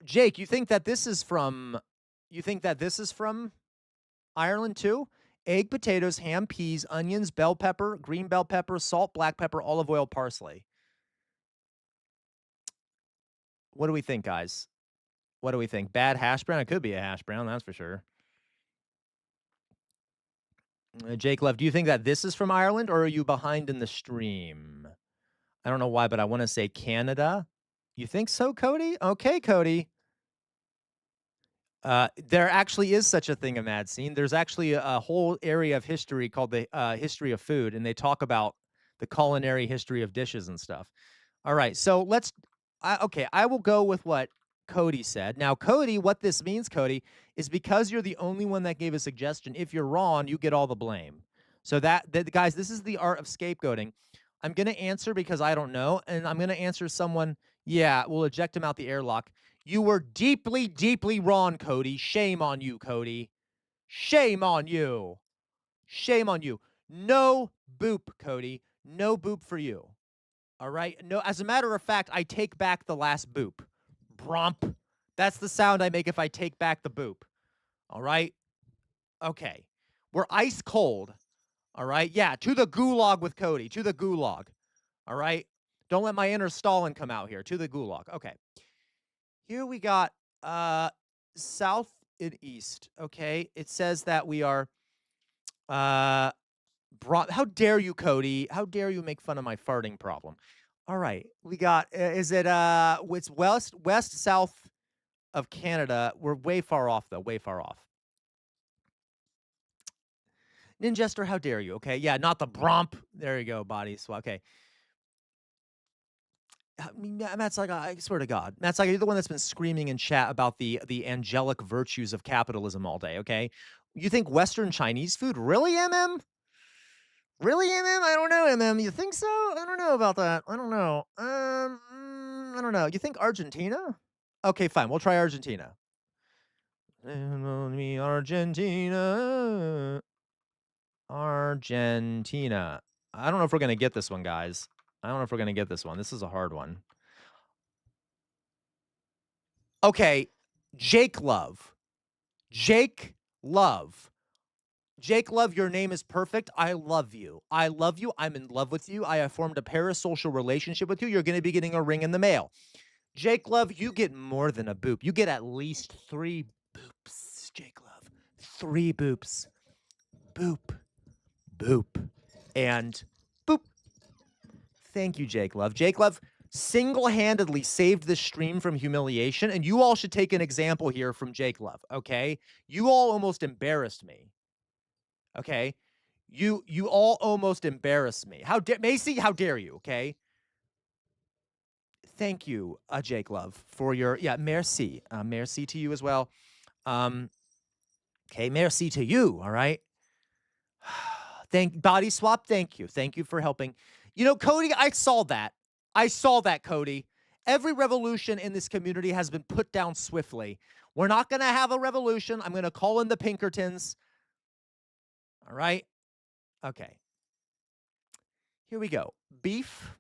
Jake, you think that this is from Ireland too? Egg, potatoes, ham, peas, onions, bell pepper, green bell pepper, salt, black pepper, olive oil, parsley. What do we think, guys? What do we think? Bad hash brown? It could be a hash brown, that's for sure. Jake Love, do you think that this is from Ireland, or are you behind in the stream? I don't know why, but I want to say Canada. You think so, Cody? Okay, Cody. There actually is such a thing, a Mad Scene. There's actually a whole area of history called the history of food, and they talk about the culinary history of dishes and stuff. All right, so I will go with what Cody said. Now, Cody, what this means, Cody, is because you're the only one that gave a suggestion, if you're wrong, you get all the blame. So guys, this is the art of scapegoating. I'm going to answer because I don't know, and I'm going to answer someone, yeah, we'll eject him out the airlock. You were deeply, deeply wrong, Cody. Shame on you, Cody. Shame on you. Shame on you. No boop, Cody. No boop for you. All right? No, as a matter of fact, I take back the last boop. Bromp. That's the sound I make if I take back the boop. All right? Okay. We're ice cold. All right? Yeah, to the gulag with Cody. To the gulag. All right? Don't let my inner Stalin come out here. To the gulag. Okay. Here we got south and east, okay? It says that we are how dare you, Cody? How dare you make fun of my farting problem? All right. We got it's west south of Canada. We're way far off though, way far off. Ninjester, how dare you? Okay, yeah, not the bromp. There you go, body swap. Okay. I mean, Matt's like, I swear to God, Matt's like, you're the one that's been screaming in chat about the angelic virtues of capitalism all day. Okay, you think Western Chinese food really, MM? Really, MM? I don't know, MM. You think so? I don't know about that. I don't know. I don't know. You think Argentina? Okay, fine. We'll try Argentina. Argentina. Argentina. I don't know if we're gonna get this one, guys. I don't know if we're gonna get this one. This is a hard one. Okay, Jake Love. Jake Love. Jake Love, your name is perfect. I love you. I love you. I'm in love with you. I have formed a parasocial relationship with you. You're going to be getting a ring in the mail. Jake Love, you get more than a boop. You get at least 3 boops, Jake Love. 3 boops. Boop. Boop. And boop. Thank you, Jake Love. Jake Love single-handedly saved this stream from humiliation, and you all should take an example here from Jake Love, okay? You all almost embarrassed me. Okay? You all almost embarrassed me. How dare Macy, how dare you, okay? Thank you, Jake Love, for your merci. Merci to you as well. Okay, merci to you, all right? Body swap, thank you. Thank you for helping. You know, Cody, I saw that. I saw that, Cody. Every revolution in this community has been put down swiftly. We're not going to have a revolution. I'm going to call in the Pinkertons. All right? Okay. Here we go. Beef.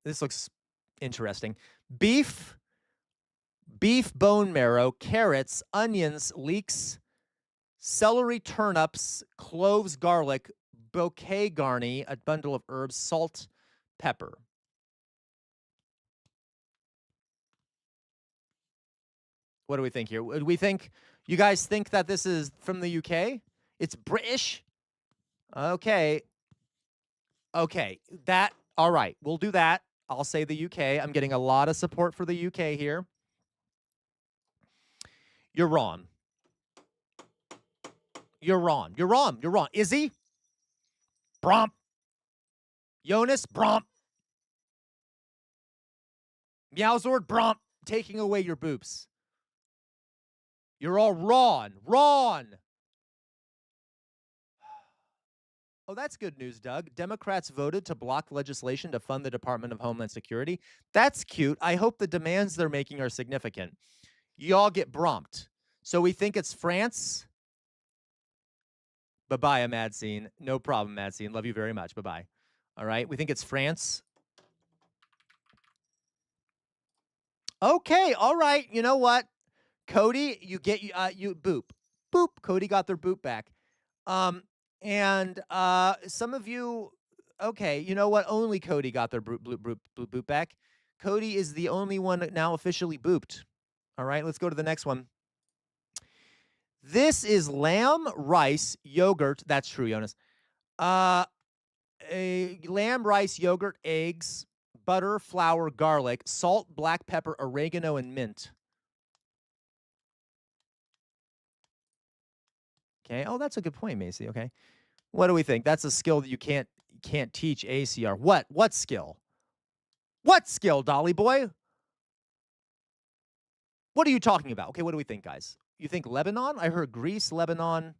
This looks interesting. Beef bone marrow, carrots, onions, leeks, celery, turnips, cloves, garlic, bouquet garni, a bundle of herbs, salt, pepper. What do we think here? Do we think, you guys think that this is from the UK? It's British? Okay. Okay. All right. We'll do that. I'll say the UK. I'm getting a lot of support for the UK here. You're wrong. You're wrong. You're wrong. You're wrong. Izzy? Bromp. Jonas? Bromp. Meowzord? Bromp. Taking away your boops. You're all wrong. Wrong. Oh, that's good news, Doug. Democrats voted to block legislation to fund the Department of Homeland Security. That's cute. I hope the demands they're making are significant. Y'all get bromped. So we think it's France. Bye-bye, Mad Scene. No problem, Mad Scene. Love you very much. Bye-bye. All right. We think it's France. Okay. All right. You know what? Cody, you get you boop. Boop. Cody got their boop back. And some of you, okay, you know what? Only Cody got their boop back. Cody is the only one now officially booped. All right, let's go to the next one. This is lamb, rice, yogurt. That's true, Jonas. A lamb, rice, yogurt, eggs, butter, flour, garlic, salt, black pepper, oregano, and mint. Okay. Oh, that's a good point, Macy. Okay. What do we think? That's a skill that you can't teach ACR. What? What skill? What skill, Dolly boy? What are you talking about? Okay, what do we think, guys? You think Lebanon? I heard Greece, Lebanon.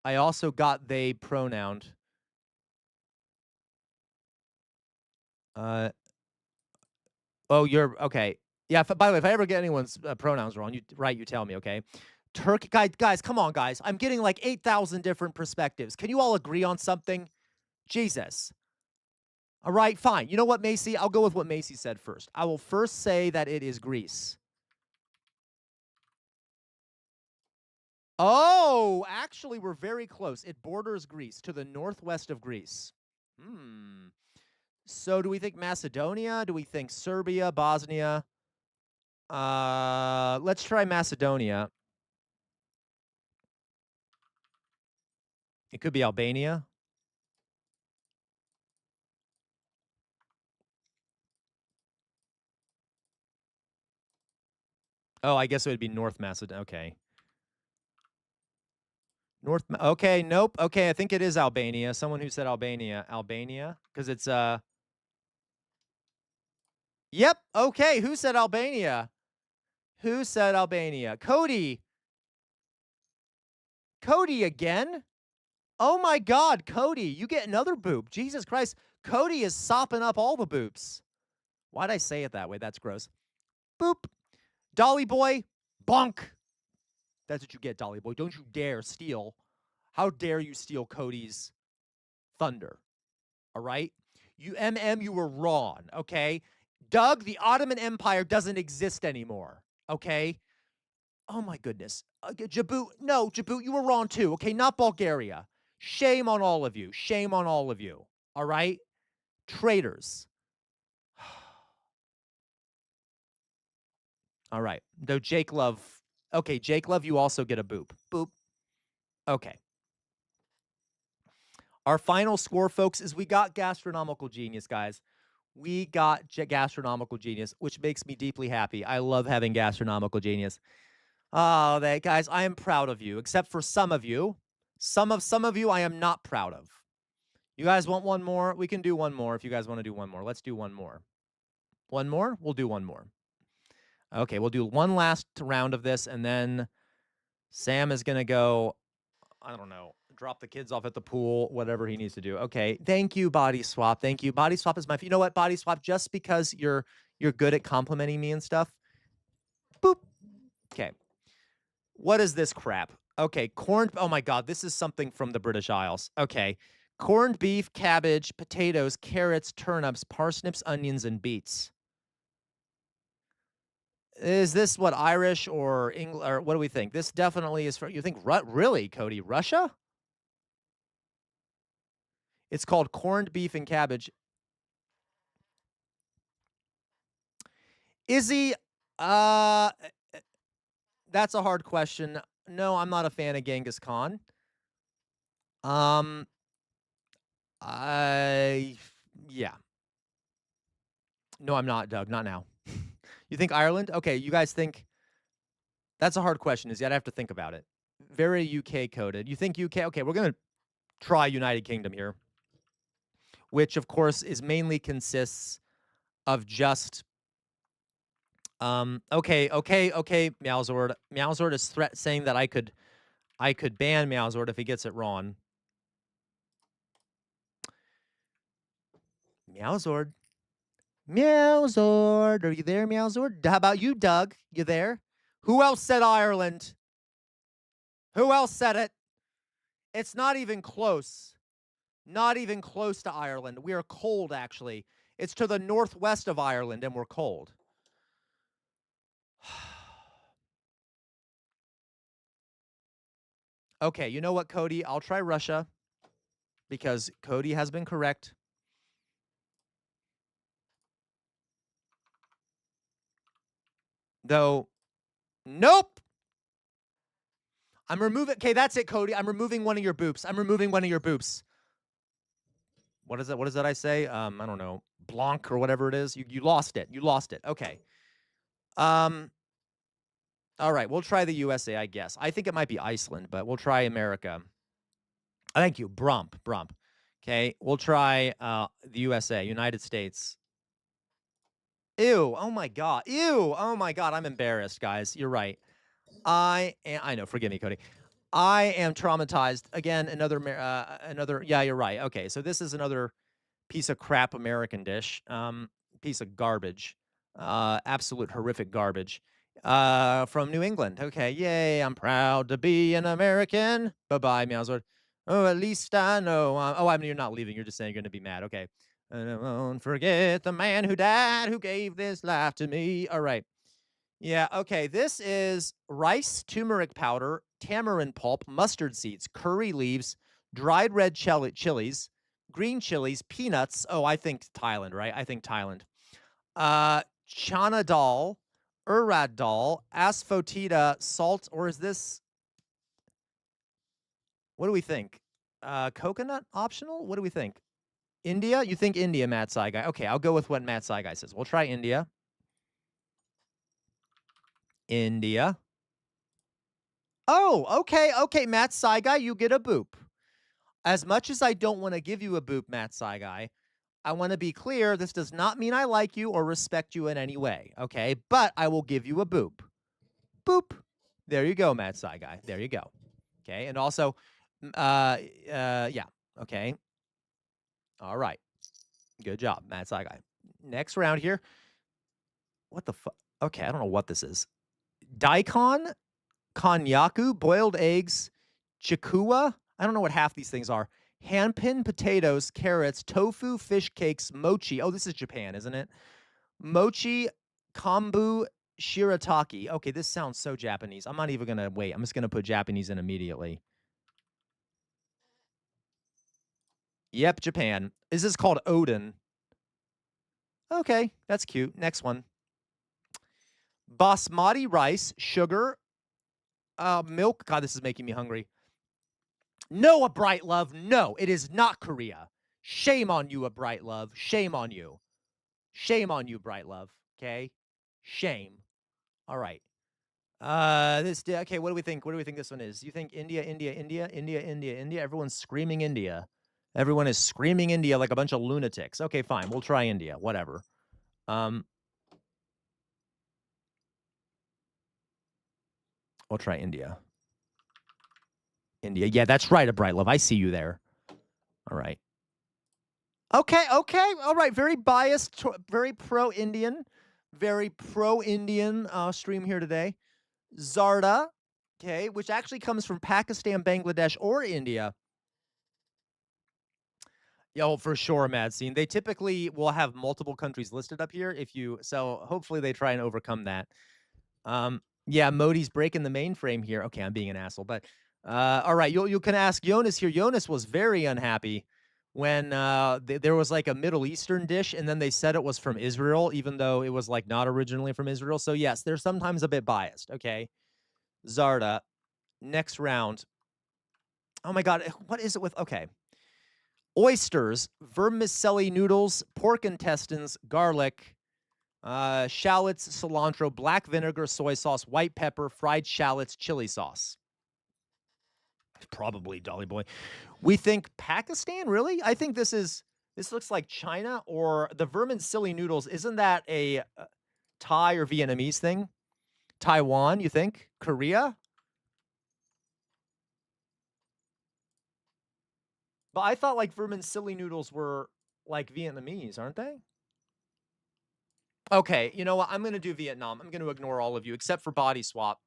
I also got they pronounced. Oh, you're okay. Yeah. By the way, if I ever get anyone's pronouns wrong, you tell me. Okay. Turkey, guys, come on, guys. I'm getting like 8,000 different perspectives. Can you all agree on something? Jesus. All right, fine. You know what, Macy? I'll go with what Macy said first. I will first say that it is Greece. Oh, actually, we're very close. It borders Greece, to the northwest of Greece. So do we think Macedonia? Do we think Serbia, Bosnia? Let's try Macedonia. It could be Albania. Oh, I guess it would be North Macedonia. Okay. Okay, nope. Okay, I think it is Albania. Someone who said Albania. Albania? Because it's, Yep, okay, who said Albania? Who said Albania? Cody! Cody again? Oh my god, Cody, you get another boop. Jesus Christ, Cody is sopping up all the boops. Why'd I say it that way? That's gross. Boop. Dolly Boy, bonk. That's what you get, Dolly Boy. Don't you dare steal. How dare you steal Cody's thunder? All right? You were wrong, okay? Doug, the Ottoman Empire doesn't exist anymore, okay? Oh my goodness. Djibouti, no, Djibouti, you were wrong too, okay? Not Bulgaria. Shame on all of you. Shame on all of you, all right? Traitors. All right. Though Jake Love, okay, Jake Love, you also get a boop. Boop. Okay. Our final score, folks, is we got Gastronomical Genius, guys. We got Gastronomical Genius, which makes me deeply happy. I love having Gastronomical Genius. Oh, guys, I am proud of you, except for some of you. Some of you I am not proud of. You guys want one more? We can do one more if you guys want to do one more. Let's do one more. One more? We'll do one more. Okay, we'll do one last round of this, and then Sam is going to go, I don't know, drop the kids off at the pool, whatever he needs to do. Okay, thank you, Body Swap. Thank you. Body Swap is you know what, Body Swap, just because you're good at complimenting me and stuff. Boop. Okay. What is this crap? Okay, oh my god, this is something from the British Isles. Okay. Corned beef, cabbage, potatoes, carrots, turnips, parsnips, onions, and beets. Is this what, Irish or English, or what do we think? This definitely is for, you think, really, Cody, Russia? It's called corned beef and cabbage. Izzy, that's a hard question. No, I'm not a fan of Genghis Khan. Yeah. No, I'm not, Doug. Not now. You think Ireland? Okay, you guys think... That's a hard question, Izzy. I'd have to think about it. Very UK-coded. You think UK? Okay, we're going to try United Kingdom here, which, of course, mainly consists of just... Okay, Meowzord. Meowzord is saying that I could ban Meowzord if he gets it wrong. Meowzord. Meowzord. Are you there, Meowzord? How about you, Doug? You there? Who else said Ireland? Who else said it? It's not even close. Not even close to Ireland. We are cold, actually. It's to the northwest of Ireland, and we're cold. Okay, you know what, Cody? I'll try Russia because Cody has been correct. Though, nope. I'm removing. Okay, that's it, Cody. I'm removing one of your boops. I'm removing one of your boops. What is that? What is that I say? I don't know. Blanc or whatever it is. You lost it. You lost it. Okay. All right, we'll try the USA, I guess. I think it might be Iceland, but we'll try America. Thank you. Brump. Okay, we'll try the USA, United States. Ew, oh my god. Ew, oh my god, I'm embarrassed, guys. You're right. I know, forgive me, Cody. I am traumatized. Again, another, yeah, you're right. Okay, so this is another piece of crap American dish. Piece of garbage. Absolute horrific garbage. From New England. Okay, yay, I'm proud to be an American. Bye-bye, Meowzord. Oh, at least I know. I mean, you're not leaving. You're just saying you're going to be mad. Okay. And I won't forget the man who died, who gave this life to me. All right. Yeah, okay. This is rice, turmeric powder, tamarind pulp, mustard seeds, curry leaves, dried red chilies, green chilies, peanuts. Oh, I think Thailand, right? I think Thailand. Chana dal, urad dal, asafoetida, salt, or is this... What do we think? Coconut optional? What do we think? India? You think India, Matt Saigai? Okay, I'll go with what Matt Saigai says. We'll try India. India. Oh, okay, okay, Matt Saigai, you get a boop. As much as I don't want to give you a boop, Matt Saigai, I want to be clear, this does not mean I like you or respect you in any way, okay? But I will give you a boop. Boop. There you go, Matt Saigai. There you go. Okay, and also, yeah, okay. All right. Good job, Matt Saigai. Next round here. What the fuck? Okay, I don't know what this is. Daikon, konyaku, boiled eggs, chikua. I don't know what half these things are. Hanpin, potatoes, carrots, tofu, fish cakes, mochi. Oh, this is Japan, isn't it? Mochi, kombu, shirataki. Okay, this sounds so Japanese. I'm not even going to wait. I'm just going to put Japanese in immediately. Yep, Japan. This is called Odin. Okay, that's cute. Next one. Basmati rice, sugar, milk. God, this is making me hungry. No, a bright love. No, it is not Korea. Shame on you, a bright love. Shame on you. Shame on you, bright love. Okay? Shame. All right. Okay, what do we think? What do we think this one is? You think India, India, India, India, India, India? Everyone's screaming India. Everyone is screaming India like a bunch of lunatics. Okay, fine. We'll try India. Whatever. We'll try India. India. Yeah, that's right, a bright love. I see you there. All right. Okay, okay. All right. Very biased, very pro-Indian. Very pro-Indian stream here today. Zarda, okay, which actually comes from Pakistan, Bangladesh, or India. Yo, for sure, Madsine. They typically will have multiple countries listed up here so hopefully they try and overcome that. Yeah, Modi's breaking the mainframe here. Okay, I'm being an asshole, but all right, you can ask Jonas here. Jonas was very unhappy when there was like a Middle Eastern dish and then they said it was from Israel, even though it was like not originally from Israel. So yes, they're sometimes a bit biased. Okay, Zarda, next round. Oh my God, what is it with? Okay. Oysters, vermicelli noodles, pork intestines, garlic, shallots, cilantro, black vinegar, soy sauce, white pepper, fried shallots, chili sauce. Probably, Dolly Boy. We think Pakistan, really? I think this looks like China, or the vermicelli noodles. Isn't that a Thai or Vietnamese thing? Taiwan, you think? Korea? But I thought like vermicelli noodles were like Vietnamese, aren't they? Okay, you know what? I'm going to do Vietnam. I'm going to ignore all of you except for body swap.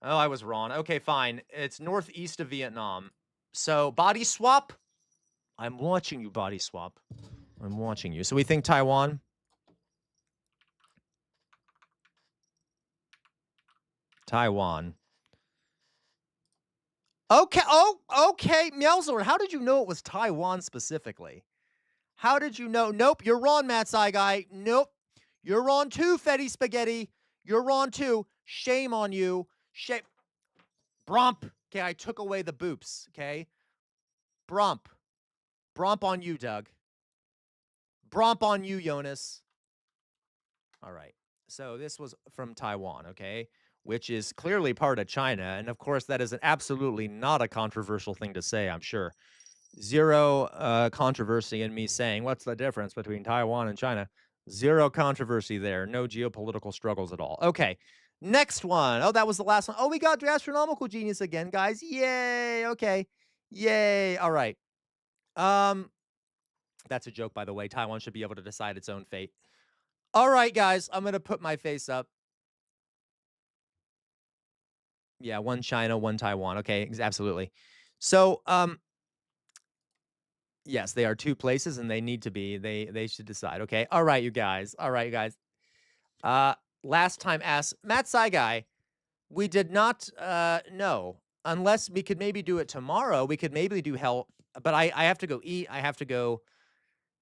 Oh, I was wrong. Okay, fine. It's northeast of Vietnam. So body swap. I'm watching you, body swap. I'm watching you. So we think Taiwan. Taiwan. Okay. Oh, okay. Meowzlord, how did you know it was Taiwan specifically? How did you know? Nope, you're wrong, Matt Saigai. Nope. You're wrong too, Fetty Spaghetti. You're wrong too. Shame on you. Shame. Bromp. Okay, I took away the boops. Okay. Bromp. Bromp on you, Doug. Bromp on you, Jonas. All right. So this was from Taiwan, okay, which is clearly part of China. And of course, that is absolutely not a controversial thing to say, I'm sure. Zero controversy in me saying, what's the difference between Taiwan and China? Zero controversy there. No geopolitical struggles at all. Okay. Next one. Oh, that was the last one. Oh, we got the astronomical genius again, guys. Yay. Okay. Yay. All right. That's a joke, by the way. Taiwan should be able to decide its own fate. All right, guys. I'm going to put my face up. Yeah, one China, one Taiwan. Okay, absolutely. So, yes, they are two places, and they need to be. They should decide. Okay. All right, you guys. All right, you guys. Last time asked Matt Saigai, we did not know, unless we could maybe do it tomorrow. We could maybe do hell, but I have to go eat. I have to go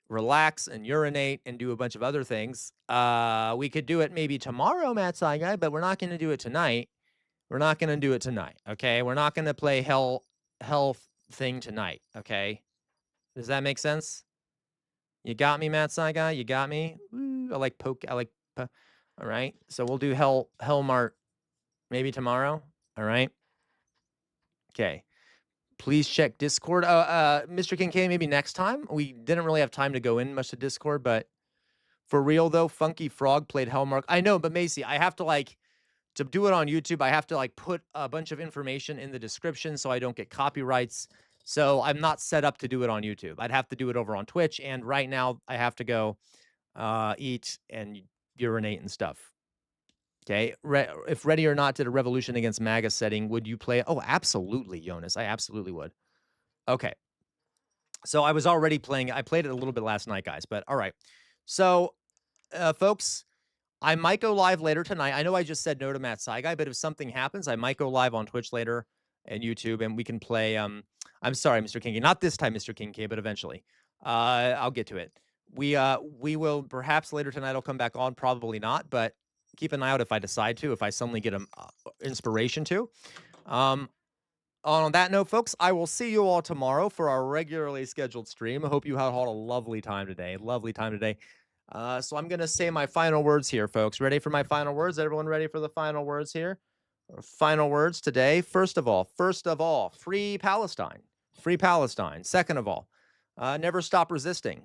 relax and urinate and do a bunch of other things. We could do it maybe tomorrow, Matt Saigai, but we're not going to do it tonight. We're not going to do it tonight. Okay. We're not going to play hell thing tonight. Okay. Does that make sense? You got me, Matt Saigai? You got me? Ooh, I like All right. So we'll do Hellmart maybe tomorrow. All right. Okay. Please check Discord. Mr. Kincaid, maybe next time. We didn't really have time to go in much to Discord, but for real though, Funky Frog played Hellmark. I know, but Macy, I have to like to do it on YouTube. I have to like put a bunch of information in the description so I don't get copyrights. So I'm not set up to do it on YouTube. I'd have to do it over on Twitch. And right now I have to go eat and urinate and stuff. Okay. If Ready or Not did a Revolution Against MAGA setting, would you play? Oh, absolutely, Jonas. I absolutely would. Okay. So I was already playing. I played it a little bit last night, guys. But all right. So, folks, I might go live later tonight. I know I just said no to Matt Saigai, but if something happens, I might go live on Twitch later and YouTube, and we can play. I'm sorry, Mr. Kincaid. Not this time, Mr. Kincaid, but eventually. I'll get to it. We will perhaps later tonight. I'll come back on. Probably not, but keep an eye out if I decide to. If I suddenly get an inspiration to. On that note, folks, I will see you all tomorrow for our regularly scheduled stream. I hope you had a lovely time today. Lovely time today. So I'm going to say my final words here, folks. Ready for my final words? Everyone ready for the final words here? Final words today. First of all, free Palestine. Free Palestine. Second of all, never stop resisting.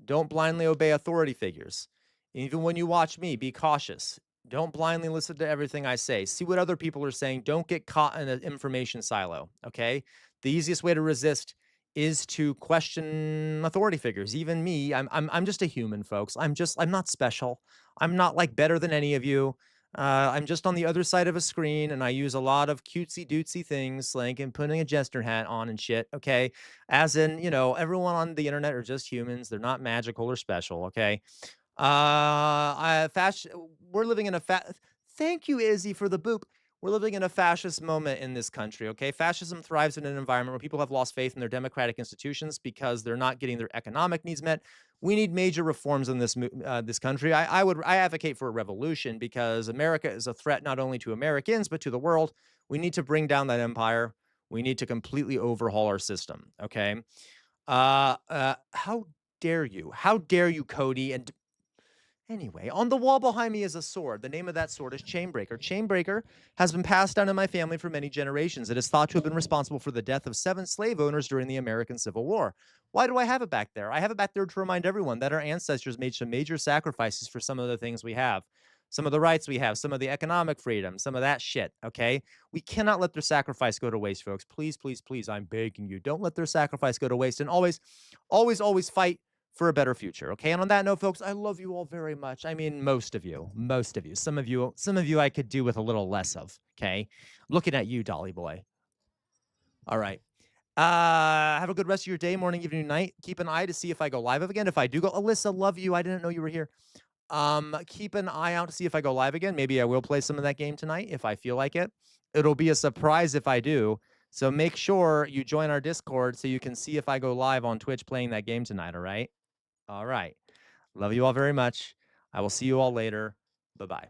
Don't blindly obey authority figures. Even when you watch me, be cautious. Don't blindly listen to everything I say. See what other people are saying. Don't get caught in an information silo, okay? The easiest way to resist is to question authority figures. Even me, I'm just a human, folks. I'm not special. I'm not like better than any of you. I'm just on the other side of a screen, and I use a lot of cutesy dootsy things like and putting a jester hat on and shit. Okay, as in, you know, everyone on the internet are just humans. They're not magical or special. Okay. We're living in a Thank you, Izzy, for the boop. We're living in a fascist moment in this country, okay? Fascism thrives in an environment where people have lost faith in their democratic institutions because they're not getting their economic needs met. We need major reforms in this country. I advocate for a revolution because America is a threat not only to Americans but to the world. We need to bring down that empire. We need to completely overhaul our system, okay? How dare you? How dare you, Cody? And anyway, on the wall behind me is a sword. The name of that sword is Chainbreaker. Chainbreaker has been passed down in my family for many generations. It is thought to have been responsible for the death of 7 slave owners during the American Civil War. Why do I have it back there? I have it back there to remind everyone that our ancestors made some major sacrifices for some of the things we have. Some of the rights we have, some of the economic freedom, some of that shit, okay? We cannot let their sacrifice go to waste, folks. Please, please, please, I'm begging you. Don't let their sacrifice go to waste, and always, always, always fight for a better future, okay? And on that note, folks, I love you all very much. I mean, most of you. Some of you I could do with a little less of, okay? Looking at you, Dolly boy. All right. Have a good rest of your day, morning, evening, night. Keep an eye to see if I go live again. If I do go, Alyssa, love you. I didn't know you were here. Keep an eye out to see if I go live again. Maybe I will play some of that game tonight if I feel like it. It'll be a surprise if I do. So make sure you join our Discord so you can see if I go live on Twitch playing that game tonight, all right? All right. Love you all very much. I will see you all later. Bye-bye.